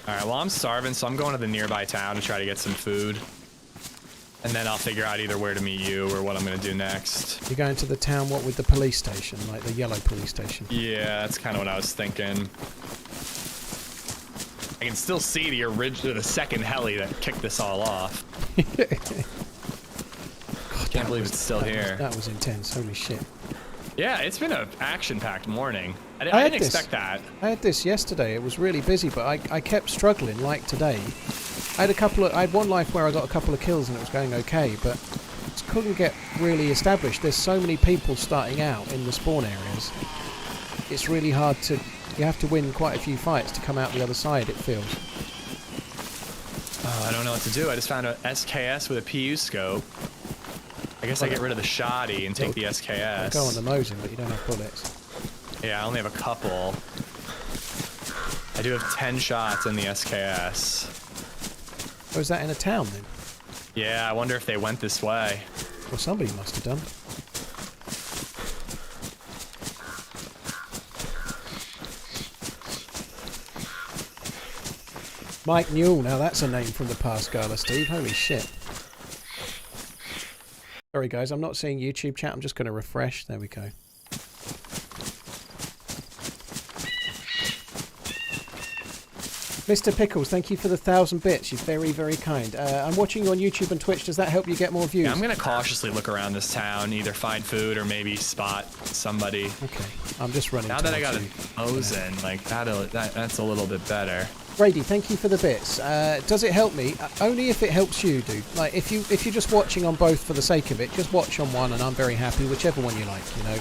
B: Alright, well, I'm starving, so I'm going to the nearby town to try to get some food. And then I'll figure out either where to meet you or what I'm going to do next.
A: You're going to the town, what, with the police station? Like the yellow police station?
B: Yeah, that's kind of what I was thinking. I can still see the second heli that kicked this all off.
A: God,
B: Can't believe it's still here.
A: That was intense, holy shit.
B: Yeah, it's been an action-packed morning. I
A: I had
B: didn't
A: this.
B: expect that.
A: I had this yesterday. It was really busy, but I kept struggling. Like today, I had one life where I got a couple of kills and it was going okay, but just couldn't get really established. There's so many people starting out in the spawn areas. It's really hard to. You have to win quite a few fights to come out the other side. It feels.
B: Oh, I don't know what to do. I just found a SKS with a PU scope. I guess I get rid of the shoddy and take the SKS.
A: Go on the Mosin, but you don't have bullets.
B: Yeah, I only have a couple. I do have 10 shots in the SKS.
A: Oh, is that in a town then?
B: Yeah, I wonder if they went this way.
A: Well, somebody must have done. Mike Newell, now that's a name from the past, Gala Steve. Holy shit. Sorry guys, I'm not seeing YouTube chat, I'm just going to refresh. There we go. Mr. Pickles, thank you for the 1,000 bits. You're very, very kind. I'm watching you on YouTube and Twitch. Does that help you get more views?
B: Yeah, I'm gonna cautiously look around this town, either find food or maybe spot somebody.
A: Okay, I'm just running.
B: Now that I got
A: towards
B: a hose in, like that's a little bit better.
A: Brady, thank you for the bits. Does it help me? Only if it helps you, dude. Like, if you're just watching on both for the sake of it, just watch on one, and I'm very happy, whichever one you like. You know,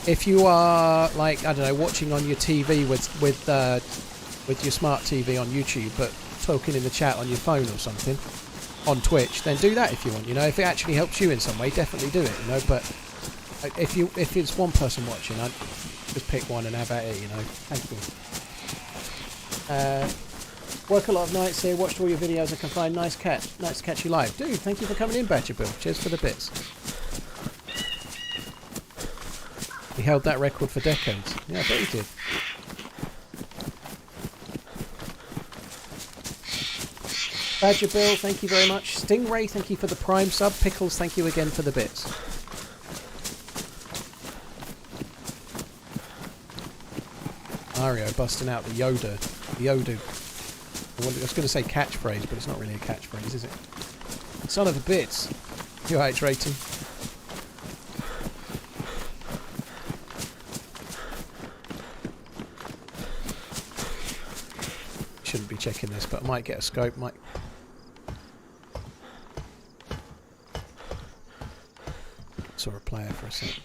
A: if you are like, I don't know, watching on your TV with your smart TV on YouTube, but talking in the chat on your phone or something on Twitch, then do that if you want. You know, if it actually helps you in some way, definitely do it. You know, but if it's one person watching, I'd just pick one and have at it. You know, thank you. Work a lot of nights here, watched all your videos, I can find nice to catch you live. Dude, thank you for coming in, Badger Bill. Cheers for the bits. He held that record for decades. Yeah, I bet he did. Badger Bill, thank you very much. Stingray, thank you for the Prime sub. Pickles, thank you again for the bits. Mario busting out the Yoda. I was going to say catchphrase, but it's not really a catchphrase, is it? Son of a bitch. Your height rating. Shouldn't be checking this, but I might get a scope. Saw a player for a second.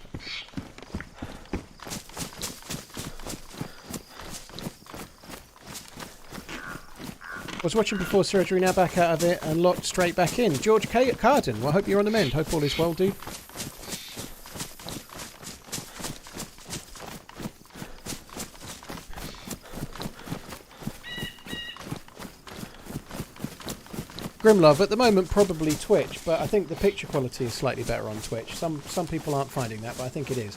A: Was watching before surgery, now back out of it and locked straight back in. George Carden, well, I hope you're on the mend. Hope all is well, dude. Grimlove, at the moment probably Twitch, but I think the picture quality is slightly better on Twitch. Some people aren't finding that, but I think it is.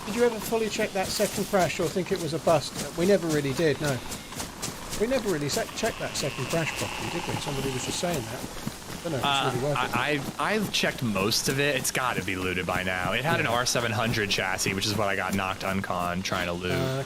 A: Did you ever fully check that second crash or think it was a bust? We never really did, no. We never really checked that second crash properly, did we? Somebody was just saying that. I don't know if it's really worth it.
B: I've checked most of it. It's got to be looted by now. It had an R700 chassis, which is what I got knocked uncon trying to loot.
A: Okay.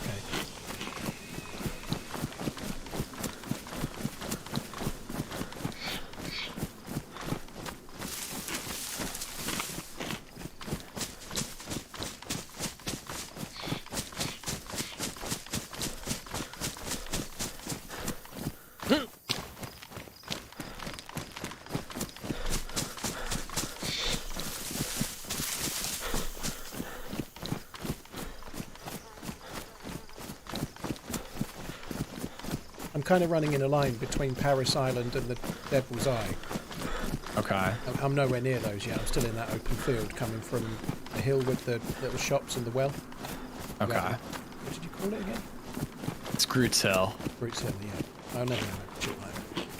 A: Kind of running in a line between Paris Island and the Devil's Eye.
B: Okay.
A: I'm nowhere near those yet. I'm still in that open field coming from the hill with the little shops and the well.
B: Okay.
A: What did you call it again?
B: It's Groot's Hill.
A: Groot's Hill, yeah. I'll never know.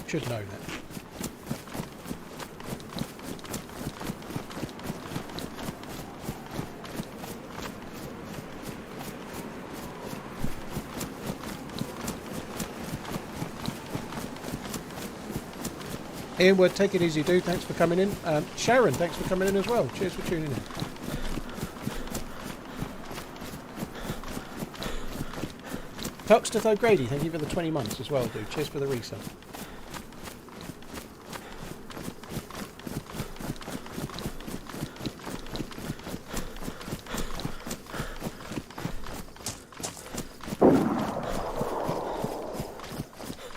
A: Should know that. Ian Wood, take it easy, dude. Thanks for coming in. Sharon, thanks for coming in as well. Cheers for tuning in. Toxteth O'Grady, thank you for the 20 months as well, dude. Cheers for the resub.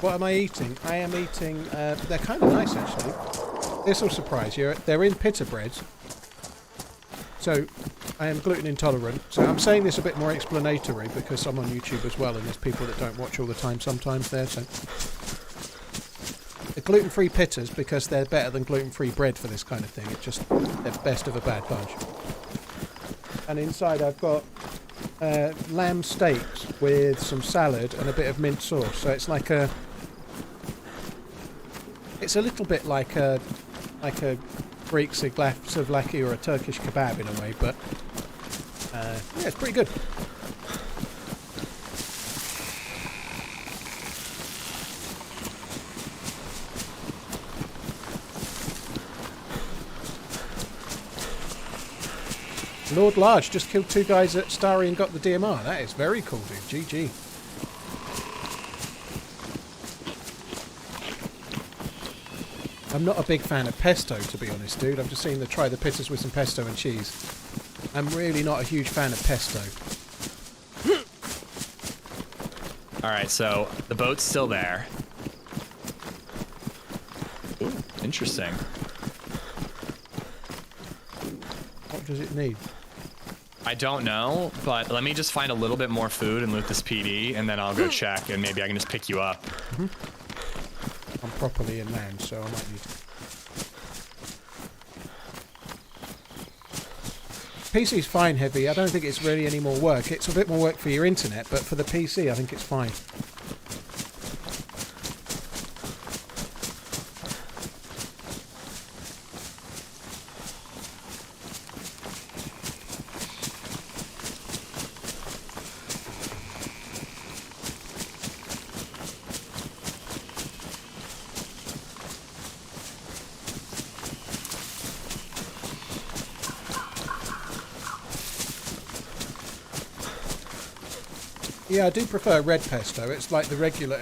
A: What am I eating? I am eating, they're kind of nice actually. This will surprise you. They're in pita breads. So, I am gluten intolerant. So I'm saying this a bit more explanatory because I'm on YouTube as well and there's people that don't watch all the time sometimes there. So, the gluten-free pitas because they're better than gluten-free bread for this kind of thing. It's just, they're best of a bad bunch. And inside I've got lamb steaks with some salad and a bit of mint sauce. So it's like a... It's a little bit like a Greek souvlaki or a Turkish kebab in a way, but yeah, it's pretty good. Lord Large just killed 2 guys at Starry and got the DMR. That is very cool, dude. GG. I'm not a big fan of pesto, to be honest, dude. I've just seen the try the pitters with some pesto and cheese. I'm really not a huge fan of pesto.
B: Alright, so the boat's still there. Ooh, interesting.
A: What does it need?
B: I don't know, but let me just find a little bit more food and loot this PD, and then I'll go check, and maybe I can just pick you up.
A: I'm properly in land, so I might need to. PC's fine, Heavy. I don't think it's really any more work. It's a bit more work for your internet, but for the PC, I think it's fine. Yeah, I do prefer red pesto. It's like the regular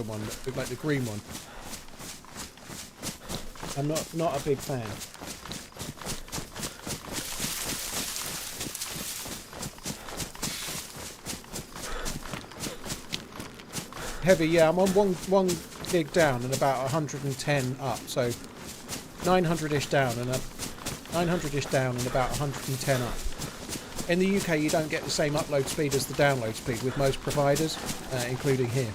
A: one, like the green one. I'm not a big fan. Heavy, yeah, I'm on one gig down and about 110 up, so 900-ish down and 900-ish down and about 110 up. In the UK, you don't get the same upload speed as the download speed with most providers, including here.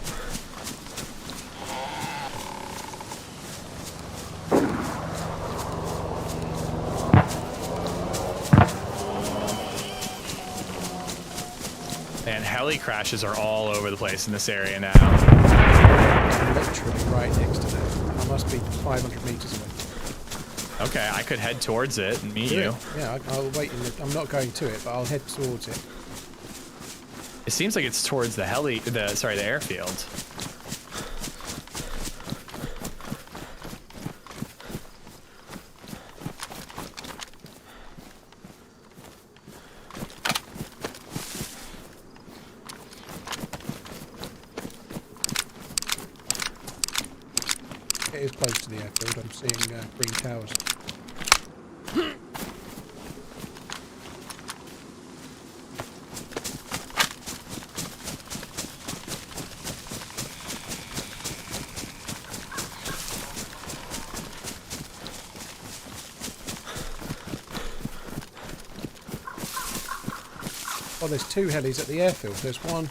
B: And heli crashes are all over the place in this area now.
A: I'm literally right next to that. I must be 500 meters away.
B: Okay, I could head towards it and meet you.
A: Yeah, I'll wait. I'm not going to it, but I'll head towards it.
B: It seems like it's towards the the airfield.
A: It is close to the airfield. I'm seeing green towers. Oh, there's 2 helis at the airfield. There's one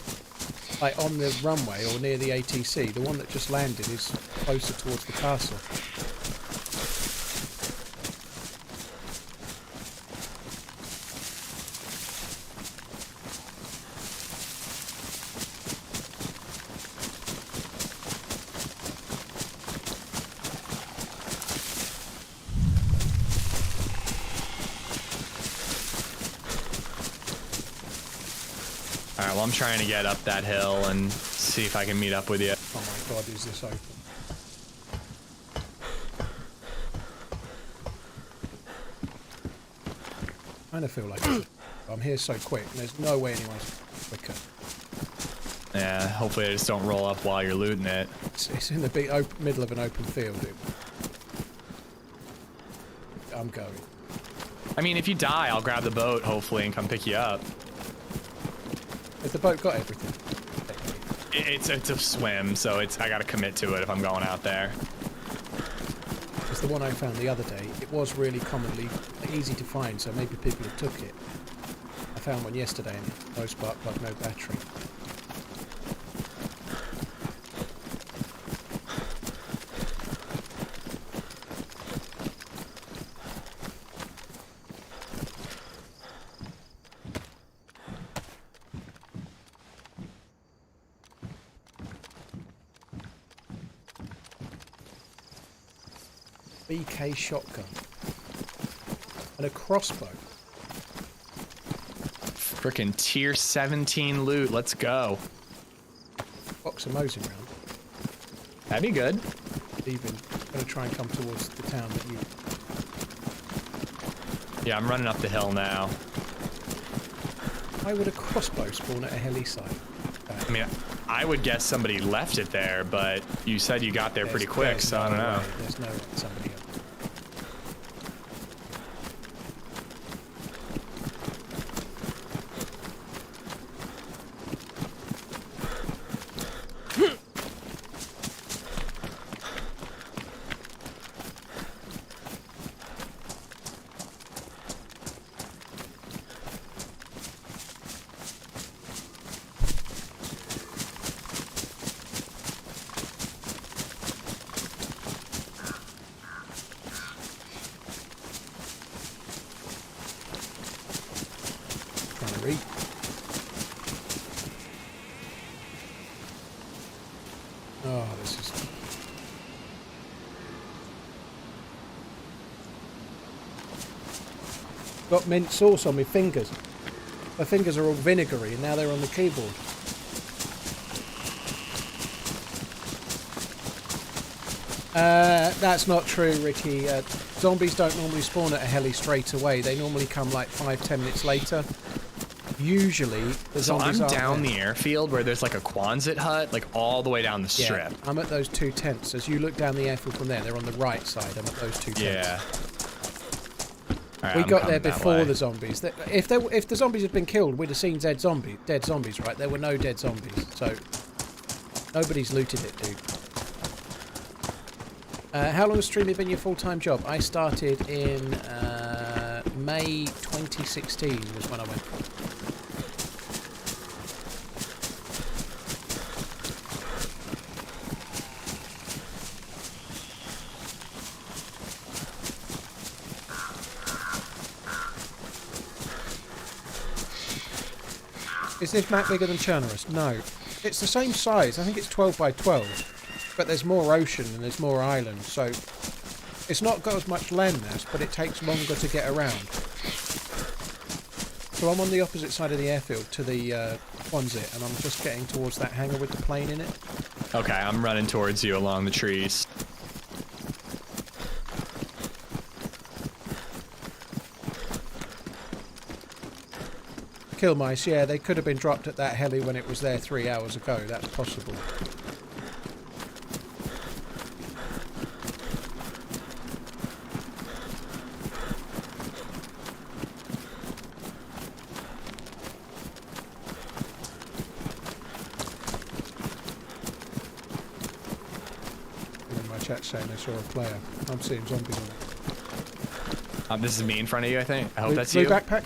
A: like on the runway or near the ATC. The one that just landed is closer towards the castle.
B: Alright, well I'm trying to get up that hill and see if I can meet up with you.
A: Oh my god, is this open? I kind of feel like I'm here so quick, and there's no way anyone's quicker.
B: Yeah, hopefully they just don't roll up while you're looting it.
A: It's in the big middle of an open field, dude. I'm going.
B: I mean, if you die, I'll grab the boat, hopefully, and come pick you up.
A: Has the boat got everything?
B: It's a swim, so I gotta commit to it if I'm going out there.
A: It's the one I found the other day. It was really commonly easy to find, so maybe people have took it. I found one yesterday and no spark plug, no battery. BK shotgun and a crossbow.
B: Frickin' tier 17 loot, let's go.
A: Box of Mosing round.
B: That'd be good.
A: Even gonna try and come towards the town that you.
B: Yeah, I'm running up the hill now.
A: Why would a crossbow spawn at a heli site?
B: I mean, I would guess somebody left it there, but you said you got there pretty quick, so I don't know.
A: There's no way somebody else. Oh, this is... Got mint sauce on my fingers. My fingers are all vinegary and now they're on the keyboard. That's not true, Ricky. Zombies don't normally spawn at a heli straight away. They normally come like 5-10 minutes later. Usually, the zombies
B: So I'm
A: aren't
B: down
A: there.
B: the airfield where there's like a Quonset hut, like all the way down the strip.
A: Yeah, I'm at those two tents. As you look down the airfield from there, they're on the right side. I'm at those two tents.
B: Yeah. All right,
A: We
B: I'm
A: got
B: coming
A: there
B: that
A: before
B: way.
A: the zombies. If the zombies had been killed, we'd have seen dead zombies, right? There were no dead zombies, so nobody's looted it, dude. How long has streaming been your full-time job? I started in May 2016 was when I went. Is this map bigger than Chernerus? No. It's the same size. I think it's 12 by 12. But there's more ocean and there's more islands, so it's not got as much landmass, but it takes longer to get around. So I'm on the opposite side of the airfield to the Quonset, and I'm just getting towards that hangar with the plane in it.
B: Okay, I'm running towards you along the trees.
A: Kill mice, yeah, they could have been dropped at that heli when it was there 3 hours ago. That's possible. In my chat saying they saw a player. I'm seeing zombies on it.
B: This is me in front of you, I think. I hope
A: Blue,
B: that's
A: blue
B: you.
A: backpack?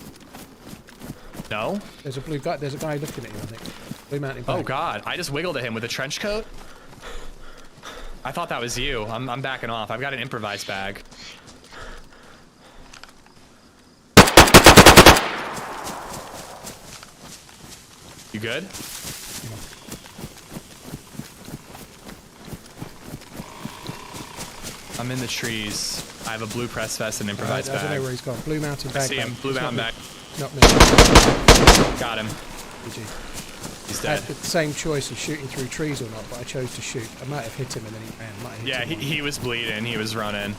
B: No?
A: There's a blue guy. There's a guy looking at you, I think. Blue mountain
B: Oh
A: bag.
B: God! I just wiggled at him with a trench coat. I thought that was you. I'm backing off. I've got an improvised bag. You good? I'm in the trees. I have a blue press vest and improvised
A: I don't know
B: bag.
A: where he's gone. Blue mountain bag.
B: I see him.
A: back.
B: Blue
A: It's
B: mountain
A: not
B: bag.
A: me. Not me.
B: Got him.
A: GG.
B: He's
A: I
B: dead.
A: had the same choice of shooting through trees or not, but I chose to shoot. I might have hit him and then he ran. Might have hit
B: Yeah,
A: him
B: he was bleeding. He was running.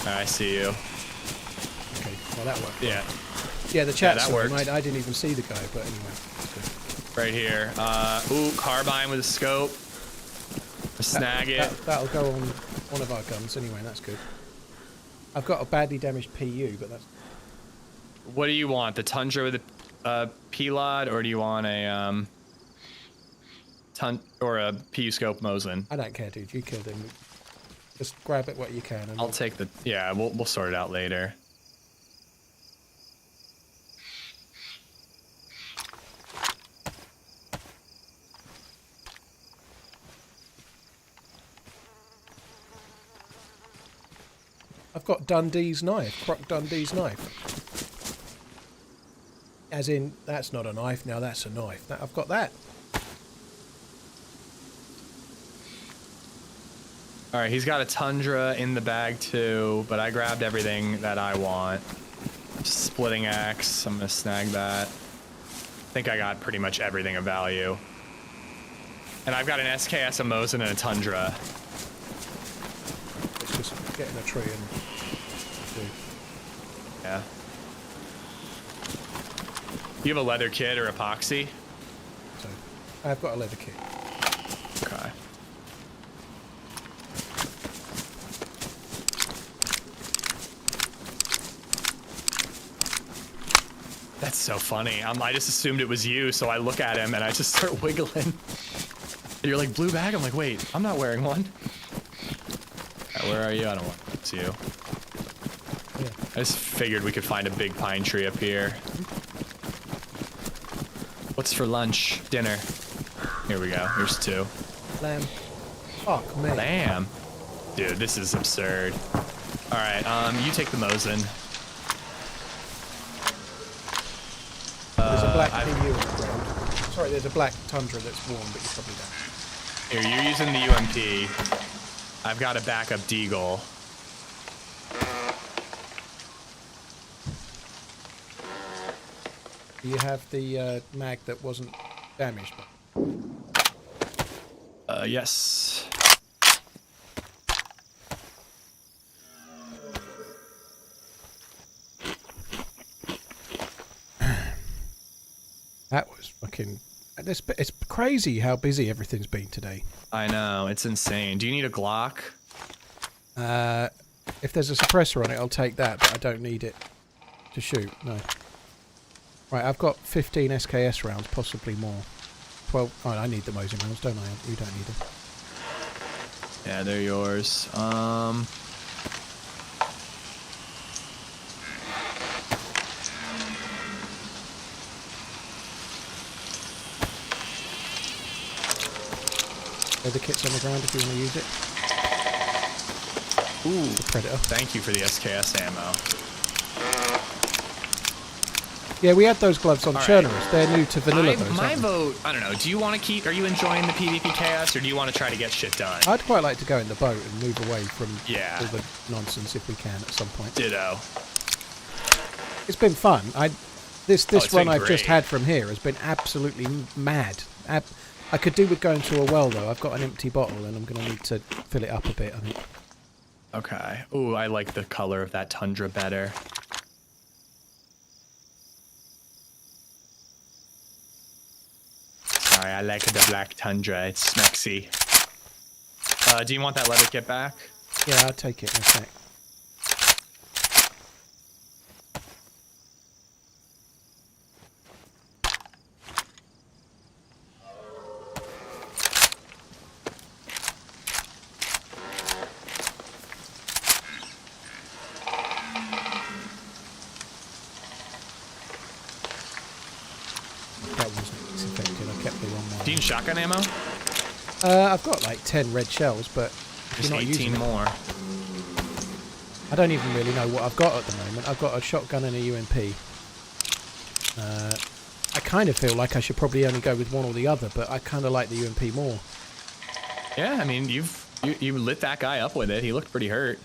B: I see you.
A: Okay, well that worked.
B: Yeah,
A: Yeah, the chat
B: that
A: saw him.
B: worked.
A: I didn't even see the guy, but anyway. That's good.
B: right here. Ooh, carbine with a scope. Snag it.
A: That'll go on one of our guns anyway. That's good. I've got a badly damaged PU, but that's
B: What do you want? The Tundra with a P-Lod, or do you want a a PU scope Mosin?
A: I don't care, dude. You killed him. Just grab it what you can. And
B: I'll take the. Yeah, we'll sort it out later.
A: I've got Dundee's knife, Croc Dundee's knife. As in, that's not a knife, now that's a knife. I've got that.
B: All right, he's got a Tundra in the bag too, but I grabbed everything that I want. Splitting axe, I'm gonna snag that. I think I got pretty much everything of value. And I've got an SKS, a Mosin, and a Tundra.
A: It's just get in a tree and do.
B: Yeah. You have a leather kit or epoxy?
A: So I've got a leather kit.
B: Okay. That's so funny. I just assumed it was you, so I look at him and I just start wiggling. And you're like, blue bag? I'm like, wait, I'm not wearing one. Where are you? I don't want it's you.
A: Yeah.
B: I just figured we could find a big pine tree up here. What's for lunch? Dinner. Here we go. Here's 2.
A: Lamb. Fuck me.
B: Lamb. Dude, this is absurd. All right, you take the Mosin.
A: There's a black PU on the ground. Sorry, there's a black Tundra that's warm, but you probably don't.
B: Here, you're using the UMP. I've got a backup Deagle.
A: Do you have the mag that wasn't damaged?
B: Yes.
A: That was fucking... It's crazy how busy everything's been today.
B: I know, it's insane. Do you need a Glock?
A: If there's a suppressor on it, I'll take that, but I don't need it to shoot, no. Right, I've got 15 SKS rounds, possibly more. 12... Oh, I need the Mosin rounds, don't I? You don't need them.
B: Yeah, they're yours.
A: The kit's on the ground if you want to use it.
B: Ooh,
A: The Predator.
B: thank you for the SKS ammo.
A: Yeah, we had those gloves on
B: All right.
A: Chernerus. They're new to vanilla, though.
B: My
A: aren't they?
B: vote, I don't know, do you want to keep, are you enjoying the PvP chaos, or do you want to try to get shit done?
A: I'd quite like to go in the boat and move away from
B: Yeah.
A: all the nonsense if we can at some point.
B: Ditto.
A: It's been fun. This
B: it's
A: run
B: been
A: I've just
B: great.
A: had from here has been absolutely mad. I could do with going to a well, though. I've got an empty bottle, and I'm going to need to fill it up a bit, I think.
B: Okay. Ooh, I like the color of that Tundra better. Sorry, I like the black Tundra. It's smexy. Do you want that leather kit back?
A: Yeah, I'll take it in a sec. That wasn't disaffected. I kept the wrong one.
B: Do you need shotgun ammo?
A: I've got like 10 red shells, but if
B: Just
A: you're not
B: 18
A: using it,
B: more.
A: I don't even really know what I've got at the moment. I've got a shotgun and a UMP. I kind of feel like I should probably only go with one or the other, but I kind of like the UMP more.
B: Yeah, I mean, you lit that guy up with it. He looked pretty hurt.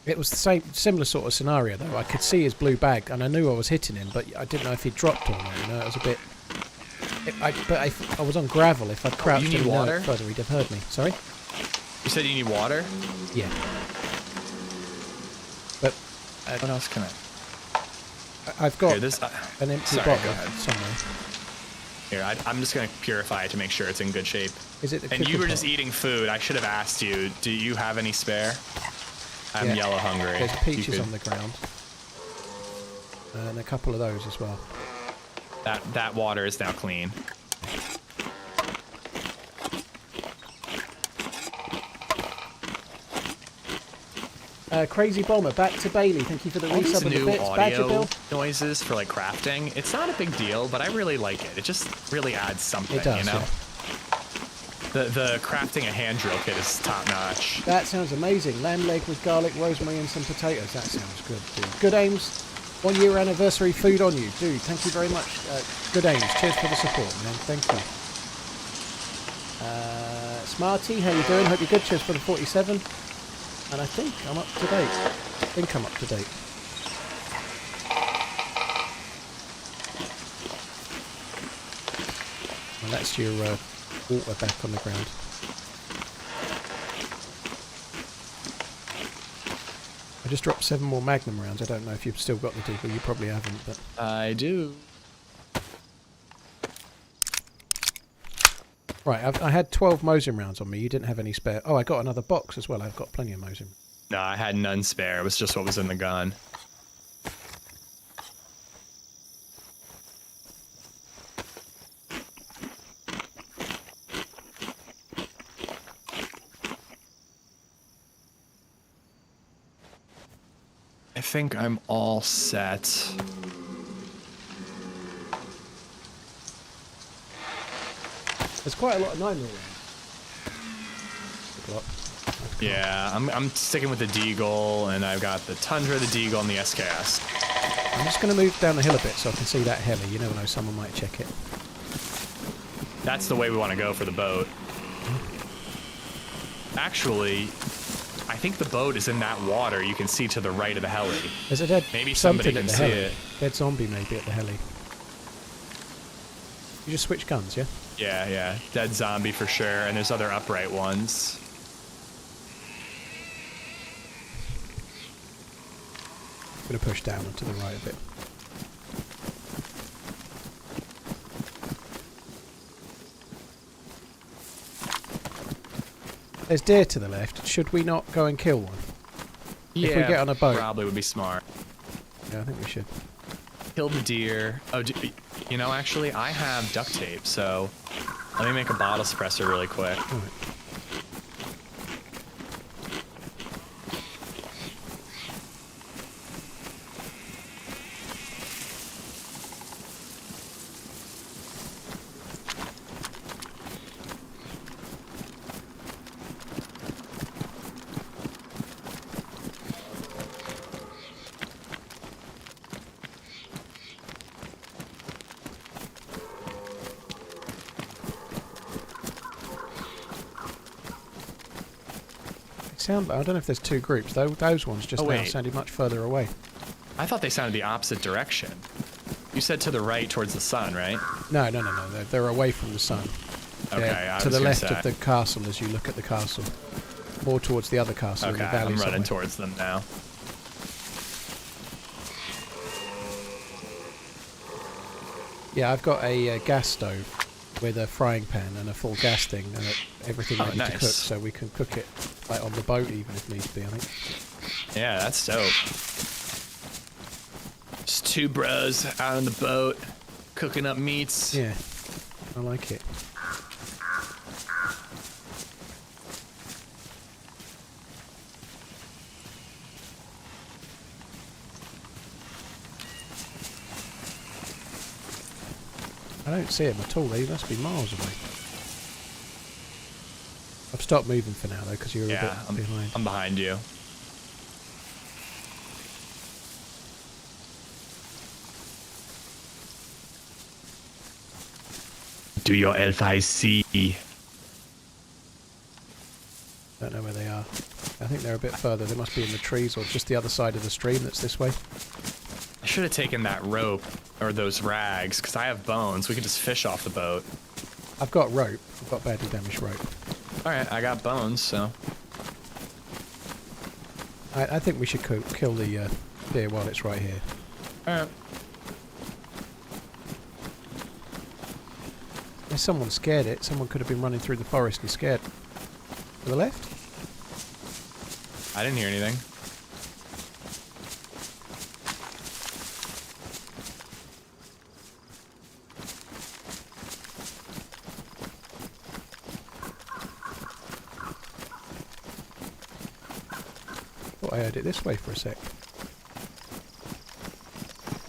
A: It was the similar sort of scenario, though. I could see his blue bag, and I knew I was hitting him, but I didn't know if he dropped or not. You know, it was a bit. I was on gravel. If I'd crouched
B: you need
A: any
B: water?
A: further, he'd have heard me. Sorry.
B: You said you need water?
A: Yeah. But
B: What else can
A: I've got
B: Here, this,
A: an empty
B: sorry, go
A: bottle
B: ahead.
A: somewhere.
B: Here, I'm just going to purify it to make sure it's in good shape.
A: Is it the
B: And you
A: cooker
B: were just
A: pot?
B: eating food. I should have asked you, do you have any spare? I'm
A: Yeah.
B: yellow hungry.
A: There's
B: You
A: peaches
B: could-
A: on the ground. And a couple of those as well.
B: That water is now clean.
A: Crazy Bomber, back to Bailey. Thank you for the
B: All these
A: resub of the
B: new
A: bits. Badger
B: audio
A: Bill.
B: noises for like crafting, it's not a big deal, but I really like it. It just really adds something,
A: It does,
B: you know?
A: yeah.
B: The crafting a hand drill kit is top notch.
A: That sounds amazing. Lamb leg with garlic, rosemary, and some potatoes. That sounds good, dude. Good Ames, 1 year anniversary food on you. Dude, thank you very much. Good Ames, cheers for the support, man. Thank you. Smarty, how you doing? Hope you're good. Cheers for the 47. And I think I'm up to date. Well, that's your water back on the ground. I just dropped 7 more Magnum rounds. I don't know if you've still got the deagle. You probably haven't, but...
B: I do.
A: Right, I had 12 Mosin rounds on me. You didn't have any spare. Oh, I got another box as well. I've got plenty of Mosin.
B: No, I had none spare. It was just what was in the gun. I think I'm all set.
A: There's quite a lot of 9mm rounds.
B: Yeah, I'm sticking with the Deagle, and I've got the Tundra, the Deagle, and the SKS.
A: I'm just going to move down the hill a bit so I can see that heli. You never know, someone might check it.
B: That's the way we want to go for the boat. Actually, I think the boat is in that water you can see to the right of the heli.
A: There's a dead
B: Maybe somebody
A: something
B: can
A: at the
B: see
A: heli.
B: it.
A: Dead zombie maybe at the heli. You just switch guns, yeah?
B: Yeah. Dead zombie for sure, and there's other upright ones.
A: I'm going to push down and to the right a bit. There's deer to the left. Should we not go and kill one?
B: Yeah,
A: If we get on a boat.
B: probably would be smart.
A: Yeah, I think we should.
B: Kill the deer. Oh, you know, actually, I have duct tape, so let me make a bottle suppressor really quick.
A: All right. I don't know if there's 2 groups. Those ones just now
B: wait.
A: sounded much further away.
B: I thought they sounded the opposite direction. You said to the right towards the sun, right?
A: No. They're away from the sun.
B: Okay,
A: They're
B: I
A: to
B: was
A: the
B: gonna
A: left
B: say.
A: of the castle as you look at the castle. More towards the other castle in
B: Okay,
A: the valley
B: I'm running
A: somewhere.
B: towards them now.
A: Yeah, I've got a gas stove with a frying pan and a full gas thing and everything ready to
B: nice.
A: cook, so we can cook it like on the boat even if needs be, I think.
B: Yeah, that's dope. Just 2 bros out on the boat, cooking up meats.
A: Yeah, I like it. I don't see them at all. They must be miles away. I've stopped moving for now though because you're
B: Yeah,
A: a bit behind.
B: I'm behind you. Do your L5C.
A: Don't know where they are. I think they're a bit further. They must be in the trees or just the other side of the stream that's this way.
B: I should have taken that rope or those rags because I have bones. We could just fish off the boat.
A: I've got rope. I've got badly damaged rope.
B: All right, I got bones, so.
A: I think we should kill the deer while it's right here.
B: All right.
A: If someone scared it, someone could have been running through the forest and scared. To the left?
B: I didn't hear anything.
A: Thought I heard it this way for a sec.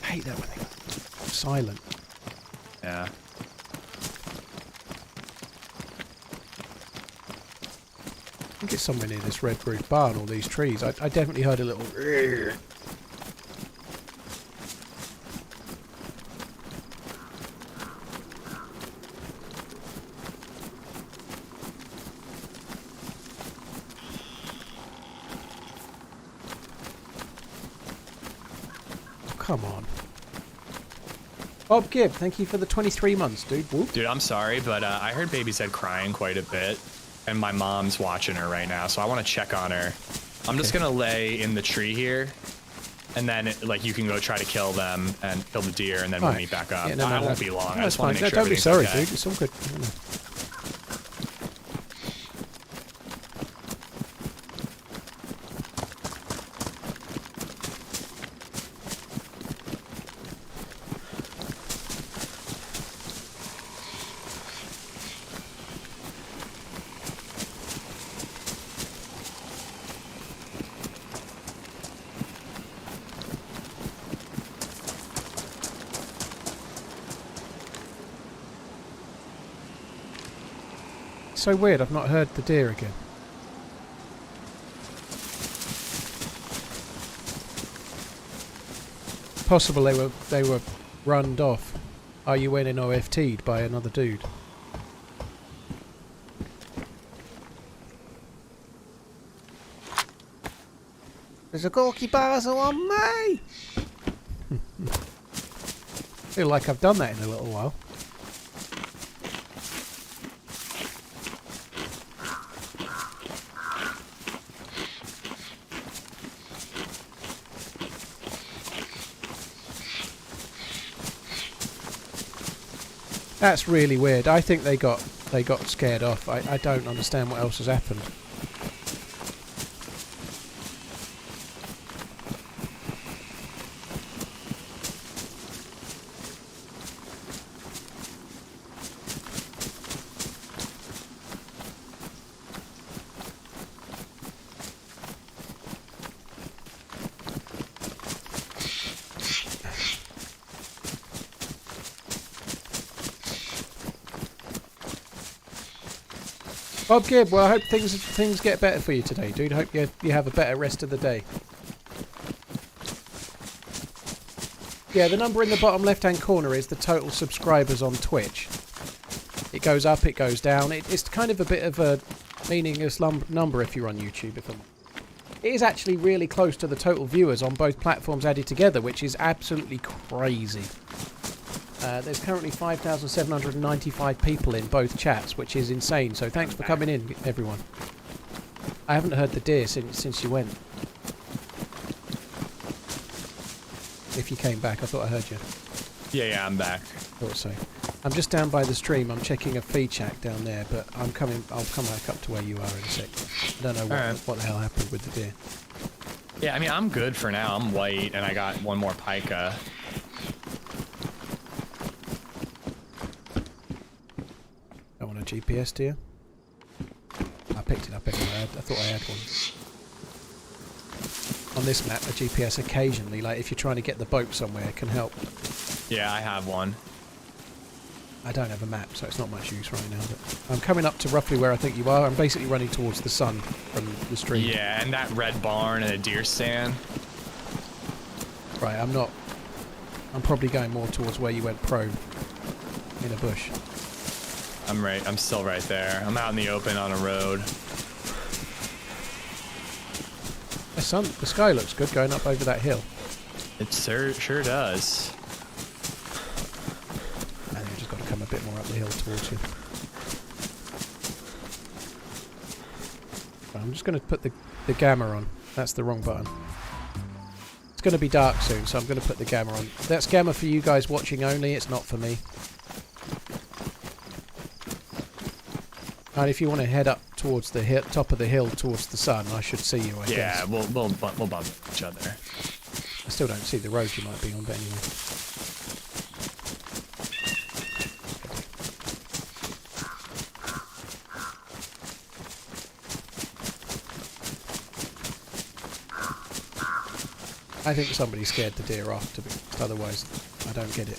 A: I hate that when they're silent.
B: Yeah.
A: I think it's somewhere near this red roof barn or these trees. I definitely heard a little... Come on. Bob Gibb, thank you for the 23 months, dude. Whoop.
B: Dude, I'm sorry, but I heard BabyZed crying quite a bit, and my mom's watching her right now, so I want to check on her. I'm just gonna lay in the tree here, and then like you can go try to kill them and kill the deer, and then we'll
A: Right.
B: meet back up.
A: Yeah, no,
B: I
A: no,
B: won't
A: no.
B: be long.
A: No,
B: I
A: it's
B: just want
A: fine.
B: to make
A: No,
B: sure
A: don't be
B: everything's
A: sorry,
B: okay.
A: dude. It's all good. No, no. So weird, I've not heard the deer again. Possible they were runned off. Are you in and OFT'd by another dude? There's a Gorky Basil on me! Feel like I've done that in a little while. That's really weird. I think they got scared off. I don't understand what else has happened. Bob Gibb, well, I hope things get better for you today, dude. Hope you have a better rest of the day. Yeah, the number in the bottom left-hand corner is the total subscribers on Twitch. It goes up, it goes down. It's kind of a bit of a meaningless number if you're on YouTube. It is actually really close to the total viewers on both platforms added together, which is absolutely crazy. There's currently 5,795 people in both chats, which is insane. So thanks for coming in, everyone. I haven't heard the deer since you went. If you came back, I thought I heard you.
B: Yeah, I'm back.
A: Thought so. I'm just down by the stream. I'm checking a feed shack down there, but I'll come back up to where you are in a sec. I don't know what the hell happened with the deer.
B: Yeah, I mean, I'm good for now. I'm white, and I got one more pica.
A: Don't want a GPS, do you? I picked it up anyway. I thought I had one. On this map, a GPS occasionally, like if you're trying to get the boat somewhere, can help.
B: Yeah, I have one.
A: I don't have a map, so it's not much use right now. But I'm coming up to roughly where I think you are. I'm basically running towards the sun from the stream.
B: Yeah, and that red barn and a deer stand.
A: Right, I'm not. I'm probably going more towards where you went prone in a bush.
B: I'm still right there. I'm out in the open on a road.
A: The sky looks good going up over that hill.
B: It sure does.
A: And you've just got to come a bit more up the hill towards you. Right, I'm just going to put the gamma on. That's the wrong button. It's going to be dark soon, so I'm going to put the gamma on. That's gamma for you guys watching only. It's not for me. And if you want to head up towards the top of the hill towards the sun, I should see you, I guess.
B: Yeah, we'll bump each other.
A: I still don't see the road you might be on, but anyway. I think somebody scared the deer off, otherwise I don't get it.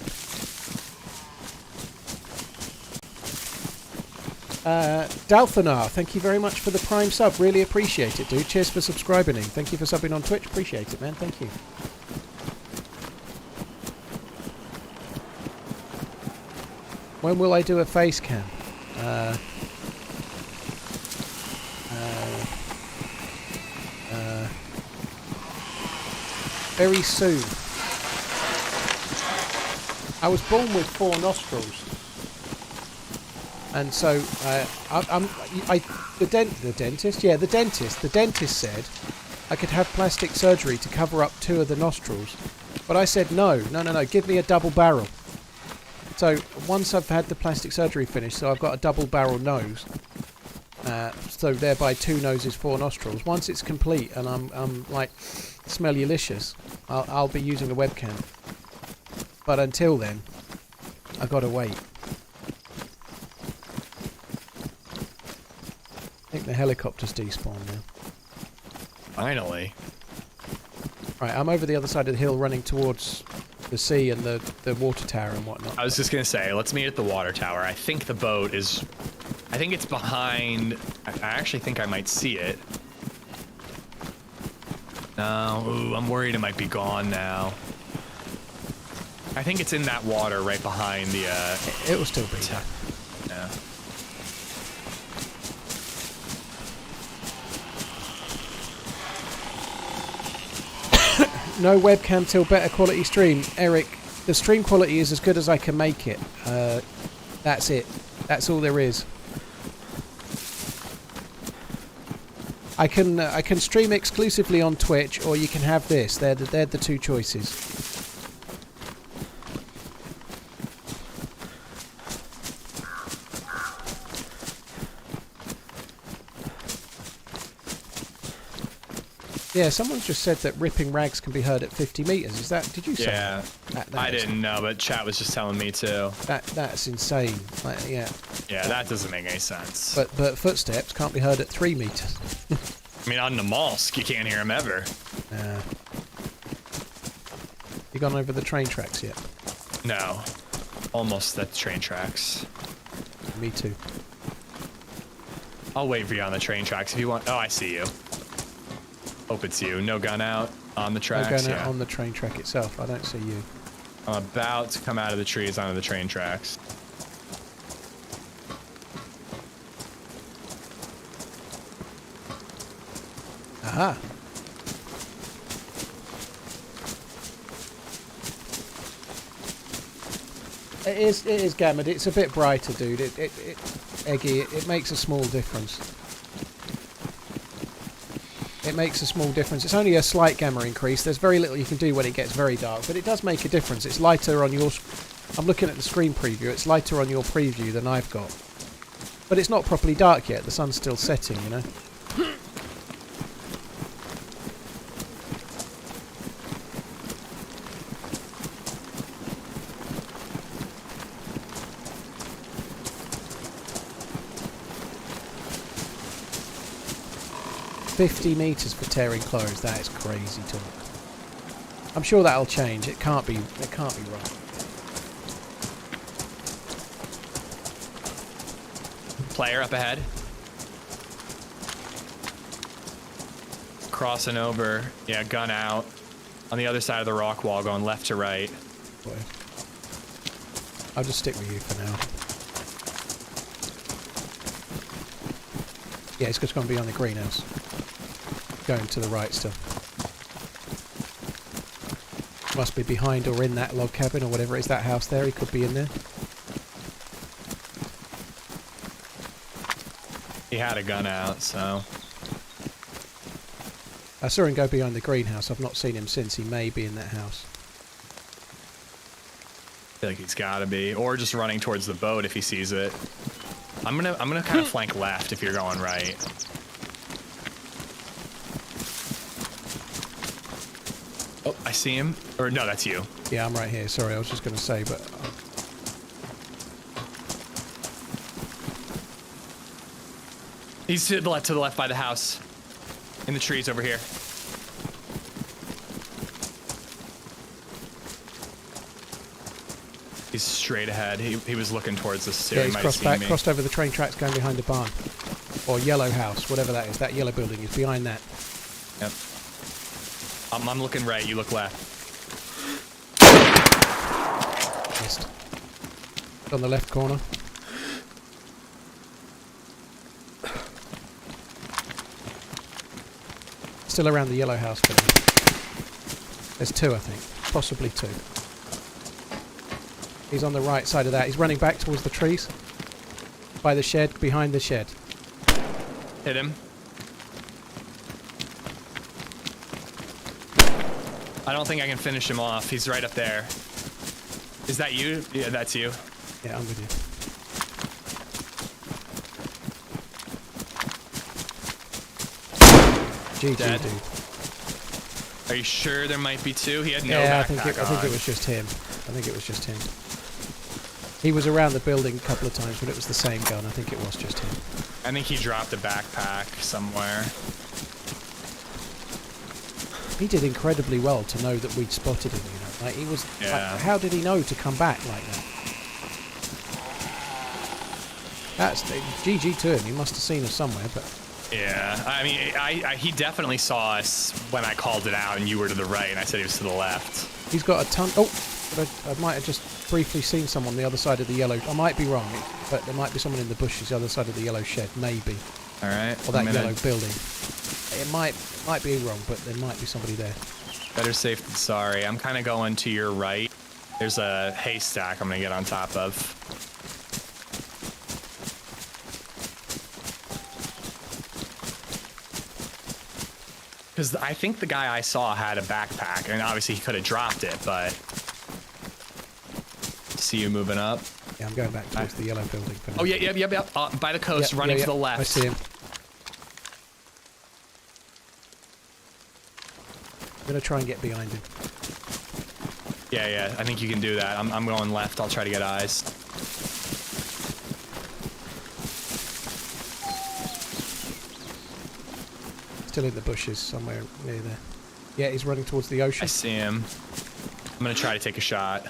A: Dalthanar, thank you very much for the Prime sub. Really appreciate it, dude. Cheers for subscribing. Thank you for subbing on Twitch. Appreciate it, man. Thank you. When will I do a face cam? Very soon. I was born with 4 nostrils. And so, the dentist said I could have plastic surgery to cover up 2 of the nostrils. But I said no, give me a double barrel. So once I've had the plastic surgery finished, so I've got a double barrel nose. So thereby 2 noses, 4 nostrils. Once it's complete and I'm like smellylicious, I'll be using a webcam. But until then, I've got to wait. I think the helicopter's despawned now.
B: Finally.
A: Right, I'm over the other side of the hill running towards the sea and the water tower and whatnot.
B: I was just gonna say, let's meet at the water tower. I think the boat is... I think it's behind... I actually think I might see it. No, ooh, I'm worried it might be gone now. I think it's in that water right behind the...
A: It will still be there.
B: Yeah.
A: No webcam till better quality stream. Eric, the stream quality is as good as I can make it. That's it. That's all there is. I can stream exclusively on Twitch, or you can have this. They're the 2 choices. Yeah, someone just said that ripping rags can be heard at 50 meters. Is that? Did you say?
B: Yeah,
A: that
B: I didn't know, but chat was just telling me too.
A: That's insane. Like, yeah.
B: Yeah, that doesn't make any sense.
A: But footsteps can't be heard at 3 meters.
B: I mean, on the mosque, you can't hear them ever.
A: You gone over the train tracks yet?
B: No, almost at the train tracks.
A: Me too.
B: I'll wait for you on the train tracks if you want. Oh, I see you. Hope it's you. No gun out on the tracks.
A: No gun out
B: yeah.
A: on the train track itself. I don't see you.
B: I'm about to come out of the trees onto the train tracks.
A: Aha. It is gammered. It's a bit brighter, dude. Eggy, it makes a small difference. It makes a small difference. It's only a slight gamma increase. There's very little you can do when it gets very dark, but it does make a difference. It's lighter on your... I'm looking at the screen preview. It's lighter on your preview than I've got. But it's not properly dark yet. The sun's still setting, you know? 50 meters for tearing clothes. That is crazy talk. I'm sure that'll change. It can't be right.
B: Player up ahead. Crossing over. Yeah, gun out. On the other side of the rock wall, going left to right.
A: Boy. I'll just stick with you for now. Yeah, it's just going to be on the greenhouse. Going to the right still. Must be behind or in that log cabin or whatever it is, that house there. He could be in there.
B: He had a gun out, so...
A: I saw him go behind the greenhouse. I've not seen him since. He may be in that house.
B: I feel like he's gotta be. Or just running towards the boat if he sees it. I'm gonna kind of flank left if you're going right. Oh, I see him. Or no, that's you.
A: Yeah, I'm right here. Sorry, I was just going to say, but...
B: He's to the left by the house. In the trees over here. He's straight ahead. He was looking towards us too.
A: Yeah,
B: He
A: he's
B: might have
A: crossed
B: seen
A: back,
B: me.
A: crossed over the train tracks going behind the barn. Or yellow house, whatever that is. That yellow building is behind that.
B: Yep. I'm looking right, you look left.
A: Missed. On the left corner. Still around the yellow house building. There's two, I think. Possibly two. He's on the right side of that. He's running back towards the trees. By the shed, behind the shed.
B: Hit him. I don't think I can finish him off. He's right up there. Is that you? Yeah, that's you.
A: Yeah, I'm with you. GG,
B: Dead.
A: dude.
B: Are you sure there might be two? He had no
A: Yeah, I
B: backpack
A: think it was just him. I think it was just him. He was around the building a couple of times, but it was the same gun. I think it was just him.
B: I think he dropped a backpack somewhere.
A: He did incredibly well to know that we'd spotted him, you know. Like, he was...
B: Yeah.
A: Like, how did he know to come back like that? That's... GG to him. He must have seen us somewhere, but...
B: Yeah, I mean, he definitely saw us when I called it out, and you were to the right, and I said he was to the left.
A: He's got a ton... Oh! But I might have just briefly seen someone on the other side of the yellow... I might be wrong, but there might be someone in the bushes the other side of the yellow shed, maybe.
B: All right.
A: Or that yellow building. It might be wrong, but there might be somebody there.
B: Better safe than sorry. I'm kind of going to your right. There's a haystack I'm going to get on top of. Because I think the guy I saw had a backpack, and obviously he could have dropped it, but... See you moving up.
A: Yeah, I'm going back towards the yellow building. For now.
B: Oh, yeah, yep. By the coast, running to the left.
A: I see him. I'm going to try and get behind him.
B: Yeah, I think you can do that. I'm going left. I'll try to get eyes.
A: Still in the bushes somewhere near there. Yeah, he's running towards the ocean.
B: I see him. I'm going to try to take a shot.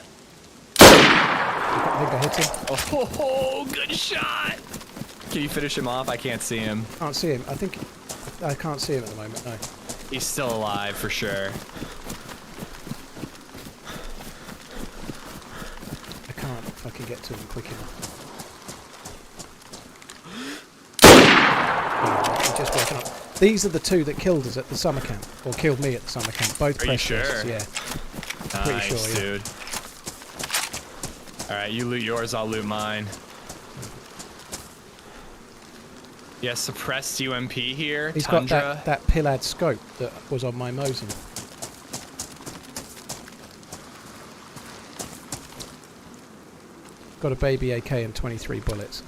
A: I think I hit him.
B: Oh, good shot! Can you finish him off? I can't see him.
A: Can't see him. I can't see him at the moment, no.
B: He's still alive for sure.
A: I can't fucking get to him quick enough. He's just waking up. These are the two that killed us at the summer camp. Or killed me at the summer camp. Both
B: Are you
A: press
B: sure?
A: tests, yeah.
B: Nice,
A: pretty sure, yeah.
B: dude. Alright, you loot yours, I'll loot mine. Yeah, suppressed UMP here.
A: He's
B: Tundra.
A: got that Pillad scope that was on my Mosin. Got a baby AK and 23 bullets.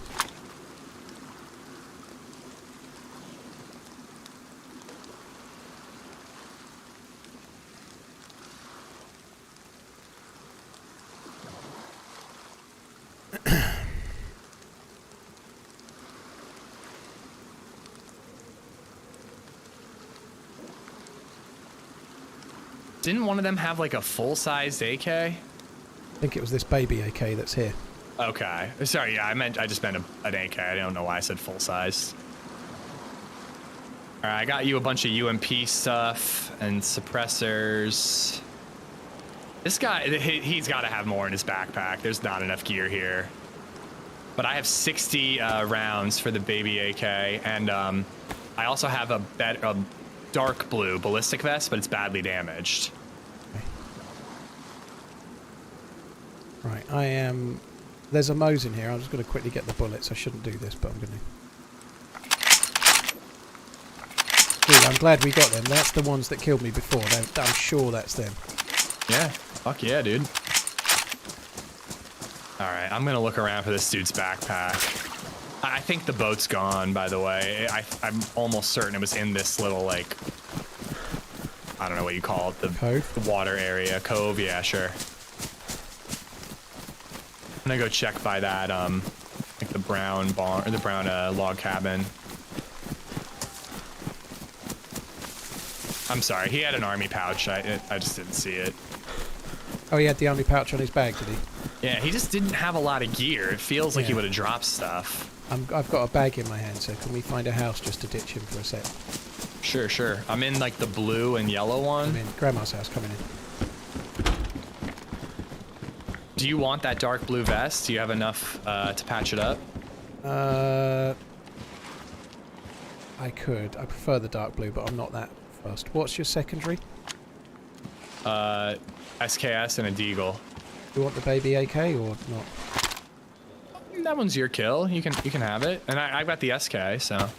B: Didn't one of them have like a full-sized AK?
A: I think it was this baby AK that's here.
B: Okay. Sorry, yeah, I just meant an AK. I don't know why I said full-size. Alright, I got you a bunch of UMP stuff and suppressors. This guy, he's got to have more in his backpack. There's not enough gear here. But I have 60 rounds for the baby AK, and I also have a dark blue ballistic vest, but it's badly damaged.
A: Okay. Right, I am... There's a Mosin here. I'm just going to quickly get the bullets. I shouldn't do this, but I'm going to... Dude, I'm glad we got them. That's the ones that killed me before. I'm sure that's them.
B: Yeah, fuck yeah, dude. Alright, I'm gonna look around for this dude's backpack. I think the boat's gone, by the way. I'm almost certain it was in this little, like... I don't know what you call it. The
A: Cove?
B: The water area. Cove, yeah, sure. I'm gonna go check by that, like the brown barn, or the brown log cabin. I'm sorry, he had an army pouch. I just didn't see it.
A: Oh, he had the army pouch on his bag, did he?
B: Yeah, he just didn't have a lot of gear. It feels like he
A: Yeah.
B: would have dropped stuff.
A: I've got a bag in my hand, so can we find a house just to ditch him for a sec?
B: Sure. I'm in like the blue and yellow one.
A: I'm in Grandma's house, coming in.
B: Do you want that dark blue vest? Do you have enough to patch it up?
A: I could. I prefer the dark blue, but I'm not that fussed. What's your secondary?
B: SKS and a Deagle.
A: Do you want the baby AK or not?
B: That one's your kill. You can have it. And I've got the SK, so.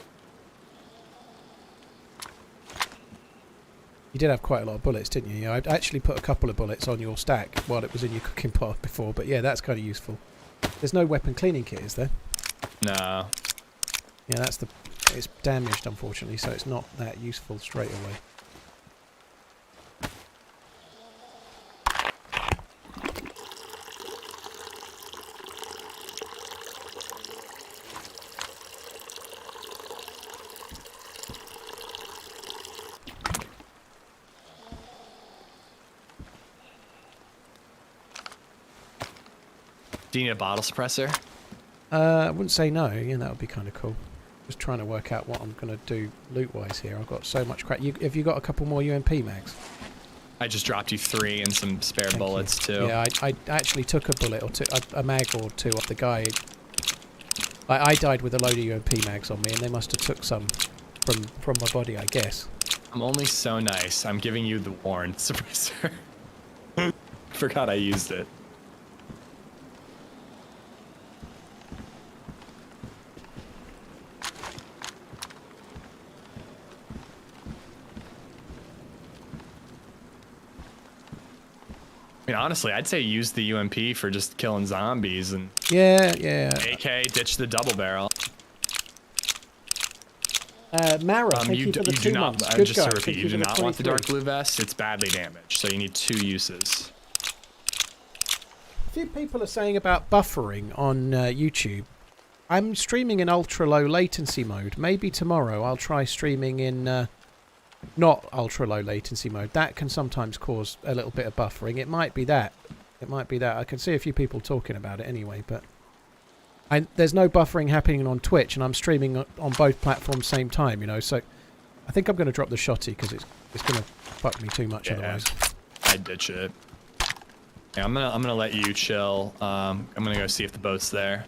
A: You did have quite a lot of bullets, didn't you? Yeah, I actually put a couple of bullets on your stack while it was in your cooking pot before, but yeah, that's kind of useful. There's no weapon cleaning kit, is there?
B: No.
A: Yeah, that's the... It's damaged, unfortunately, so it's not that useful straight away.
B: Do you need a bottle suppressor?
A: I wouldn't say no. Yeah, that would be kind of cool. Just trying to work out what I'm going to do loot-wise here. I've got so much crap. Have you got a couple more UMP mags?
B: I just dropped you 3 and some spare bullets too.
A: Yeah, I actually took a bullet or two, a mag or two off the guy. I died with a load of UMP mags on me, and they must have took some from my body, I guess.
B: I'm only so nice. I'm giving you the warrant suppressor. Forgot I used it. I mean, honestly, I'd say use the UMP for just killing zombies and
A: Yeah.
B: AK, ditch the double barrel.
A: Mara, thank you for the 2 months. Good
B: just
A: guy.
B: to repeat,
A: Thank
B: you do
A: for
B: not want the
A: 23.
B: dark blue vest. It's badly damaged, so you need 2 uses.
A: A few people are saying about buffering on YouTube. I'm streaming in ultra low latency mode. Maybe tomorrow I'll try streaming in not ultra low latency mode. That can sometimes cause a little bit of buffering. It might be that. It might be that. I can see a few people talking about it anyway, but there's no buffering happening on Twitch, and I'm streaming on both platforms same time, you know, so I think I'm going to drop the shotty because it's going to fuck me too much otherwise.
B: I'd ditch it. Yeah, I'm gonna let you chill. I'm gonna go see if the boat's there.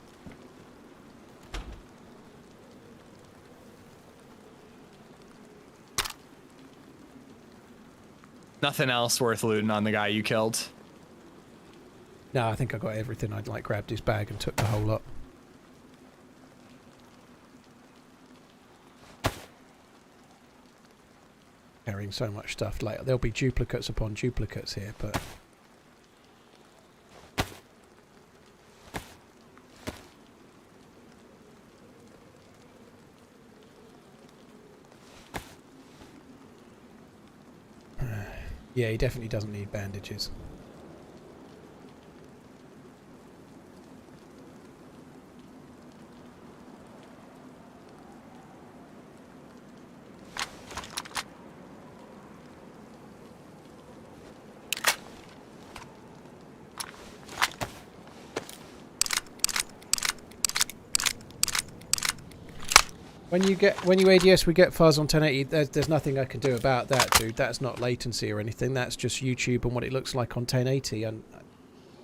B: Nothing else worth looting on the guy you killed?
A: No, I think I got everything. I'd like grabbed his bag and took the whole lot. Carrying so much stuff. Like there'll be duplicates upon duplicates here, but yeah, he definitely doesn't need bandages. When you ADS, we get fuzz on 1080. There's nothing I can do about that, dude. That's not latency or anything. That's just YouTube and what it looks like on 1080. And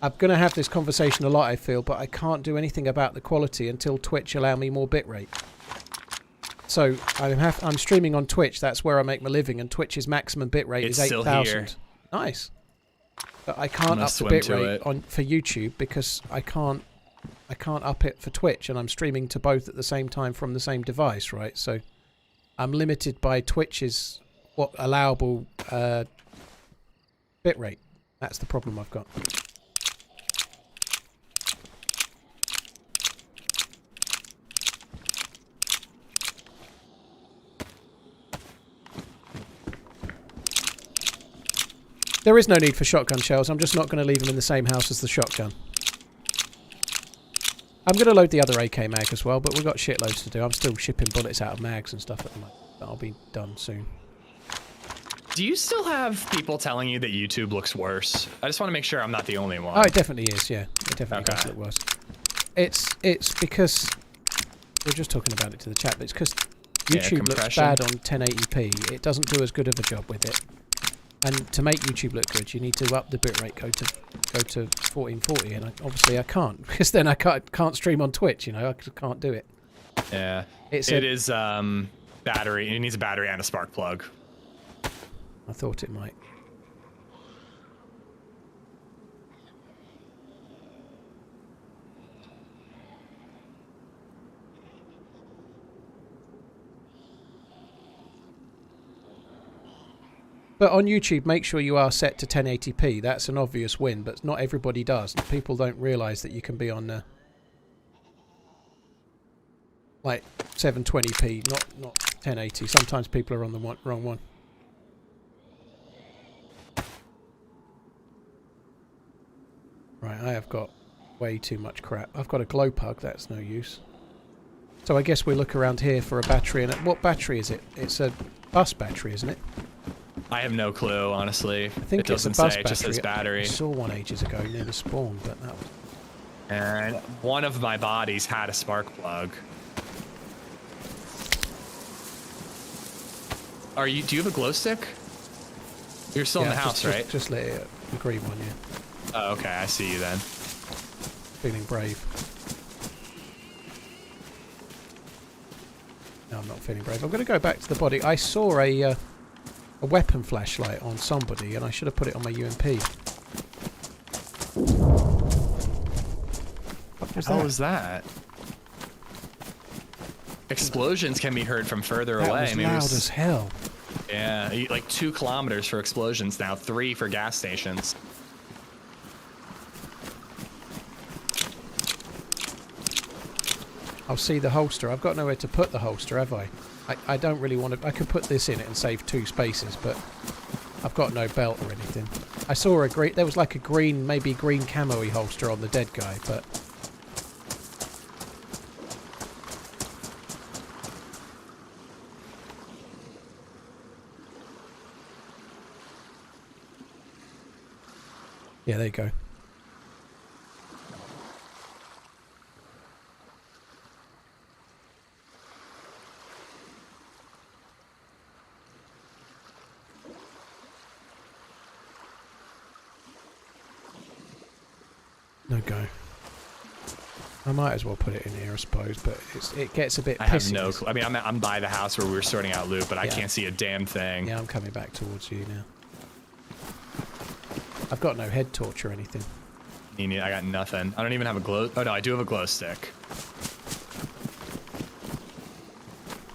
A: I'm gonna have this conversation a lot, I feel, but I can't do anything about the quality until Twitch allow me more bitrate. So I'm streaming on Twitch. That's where I make my living, and Twitch's maximum bitrate is 8,000. Nice. But I can't up the bitrate for YouTube because I can't up it for Twitch, and I'm streaming to both at the same time from the same device, right? So I'm limited by Twitch's allowable bitrate. That's the problem I've got. There is no need for shotgun shells. I'm just not going to leave them in the same house as the shotgun. I'm going to load the other AK mag as well, but we've got shitloads to do. I'm still shipping bullets out of mags and stuff at the moment. That'll be done soon.
B: Do you still have people telling you that YouTube looks worse? I just want to make sure I'm not the only one.
A: Oh, it definitely is, yeah. It definitely does look worse. It's because... We're just talking about it to the chat, but it's because YouTube looks bad on 1080p. It doesn't do as good of a job with it. And to make YouTube look good, you need to up the bitrate, go to 1440, and obviously I can't, because then I can't stream on Twitch, you know, I can't do it.
B: Yeah, it is battery. It needs a battery and a spark plug.
A: I thought it might. But on YouTube, make sure you are set to 1080p. That's an obvious win, but not everybody does. People don't realise that you can be on like 720p, not 1080. Sometimes people are on the wrong one. Right, I have got way too much crap. I've got a glow plug, that's no use. So I guess we look around here for a battery. And what battery is it? It's a bus battery, isn't it?
B: I have no clue, honestly.
A: I think
B: it doesn't
A: it's a bus
B: say,
A: battery.
B: it just says battery.
A: I saw one ages ago near the spawn, but that was...
B: And one of my bodies had a spark plug. Do you have a glow stick? You're still in the house, right?
A: Just let it, the green one, yeah.
B: Oh, okay, I see you then.
A: Feeling brave. No, I'm not feeling brave. I'm going to go back to the body. I saw a weapon flashlight on somebody, and I should have put it on my UMP.
D: What was
B: How
D: that?
B: was that? Explosions can be heard from further
A: That
B: away.
A: was
B: Maybe it
A: loud
B: was-
A: as hell.
B: Yeah, like 2 kilometers for explosions now, 3 for gas stations.
A: I'll see the holster. I've got nowhere to put the holster, have I? I don't really want to... I could put this in it and save 2 spaces, but I've got no belt or anything. I saw a green... There was like a green, maybe green camo-y holster on the dead guy, but... Yeah, there you go. No go. I might as well put it in here, I suppose, but it gets a bit
B: I have
A: pissy.
B: no clue. I mean, I'm by the house where we were sorting out loot, but I
A: Yeah.
B: can't see a damn thing.
A: Yeah, I'm coming back towards you now. I've got no head torch or anything.
B: I got nothing. I don't even have a glow... Oh, no, I do have a glow stick.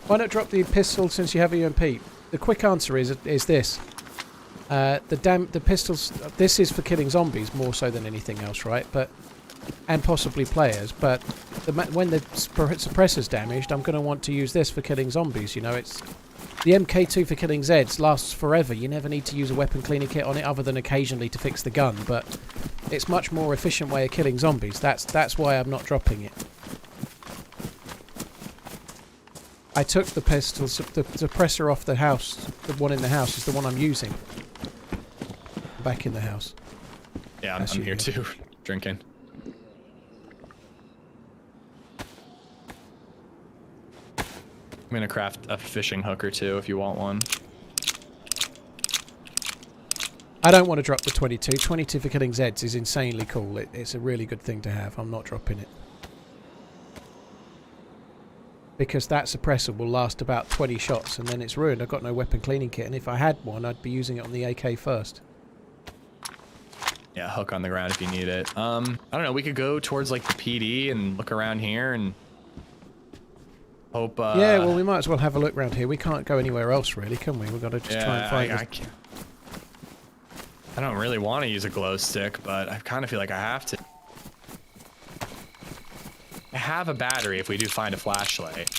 A: Why not drop the pistol since you have a UMP? The quick answer is this. The pistols... This is for killing zombies more so than anything else, right? But... And possibly players, but when the suppressor's damaged, I'm going to want to use this for killing zombies, you know, it's... The MK2 for killing Zeds lasts forever. You never need to use a weapon cleaning kit on it other than occasionally to fix the gun, but it's much more efficient way of killing zombies. That's why I'm not dropping it. I took the pistols, the suppressor off the house. The one in the house is the one I'm using. Back in the house.
B: Yeah,
A: That's
B: I'm
A: you,
B: here
A: yeah.
B: too, drinking. I'm gonna craft a fishing hook or 2 if you want one.
A: I don't want to drop the 22. 22 for killing Zeds is insanely cool. It's a really good thing to have. I'm not dropping it. Because that suppressor will last about 20 shots and then it's ruined. I've got no weapon cleaning kit, and if I had one, I'd be using it on the AK first.
B: Yeah, hook on the ground if you need it. I don't know, we could go towards like the PD and look around here and hope...
A: Yeah, well, we might as well have a look around here. We can't go anywhere else, really, can we? We've got to just try and find...
B: I don't really want to use a glow stick, but I kind of feel like I have to. I have a battery if we do find a flashlight.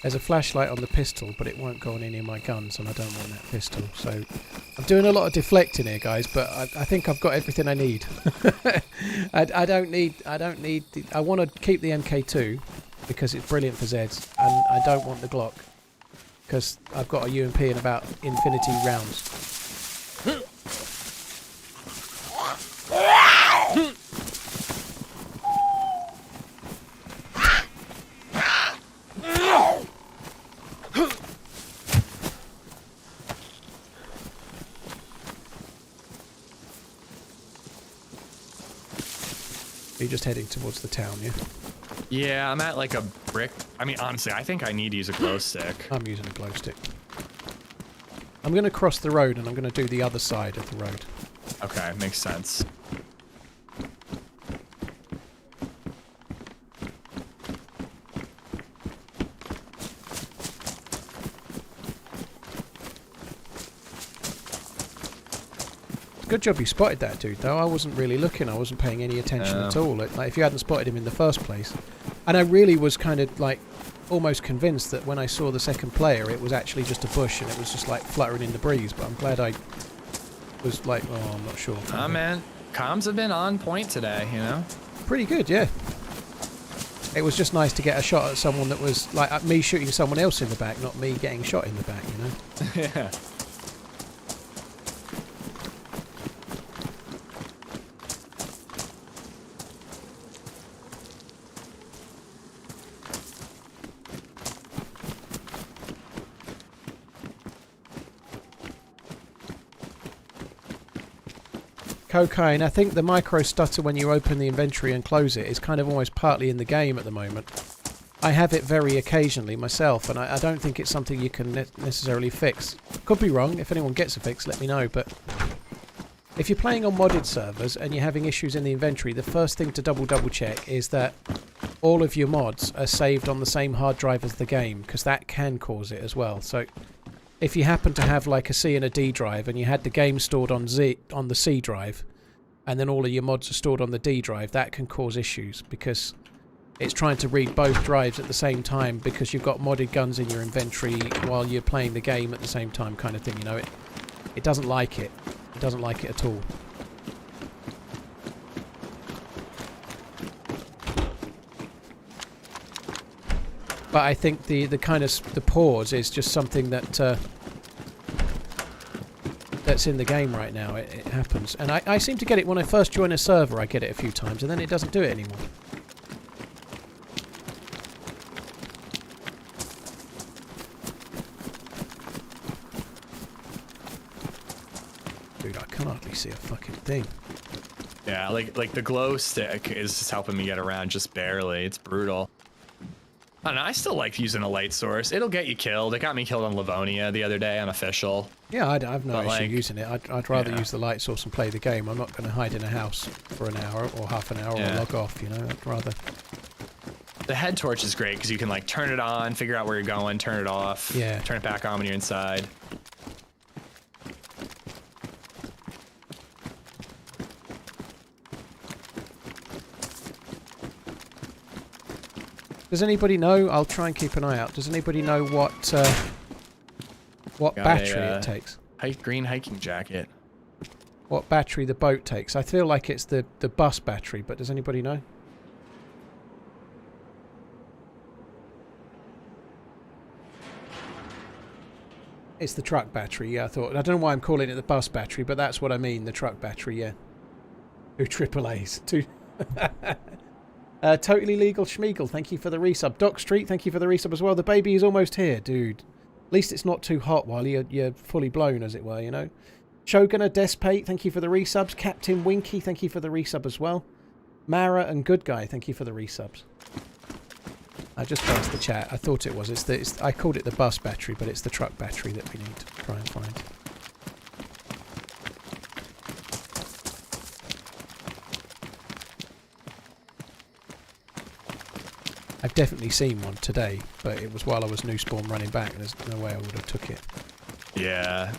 A: There's a flashlight on the pistol, but it won't go on any of my guns, and I don't want that pistol. So I'm doing a lot of deflecting here, guys, but I think I've got everything I need. I don't need... I want to keep the MK2 because it's brilliant for Zeds, and I don't want the Glock because I've got a UMP and about infinity rounds. Are you just heading towards the town, yeah?
B: Yeah, I'm at like a brick. I mean, honestly, I think I need to use a glow stick.
A: I'm using a glow stick. I'm going to cross the road and I'm going to do the other side of the road.
B: Okay, makes sense.
A: Good job you spotted that dude, though. I wasn't really looking. I wasn't paying any attention at all. Like, if you hadn't spotted him in the first place. And I really was kind of, like, almost convinced that when I saw the second player, it was actually just a bush and it was just, like, fluttering in the breeze. But I'm glad I was like, oh, I'm not sure.
B: Oh, man. Comms have been on point today, you know?
A: Pretty good, yeah. It was just nice to get a shot at someone that was, like, me shooting someone else in the back, not me getting shot in the back, you know?
B: Yeah.
A: Cocaine, I think the micro stutter when you open the inventory and close it is kind of almost partly in the game at the moment. I have it very occasionally myself, and I don't think it's something you can necessarily fix. Could be wrong. If anyone gets a fix, let me know. But if you're playing on modded servers and you're having issues in the inventory, the first thing to double check is that all of your mods are saved on the same hard drive as the game, because that can cause it as well. So if you happen to have like a C and a D drive and you had the game stored on the C drive and then all of your mods are stored on the D drive, that can cause issues because it's trying to read both drives at the same time because you've got modded guns in your inventory while you're playing the game at the same time, kind of thing, you know. It doesn't like it. It doesn't like it at all. But I think the kind of the pause is just something that that's in the game right now. It happens, and I seem to get it when I first join a server. I get it a few times, and then it doesn't do it anymore. Dude, I can hardly see a fucking thing.
B: Yeah, like the glow stick is just helping me get around just barely. It's brutal. I don't know, I still like using a light source. It'll get you killed. It got me killed on Livonia the other day on official.
A: Yeah, I've no
B: But,
A: issue
B: like,
A: using it. I'd rather
B: yeah.
A: use the light source and play the game. I'm not going to hide in a house for an hour or half an hour or
B: Yeah.
A: log off, you know. I'd rather...
B: The head torch is great because you can like turn it on, figure out where you're going, turn it off,
A: Yeah.
B: turn it back on when you're inside.
A: Does anybody know? I'll try and keep an eye out. Does anybody know what
B: Got
A: battery
B: a,
A: it takes?
B: Green hiking jacket.
A: What battery the boat takes? I feel like it's the bus battery, but does anybody know? It's the truck battery, yeah, I thought. I don't know why I'm calling it the bus battery, but that's what I mean, the truck battery, yeah. 2 AAAs. 2... Totally Legal Schmeagle, thank you for the resub. Doc Street, thank you for the resub as well. The baby is almost here, dude. At least it's not too hot while you're fully blown, as it were, you know. Shogunah Despate, thank you for the resubs. Captain Winky, thank you for the resub as well. Mara and Good Guy, thank you for the resubs. I just passed the chat. I thought it was. I called it the bus battery, but it's the truck battery that we need to try and find. I've definitely seen one today, but it was while I was new spawn running back. There's no way I would have took it.
B: Yeah.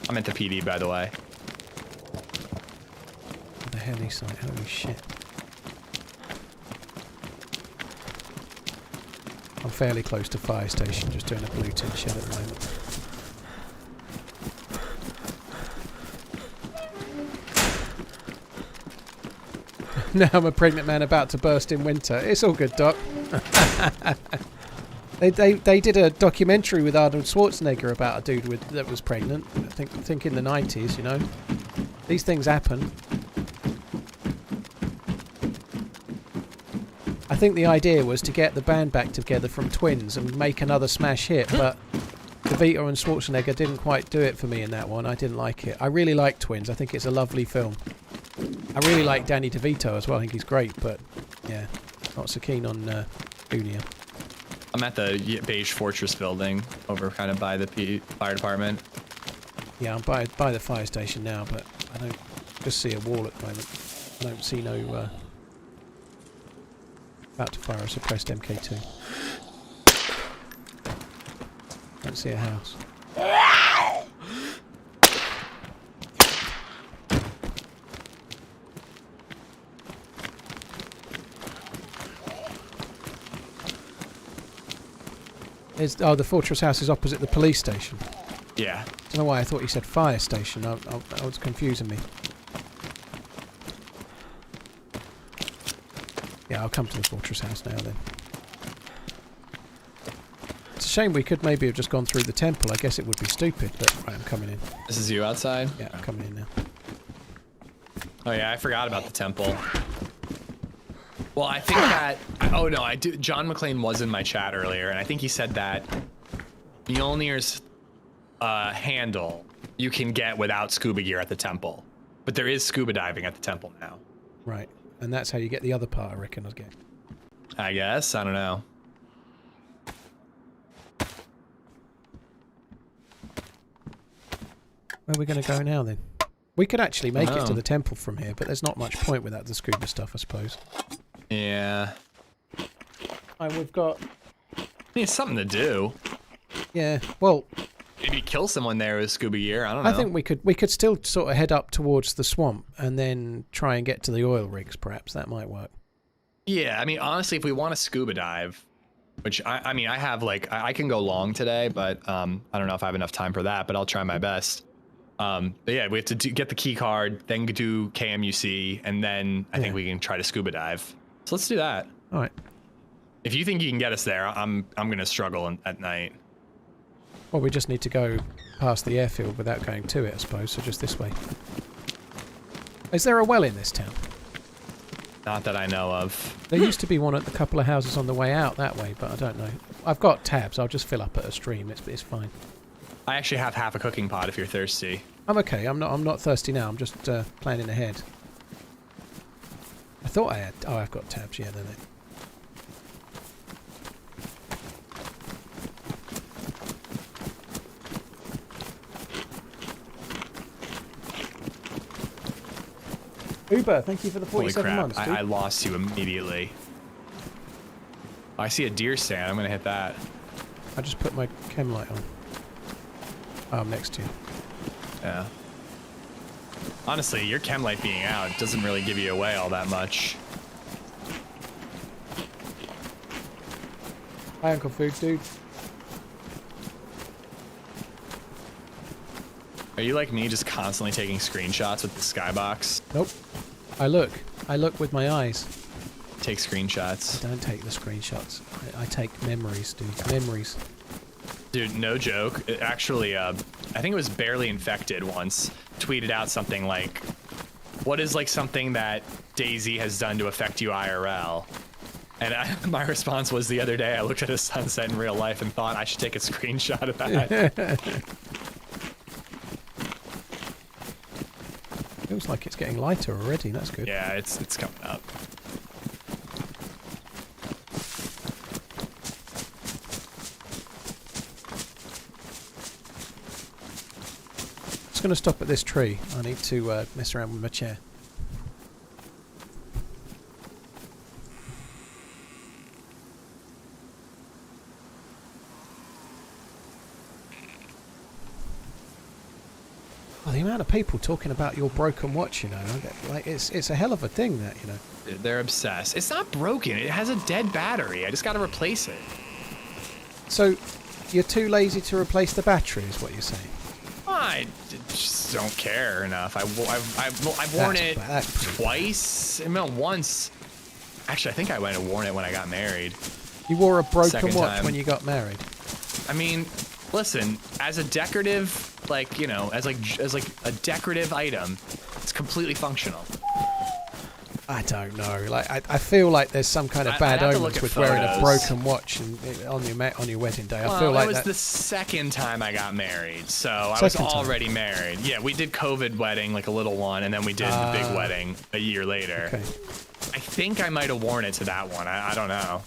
B: I'm at the PD, by the way.
A: What the hell is that? Holy shit. I'm fairly close to fire station, just doing a blue tin shed at the moment. Now I'm a pregnant man about to burst in winter. It's all good, Doc. They did a documentary with Arnold Schwarzenegger about a dude that was pregnant. I think in the 90s, you know. These things happen. I think the idea was to get the band back together from Twins and make another smash hit, but DeVito and Schwarzenegger didn't quite do it for me in that one. I didn't like it. I really like Twins. I think it's a lovely film. I really like Danny DeVito as well. I think he's great, but yeah, not so keen on Junior.
B: I'm at the beige fortress building over kind of by the fire department.
A: Yeah, I'm by the fire station now, but I don't just see a wall at the moment. I don't see no... about to fire a suppressed MK2. don't see a house. Oh, the fortress house is opposite the police station.
B: Yeah.
A: Don't know why I thought you said fire station. I was confusing me. Yeah, I'll come to the fortress house now then. It's a shame we could maybe have just gone through the temple. I guess it would be stupid, but right, I'm coming in.
B: This is you outside?
A: Yeah, I'm coming in now.
B: Oh yeah, I forgot about the temple. Well, I think that... Oh no, I do. John McClane was in my chat earlier, and I think he said that Mjolnir's handle you can get without scuba gear at the temple. But there is scuba diving at the temple now.
A: Right, and that's how you get the other part, I reckon, again.
B: I guess. I don't know.
A: Where are we going to go now then? We could actually make it to the temple from here, but there's not much point without the scuba stuff, I suppose.
B: Yeah.
A: We've got...
B: I mean, it's something to do.
A: Yeah, well...
B: Maybe kill someone there with scuba gear. I don't know.
A: I think we could still sort of head up towards the swamp and then try and get to the oil rigs, perhaps. That might work.
B: Yeah, I mean, honestly, if we want to scuba dive, which I mean, I have like, I can go long today, but I don't know if I have enough time for that, but I'll try my best. But yeah, we have to get the key card, then do KMUC, and then I think we can try to scuba dive. So let's do that.
A: All right.
B: If you think you can get us there, I'm gonna struggle at night.
A: Well, we just need to go past the airfield without going to it, I suppose. So just this way. Is there a well in this town?
B: Not that I know of.
A: There used to be one at a couple of houses on the way out that way, but I don't know. I've got tabs. I'll just fill up at a stream. It's fine.
B: I actually have half a cooking pot if you're thirsty.
A: I'm okay. I'm not thirsty now. I'm just planning ahead. I thought I had... Oh, I've got tabs. Yeah, then. Uber, thank you for the 47 months, dude.
B: I lost you immediately. I see a deer stand. I'm gonna hit that.
A: I just put my chem light on. Oh, I'm next to you.
B: Yeah. Honestly, your chem light being out doesn't really give you away all that much.
A: Hi, Uncle Food Dude.
B: Are you like me, just constantly taking screenshots with the skybox?
A: Nope. I look with my eyes.
B: Take screenshots.
A: I don't take the screenshots. I take memories, dude. Memories.
B: Dude, no joke. It actually, I think it was Barely Infected once, tweeted out something like, what is like something that DayZ has done to affect you IRL? And my response was the other day I looked at a sunset in real life and thought I should take a screenshot of that.
A: Feels like it's getting lighter already. That's good.
B: Yeah, it's coming up.
A: Just going to stop at this tree. I need to mess around with my chair. The amount of people talking about your broken watch, you know, like it's a hell of a thing, that, you know.
B: They're obsessed. It's not broken. It has a dead battery. I just got to replace it.
A: So, you're too lazy to replace the battery, is what you're saying?
B: I just don't care enough. I've worn it twice. No, once. Actually, I think I might have worn it when I got married.
A: You wore a broken
B: Second
A: watch
B: time.
A: when you got married?
B: I mean, listen, as a decorative, like, you know, as like a decorative item, it's completely functional.
A: I don't know. Like, I feel like there's some kind of bad omens with wearing a broken watch on your wedding day. I feel like
B: it was the second time I got married, so I was already married. Yeah, we did COVID wedding, like a little one, and then we did the big wedding a year later.
A: Okay.
B: I think I might have worn it to that one. I don't know.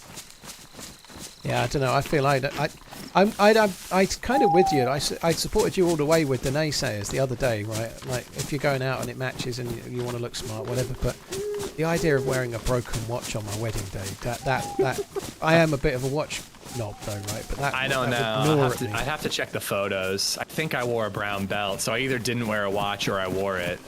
A: Yeah, I don't know. I feel I'm kind of with you. I supported you all the way with the naysayers the other day, right? Like, if you're going out and it matches and you want to look smart, whatever. But the idea of wearing a broken watch on my wedding day, that I am a bit of a watch knob though, right? But that
B: I don't
A: that
B: know.
A: would gnaw at me.
B: I'd have to check the photos. I think I wore a brown belt, so I either didn't wear a watch or I wore it.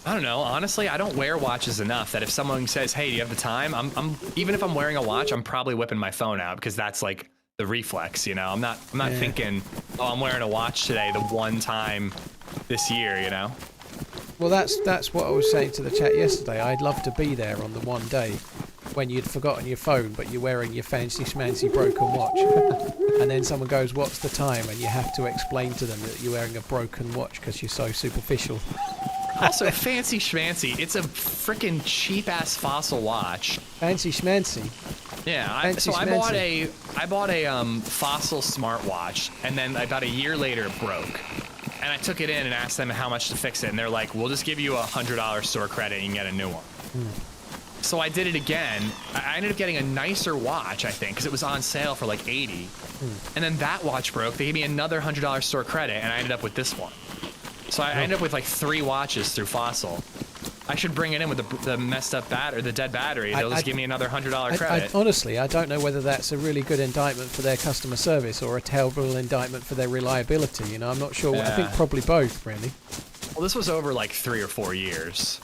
B: I don't know. Honestly, I don't wear watches enough that if someone says, "Hey, do you have the time?" I'm even if I'm wearing a watch, I'm probably whipping my phone out because that's like the reflex, you know. I'm not thinking, "Oh, I'm wearing a watch today the one time this year," you know.
A: Well, that's what I was saying to the chat yesterday. I'd love to be there on the one day when you'd forgotten your phone, but you're wearing your fancy schmancy broken watch. And then someone goes, "What's the time?" And you have to explain to them that you're wearing a broken watch because you're so superficial.
B: Also, fancy schmancy. It's a freaking cheap ass Fossil watch.
A: Fancy schmancy.
B: Yeah, I
A: Fancy
B: bought a Fossil smartwatch, and then about a year later it broke. And I took it in and asked them how much to fix it, and they're like, "We'll just give you $100 store credit and you can get a new one." So I did it again. I ended up getting a nicer watch, I think, because it was on sale for like $80. And then that watch broke. They gave me another $100 store credit, and I ended up with this one. So I ended up with like 3 watches through Fossil. I should bring it in with the messed up battery, the dead battery. They'll just give me another $100 credit.
A: Honestly, I don't know whether that's a really good indictment for their customer service or a terrible indictment for their reliability. You know, I'm not sure. I think probably both, really.
B: Well, this was over like 3 or 4 years.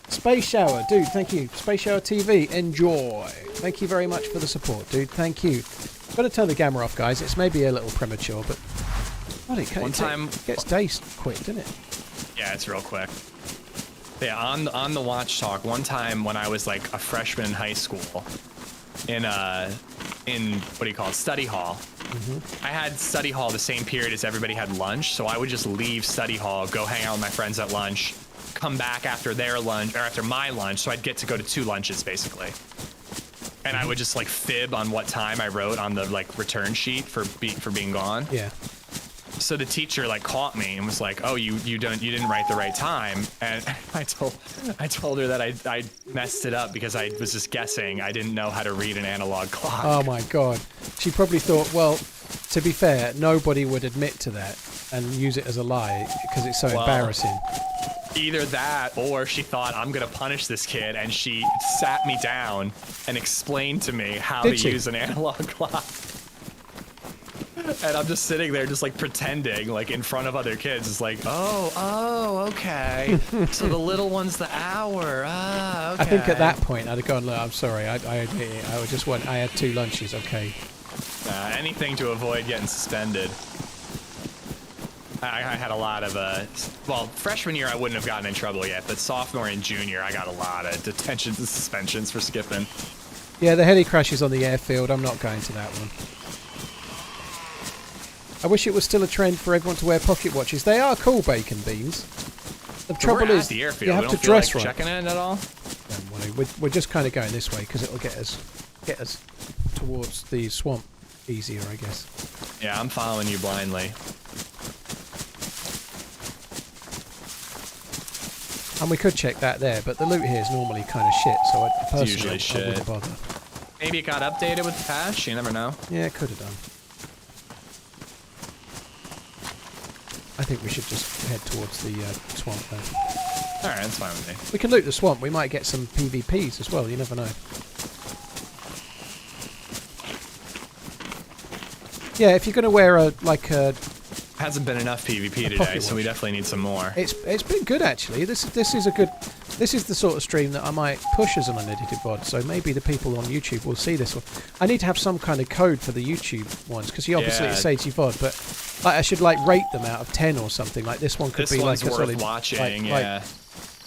A: Space Shower, dude, thank you. Space Shower TV, enjoy. Thank you very much for the support, dude. Thank you. Got to turn the camera off, guys. It's maybe a little premature, but it gets dazed quick, doesn't it?
B: Yeah, it's real quick. Yeah, on the watch talk, one time when I was like a freshman in high school, in what do you call it, study hall. I had study hall the same period as everybody had lunch, so I would just leave study hall, go hang out with my friends at lunch, come back after their lunch or after my lunch, so I'd get to go to 2 lunches basically. And I would just like fib on what time I wrote on the like return sheet for being gone.
A: Yeah.
B: So the teacher like caught me and was like, "Oh, you didn't write the right time." And I told her that I messed it up because I was just guessing. I didn't know how to read an analog clock.
A: Oh my god. She probably thought, well, to be fair, nobody would admit to that and use it as a lie because it's so embarrassing.
B: Either that or she thought, I'm gonna punish this kid, and she sat me down and explained to me how to use an analog clock. And I'm just sitting there just like pretending like in front of other kids. It's like, oh, okay. So the little one's the hour. Ah, okay.
A: I think at that point I'd have gone, look, I'm sorry, I admit it. I had 2 lunches, okay.
B: Anything to avoid getting suspended. I had a lot of, well, freshman year I wouldn't have gotten in trouble yet, but sophomore and junior I got a lot of detentions and suspensions for skipping.
A: Yeah, the heli crashes on the airfield, I'm not going to that one. I wish it was still a trend for everyone to wear pocket watches. They are cool, Bacon Beans. The trouble is,
B: the airfield.
A: you have to dress right.
B: Checking in at all?
A: Don't worry, we're just kind of going this way because it'll get us towards the swamp easier, I guess.
B: Yeah, I'm following you blindly.
A: And we could check that there, but the loot here is normally kind of shit, so I personally I wouldn't bother.
B: Maybe it got updated with the patch, you never know.
A: Yeah, it could have done. I think we should just head towards the swamp though.
B: Alright, that's fine with me.
A: We can loot the swamp, we might get some PvPs as well, you never know. Yeah, if you're going to wear a
B: Hasn't been enough PvP today, so we definitely need some more.
A: It's been good actually. This is a good. This is the sort of stream that I might push as an unedited VOD. So maybe the people on YouTube will see this one. I need to have some kind of code for the YouTube ones because obviously it says you VOD, but like, I should like rate them out of 10 or something. Like this one could be like a solid
B: watching,
A: like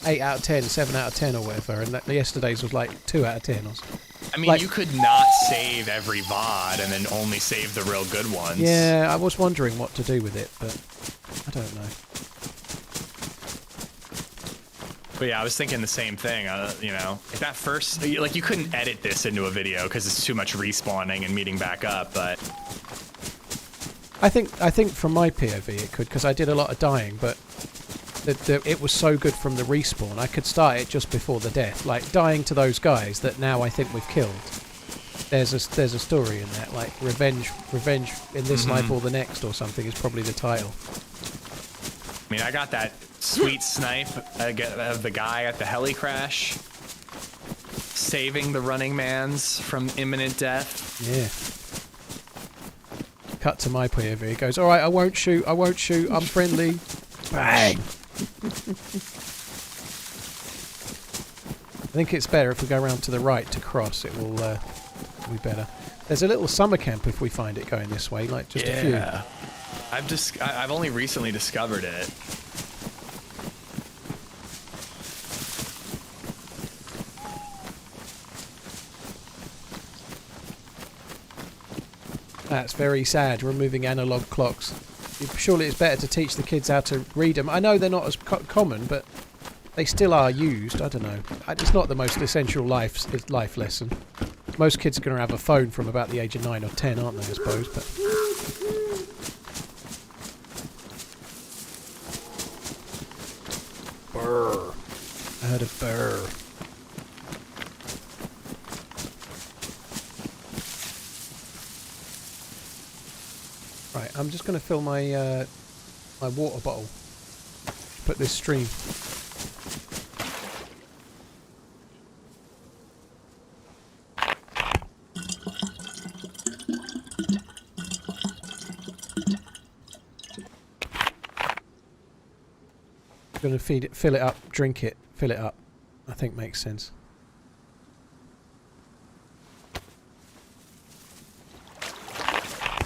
A: 8 out of 10, 7 out of 10 or whatever. And yesterday's was like 2 out of 10 or something.
B: I mean, you could not save every VOD and then only save the real good ones.
A: Yeah, I was wondering what to do with it, but I don't know.
B: But yeah, I was thinking the same thing. You know, if that first, like, you couldn't edit this into a video because it's too much respawning and meeting back up. But
A: I think from my POV it could, because I did a lot of dying, but it was so good from the respawn. I could start it just before the death, like dying to those guys that now I think we've killed. There's a story in that, like revenge in this life or the next or something is probably the title.
B: I mean, I got that sweet snipe of the guy at the heli crash, saving the RunningManZ from imminent death.
A: Yeah. Cut to my POV. He goes, all right, I won't shoot, I'm friendly. Bang! I think it's better if we go around to the right to cross. It will be better. There's a little summer camp if we find it going this way, like just a few.
B: Yeah. I've only recently discovered it.
A: That's very sad, removing analog clocks. Surely it's better to teach the kids how to read them. I know they're not as common, but they still are used. I don't know. It's not the most essential life lesson. Most kids are going to have a phone from about the age of 9 or 10, aren't they, I suppose? But burr. I heard a burr. Right, I'm just going to fill my my water bottle. Put this stream. Going to feed it, fill it up, drink it, fill it up. I think makes sense.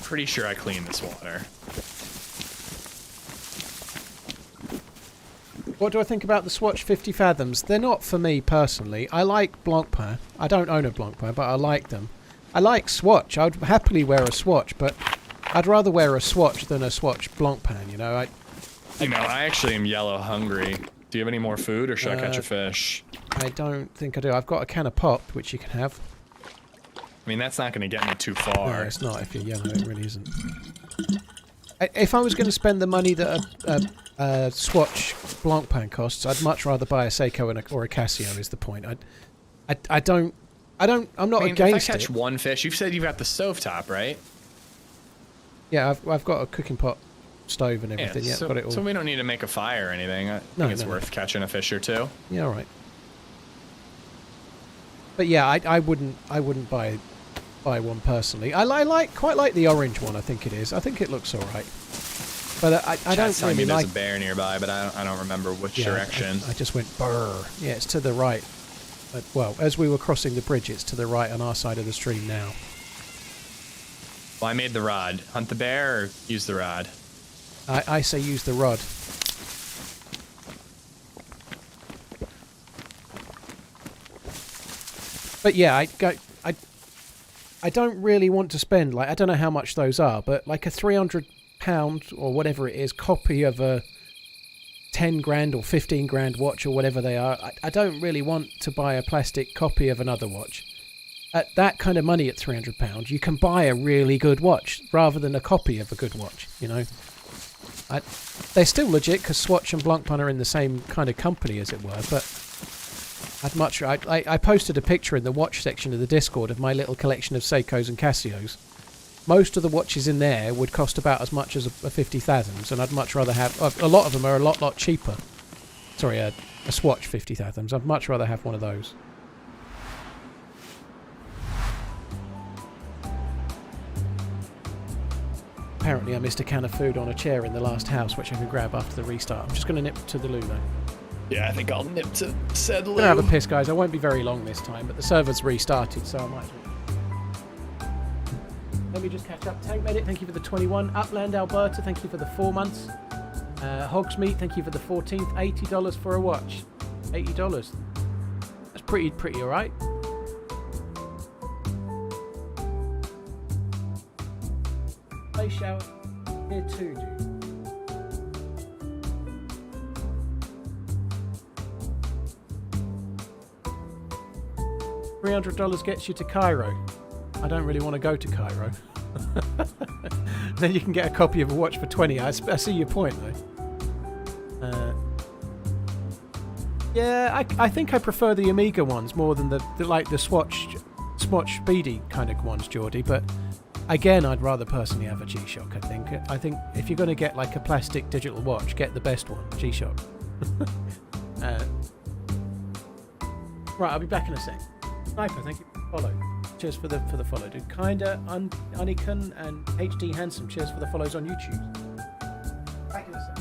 B: Pretty sure I cleaned this water.
A: What do I think about the Swatch 50 Fathoms? They're not for me personally. I like Blancpain. I don't own a Blancpain, but I like them. I like Swatch. I'd happily wear a Swatch, but I'd rather wear a Swatch than a Swatch Blancpain, you know. I
B: actually am yellow hungry. Do you have any more food, or should I catch a fish?
A: I don't think I do. I've got a can of pop, which you can have.
B: I mean, that's not going to get me too far.
A: No, it's not. If you're yellow, it really isn't. If I was going to spend the money that a Swatch Blancpain costs, I'd much rather buy a Seiko or a Casio. Is the point? I'm not against
B: if I catch
A: it.
B: one fish, you've said you've got the stovetop, right?
A: Yeah, I've got a cooking pot, stove, and everything. Yeah,
B: so,
A: got it all.
B: So we don't need to make a fire or anything. I think it's worth catching a fish or two.
A: Yeah, all right. But yeah, I wouldn't buy one personally. I quite like the orange one. I think it is. I think it looks all right. But I don't really like.
B: There's a bear nearby, but I don't remember which direction.
A: I just went brr. Yeah, it's to the right. Well, as we were crossing the bridge, it's to the right on our side of the stream now.
B: Well, I made the rod. Hunt the bear or use the rod?
A: I say use the rod. But yeah, I don't really want to spend, like, I don't know how much those are, but like a £300 or whatever it is copy of a 10 grand or 15 grand watch or whatever they are. I don't really want to buy a plastic copy of another watch. At that kind of money, at £300, you can buy a really good watch rather than a copy of a good watch, you know. They're still legit because Swatch and Blancpain are in the same kind of company, as it were, but I posted a picture in the watch section of the Discord of my little collection of Seikos and Casios. Most of the watches in there would cost about as much as a 50 Fathoms, and I'd much rather have... A lot of them are a lot cheaper. Sorry, a Swatch 50 Fathoms. I'd much rather have one of those. Apparently I missed a can of food on a chair in the last house, which I can grab after the restart. I'm just going to nip to the loo, though.
B: Yeah, I think I'll nip to said loo.
A: I'm going to have a piss, guys. I won't be very long this time, but the server's restarted, so I might as well. Let me just catch up. Tank Medic, thank you for the 21. Upland Alberta, thank you for the 4 months. Hogsmeat, thank you for the 14th. $80 for a watch. $80. That's pretty alright. Play shower here too, dude. $300 gets you to Cairo. I don't really want to go to Cairo. Then you can get a copy of a watch for 20. I see your point, though. Yeah, I think I prefer the Amiga ones more than the Swatch Speedy kind of ones, Geordie. But again, I'd rather personally have a G-Shock. I think if you're going to get like a plastic digital watch, get the best one, G-Shock. Right, I'll be back in a sec. Sniper, thank you for the follow. Cheers for the follow, dude. Kinda Unicon and HD Handsome, cheers for the follows on YouTube. Back in a sec.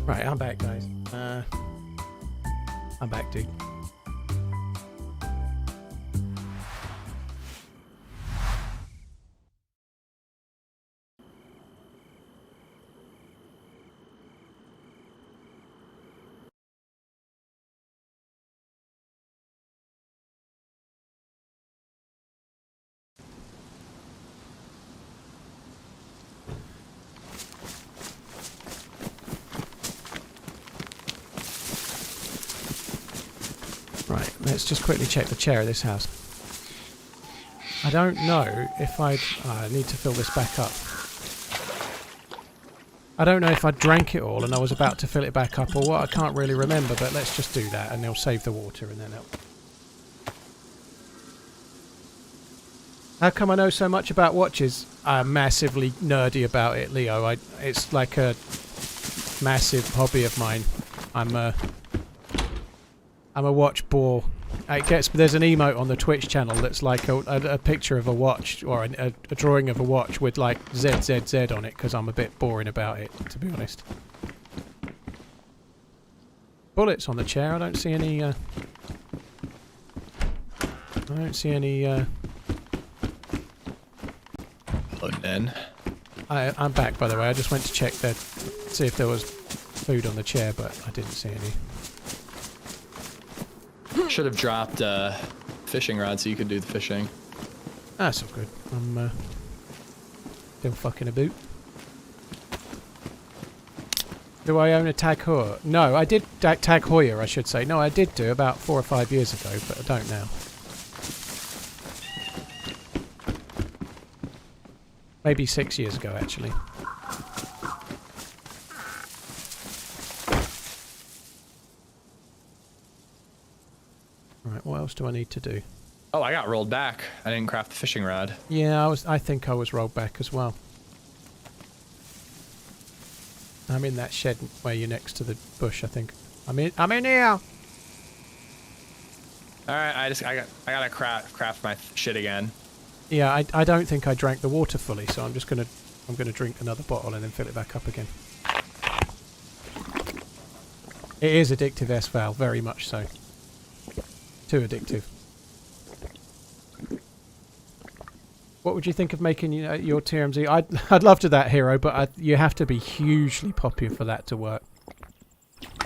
A: Right, I'm back, guys. I'm back, dude. Right, let's just quickly check the chair of this house. I don't know if I need to fill this back up. I don't know if I drank it all and I was about to fill it back up or what. I can't really remember, but let's just do that and they'll save the water and then it'll... How come I know so much about watches? I'm massively nerdy about it, Leo. It's like a massive hobby of mine. I'm a watch bore. There's an emote on the Twitch channel that's like a picture of a watch or a drawing of a watch with like ZZZ on it because I'm a bit boring about it, to be honest. Bullets on the chair. I don't see any. I don't see any.
B: Loading in.
A: I'm back, by the way. I just went to check that, see if there was food on the chair, but I didn't see any.
B: Should have dropped a fishing rod so you could do the fishing.
A: That's all good. I'm still fucking about. Do I own a Tag Heuer? No, I did Tag Heuer, I should say. No, I did do about 4 or 5 years ago, but I don't now. Maybe 6 years ago, actually. Right, what else do I need to do?
B: Oh, I got rolled back. I didn't craft the fishing rod.
A: Yeah, I think I was rolled back as well. I'm in that shed where you're next to the bush, I think. I'm in here!
B: All right, I gotta craft my shit again.
A: Yeah, I don't think I drank the water fully, so I'm gonna drink another bottle and then fill it back up again. It is addictive, S-Val, very much so. Too addictive. What would you think of making your TRMZ? I'd love to that, Hero, but you have to be hugely popular for that to work.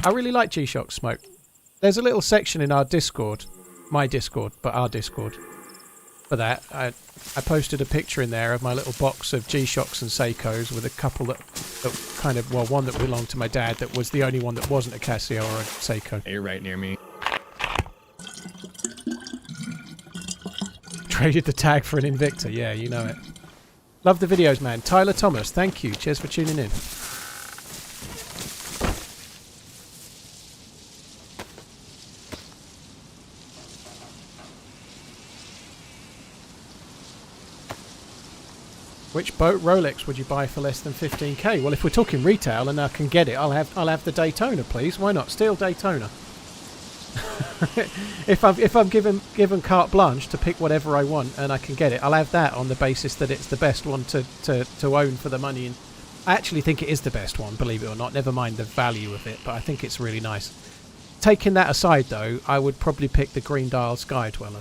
A: I really like G-Shock Smoke. There's a little section in our Discord, my Discord, but our Discord, for that. I posted a picture in there of my little box of G-Shocks and Seikos with a couple that kind of, well, one that belonged to my dad that was the only one that wasn't a Casio or a Seiko.
B: You're right near me.
A: Traded the tag for an Invicta, yeah, you know it. Love the videos, man. Tyler Thomas, thank you. Cheers for tuning in. Which boat Rolex would you buy for less than 15k? Well, if we're talking retail and I can get it, I'll have the Daytona, please. Why not? Steel Daytona. if I'm given carte blanche to pick whatever I want and I can get it, I'll have that on the basis that it's the best one to own for the money. And I actually think it is the best one, believe it or not. Never mind the value of it, but I think it's really nice. Taking that aside, though, I would probably pick the Green Dial Sky Dweller.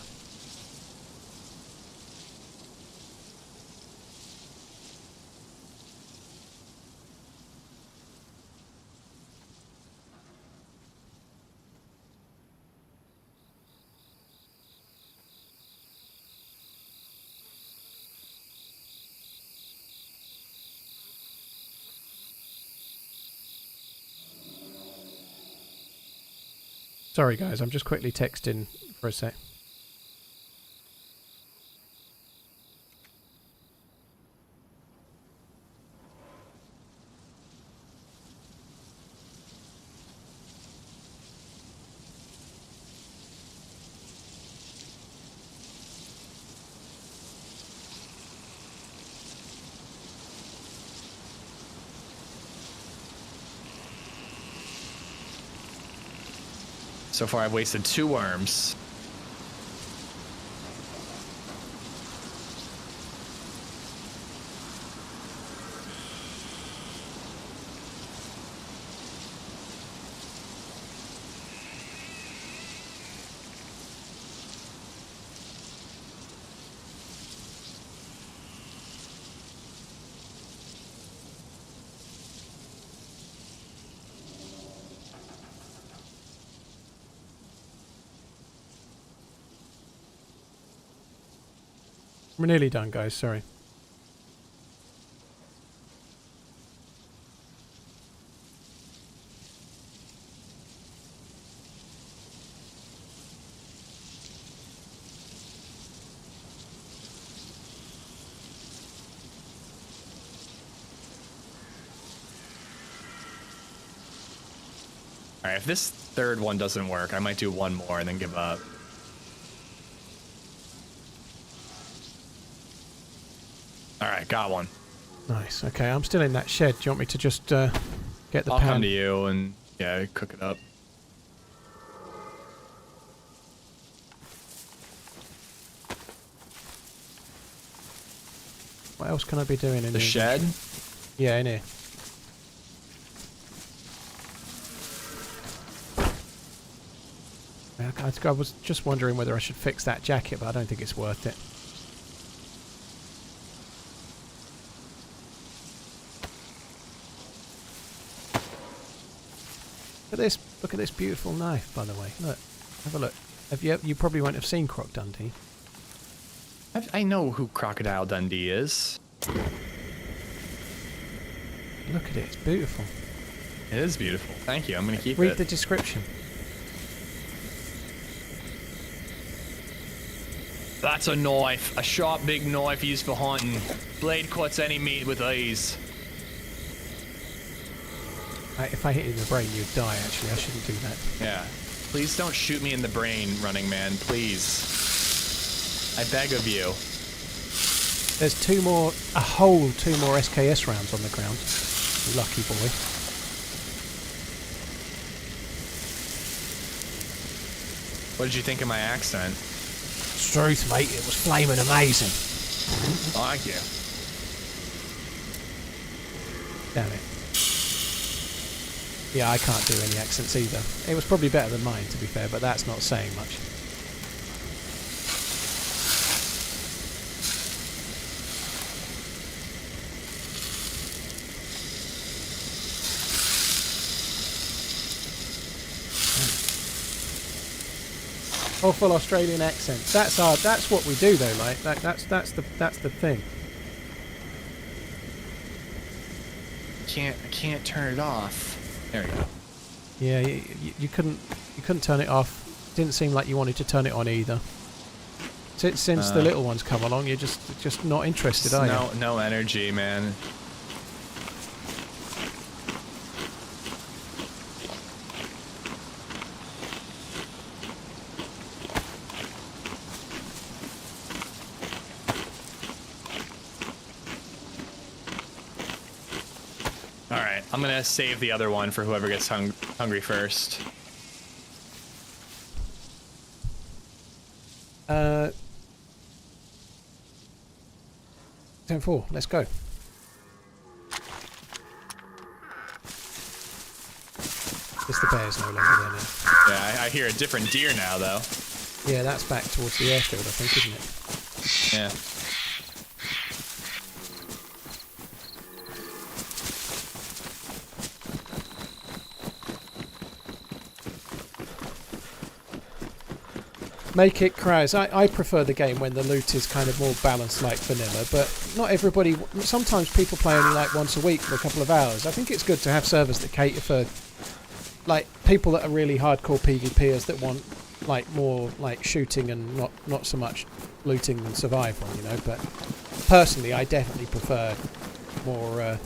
A: Sorry guys, I'm just quickly texting for a sec.
B: So far, I've wasted 2 worms.
A: We're nearly done, guys. Sorry.
B: All right, if this third one doesn't work, I might do one more and then give up. All right, got one.
A: Nice. Okay, I'm still in that shed. Do you want me to just get the
B: I'll
A: pan?
B: come to you and, yeah, cook it up.
A: What else can I be doing in
B: The
A: here?
B: shed?
A: Yeah, in here. I was just wondering whether I should fix that jacket, but I don't think it's worth it. Look at this beautiful knife, by the way. Look, have a look. You probably won't have seen Croc Dundee.
B: I know who Crocodile Dundee is.
A: Look at it, it's beautiful.
B: It is beautiful. Thank you. I'm gonna keep
A: Read
B: it.
A: the description.
B: That's a knife. A sharp, big knife used for hunting. Blade cuts any meat with ease.
A: If I hit you in the brain, you'd die, actually. I shouldn't do that.
B: Yeah. Please don't shoot me in the brain, Running Man. Please. I beg of you.
A: There's two more SKS rounds on the ground. Lucky boy.
B: What did you think of my accent?
A: Truth, mate, it was flaming amazing.
B: Thank you.
A: Damn it. Yeah, I can't do any accents either. It was probably better than mine, to be fair, but that's not saying much. Awful Australian accents. That's what we do though, like that's the thing.
B: I can't turn it off. There we go.
A: Yeah, you couldn't turn it off. Didn't seem like you wanted to turn it on either. Since the little ones come along, you're just not interested, are you?
B: No energy, man. Alright, I'm gonna save the other one for whoever gets hungry first.
A: 10-4, let's go. It's the bear's no longer there now.
B: Yeah, I hear a different deer now, though.
A: Yeah, that's back towards the airfield, I think, isn't it?
B: Yeah.
A: Make it cries. I prefer the game when the loot is kind of more balanced like vanilla, but not everybody... Sometimes people play only like once a week for a couple of hours. I think it's good to have servers that cater for like people that are really hardcore PvPers that want like more like shooting and not so much looting and survival, you know. But personally, I definitely prefer more...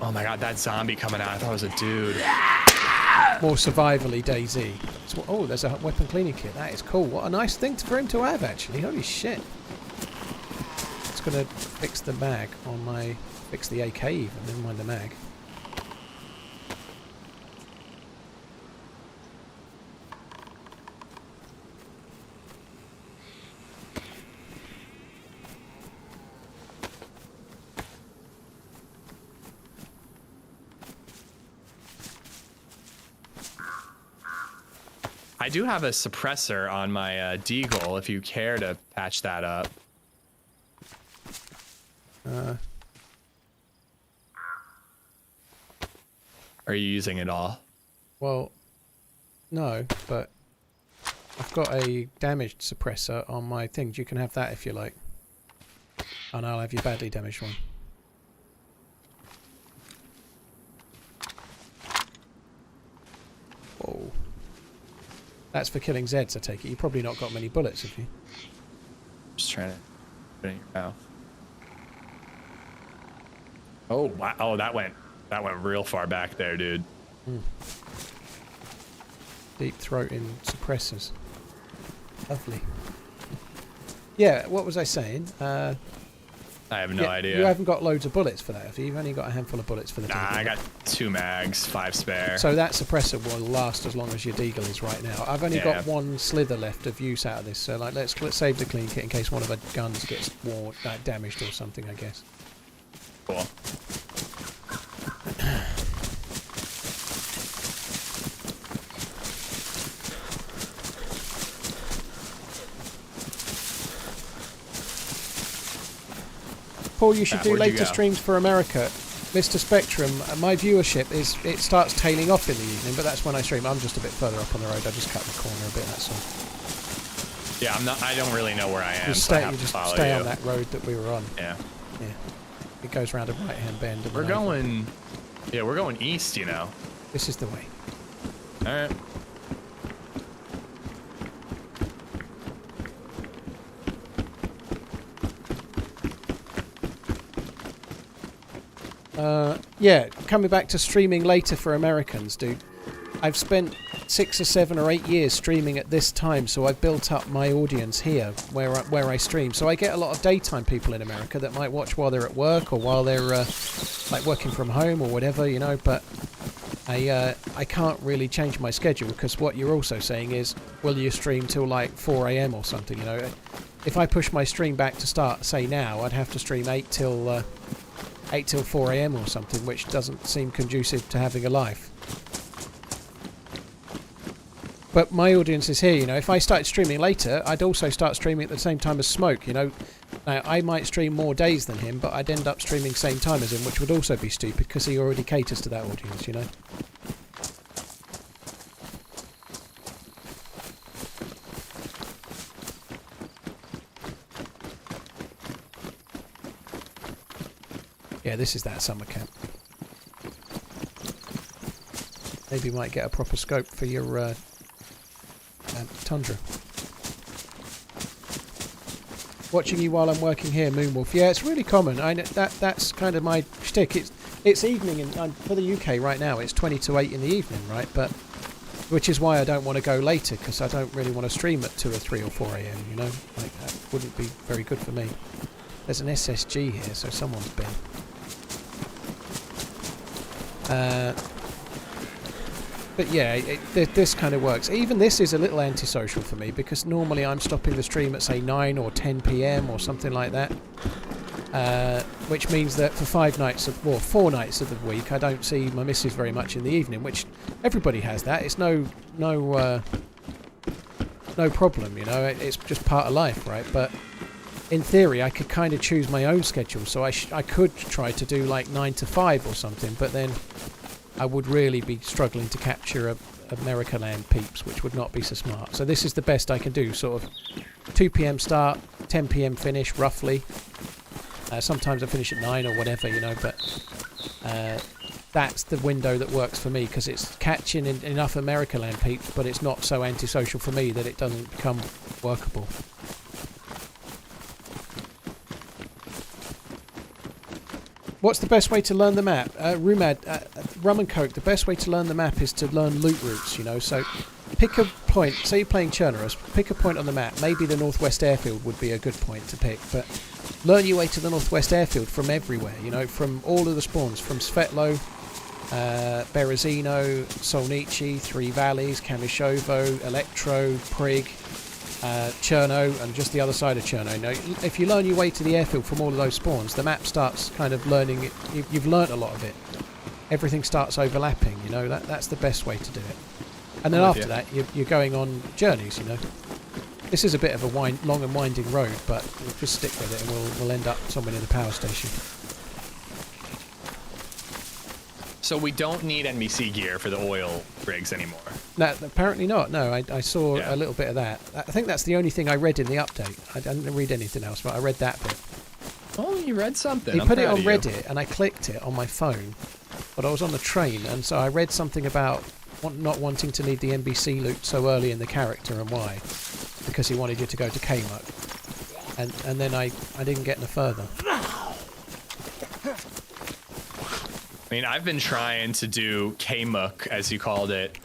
B: Oh my god, that zombie coming out. I thought it was a dude.
A: more survivally DayZ. Oh, there's a weapon cleaning kit. That is cool. What a nice thing for him to have, actually. Holy shit. It's going to fix the mag on my... Fix the AK even, never mind the mag.
B: I do have a suppressor on my Deagle if you care to patch that up. Are you using it all?
A: Well, no, but I've got a damaged suppressor on my thing. You can have that if you like. And I'll have your badly damaged one. Whoa. That's for killing Zeds, I take it. You've probably not got many bullets, have you?
B: Just trying to put it in your mouth. Oh wow! Oh, that went real far back there, dude.
A: Mm. Deep throating suppressors. Lovely. Yeah, what was I saying?
B: I have no idea.
A: You haven't got loads of bullets for that, have you? You've only got a handful of bullets for the Deagle.
B: I got 2 mags, 5 spare.
A: So that suppressor will last as long as your Deagle is right now. I've only got one slither left of use out of this, so like let's save the clean kit in case one of our guns gets more damaged or something, I guess.
B: Cool.
A: Paul, you should do
B: where'd you
A: later
B: go?
A: streams for America. Mr. Spectrum, my viewership it starts tailing off in the evening, but that's when I stream. I'm just a bit further up on the road. I just cut the corner a bit, that's all.
B: Yeah, I don't really know where I am.
A: You
B: so I have
A: just
B: to follow
A: stay
B: you.
A: on that road that we were on.
B: Yeah.
A: Yeah. It goes round a right-hand bend. And
B: We're
A: then over.
B: going. Yeah, we're going east. You know.
A: This is the way.
B: All right.
A: Yeah, coming back to streaming later for Americans, dude. I've spent 6 or 7 or 8 years streaming at this time, so I've built up my audience here where I stream. So I get a lot of daytime people in America that might watch while they're at work or while they're like working from home or whatever, you know. But I can't really change my schedule, because what you're also saying is, will you stream till like 4 a.m. or something, you know? If I push my stream back to start, say now, I'd have to stream 8 till 4 a.m. or something, which doesn't seem conducive to having a life. But my audience is here, you know. If I started streaming later, I'd also start streaming at the same time as Smoke, you know. Now, I might stream more days than him, but I'd end up streaming same time as him, which would also be stupid, because he already caters to that audience, you know. Yeah, this is that summer camp. Maybe you might get a proper scope for your Tundra. Watching you while I'm working here, Moonwolf. Yeah, it's really common. I know that's kind of my shtick. It's evening, and for the UK right now, it's 20 to 8 in the evening, right? But which is why I don't want to go later, because I don't really want to stream at 2 or 3 or 4 a.m. You know, like that wouldn't be very good for me. There's an SSG here, so someone's been. But yeah, this kind of works. Even this is a little antisocial for me, because normally I'm stopping the stream at say 9 or 10 p.m. or something like that, which means that for 4 nights of the week I don't see my missus very much in the evening, which everybody has that. It's no problem, you know. It's just part of life, right? But in theory, I could kind of choose my own schedule, so I could try to do like 9 to 5 or something, but then I would really be struggling to capture America Land peeps, which would not be so smart. So this is the best I can do, sort of 2 p.m. start, 10 p.m. finish, roughly. Sometimes I finish at 9 or whatever, you know, but that's the window that works for me, because it's catching enough America Land peeps, but it's not so antisocial for me that it doesn't become workable. What's the best way to learn the map? Rumad, Rum and Coke, the best way to learn the map is to learn loot routes, you know. So pick a point, say you're playing Chernobyl, pick a point on the map. Maybe the Northwest Airfield would be a good point to pick, but learn your way to the Northwest Airfield from everywhere, you know, from all of the spawns, from Svetlo, Berezino, Solnici, Three Valleys, Kamishovo, Electro, Prig, Cherno, and just the other side of Cherno. Now, if you learn your way to the airfield from all of those spawns, the map starts kind of learning it. You've learnt a lot of it. Everything starts overlapping, you know. That's the best way to do it. And then after that, you're going on journeys, you know. This is a bit of a long and winding road, but we'll just stick with it, and we'll end up somewhere near the power station.
B: So we don't need NBC gear for the oil rigs anymore.
A: No, apparently not. No, I saw a little bit of that. I think that's the only thing I read in the update. I didn't read anything else, but I read that bit.
B: Oh, you read something.
A: He put it on Reddit, and I clicked it on my phone, but I was on the train, and so I read something about not wanting to need the NBC loot so early in the character, and why. Because he wanted you to go to K-Muck. And then I didn't get no further.
B: I mean, I've been trying to do K-Muck, as you called it,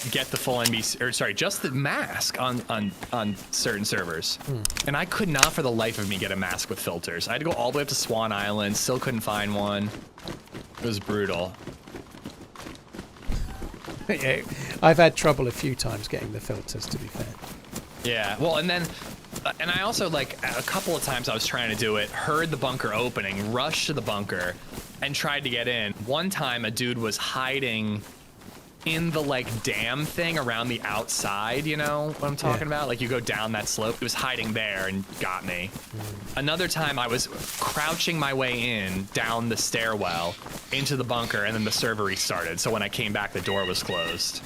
B: get the full NBC, or sorry, just the mask on certain servers. And I could not for the life of me get a mask with filters. I had to go all the way up to Swan Island, still couldn't find one. It was brutal.
A: Yeah, I've had trouble a few times getting the filters, to be fair.
B: Yeah, well, and I also, like, a couple of times I was trying to do it, heard the bunker opening, rushed to the bunker, and tried to get in. One time, a dude was hiding in the, like, dam thing around the outside, you know what I'm talking about? Like, you go down that slope. He was hiding there and got me. Another time, I was crouching my way in, down the stairwell, into the bunker, and then the server restarted. So when I came back, the door was closed.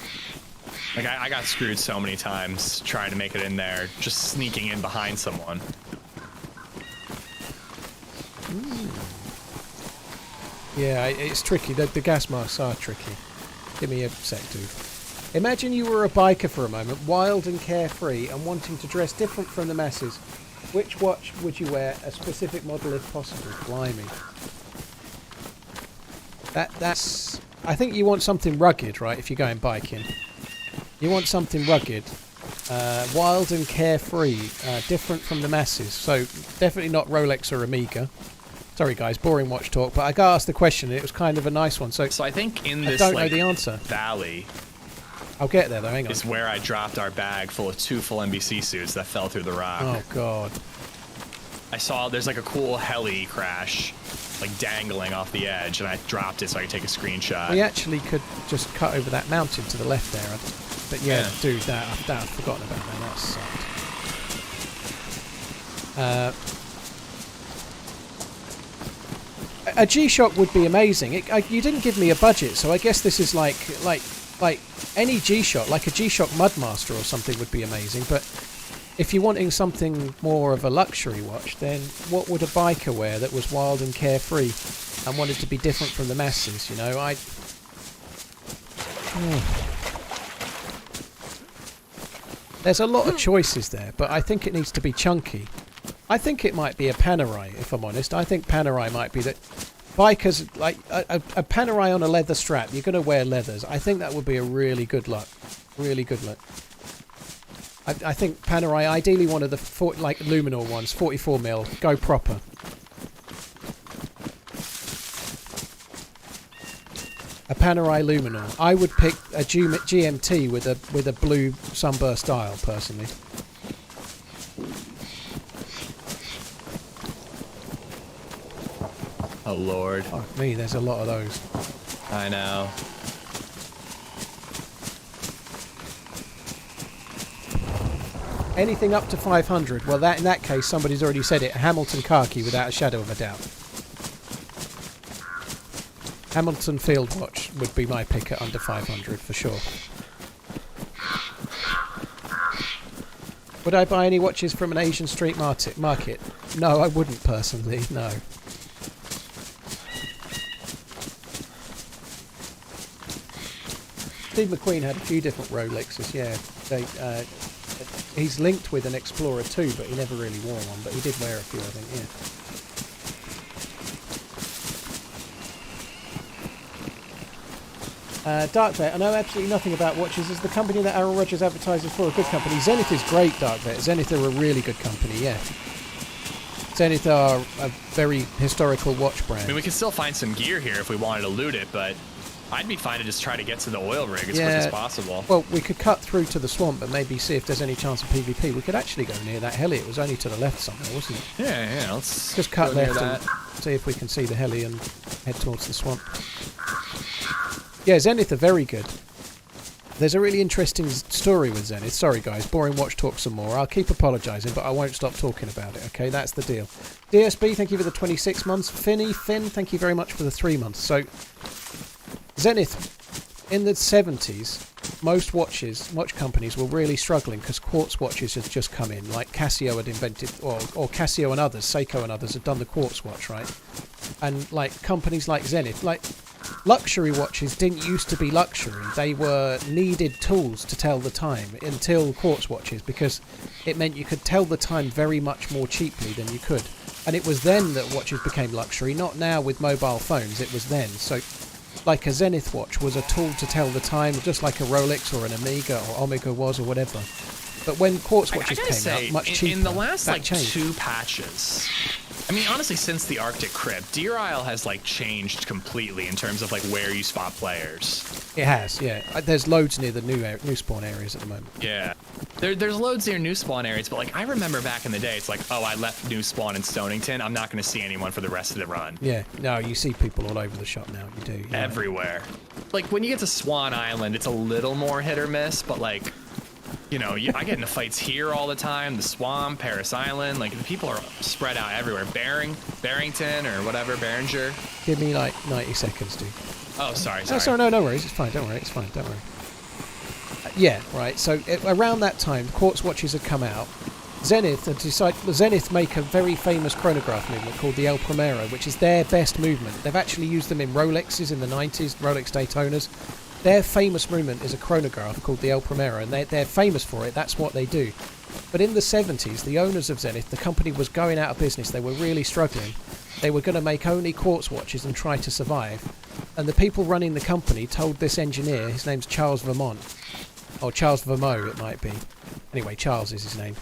B: Like, I got screwed so many times trying to make it in there, just sneaking in behind someone.
A: Yeah, it's tricky. The gas masks are tricky. Give me a sec, dude. Imagine you were a biker for a moment, wild and carefree, and wanting to dress different from the masses. Which watch would you wear? A specific model if possible. Blimey. That's... I think you want something rugged, right, if you're going biking. You want something rugged, wild and carefree, different from the masses. So definitely not Rolex or Omega. Sorry guys, boring watch talk, but I got asked the question and it was kind of a nice one. So
B: I think in this
A: don't know the answer.
B: valley
A: I'll get there though, hang on.
B: is where I dropped our bag full of 2 full NBC suits that fell through the rock.
A: Oh god.
B: I saw there's like a cool heli crash, like dangling off the edge, and I dropped it so I could take a screenshot.
A: We actually could just cut over that mountain to the left there. But yeah, dude, I've forgotten about that. That sucked. A G-Shock would be amazing. You didn't give me a budget, so I guess this is like any G-Shock, like a G-Shock Mudmaster or something would be amazing. But if you're wanting something more of a luxury watch, then what would a biker wear that was wild and carefree and wanted to be different from the masses? You know, There's a lot of choices there, but I think it needs to be chunky. I think it might be a Panerai, if I'm honest. I think Panerai might be that. Bikers, like a Panerai on a leather strap, you're going to wear leathers. I think that would be a really good look. Really good look. I think Panerai, ideally one of the Luminor ones, 44mm, go proper. A Panerai Luminor. I would pick a GMT with a blue sunburst dial, personally.
B: Oh lord.
A: Fuck me, there's a lot of those.
B: I know.
A: Anything up to 500, well in that case somebody's already said it, Hamilton khaki without a shadow of a doubt. Hamilton Field Watch would be my pick at under 500 for sure. Would I buy any watches from an Asian street market? No, I wouldn't personally, no. Steve McQueen had a few different Rolexes, yeah. He's linked with an Explorer 2, but he never really wore one, but he did wear a few, I think, yeah. Darkvet, I know absolutely nothing about watches. Is the company that Aaron Rodgers advertises for a good company? Zenith is great, Darkvet. Zenith are a really good company, yeah. Zenith are a very historical watch brand.
B: I mean, we could still find some gear here if we wanted to loot it, but I'd be fine to just try to get to the oil rig as quick as possible.
A: Well, we could cut through to the swamp and maybe see if there's any chance of PvP. We could actually go near that heli. It was only to the left somewhere, wasn't it?
B: Yeah, let's
A: just cut
B: go
A: left and see if we can see the heli and head towards the swamp. Yeah, Zenith are very good. There's a really interesting story with Zenith. Sorry guys, boring watch talk some more. I'll keep apologising, but I won't stop talking about it, okay? That's the deal. DSB, thank you for the 26 months. Finn, thank you very much for the 3 months. So, Zenith, in the 70s, most watch companies were really struggling because quartz watches had just come in. Like Casio had invented, or Casio and others, Seiko and others had done the quartz watch, right? And like companies like Zenith, like luxury watches didn't used to be luxury. They were needed tools to tell the time until quartz watches, because it meant you could tell the time very much more cheaply than you could. And it was then that watches became luxury, not now with mobile phones. It was then. So like a Zenith watch was a tool to tell the time, just like a Rolex or an Omega or Omega was or whatever. But when quartz watches came out, much cheaper,
B: in the last like
A: changed.
B: 2 patches, I mean, honestly, since the Arctic Crypt, Deer Isle has like changed completely in terms of like where you spot players.
A: It has, yeah. There's loads near the new spawn areas at the moment.
B: Yeah, there's loads near new spawn areas, but like I remember back in the day, it's like, oh, I left new spawn in Stonington. I'm not going to see anyone for the rest of the run.
A: Yeah, no, you see people all over the shop now. You do.
B: Everywhere. Like when you get to Swan Island, it's a little more hit or miss, but like, you know, I get into fights here all the time. The Swamp, Paris Island, like the people are spread out everywhere. Barrington or whatever, Behringer.
A: Give me like 90 seconds, dude.
B: Oh, sorry.
A: No worries. It's fine. Don't worry. It's fine. Don't worry. Yeah, right. So around that time, quartz watches had come out. Zenith make a very famous chronograph movement called the El Primero, which is their best movement. They've actually used them in Rolexes in the 90s, Rolex Daytonas. Their famous movement is a chronograph called the El Primero, and they're famous for it. That's what they do. But in the 70s, the owners of Zenith, the company was going out of business. They were really struggling. They were going to make only quartz watches and try to survive. And the people running the company told this engineer, his name's Charles Vermont, or Charles Vermeau it might be. Anyway, Charles is his name.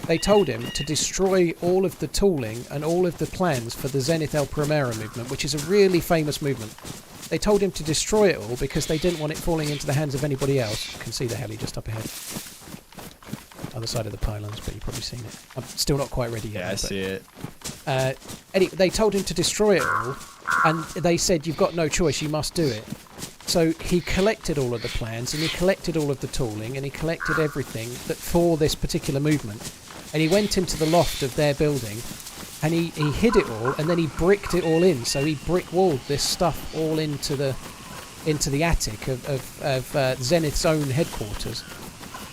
A: They told him to destroy all of the tooling and all of the plans for the Zenith El Primero movement, which is a really famous movement. They told him to destroy it all because they didn't want it falling into the hands of anybody else. You can see the heli just up ahead. Other side of the pylons, but you've probably seen it. I'm still not quite ready yet.
B: Yeah, I see it.
A: Anyway, they told him to destroy it all, and they said, you've got no choice, you must do it. So he collected all of the plans, and he collected all of the tooling, and he collected everything that for this particular movement. And he went into the loft of their building, and he hid it all, and then he bricked it all in. So he brick-walled this stuff all into the attic of Zenith's own headquarters.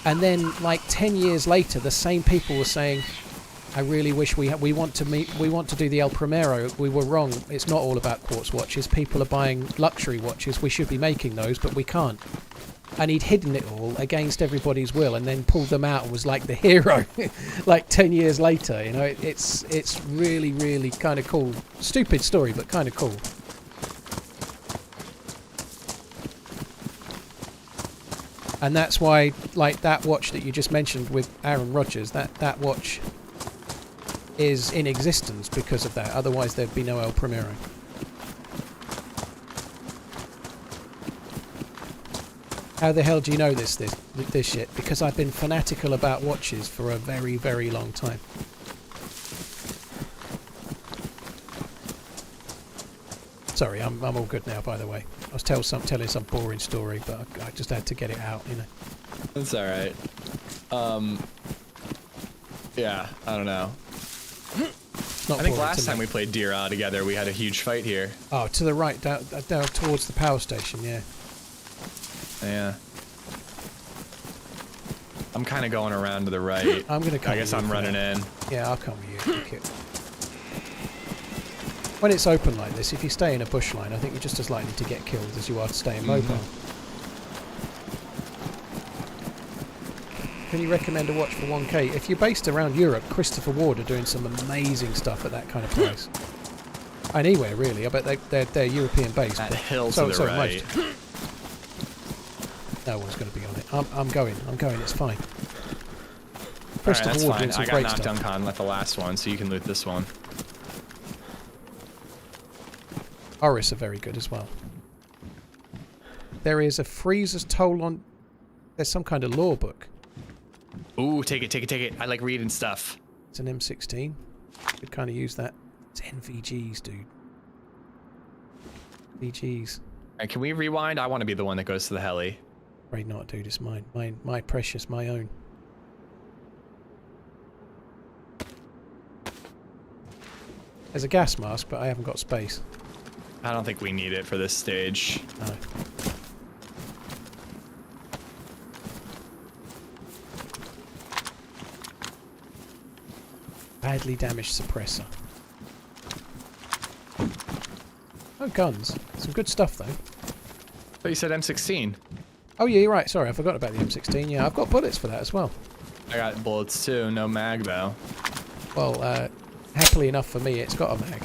A: And then, like 10 years later, the same people were saying, I really wish we want to do the El Primero. We were wrong. It's not all about quartz watches. People are buying luxury watches. We should be making those, but we can't. And he'd hidden it all against everybody's will, and then pulled them out and was like the hero. Like 10 years later, you know, it's really, really kind of cool. Stupid story, but kind of cool. And that's why, like that watch that you just mentioned with Aaron Rodgers, that watch is in existence because of that. Otherwise, there'd be no El Primero. How the hell do you know this shit? Because I've been fanatical about watches for a very, very long time. Sorry, I'm all good now, by the way. I was telling some boring story, but I just had to get it out, you know.
B: That's all right. Yeah, I don't know.
A: Not
B: I think
A: boring
B: last
A: to
B: time
A: me.
B: we played DayZ together, we had a huge fight here.
A: Oh, to the right, down towards the power station, yeah.
B: Yeah. I'm kind of going around to the right.
A: I'm gonna come
B: I guess
A: with you
B: I'm
A: for
B: running
A: that.
B: in.
A: Yeah, I'll come with you. Fuck it. When it's open like this, if you stay in a bush line, I think you're just as likely to get killed as you are to stay in mobile. Can you recommend a watch for 1K? If you're based around Europe, Christopher Ward are doing some amazing stuff at that kind of price. Anywhere really. I bet they're European based.
B: That
A: but
B: hill to the right.
A: most. No one's going to be on it. I'm going. It's fine.
B: Alright,
A: Christopher
B: that's
A: Ward
B: fine.
A: doing some
B: I got
A: great
B: knocked
A: stuff.
B: uncon, left the last one, so you can loot this one.
A: Oris are very good as well. There is a freezer's toll on... There's some kind of law book.
B: Ooh, take it. I like reading stuff.
A: It's an M16. Could kind of use that. It's NVGs, dude. VGs.
B: Alright, can we rewind? I want to be the one that goes to the heli.
A: Afraid not, dude. It's mine. My precious, my own. There's a gas mask, but I haven't got space.
B: I don't think we need it for this stage.
A: No. Badly damaged suppressor. Oh, guns. Some good stuff, though.
B: But you said M16.
A: Oh, yeah, you're right. Sorry, I forgot about the M16. Yeah, I've got bullets for that as well.
B: I got bullets too, no mag though.
A: Well, happily enough for me, it's got a mag.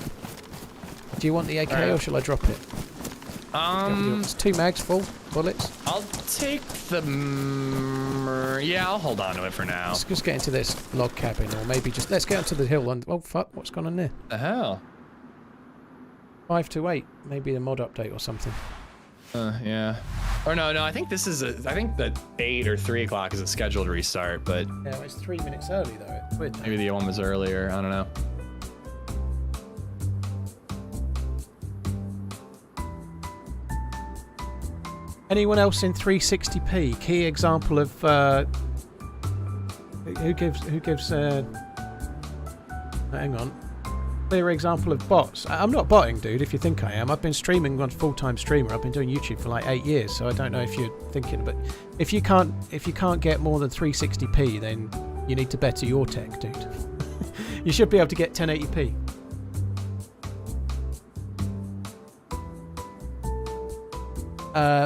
A: Do you want the AK or shall I drop it? It's 2 mags full bullets.
B: I'll take the... yeah, I'll hold on to it for now.
A: Let's just get into this log cabin, or maybe just... Let's get onto the hill and... Oh, fuck, what's gone on there?
B: The hell?
A: 528, maybe a mod update or something.
B: Yeah. Or no, I think this is I think that 8 or 3 o'clock is a scheduled restart, but...
A: Yeah, well, it's 3 minutes early, though. It's weird.
B: Maybe the one was earlier, I don't know.
A: Anyone else in 360p? Key example of who gives hang on. Clear example of bots. I'm not botting, dude, if you think I am. I've been streaming on full-time streamer. I've been doing YouTube for like 8 years, so I don't know if you're thinking, but if you can't get more than 360p, then you need to better your tech, dude. You should be able to get 1080p.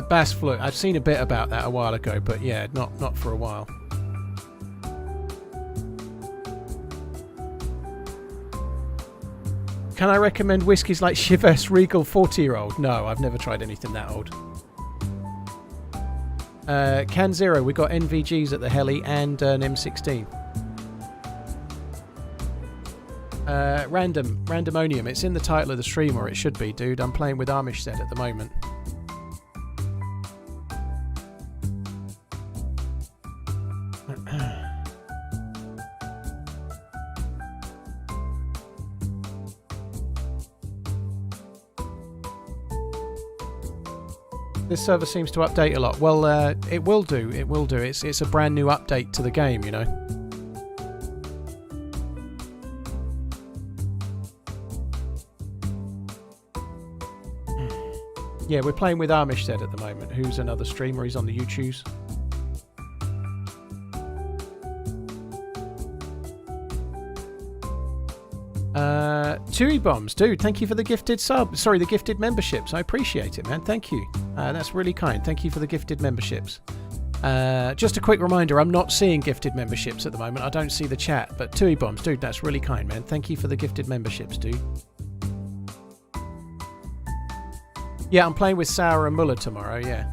A: Bass Flu. I've seen a bit about that a while ago, but yeah, not for a while. Can I recommend whiskies like Chivas Regal 40-year-old? No, I've never tried anything that old. Can Zero, we got NVGs at the heli and an M16. Randomonium, it's in the title of the stream, or it should be, dude. I'm playing with AmishZed at the moment. This server seems to update a lot. Well, it will do. It will do. It's a brand new update to the game, you know. Yeah, we're playing with AmishZed at the moment, who's another streamer. He's on the YouTubes. Chewy Bombs, dude, thank you for the gifted sub. Sorry, the gifted memberships. I appreciate it, man. Thank you. That's really kind. Thank you for the gifted memberships. Just a quick reminder, I'm not seeing gifted memberships at the moment. I don't see the chat, but Chewy Bombs, dude, that's really kind, man. Thank you for the gifted memberships, dude. Yeah, I'm playing with Sauer and Muller tomorrow, yeah.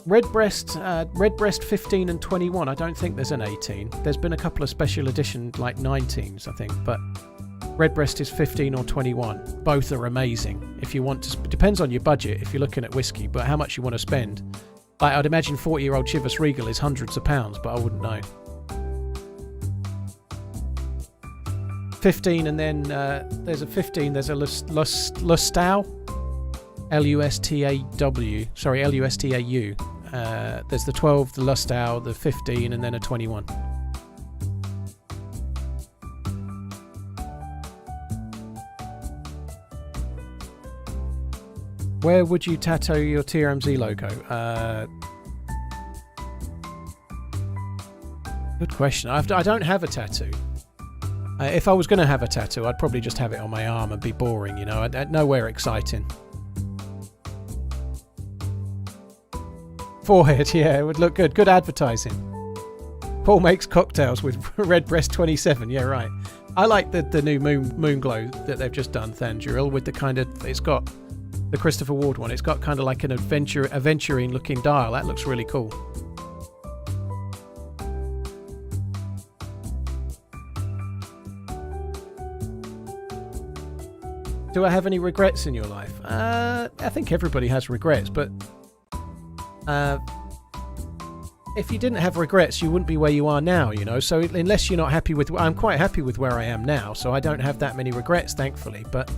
A: Redbreast 15 and 21. I don't think there's an 18. There's been a couple of special edition like 19s, I think, but Redbreast is 15 or 21. Both are amazing. If you want to, depends on your budget if you're looking at whiskey, but how much you want to spend. Like, I'd imagine 40-year-old Chivas Regal is hundreds of pounds, but I wouldn't know. 15, and then there's a 15. There's a Lustau. L-U-S-T-A-W. Sorry, L-U-S-T-A-U. There's the 12, the Lustau, the 15, and then a 21. Where would you tattoo your TRMZ logo? Good question. I don't have a tattoo. If I was going to have a tattoo, I'd probably just have it on my arm and be boring, you know. Nowhere exciting. Forehead, yeah, it would look good. Good advertising. Paul makes cocktails with Redbreast 27. Yeah, right. I like the new moon glow that they've just done, Thanduril, with the kind of, it's got the Christopher Ward one. It's got kind of like an aventurine looking dial. That looks really cool. Do I have any regrets in your life? I think everybody has regrets, but if you didn't have regrets, you wouldn't be where you are now, you know. So unless you're not happy with, I'm quite happy with where I am now, so I don't have that many regrets, thankfully. But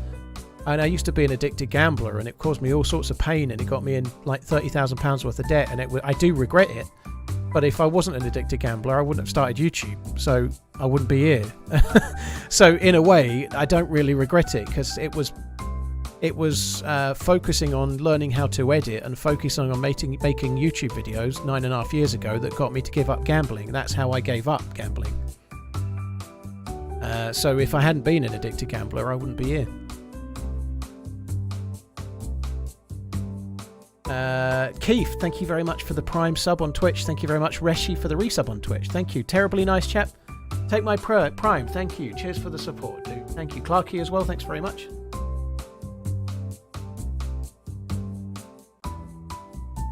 A: and I used to be an addicted gambler, and it caused me all sorts of pain, and it got me in like £30,000 worth of debt, and I do regret it. But if I wasn't an addicted gambler, I wouldn't have started YouTube, so I wouldn't be here. So in a way, I don't really regret it, because it was focusing on learning how to edit and focusing on making YouTube videos 9.5 years ago that got me to give up gambling. That's how I gave up gambling. So if I hadn't been an addicted gambler, I wouldn't be here. Keith, thank you very much for the Prime sub on Twitch. Thank you very much, Reshi, for the resub on Twitch. Thank you. Terribly nice chap. Take my Prime. Thank you. Cheers for the support, dude. Thank you. Clarky as well. Thanks very much.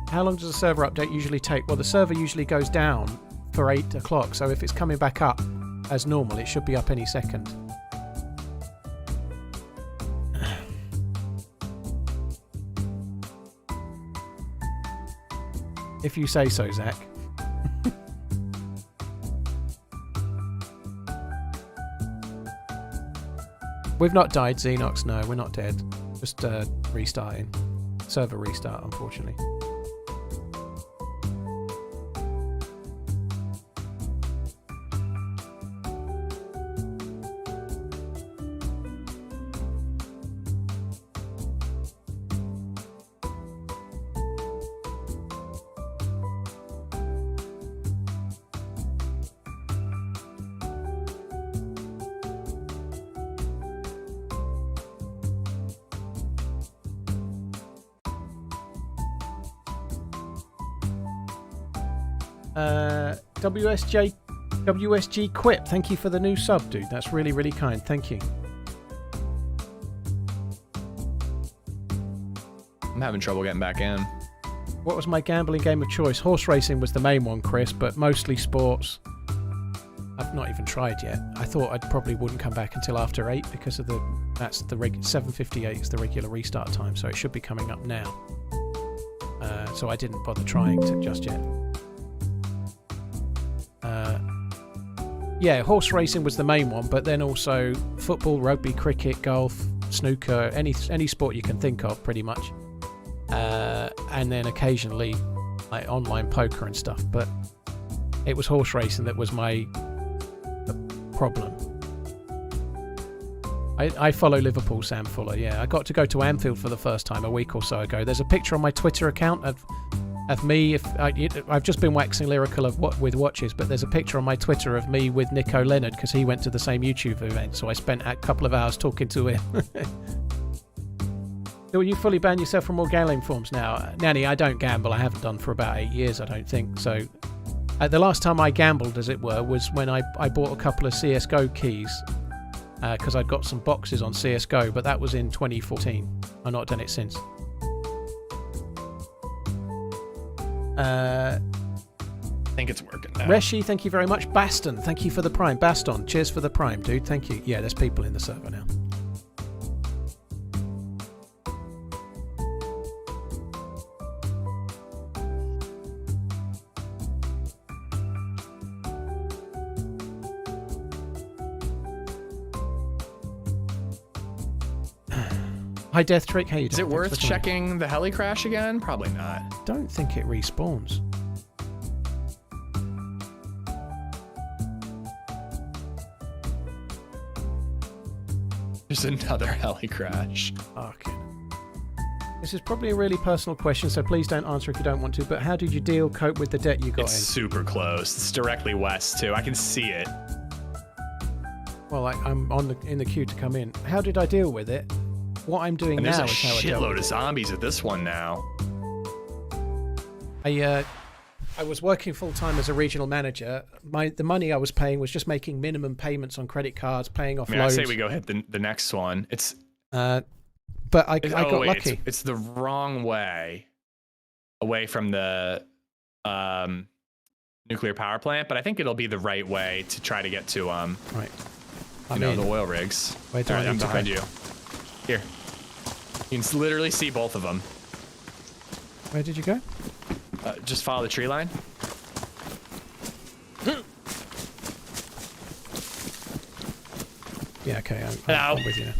A: How long does a server update usually take? Well, the server usually goes down for 8 o'clock, so if it's coming back up as normal, it should be up any second. If you say so, Zach. We've not died, Xenox. No, we're not dead. Just restarting. Server restart, unfortunately. WSJ WSG Quip, thank you for the new sub, dude. That's really, really kind. Thank you.
B: I'm having trouble getting back in.
A: What was my gambling game of choice? Horse racing was the main one, Chris, but mostly sports. I've not even tried yet. I thought I probably wouldn't come back until after 8 because of that's the 7:58 is the regular restart time, so it should be coming up now. So I didn't bother trying to just yet. Yeah, horse racing was the main one, but then also football, rugby, cricket, golf, snooker, any sport you can think of, pretty much. And then occasionally like online poker and stuff, but it was horse racing that was my problem. I follow Liverpool, Sam Fuller. Yeah, I got to go to Anfield for the first time a week or so ago. There's a picture on my Twitter account of me. I've just been waxing lyrical with watches, but there's a picture on my Twitter of me with Nico Leonard because he went to the same YouTube event. So I spent a couple of hours talking to him. So you fully ban yourself from all gambling forms now, Nanny? I don't gamble. I haven't done for about 8 years, I don't think. So the last time I gambled, as it were, was when I bought a couple of CS:GO keys. Because I'd got some boxes on CSGO, but that was in 2014. I've not done it since.
B: I think it's working now.
A: Reshi, thank you very much. Baston, thank you for the Prime. Baston, cheers for the Prime, dude. Thank you. Yeah, there's people in the server now. Hi Death Trick, how you doing?
B: Is it worth checking the heli crash again? Probably not.
A: Don't think it respawns.
B: There's another heli crash.
A: Okay. This is probably a really personal question, so please don't answer if you don't want to, but how did you cope with the debt you got
B: It's super close. It's directly west too. I can see it.
A: Well, I'm in the queue to come in. How did I deal with it? What I'm doing
B: and
A: now
B: there's
A: is how I
B: a
A: dealt with
B: shitload
A: it.
B: of zombies at this one now.
A: I was working full time as a regional manager. The money I was paying was just making minimum payments on credit cards, paying off loans.
B: I say we go hit the next one. It's
A: but I got lucky.
B: It's the wrong way away from the nuclear power plant, but I think it'll be the right way to try to get to
A: right.
B: the oil rigs.
A: Where do I need
B: I'm
A: to
B: behind
A: go?
B: you. Here. You can literally see both of them.
A: Where did you go?
B: Just follow the tree line.
A: Yeah, okay, I'm with you now.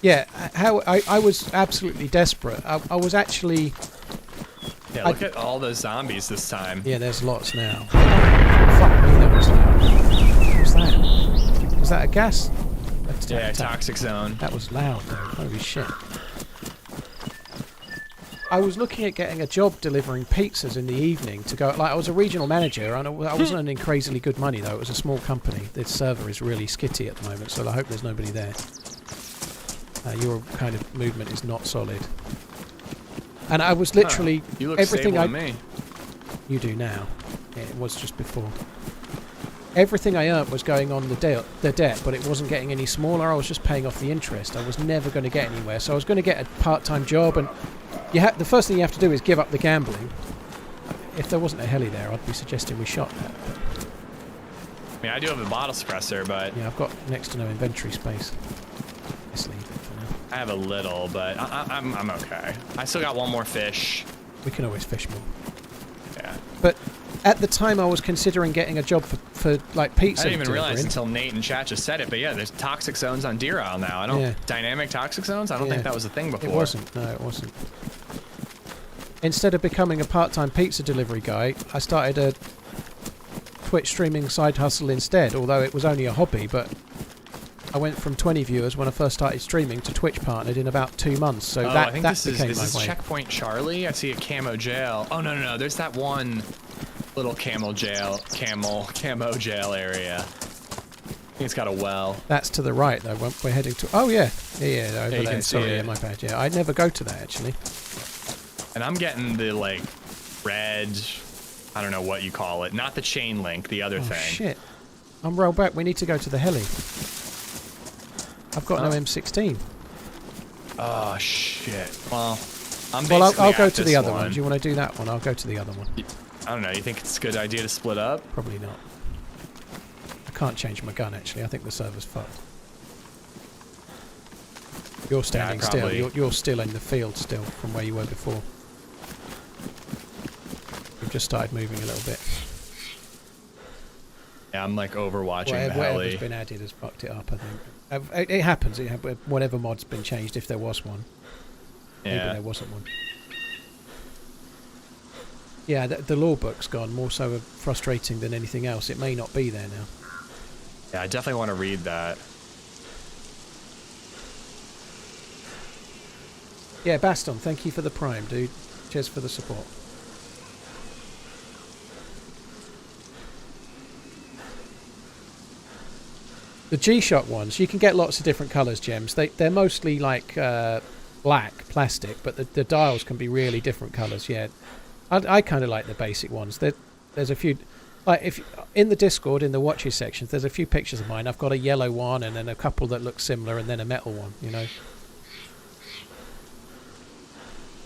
A: Yeah, how I was absolutely desperate. I was actually...
B: Yeah, look at all those zombies this time.
A: Yeah, there's lots now. Fuck me, that was loud. What was that? Was that a gas?
B: Yeah, toxic zone.
A: That was loud though. Holy shit. I was looking at getting a job delivering pizzas in the evening to go. Like, I was a regional manager and I wasn't earning crazily good money though. It was a small company. The server is really skitty at the moment, so I hope there's nobody there. Your kind of movement is not solid. And I was literally
B: you look
A: everything
B: stable to me.
A: You do now. Yeah, it was just before. Everything I earned was going on the debt, but it wasn't getting any smaller. I was just paying off the interest. I was never going to get anywhere. So I was going to get a part-time job, and the first thing you have to do is give up the gambling. If there wasn't a heli there, I'd be suggesting we shot that. But
B: I mean, I do have a bottle suppressor, but
A: yeah, I've got next to no inventory space. Let's leave it for now.
B: I have a little, but I'm okay. I still got one more fish.
A: We can always fish more.
B: Yeah.
A: But at the time, I was considering getting a job for like pizza.
B: I didn't even realize
A: delivering.
B: until Nate and chat just said it, but yeah, there's toxic zones on Deer Isle now. Dynamic toxic zones? I don't think that was a thing before.
A: It wasn't. No, it wasn't. Instead of becoming a part-time pizza delivery guy, I started a Twitch streaming side hustle instead, although it was only a hobby, but I went from 20 viewers when I first started streaming to Twitch partnered in about 2 months, so
B: I think
A: that
B: this
A: became
B: is
A: my
B: this
A: way.
B: Checkpoint Charlie? I see a camo jail. Oh, no, there's that one little camo jail area. I think it's got a well.
A: That's to the right, though. We're heading to... Oh, yeah. Yeah, over
B: you
A: there.
B: can see
A: Sorry,
B: it.
A: yeah, my bad. Yeah, I'd never go to that, actually.
B: And I'm getting the, like, red... I don't know what you call it. Not the chain link, the other
A: Oh,
B: thing.
A: shit. I'm rolled back. We need to go to the heli. I've got no M16.
B: Oh, shit. Well, I'm
A: Well,
B: basically
A: I'll go
B: at
A: to
B: this
A: the other one. Do you want to do that one? I'll go to the other one.
B: I don't know. You think it's a good idea to split up?
A: Probably not. I can't change my gun, actually. I think the server's fucked. You're standing still.
B: probably.
A: You're still in the field still from where you were before. We've just started moving a little bit.
B: Yeah, I'm like overwatching the
A: Whatever's
B: heli.
A: been added has fucked it up, I think. It happens. Whatever mod's been changed, if there was one. Maybe
B: Yeah.
A: there wasn't one. Yeah, the law book's gone. More so frustrating than anything else. It may not be there now.
B: Yeah, I definitely want to read that.
A: Yeah, Baston, thank you for the prime, dude. Cheers for the support. The G-Shock ones, you can get lots of different colours, Gems. They're mostly like black plastic, but the dials can be really different colours. Yeah, I kind of like the basic ones. There's a few, like if in the Discord in the watches section, there's a few pictures of mine. I've got a yellow one and then a couple that look similar, and then a metal one. You know,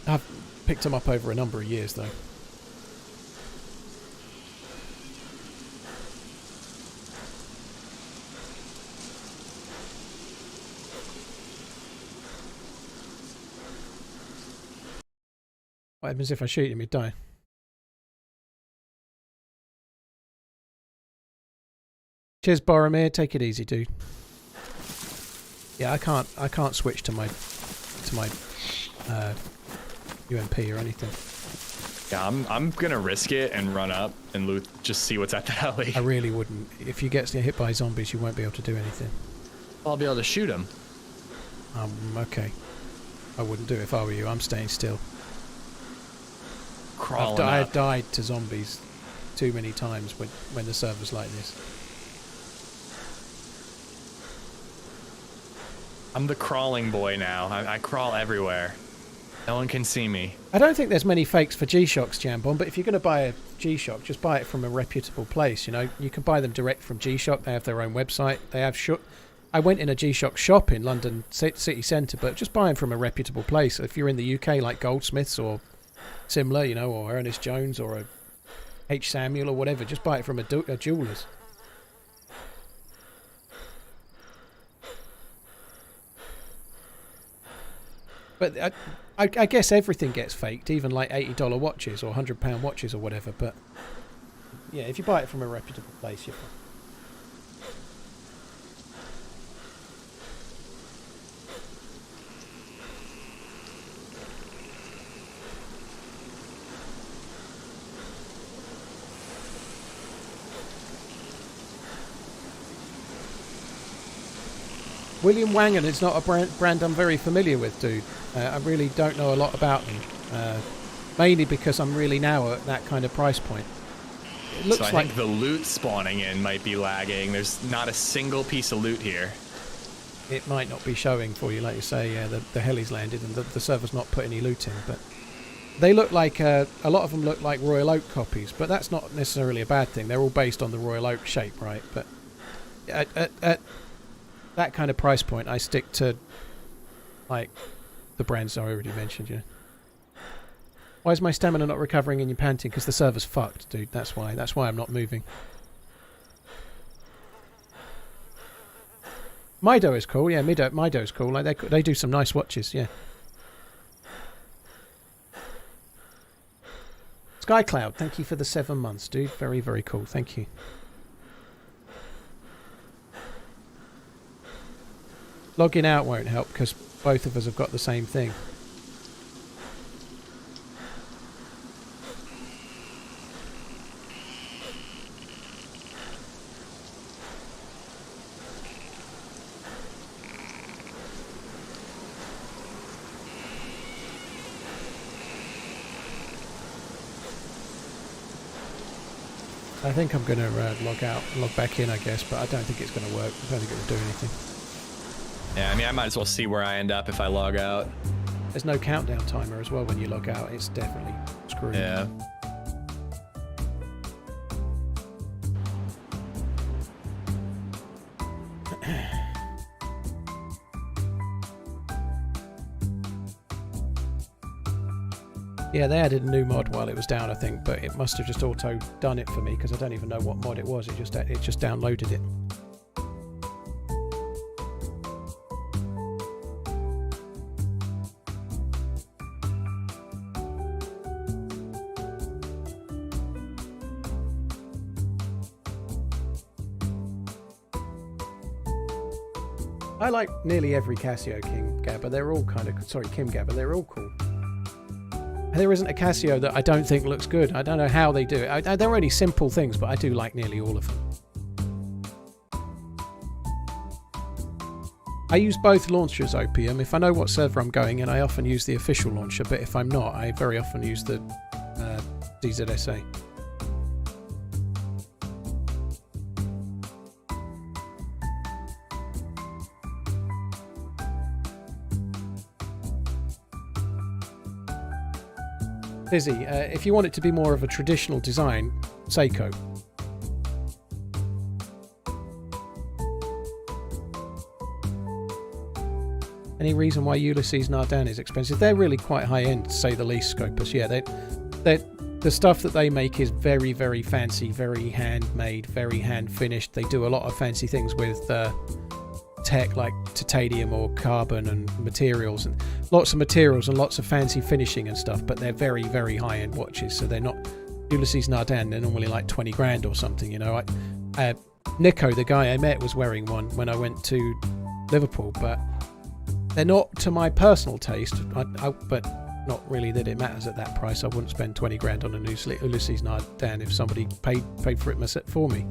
A: I've picked them up over a number of years though. What happens if I shoot him? He'd die. Cheers, Boromir. Take it easy, dude. Yeah, I can't switch to my UMP or anything.
B: Yeah, I'm gonna risk it and run up and loot, just see what's at the heli.
A: I really wouldn't. If you get hit by zombies, you won't be able to do anything.
B: I'll be able to shoot him.
A: Okay. I wouldn't do it if I were you. I'm staying still.
B: Crawling
A: I've
B: up.
A: died to zombies too many times when the server's like this.
B: I'm the crawling boy now. I crawl everywhere. No one can see me.
A: I don't think there's many fakes for G-Shocks, Jambon, but if you're going to buy a G-Shock, just buy it from a reputable place, you know. You can buy them direct from G-Shock. They have their own website. They have I went in a G-Shock shop in London city centre, but just buy them from a reputable place. If you're in the UK, like Goldsmiths or similar, you know, or Ernest Jones or a H. Samuel or whatever, just buy it from a jeweller's. But I guess everything gets faked, even like $80 watches or £100 watches or whatever. But yeah, if you buy it from a reputable place, you're fine. William Wangan is not a brand I'm very familiar with, dude. I really don't know a lot about them. Mainly because I'm really now at that kind of price point. It looks
B: So I
A: like
B: think the loot spawning in might be lagging. There's not a single piece of loot here.
A: it might not be showing for you, like you say. Yeah, the heli's landed and the server's not put any loot in, but they look like a lot of them look like Royal Oak copies, but that's not necessarily a bad thing. They're all based on the Royal Oak shape, right? But at that kind of price point, I stick to like the brands I already mentioned. You know. Why is my stamina not recovering and you're panting? Because the server's fucked, dude. That's why. That's why I'm not moving. Mido is cool. Yeah, Mido's cool. Like they do some nice watches. Yeah. Skycloud, thank you for the 7 months, dude. Very, very cool. Thank you. Logging out won't help because both of us have got the same thing. I think I'm going to log back in, I guess, but I don't think it's going to work. I don't think it will do anything.
B: Yeah, I mean, I might as well see where I end up if I log out.
A: There's no countdown timer as well when you log out. It's definitely screwed.
B: Yeah.
A: Yeah, they added a new mod while it was down, I think, but it must have just auto done it for me because I don't even know what mod it was. It just downloaded it. I like nearly every Casio King Gabba. They're all kind of... Sorry, Kim Gabba. They're all cool. There isn't a Casio that I don't think looks good. I don't know how they do it. They're only simple things, but I do like nearly all of them. I use both launchers, Opium. If I know what server I'm going in, I often use the official launcher, but if I'm not, I very often use the DZSA. Lizzie, if you want it to be more of a traditional design, Seiko. Any reason why Ulysses Nardin is expensive? They're really quite high end, to say the least, Scopus. Yeah, the stuff that they make is very, very fancy, very handmade, very hand finished. They do a lot of fancy things with tech like titanium or carbon and materials, and lots of materials and lots of fancy finishing and stuff, but they're very, very high end watches. So they're not Ulysses Nardin, they're normally like 20 grand or something, you know. Nico, the guy I met, was wearing one when I went to Liverpool, but they're not to my personal taste. But not really that it matters at that price. I wouldn't spend 20 grand on a new Ulysses Nardin if somebody paid for it for me.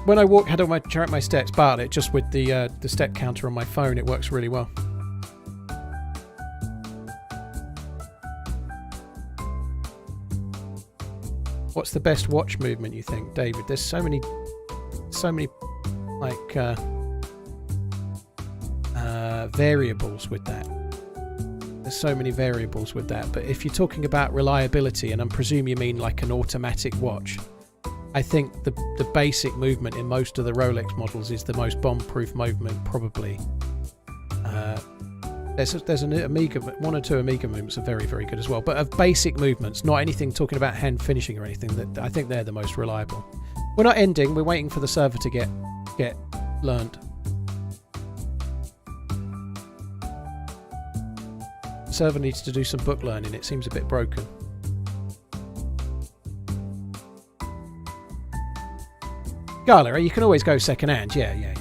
A: When I had all my steps, but just with the step counter on my phone, it works really well. What's the best watch movement, you think, David? There's so many like variables with that. There's so many variables with that. But if you're talking about reliability, and I presume you mean like an automatic watch, I think the basic movement in most of the Rolex models is the most bomb-proof movement, probably. There's an Omega, one or two Omega movements are very, very good as well. But of basic movements, not anything talking about hand finishing or anything, that I think they're the most reliable. We're not ending. We're waiting for the server to get learned. The server needs to do some book learning. It seems a bit broken. Gala, you can always go second hand. Yeah.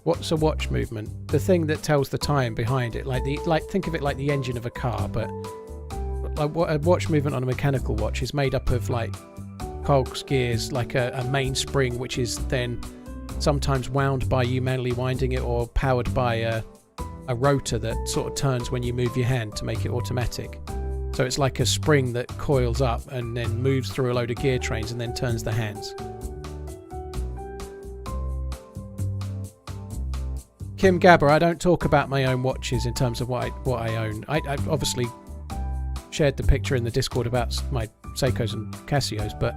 A: What's a watch movement? The thing that tells the time behind it, think of it like the engine of a car, but like what a watch movement on a mechanical watch is made up of like cogs, gears, like a main spring, which is then sometimes wound by you manually winding it, or powered by a rotor that sort of turns when you move your hand to make it automatic. So it's like a spring that coils up and then moves through a load of gear trains and then turns the hands. Kim Gabber, I don't talk about my own watches in terms of what I own. I obviously shared the picture in the Discord about my Seikos and Casios, but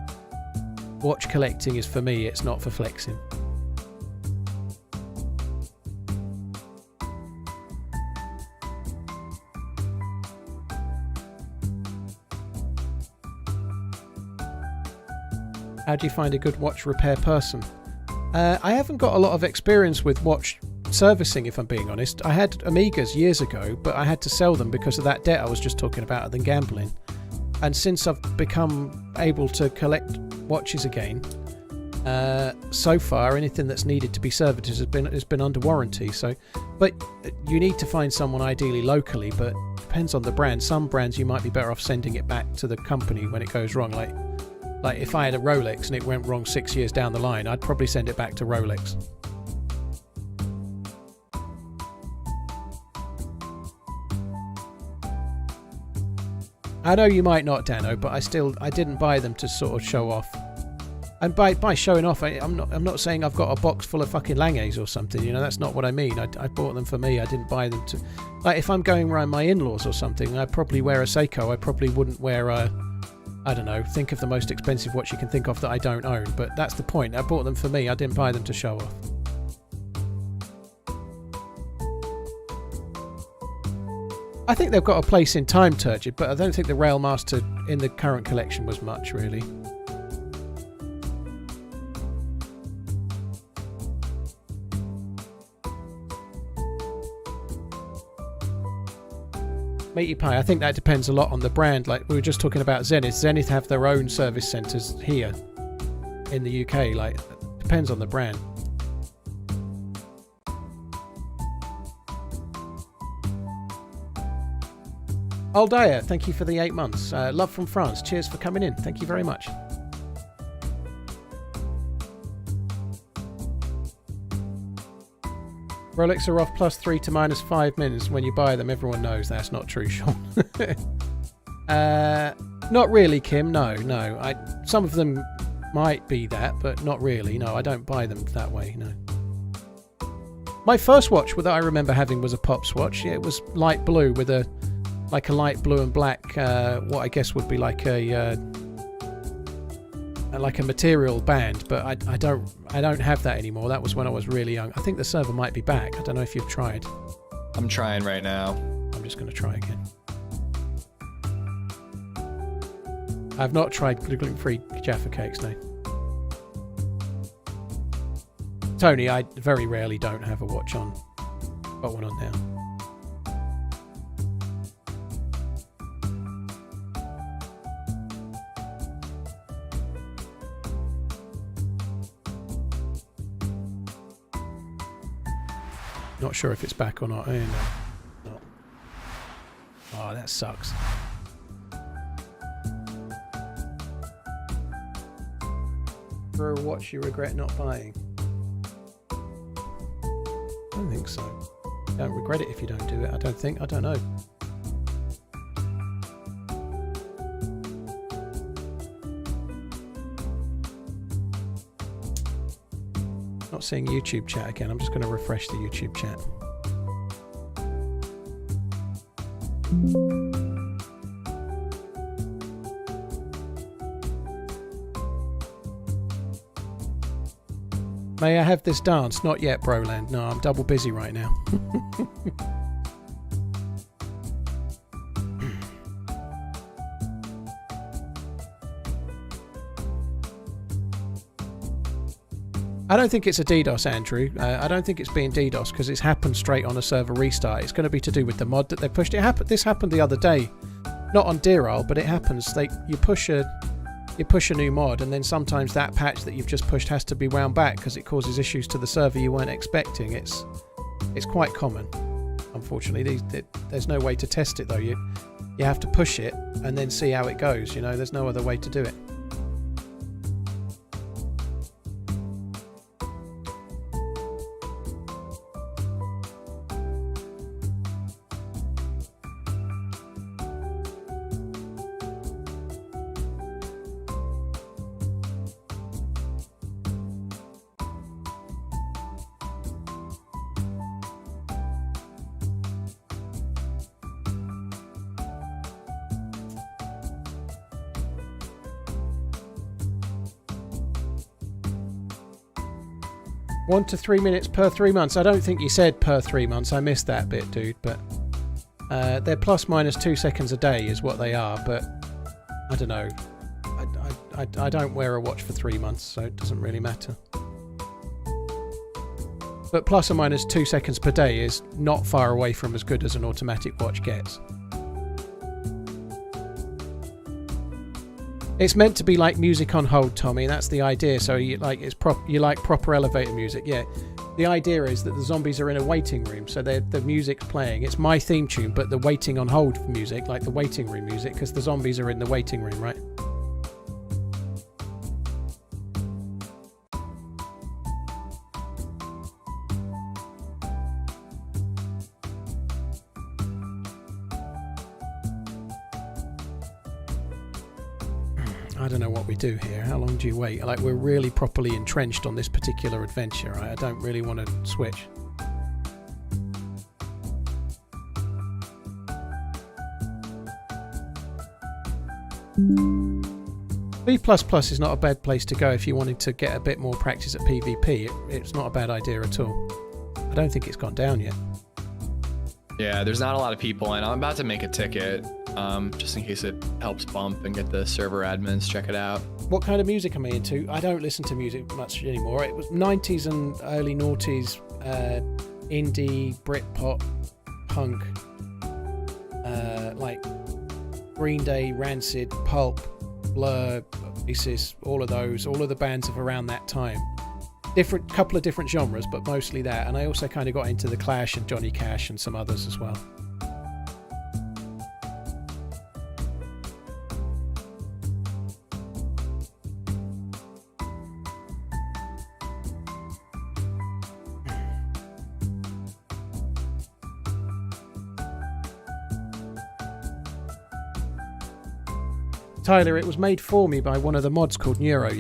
A: watch collecting is for me, it's not for flexing. How do you find a good watch repair person? I haven't got a lot of experience with watch servicing, if I'm being honest. I had Amigas years ago, but I had to sell them because of that debt I was just talking about, and then gambling. And since I've become able to collect watches again, so far anything that's needed to be serviced has been under warranty. So, but you need to find someone ideally locally, but depends on the brand. Some brands you might be better off sending it back to the company when it goes wrong. Like if I had a Rolex and it went wrong 6 years down the line, I'd probably send it back to Rolex. I know you might not, Dano, but I didn't buy them to sort of show off. And by showing off, I'm not saying I've got a box full of fucking Langes or something. You know, that's not what I mean. I bought them for me. I didn't buy them to. Like, if I'm going around my in-laws or something, I'd probably wear a Seiko. I probably wouldn't wear a. I don't know. Think of the most expensive watch you can think of that I don't own. But that's the point. I bought them for me. I didn't buy them to show off. I think they've got a place in time, Turgid, but I don't think the Railmaster in the current collection was much, really. Meaty Pie, I think that depends a lot on the brand. Like we were just talking about Zenith. Zenith have their own service centres here in the UK. Like, depends on the brand. Aldaya, thank you for the 8 months. Love from France. Cheers for coming in. Thank you very much. Rolex are off +3 to -5 minutes when you buy them. Everyone knows that's not true, Sean. Not really, Kim. No. Some of them might be that, but not really. No, I don't buy them that way. No. My first watch that I remember having was a Pops watch. Yeah, it was light blue with a light blue and black. What I guess would be like a material band, but I don't have that anymore. That was when I was really young. I think the server might be back. I don't know if you've tried.
B: I'm trying right now.
A: I'm just going to try again. I've not tried gluten-free Jaffa cakes, no. Tony, I very rarely don't have a watch on. Got one on now. Not sure if it's back or not. No. Oh, that sucks. For a watch you regret not buying? I don't think so. Don't regret it if you don't do it. I don't think. I don't know. Not seeing YouTube chat again. I'm just going to refresh the YouTube chat. May I have this dance? Not yet, Broland. No, I'm double busy right now. I don't think it's a DDoS, Andrew. I don't think it's being DDoS because it's happened straight on a server restart. It's going to be to do with the mod that they pushed. This happened the other day, not on Deral, but it happens. You push a new mod, and then sometimes that patch that you've just pushed has to be wound back because it causes issues to the server you weren't expecting. It's quite common, unfortunately. There's no way to test it though. You have to push it and then see how it goes. You know, there's no other way to do it. One to 3 minutes per 3 months. I don't think you said per 3 months. I missed that bit, dude. But they're ±2 seconds a day is what they are. But I don't know. I don't wear a watch for 3 months, so it doesn't really matter. But ±2 seconds per day is not far away from as good as an automatic watch gets. It's meant to be like music on hold, Tommy. That's the idea. So you like proper elevator music. Yeah. The idea is that the zombies are in a waiting room, so the music's playing. It's my theme tune, but the waiting on hold music, like the waiting room music, because the zombies are in the waiting room, right? I don't know what we do here. How long do you wait? Like, we're really properly entrenched on this particular adventure. I don't really want to switch. B++ is not a bad place to go if you wanted to get a bit more practice at PvP. It's not a bad idea at all. I don't think it's gone down yet.
B: Yeah, there's not a lot of people, and I'm about to make a ticket, just in case it helps bump and get the server admins check it out.
A: What kind of music am I into? I don't listen to music much anymore. It was 90s and early noughties, indie, Britpop, punk, like Green Day, Rancid, Pulp, Blur, Oasis, all of the bands of around that time. Couple of different genres, but mostly that. And I also kind of got into The Clash and Johnny Cash and some others as well. Tyler, it was made for me by one of the mods called Euro.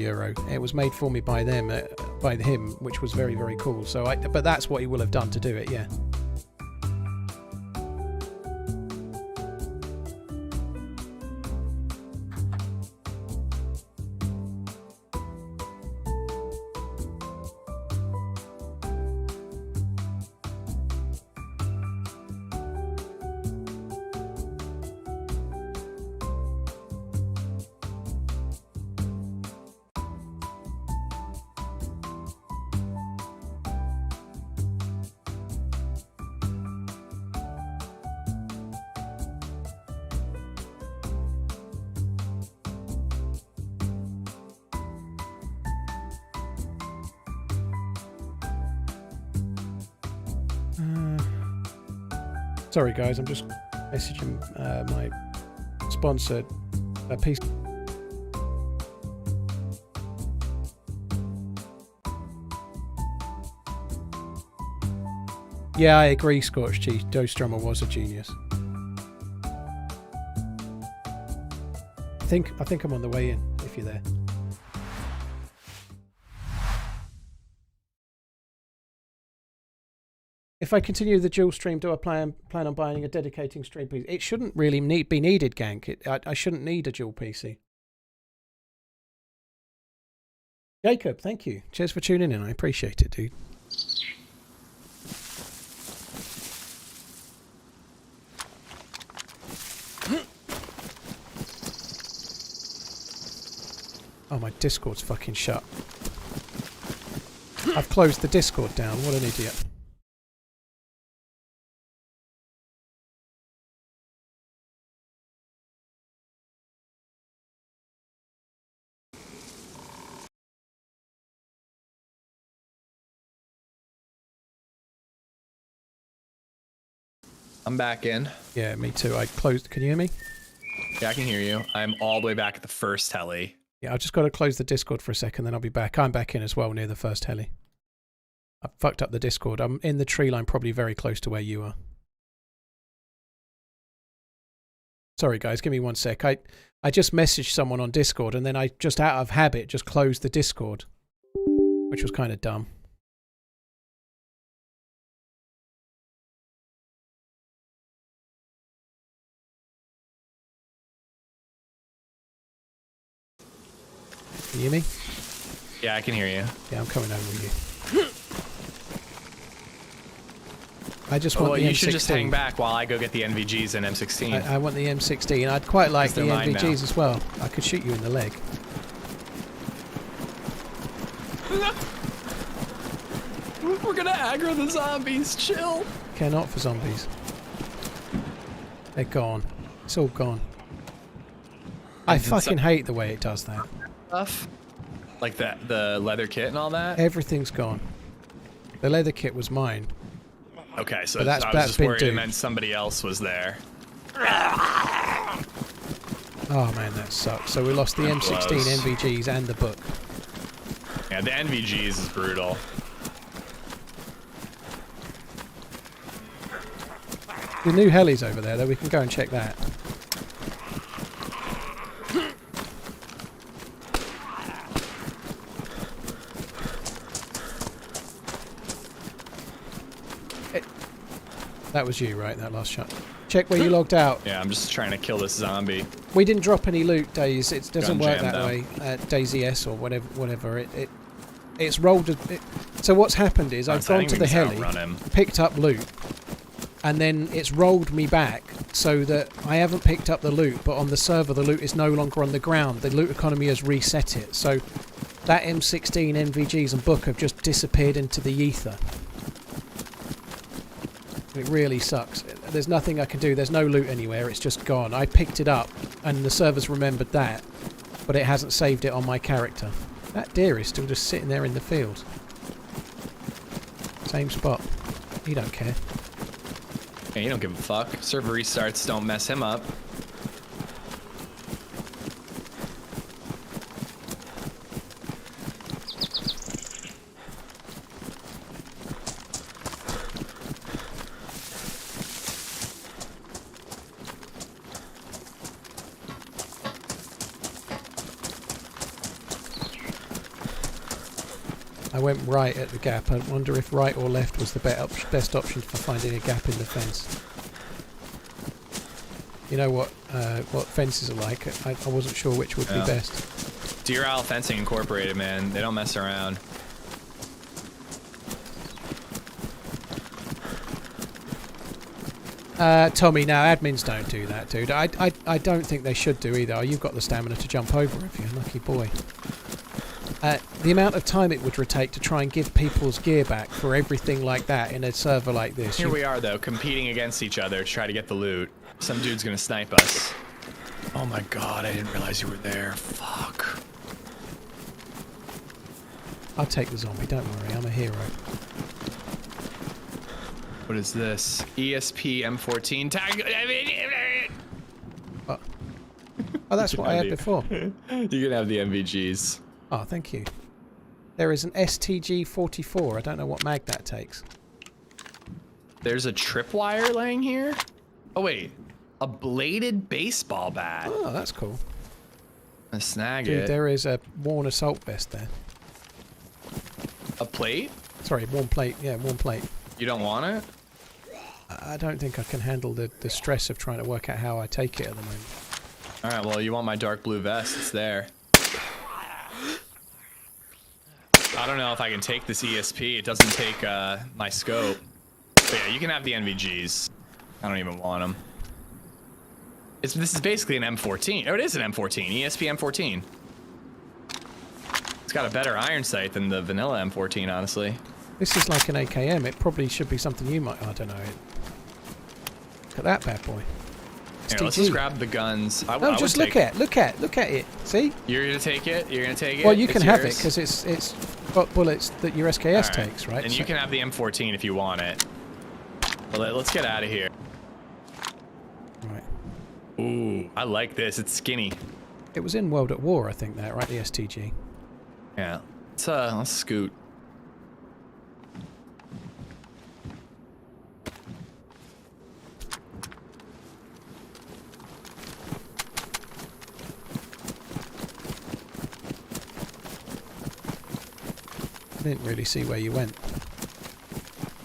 A: It was made for me by them, by him, which was very, very cool. So, but that's what he will have done to do it, yeah. Sorry guys, I'm just messaging my sponsor a piece. Yeah, I agree, Scorched Cheese. Joe Strummer was a genius. I think I'm on the way in, if you're there. If I continue the dual stream, do I plan on buying a dedicating stream PC? It shouldn't really be needed, Gank. I shouldn't need a dual PC. Jacob, thank you. Cheers for tuning in. I appreciate it, dude. Oh, my Discord's fucking shut. I've closed the Discord down. What an idiot.
B: I'm back in.
A: Yeah, me too. I closed. Can you hear me?
B: Yeah, I can hear you. I'm all the way back at the first heli.
A: Yeah, I've just got to close the Discord for a second, then I'll be back. I'm back in as well near the first heli. I fucked up the Discord. I'm in the tree line, probably very close to where you are. Sorry guys, give me one sec. I just messaged someone on Discord and then I just out of habit just closed the Discord, which was kind of dumb. Can you hear me?
B: Yeah, I can hear you.
A: Yeah, I'm coming over with you. I just want the M16.
B: You should just hang back while I go get the NVGs and M16.
A: I want the M16. I'd quite like the NVGs as well. I could shoot you in the leg.
B: We're gonna aggro the zombies. Chill.
A: Care not for zombies. They're gone. It's all gone. I fucking hate the way it does that.
B: Stuff like that, the leather kit and all that.
A: Everything's gone. The leather kit was mine.
B: Okay, so
A: that's
B: I was just
A: been
B: worried
A: duped.
B: and then somebody else was there.
A: Oh man, that sucks. So we lost the M16,
B: Close.
A: NVGs, and the book.
B: Yeah, the NVGs is brutal.
A: The new heli's over there, though. We can go and check that. That was you, right? That last shot. Check where you logged out.
B: Yeah, I'm just trying to kill this zombie.
A: We didn't drop any loot, Days. It doesn't
B: Gun
A: work
B: jam,
A: that
B: though.
A: way. DayZ or whatever. It's rolled. So what's happened is I've gone to the heli, picked up loot, and then it's rolled me back so that I haven't picked up the loot, but on the server the loot is no longer on the ground. The loot economy has reset it. So that M16, NVGs and book have just disappeared into the ether. It really sucks. There's nothing I can do. There's no loot anywhere. It's just gone. I picked it up, and the server's remembered that, but it hasn't saved it on my character. That deer is still just sitting there in the field. Same spot. He don't care.
B: Yeah, you don't give a fuck. Server restarts don't mess him up.
A: I went right at the gap. I wonder if right or left was the best option for finding a gap in the fence. You know what fences are like. I wasn't sure which would be best.
B: Deer Isle Fencing Incorporated, man. They don't mess around.
A: Tommy, no, admins don't do that, dude. I don't think they should do either. Oh, you've got the stamina to jump over if you're a lucky boy. The amount of time it would take to try and give people's gear back for everything like that in a server like this.
B: Here we are, though, competing against each other to try to get the loot. Some dude's gonna snipe us. Oh my god, I didn't realize you were there. Fuck.
A: I'll take the zombie, don't worry, I'm a hero.
B: What is this? ESP M14 tag.
A: What? Oh, that's what I had before.
B: You can have the MVGs.
A: Oh, thank you. There is an STG-44. I don't know what mag that takes.
B: There's a tripwire laying here. Oh wait, a bladed baseball bat.
A: Oh, that's cool.
B: I snag
A: Dude,
B: it.
A: there is a worn assault vest there.
B: A plate?
A: Sorry, worn plate. Yeah, worn plate.
B: You don't want it?
A: I don't think I can handle the stress of trying to work out how I take it at the moment.
B: All right, well, you want my dark blue vest? It's there. I don't know if I can take this ESP. It doesn't take my scope. But yeah, you can have the NVGs. I don't even want them. This is basically an M14. Oh, it is an M14. ESP M14. It's got a better iron sight than the vanilla M14, honestly.
A: This is like an AKM. It probably should be something you might... I don't know. Look at that bad boy.
B: Here, let's just grab the guns.
A: No, just look at it. See?
B: You're gonna take it? You're gonna take it?
A: Well, you can have it
B: yours.
A: because it's got bullets that your SKS
B: All
A: takes, right?
B: And you can have the M14 if you want it. Well, let's get out of here.
A: Right.
B: Ooh, I like this. It's skinny.
A: It was in World at War, I think, that, right? The STG.
B: Yeah. Let's scoot.
A: I didn't really see where you went.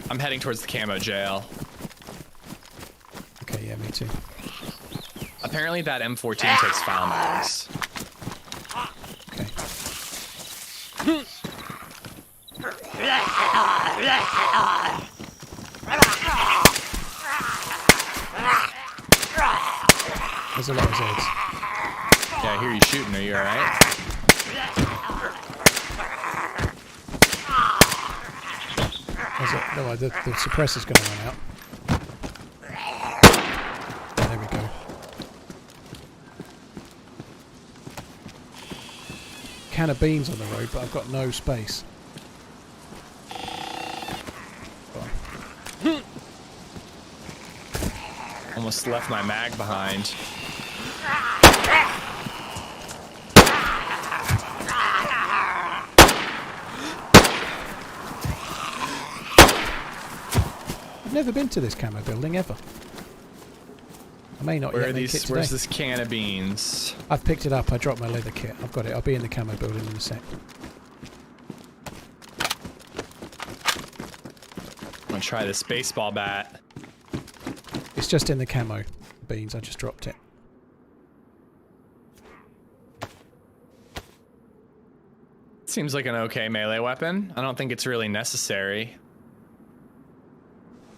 B: I'm heading towards the camo jail.
A: Okay, yeah, me too.
B: Apparently that M14 takes foul mags.
A: Okay. There's a lot of Zeds.
B: Yeah, I hear you shooting. Are you alright?
A: No, the suppressor's going to run out. Oh, there we go. Can of beans on the road, but I've got no space.
B: Almost left my mag behind.
A: I've never been to this camo building ever. I may not
B: Where
A: yet
B: are
A: make
B: these?
A: it today.
B: Where's this can of beans?
A: I've picked it up. I dropped my leather kit. I've got it. I'll be in the camo building in a sec.
B: I'm gonna try this baseball bat.
A: It's just in the camo beans. I just dropped it.
B: Seems like an okay melee weapon. I don't think it's really necessary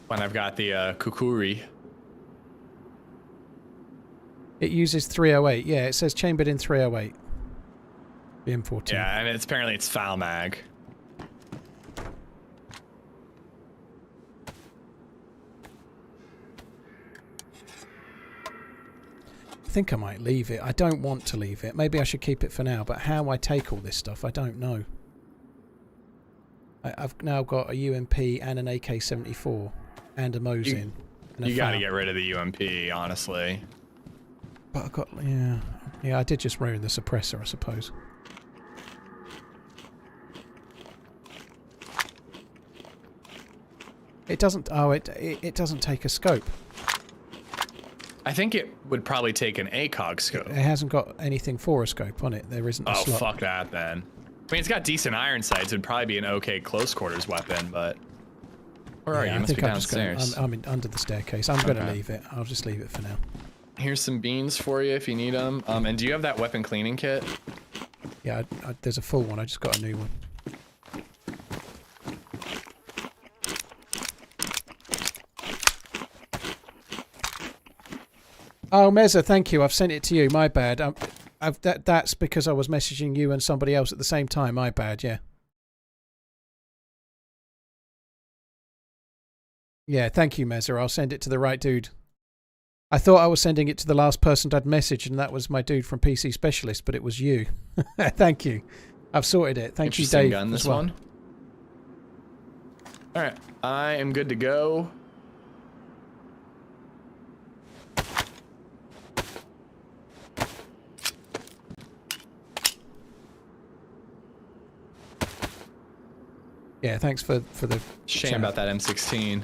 B: when I've got the Kukuri.
A: It uses 308. Yeah, it says chambered in 308. The M14.
B: Yeah, and apparently it's foul mag.
A: I think I might leave it. I don't want to leave it. Maybe I should keep it for now, but how I take all this stuff, I don't know. I've now got a UMP and an AK-74 and a Mosin.
B: You gotta get rid of the UMP, honestly.
A: But I got, yeah. Yeah, I did just ruin the suppressor, I suppose. It doesn't, oh, it doesn't take a scope.
B: I think it would probably take an ACOG scope.
A: It hasn't got anything for a scope on it. There isn't a slot.
B: Oh, fuck that then. I mean, it's got decent iron sights. It'd probably be an okay close quarters weapon, but... Where are you? You must be downstairs.
A: I'm under the staircase. I'm going to leave it. I'll just leave it for now.
B: Here's some beans for you if you need them. And do you have that weapon cleaning kit?
A: Yeah, there's a full one. I just got a new one. Oh, Meza, thank you. I've sent it to you. My bad. That's because I was messaging you and somebody else at the same time. My bad, yeah. Yeah, thank you, Meza. I'll send it to the right dude. I thought I was sending it to the last person I'd messaged, and that was my dude from PC Specialist, but it was you. Thank you. I've sorted it. Thank you, Dave.
B: Gun, this
A: as well.
B: one. All right, I am good to go.
A: Yeah, thanks for the
B: Shame
A: shout.
B: about that M16.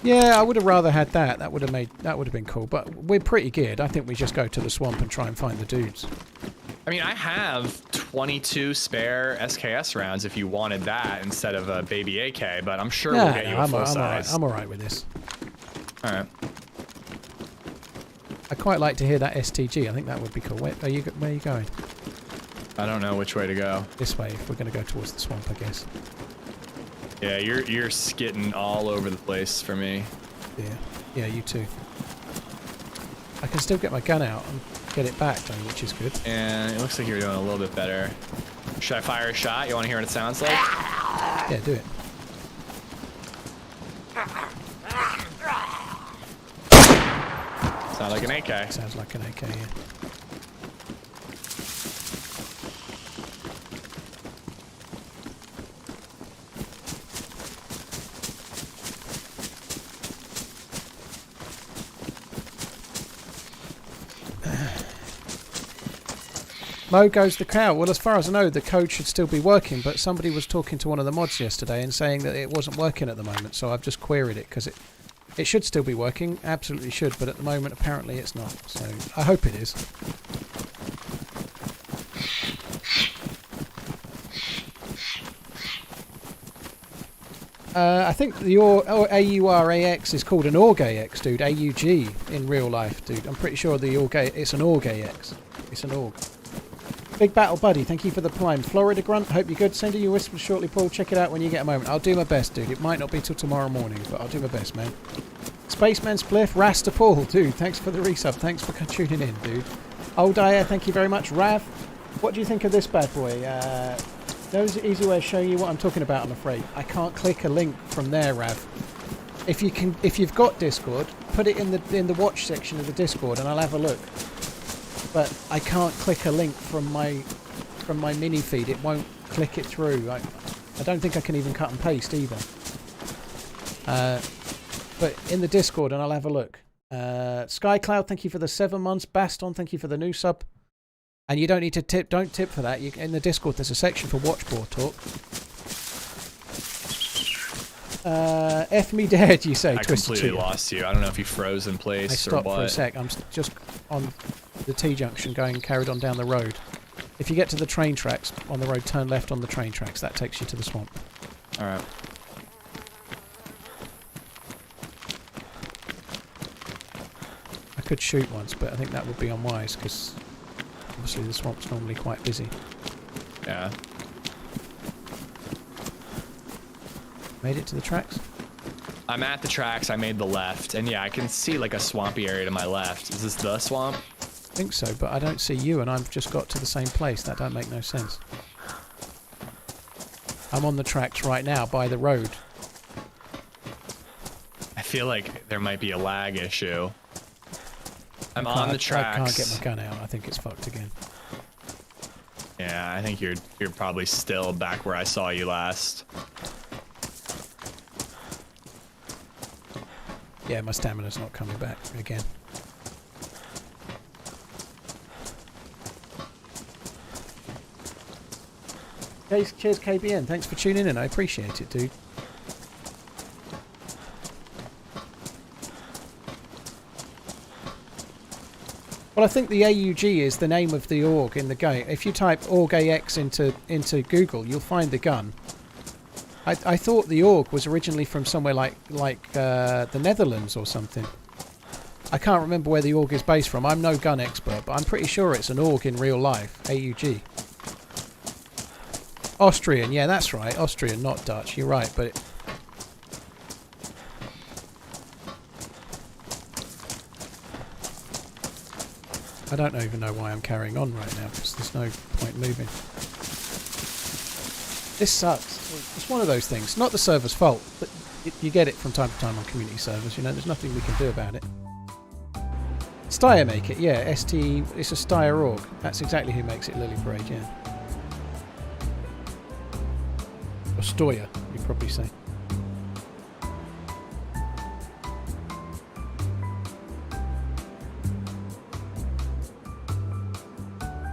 A: Yeah, I would have rather had that. That would have been cool. But we're pretty geared. I think we just go to the swamp and try and find the dudes.
B: I mean, I have 22 spare SKS rounds if you wanted that instead of a baby AK, but I'm sure we'll get you a full size.
A: I'm alright with this.
B: All right.
A: I quite like to hear that STG. I think that would be cool. Where are you going?
B: I don't know which way to go.
A: This way, if we're going to go towards the swamp, I guess.
B: Yeah, you're skitting all over the place for me.
A: Yeah, you too. I can still get my gun out and get it back, though, which is good.
B: And it looks like you're doing a little bit better. Should I fire a shot? You want to hear what it sounds like?
A: Yeah, do it.
B: Sounds like an AK.
A: Sounds like an AK, yeah. Mo goes the cow. Well, as far as I know, the code should still be working, but somebody was talking to one of the mods yesterday and saying that it wasn't working at the moment, so I've just queried it, because it should still be working, absolutely should, but at the moment apparently it's not, so I hope it is. I think the AURAX is called an AUG-AX, dude, AUG in real life, dude. I'm pretty sure the it's an AUG-AX. It's an AUG. Big Battle Buddy, thank you for the prime. Florida Grunt, hope you're good. Sending you whispers shortly, Paul. Check it out when you get a moment. I'll do my best, dude. It might not be till tomorrow morning, but I'll do my best, man. Spaceman Spliff, Rasta Paul, dude. Thanks for the resub. Thanks for tuning in, dude. Old Dyer, thank you very much. Rav, what do you think of this bad boy? There's an easy way of showing you what I'm talking about, I'm afraid. I can't click a link from there, Rav. If you've got Discord, put it in the watch section of the Discord, and I'll have a look. But I can't click a link from my mini feed. It won't click it through. I don't think I can even cut and paste either. But in the Discord, and I'll have a look. Skycloud, thank you for the 7 months. Baston, thank you for the new sub. And you don't need to tip. Don't tip for that. In the Discord, there's a section for Watchboard Talk. F me dead, you say.
B: I completely lost you. I don't know if you froze in place
A: I stopped
B: or what.
A: for a sec. I'm just on the T-junction carried on down the road. If you get to the train tracks on the road, turn left on the train tracks. That takes you to the swamp.
B: Alright.
A: could shoot once, but I think that would be unwise because obviously the swamp's normally quite busy.
B: Yeah.
A: Made it to the tracks?
B: I'm at the tracks. I made the left, and yeah, I can see like a swampy area to my left. Is this the swamp?
A: I think so, but I don't see you, and I've just got to the same place. That don't make no sense. I'm on the tracks right now by the road.
B: I feel like there might be a lag issue. I'm on the tracks.
A: I can't get my gun out. I think it's fucked again.
B: Yeah, I think you're probably still back where I saw you last.
A: Yeah, my stamina's not coming back again. Cheers, KBN. Thanks for tuning in. I appreciate it, dude. Well, I think the AUG is the name of the AUG in the game. If you type AUG-AX into Google, you'll find the gun. I thought the AUG was originally from somewhere like the Netherlands or something. I can't remember where the AUG is based from. I'm no gun expert, but I'm pretty sure it's an AUG in real life. AUG. Austrian, yeah, that's right. Austrian, not Dutch. You're right, but... I don't even know why I'm carrying on right now, because there's no point moving. This sucks. It's one of those things. Not the server's fault, but you get it from time to time on community servers, you know, there's nothing we can do about it. Steyr make it, yeah, ST, it's a Steyr org. That's exactly who makes it, Lily Parade, yeah. Or Stoya, you'd probably say.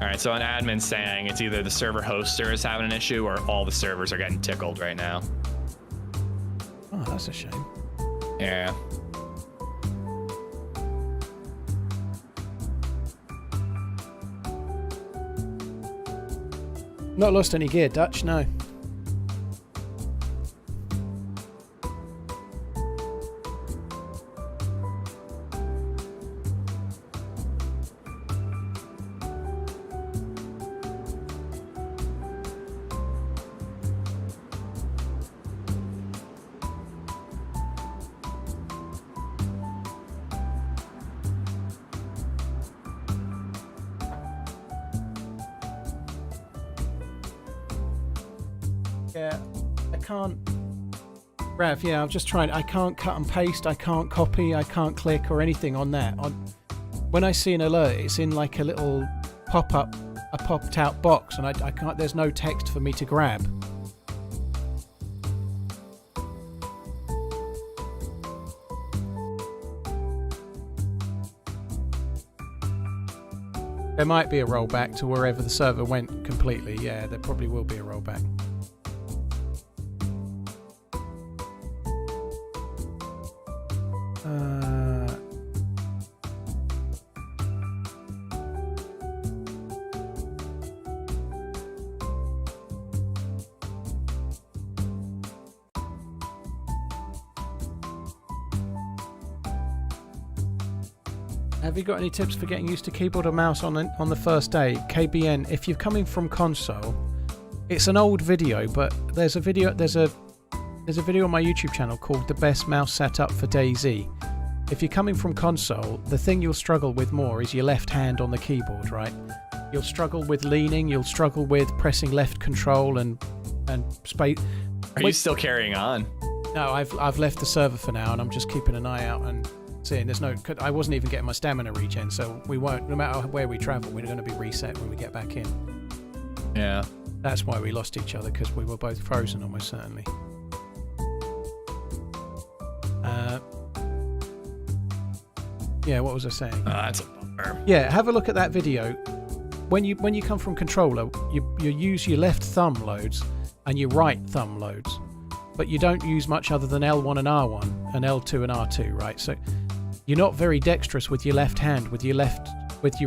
B: Alright, so an admin's saying it's either the server hoster is having an issue or all the servers are getting tickled right now.
A: Oh, that's a shame.
B: Yeah.
A: Not lost any gear, Dutch, no. Yeah, I can't... Rav, yeah, I'm just trying... I can't cut and paste, I can't copy, I can't click or anything on that. When I see an alert, it's in like a little pop-up, a popped-out box, and I can't... There's no text for me to grab. There might be a rollback to wherever the server went completely. Yeah, there probably will be a rollback. Have you got any tips for getting used to keyboard or mouse on the first day? KBN, if you're coming from console, it's an old video, but there's a video on my YouTube channel called The Best Mouse Setup for DayZ. If you're coming from console, the thing you'll struggle with more is your left hand on the keyboard, right? You'll struggle with leaning, you'll struggle with pressing left control and space.
B: Are you still carrying on?
A: No, I've left the server for now, and I'm just keeping an eye out and seeing. There's no, I wasn't even getting my stamina regen, so we won't. No matter where we travel, we're going to be reset when we get back in.
B: Yeah.
A: That's why we lost each other, because we were both frozen almost certainly. Yeah, what was I saying?
B: That's a bummer.
A: Yeah, have a look at that video. When you come from controller, you use your left thumb loads and your right thumb loads, but you don't use much other than L1 and R1 and L2 and R2, right? So you're not very dexterous with your left hand, with your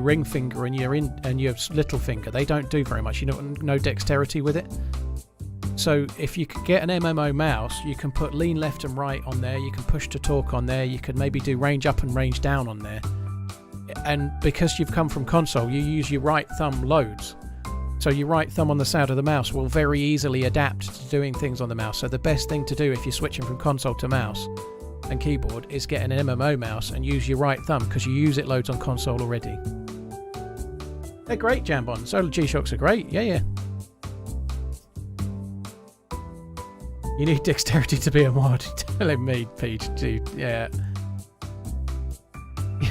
A: ring finger and your little finger. They don't do very much. You know, no dexterity with it. So if you could get an MMO mouse, you can put lean left and right on there. You can push to talk on there. You could maybe do range up and range down on there. and because you've come from console, you use your right thumb loads. So your right thumb on the side of the mouse will very easily adapt to doing things on the mouse. So the best thing to do if you're switching from console to mouse and keyboard is get an MMO mouse and use your right thumb, because you use it loads on console already. They're great, Jambon. Solar G-Shocks are great. Yeah. You need dexterity to be a mod. Telling me, Pete, dude. Yeah.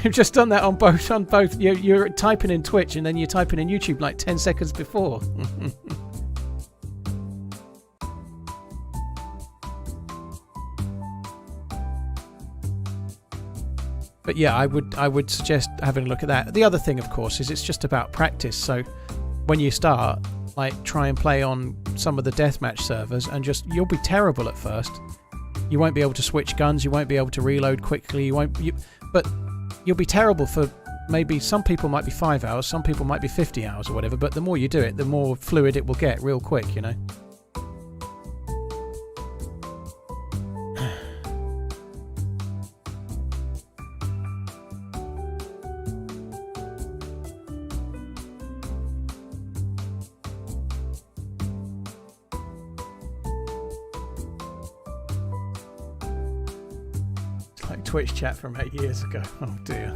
A: You've just done that on both. You're typing in Twitch and then you're typing in YouTube like 10 seconds before. But yeah, I would suggest having a look at that. The other thing, of course, is it's just about practice. So when you start, like, try and play on some of the deathmatch servers, and you'll be terrible at first. You won't be able to switch guns. You won't be able to reload quickly. But you'll be terrible for maybe, some people might be 5 hours, some people might be 50 hours or whatever. But the more you do it, the more fluid it will get real quick, you know. Twitch chat from 8 years ago. Oh dear.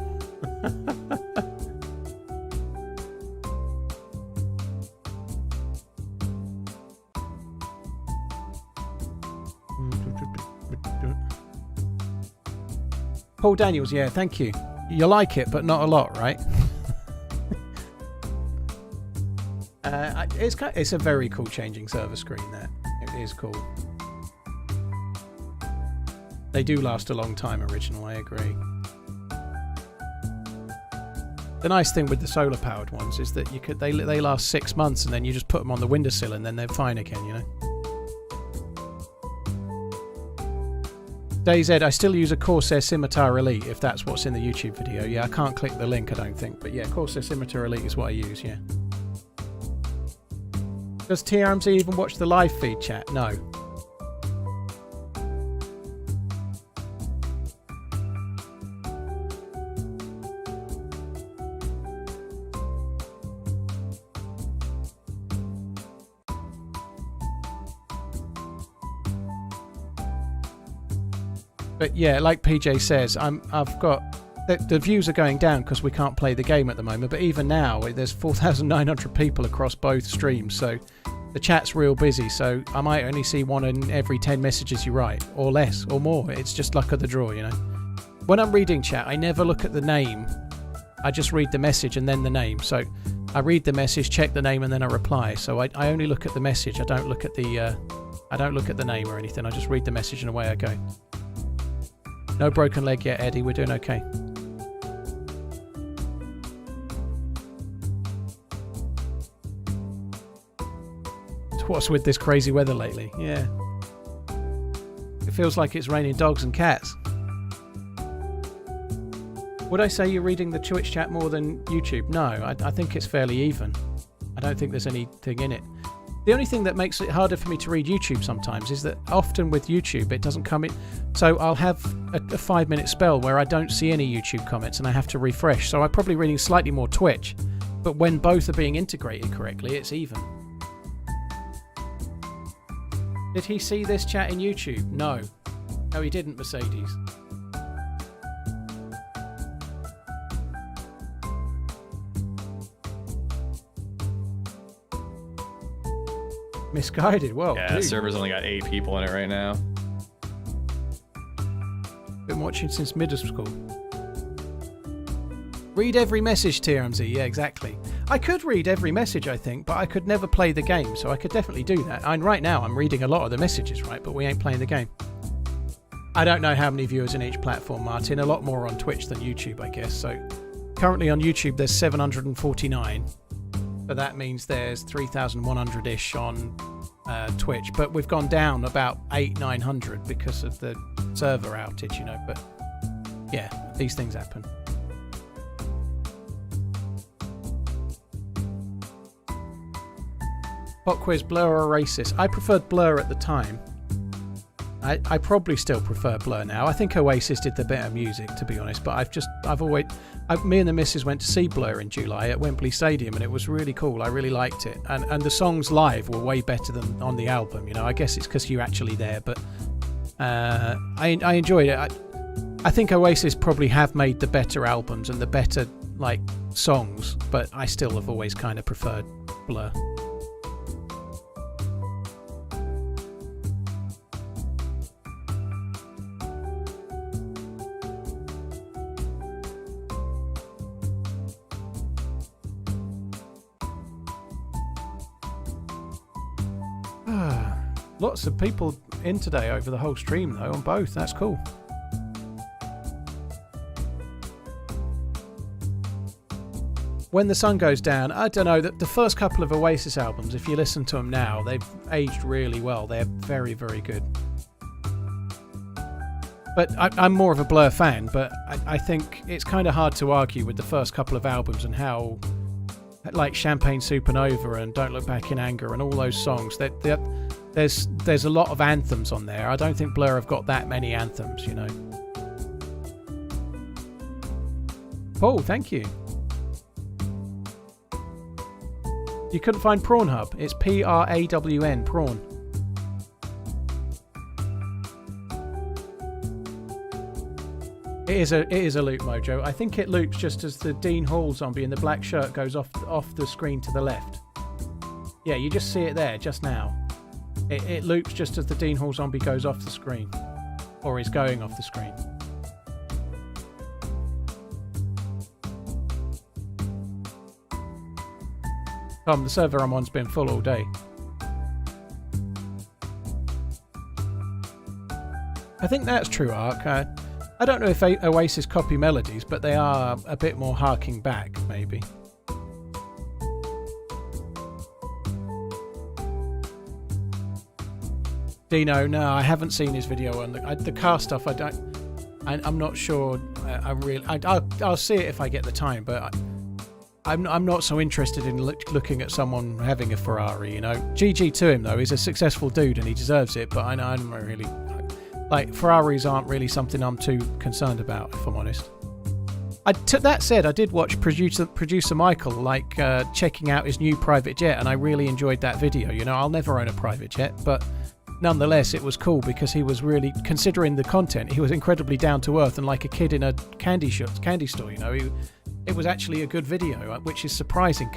A: Paul Daniels, yeah, thank you. You like it, but not a lot, right? It's a very cool changing server screen there. It is cool. They do last a long time, original, I agree. The nice thing with the solar powered ones is that they last 6 months, and then you just put them on the windowsill and then they're fine again, you know. DayZ, I still use a Corsair Scimitar Elite, if that's what's in the YouTube video. Yeah, I can't click the link, I don't think, but yeah, Corsair Scimitar Elite is what I use, yeah. Does TRMZ even watch the live feed chat? No. But yeah, like PJ says, I've got the views are going down because we can't play the game at the moment. But even now, there's 4,900 people across both streams, so the chat's real busy. So I might only see one in every 10 messages you write, or less, or more. It's just luck of the draw, you know. When I'm reading chat, I never look at the name. I just read the message and then the name. So I read the message, check the name, and then I reply. So I only look at the message. I don't look at the name or anything. I just read the message and away I go. No broken leg yet, Eddie. We're doing okay. What's with this crazy weather lately? Yeah. It feels like it's raining dogs and cats. Would I say you're reading the Twitch chat more than YouTube? No, I think it's fairly even. I don't think there's anything in it. The only thing that makes it harder for me to read YouTube sometimes is that often with YouTube it doesn't come in. So I'll have a 5-minute spell where I don't see any YouTube comments and I have to refresh. So I'm probably reading slightly more Twitch. But when both are being integrated correctly, it's even. Did he see this chat in YouTube? No. No, he didn't, Mercedes. Misguided. Well,
B: yeah, the server's only got 8 people in it right now.
A: Been watching since middle school. Read every message, TRMZ. Yeah, exactly. I could read every message, I think, but I could never play the game, so I could definitely do that. And right now, I'm reading a lot of the messages, right, but we ain't playing the game. I don't know how many viewers in each platform, Martin. A lot more on Twitch than YouTube, I guess. So currently on YouTube, there's 749. But that means there's 3,100-ish on Twitch. But we've gone down about 900 because of the server outage, you know. But yeah, these things happen. Pop quiz, Blur or Oasis? I preferred Blur at the time. I I probably still prefer Blur now. I think Oasis did the better music, to be honest. But me and the missus went to see Blur in July at Wembley Stadium, and it was really cool. I really liked it, and the songs live were way better than on the album. You know, I guess it's because you're actually there, but I enjoyed it. I think Oasis probably have made the better albums and the better like songs, but I still have always kind of preferred Blur. Lots of people in today over the whole stream though, on both. That's cool. When the Sun Goes Down, I don't know, the first couple of Oasis albums, if you listen to them now, they've aged really well. They're very, very good. But I'm more of a Blur fan, but I think it's kind of hard to argue with the first couple of albums and how, like Champagne Supernova and Don't Look Back in Anger and all those songs, there's a lot of anthems on there. I don't think Blur have got that many anthems, you know. Oh, thank you. You couldn't find Prawn Hub. It's Prawn, Prawn. It is a loop, Mojo. I think it loops just as the Dean Hall zombie in the black shirt goes off the screen to the left. Yeah, you just see it there just now. It loops just as the Dean Hall zombie goes off the screen, or is going off the screen. Tom, the server I'm on's been full all day. I think that's true, Ark. I don't know if Oasis copy melodies, but they are a bit more harking back, maybe. Dino, no, I haven't seen his video on the car stuff. I'm not sure. I'll see it if I get the time, but I'm not so interested in looking at someone having a Ferrari. You know, GG to him though. He's a successful dude and he deserves it. But I'm really like Ferraris aren't really something I'm too concerned about, if I'm honest. That said, I did watch producer Michael checking out his new private jet, and I really enjoyed that video. You know, I'll never own a private jet, but nonetheless, it was cool because he was really, considering the content, he was incredibly down to earth and like a kid in a candy store. You know, it was actually a good video, which is surprising.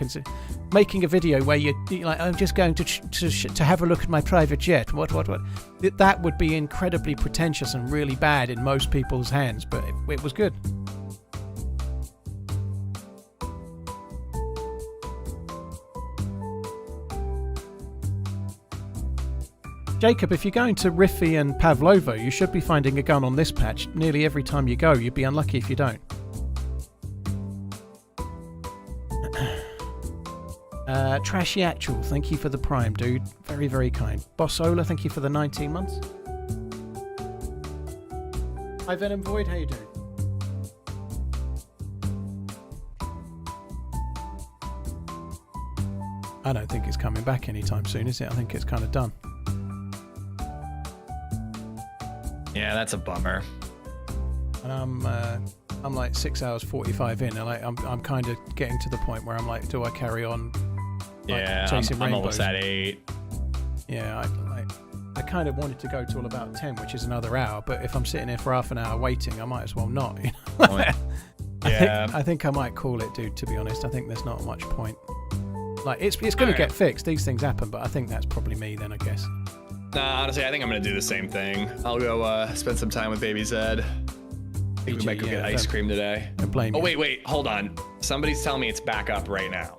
A: Making a video where you're like, I'm just going to have a look at my private jet. What? That would be incredibly pretentious and really bad in most people's hands, but it was good. Jacob, if you're going to Riffy and Pavlovo, you should be finding a gun on this patch nearly every time you go. You'd be unlucky if you don't. Trashy Actual, thank you for the Prime, dude. Very, very kind. Bossola, thank you for the 19 months. Hi, Venom Void, how you doing? I don't think it's coming back anytime soon, is it? I think it's kind of done.
B: Yeah, that's a bummer.
A: And I'm like 6 hours 45 in, and I'm kind of getting to the point where I'm like, do I carry on?
B: Yeah,
A: chasing
B: I'm
A: rainbows?
B: almost at 8.
A: Yeah, I kind of wanted to go till about 10, which is another hour. But if I'm sitting here for half an hour waiting, I might as well not. You know?
B: Yeah.
A: I think I might call it, dude. To be honest, I think there's not much point. Like it's going to get fixed. These things happen, but I think that's probably me then, I guess.
B: Nah, honestly, I think I'm gonna do the same thing. I'll go spend some time with Baby Zed. I think we might go get ice cream today.
A: Don't blame you.
B: Oh wait, hold on. Somebody's telling me it's back up right now.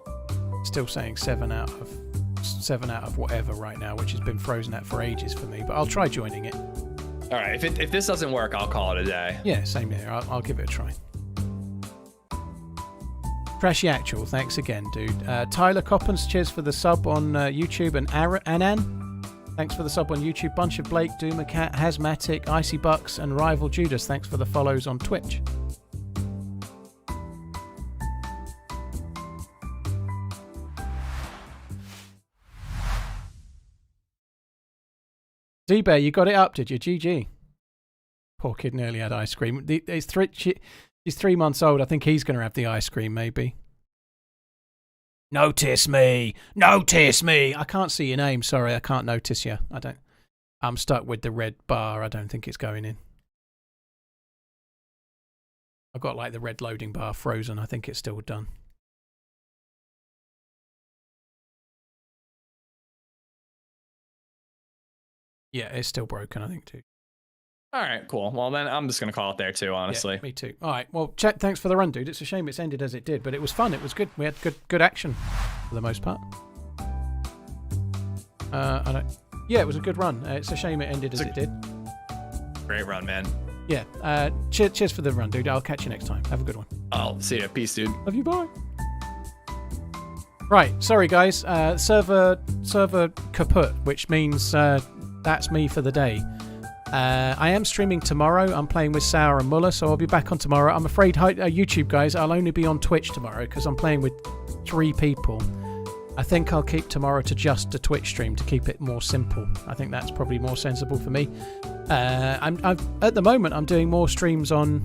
A: Still saying 7 out of whatever right now, which has been frozen at for ages for me. But I'll try joining it.
B: All right, if this doesn't work, I'll call it a day.
A: Yeah, same here. I'll give it a try. Trashy Actual, thanks again, dude. Tyler Coppens, cheers for the sub on YouTube, and Anan. Thanks for the sub on YouTube. Bunch of Blake, Doomacat, Hazmatic, Icy Bucks, and Rival Judas. Thanks for the follows on Twitch. D-Bear, you got it up, did you? GG. Poor kid nearly had ice cream. He's 3 months old. I think he's going to have the ice cream, maybe. Notice me! Notice me! I can't see your name. Sorry, I can't notice you. I'm stuck with the red bar. I don't think it's going in. I've got like the red loading bar frozen. I think it's still done. Yeah, it's still broken, I think, too.
B: All right, cool. Well, then I'm just going to call it there, too, honestly.
A: Yeah, me too. All right. Well, Chet, thanks for the run, dude. It's a shame it's ended as it did, but it was fun. It was good. We had good action for the most part. Yeah, it was a good run. It's a shame it ended as it did.
B: Great run, man.
A: Yeah. Cheers for the run, dude. I'll catch you next time. Have a good one.
B: I'll see you. Peace, dude.
A: Love you. Bye. Right. Sorry, guys. Server kaput, which means that's me for the day. I am streaming tomorrow. I'm playing with Sour and Muller, so I'll be back on tomorrow. I'm afraid, YouTube guys, I'll only be on Twitch tomorrow because I'm playing with 3 people. I think I'll keep tomorrow to just a Twitch stream to keep it more simple. I think that's probably more sensible for me. At the moment, I'm doing more streams on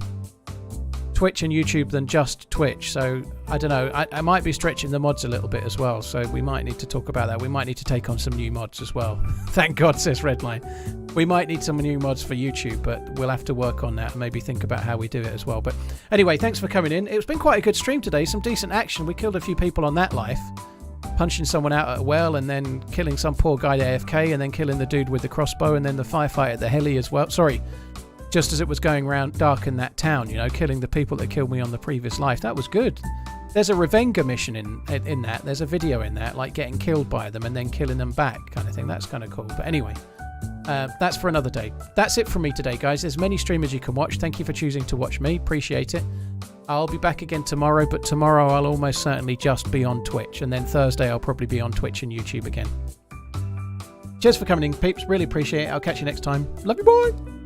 A: Twitch and YouTube than just Twitch, so I don't know. I might be stretching the mods a little bit as well, so we might need to talk about that. We might need to take on some new mods as well. Thank God, says Redline. We might need some new mods for YouTube, but we'll have to work on that and maybe think about how we do it as well. But anyway, thanks for coming in. It's been quite a good stream today. Some decent action. We killed a few people on that life. Punching someone out at a well and then killing some poor guy AFK and then killing the dude with the crossbow and then the firefight at the heli as well. Sorry, just as it was going around dark in that town, you know, killing the people that killed me on the previous life. That was good. There's a Revenga mission in that. There's a video in that, like getting killed by them and then killing them back kind of thing. That's kind of cool. But anyway, that's for another day. That's it from me today, guys. There's many streamers you can watch. Thank you for choosing to watch me. Appreciate it. I'll be back again tomorrow, but tomorrow I'll almost certainly just be on Twitch. And then Thursday I'll probably be on Twitch and YouTube again. Cheers for coming in, peeps. Really appreciate it. I'll catch you next time. Love you, boy.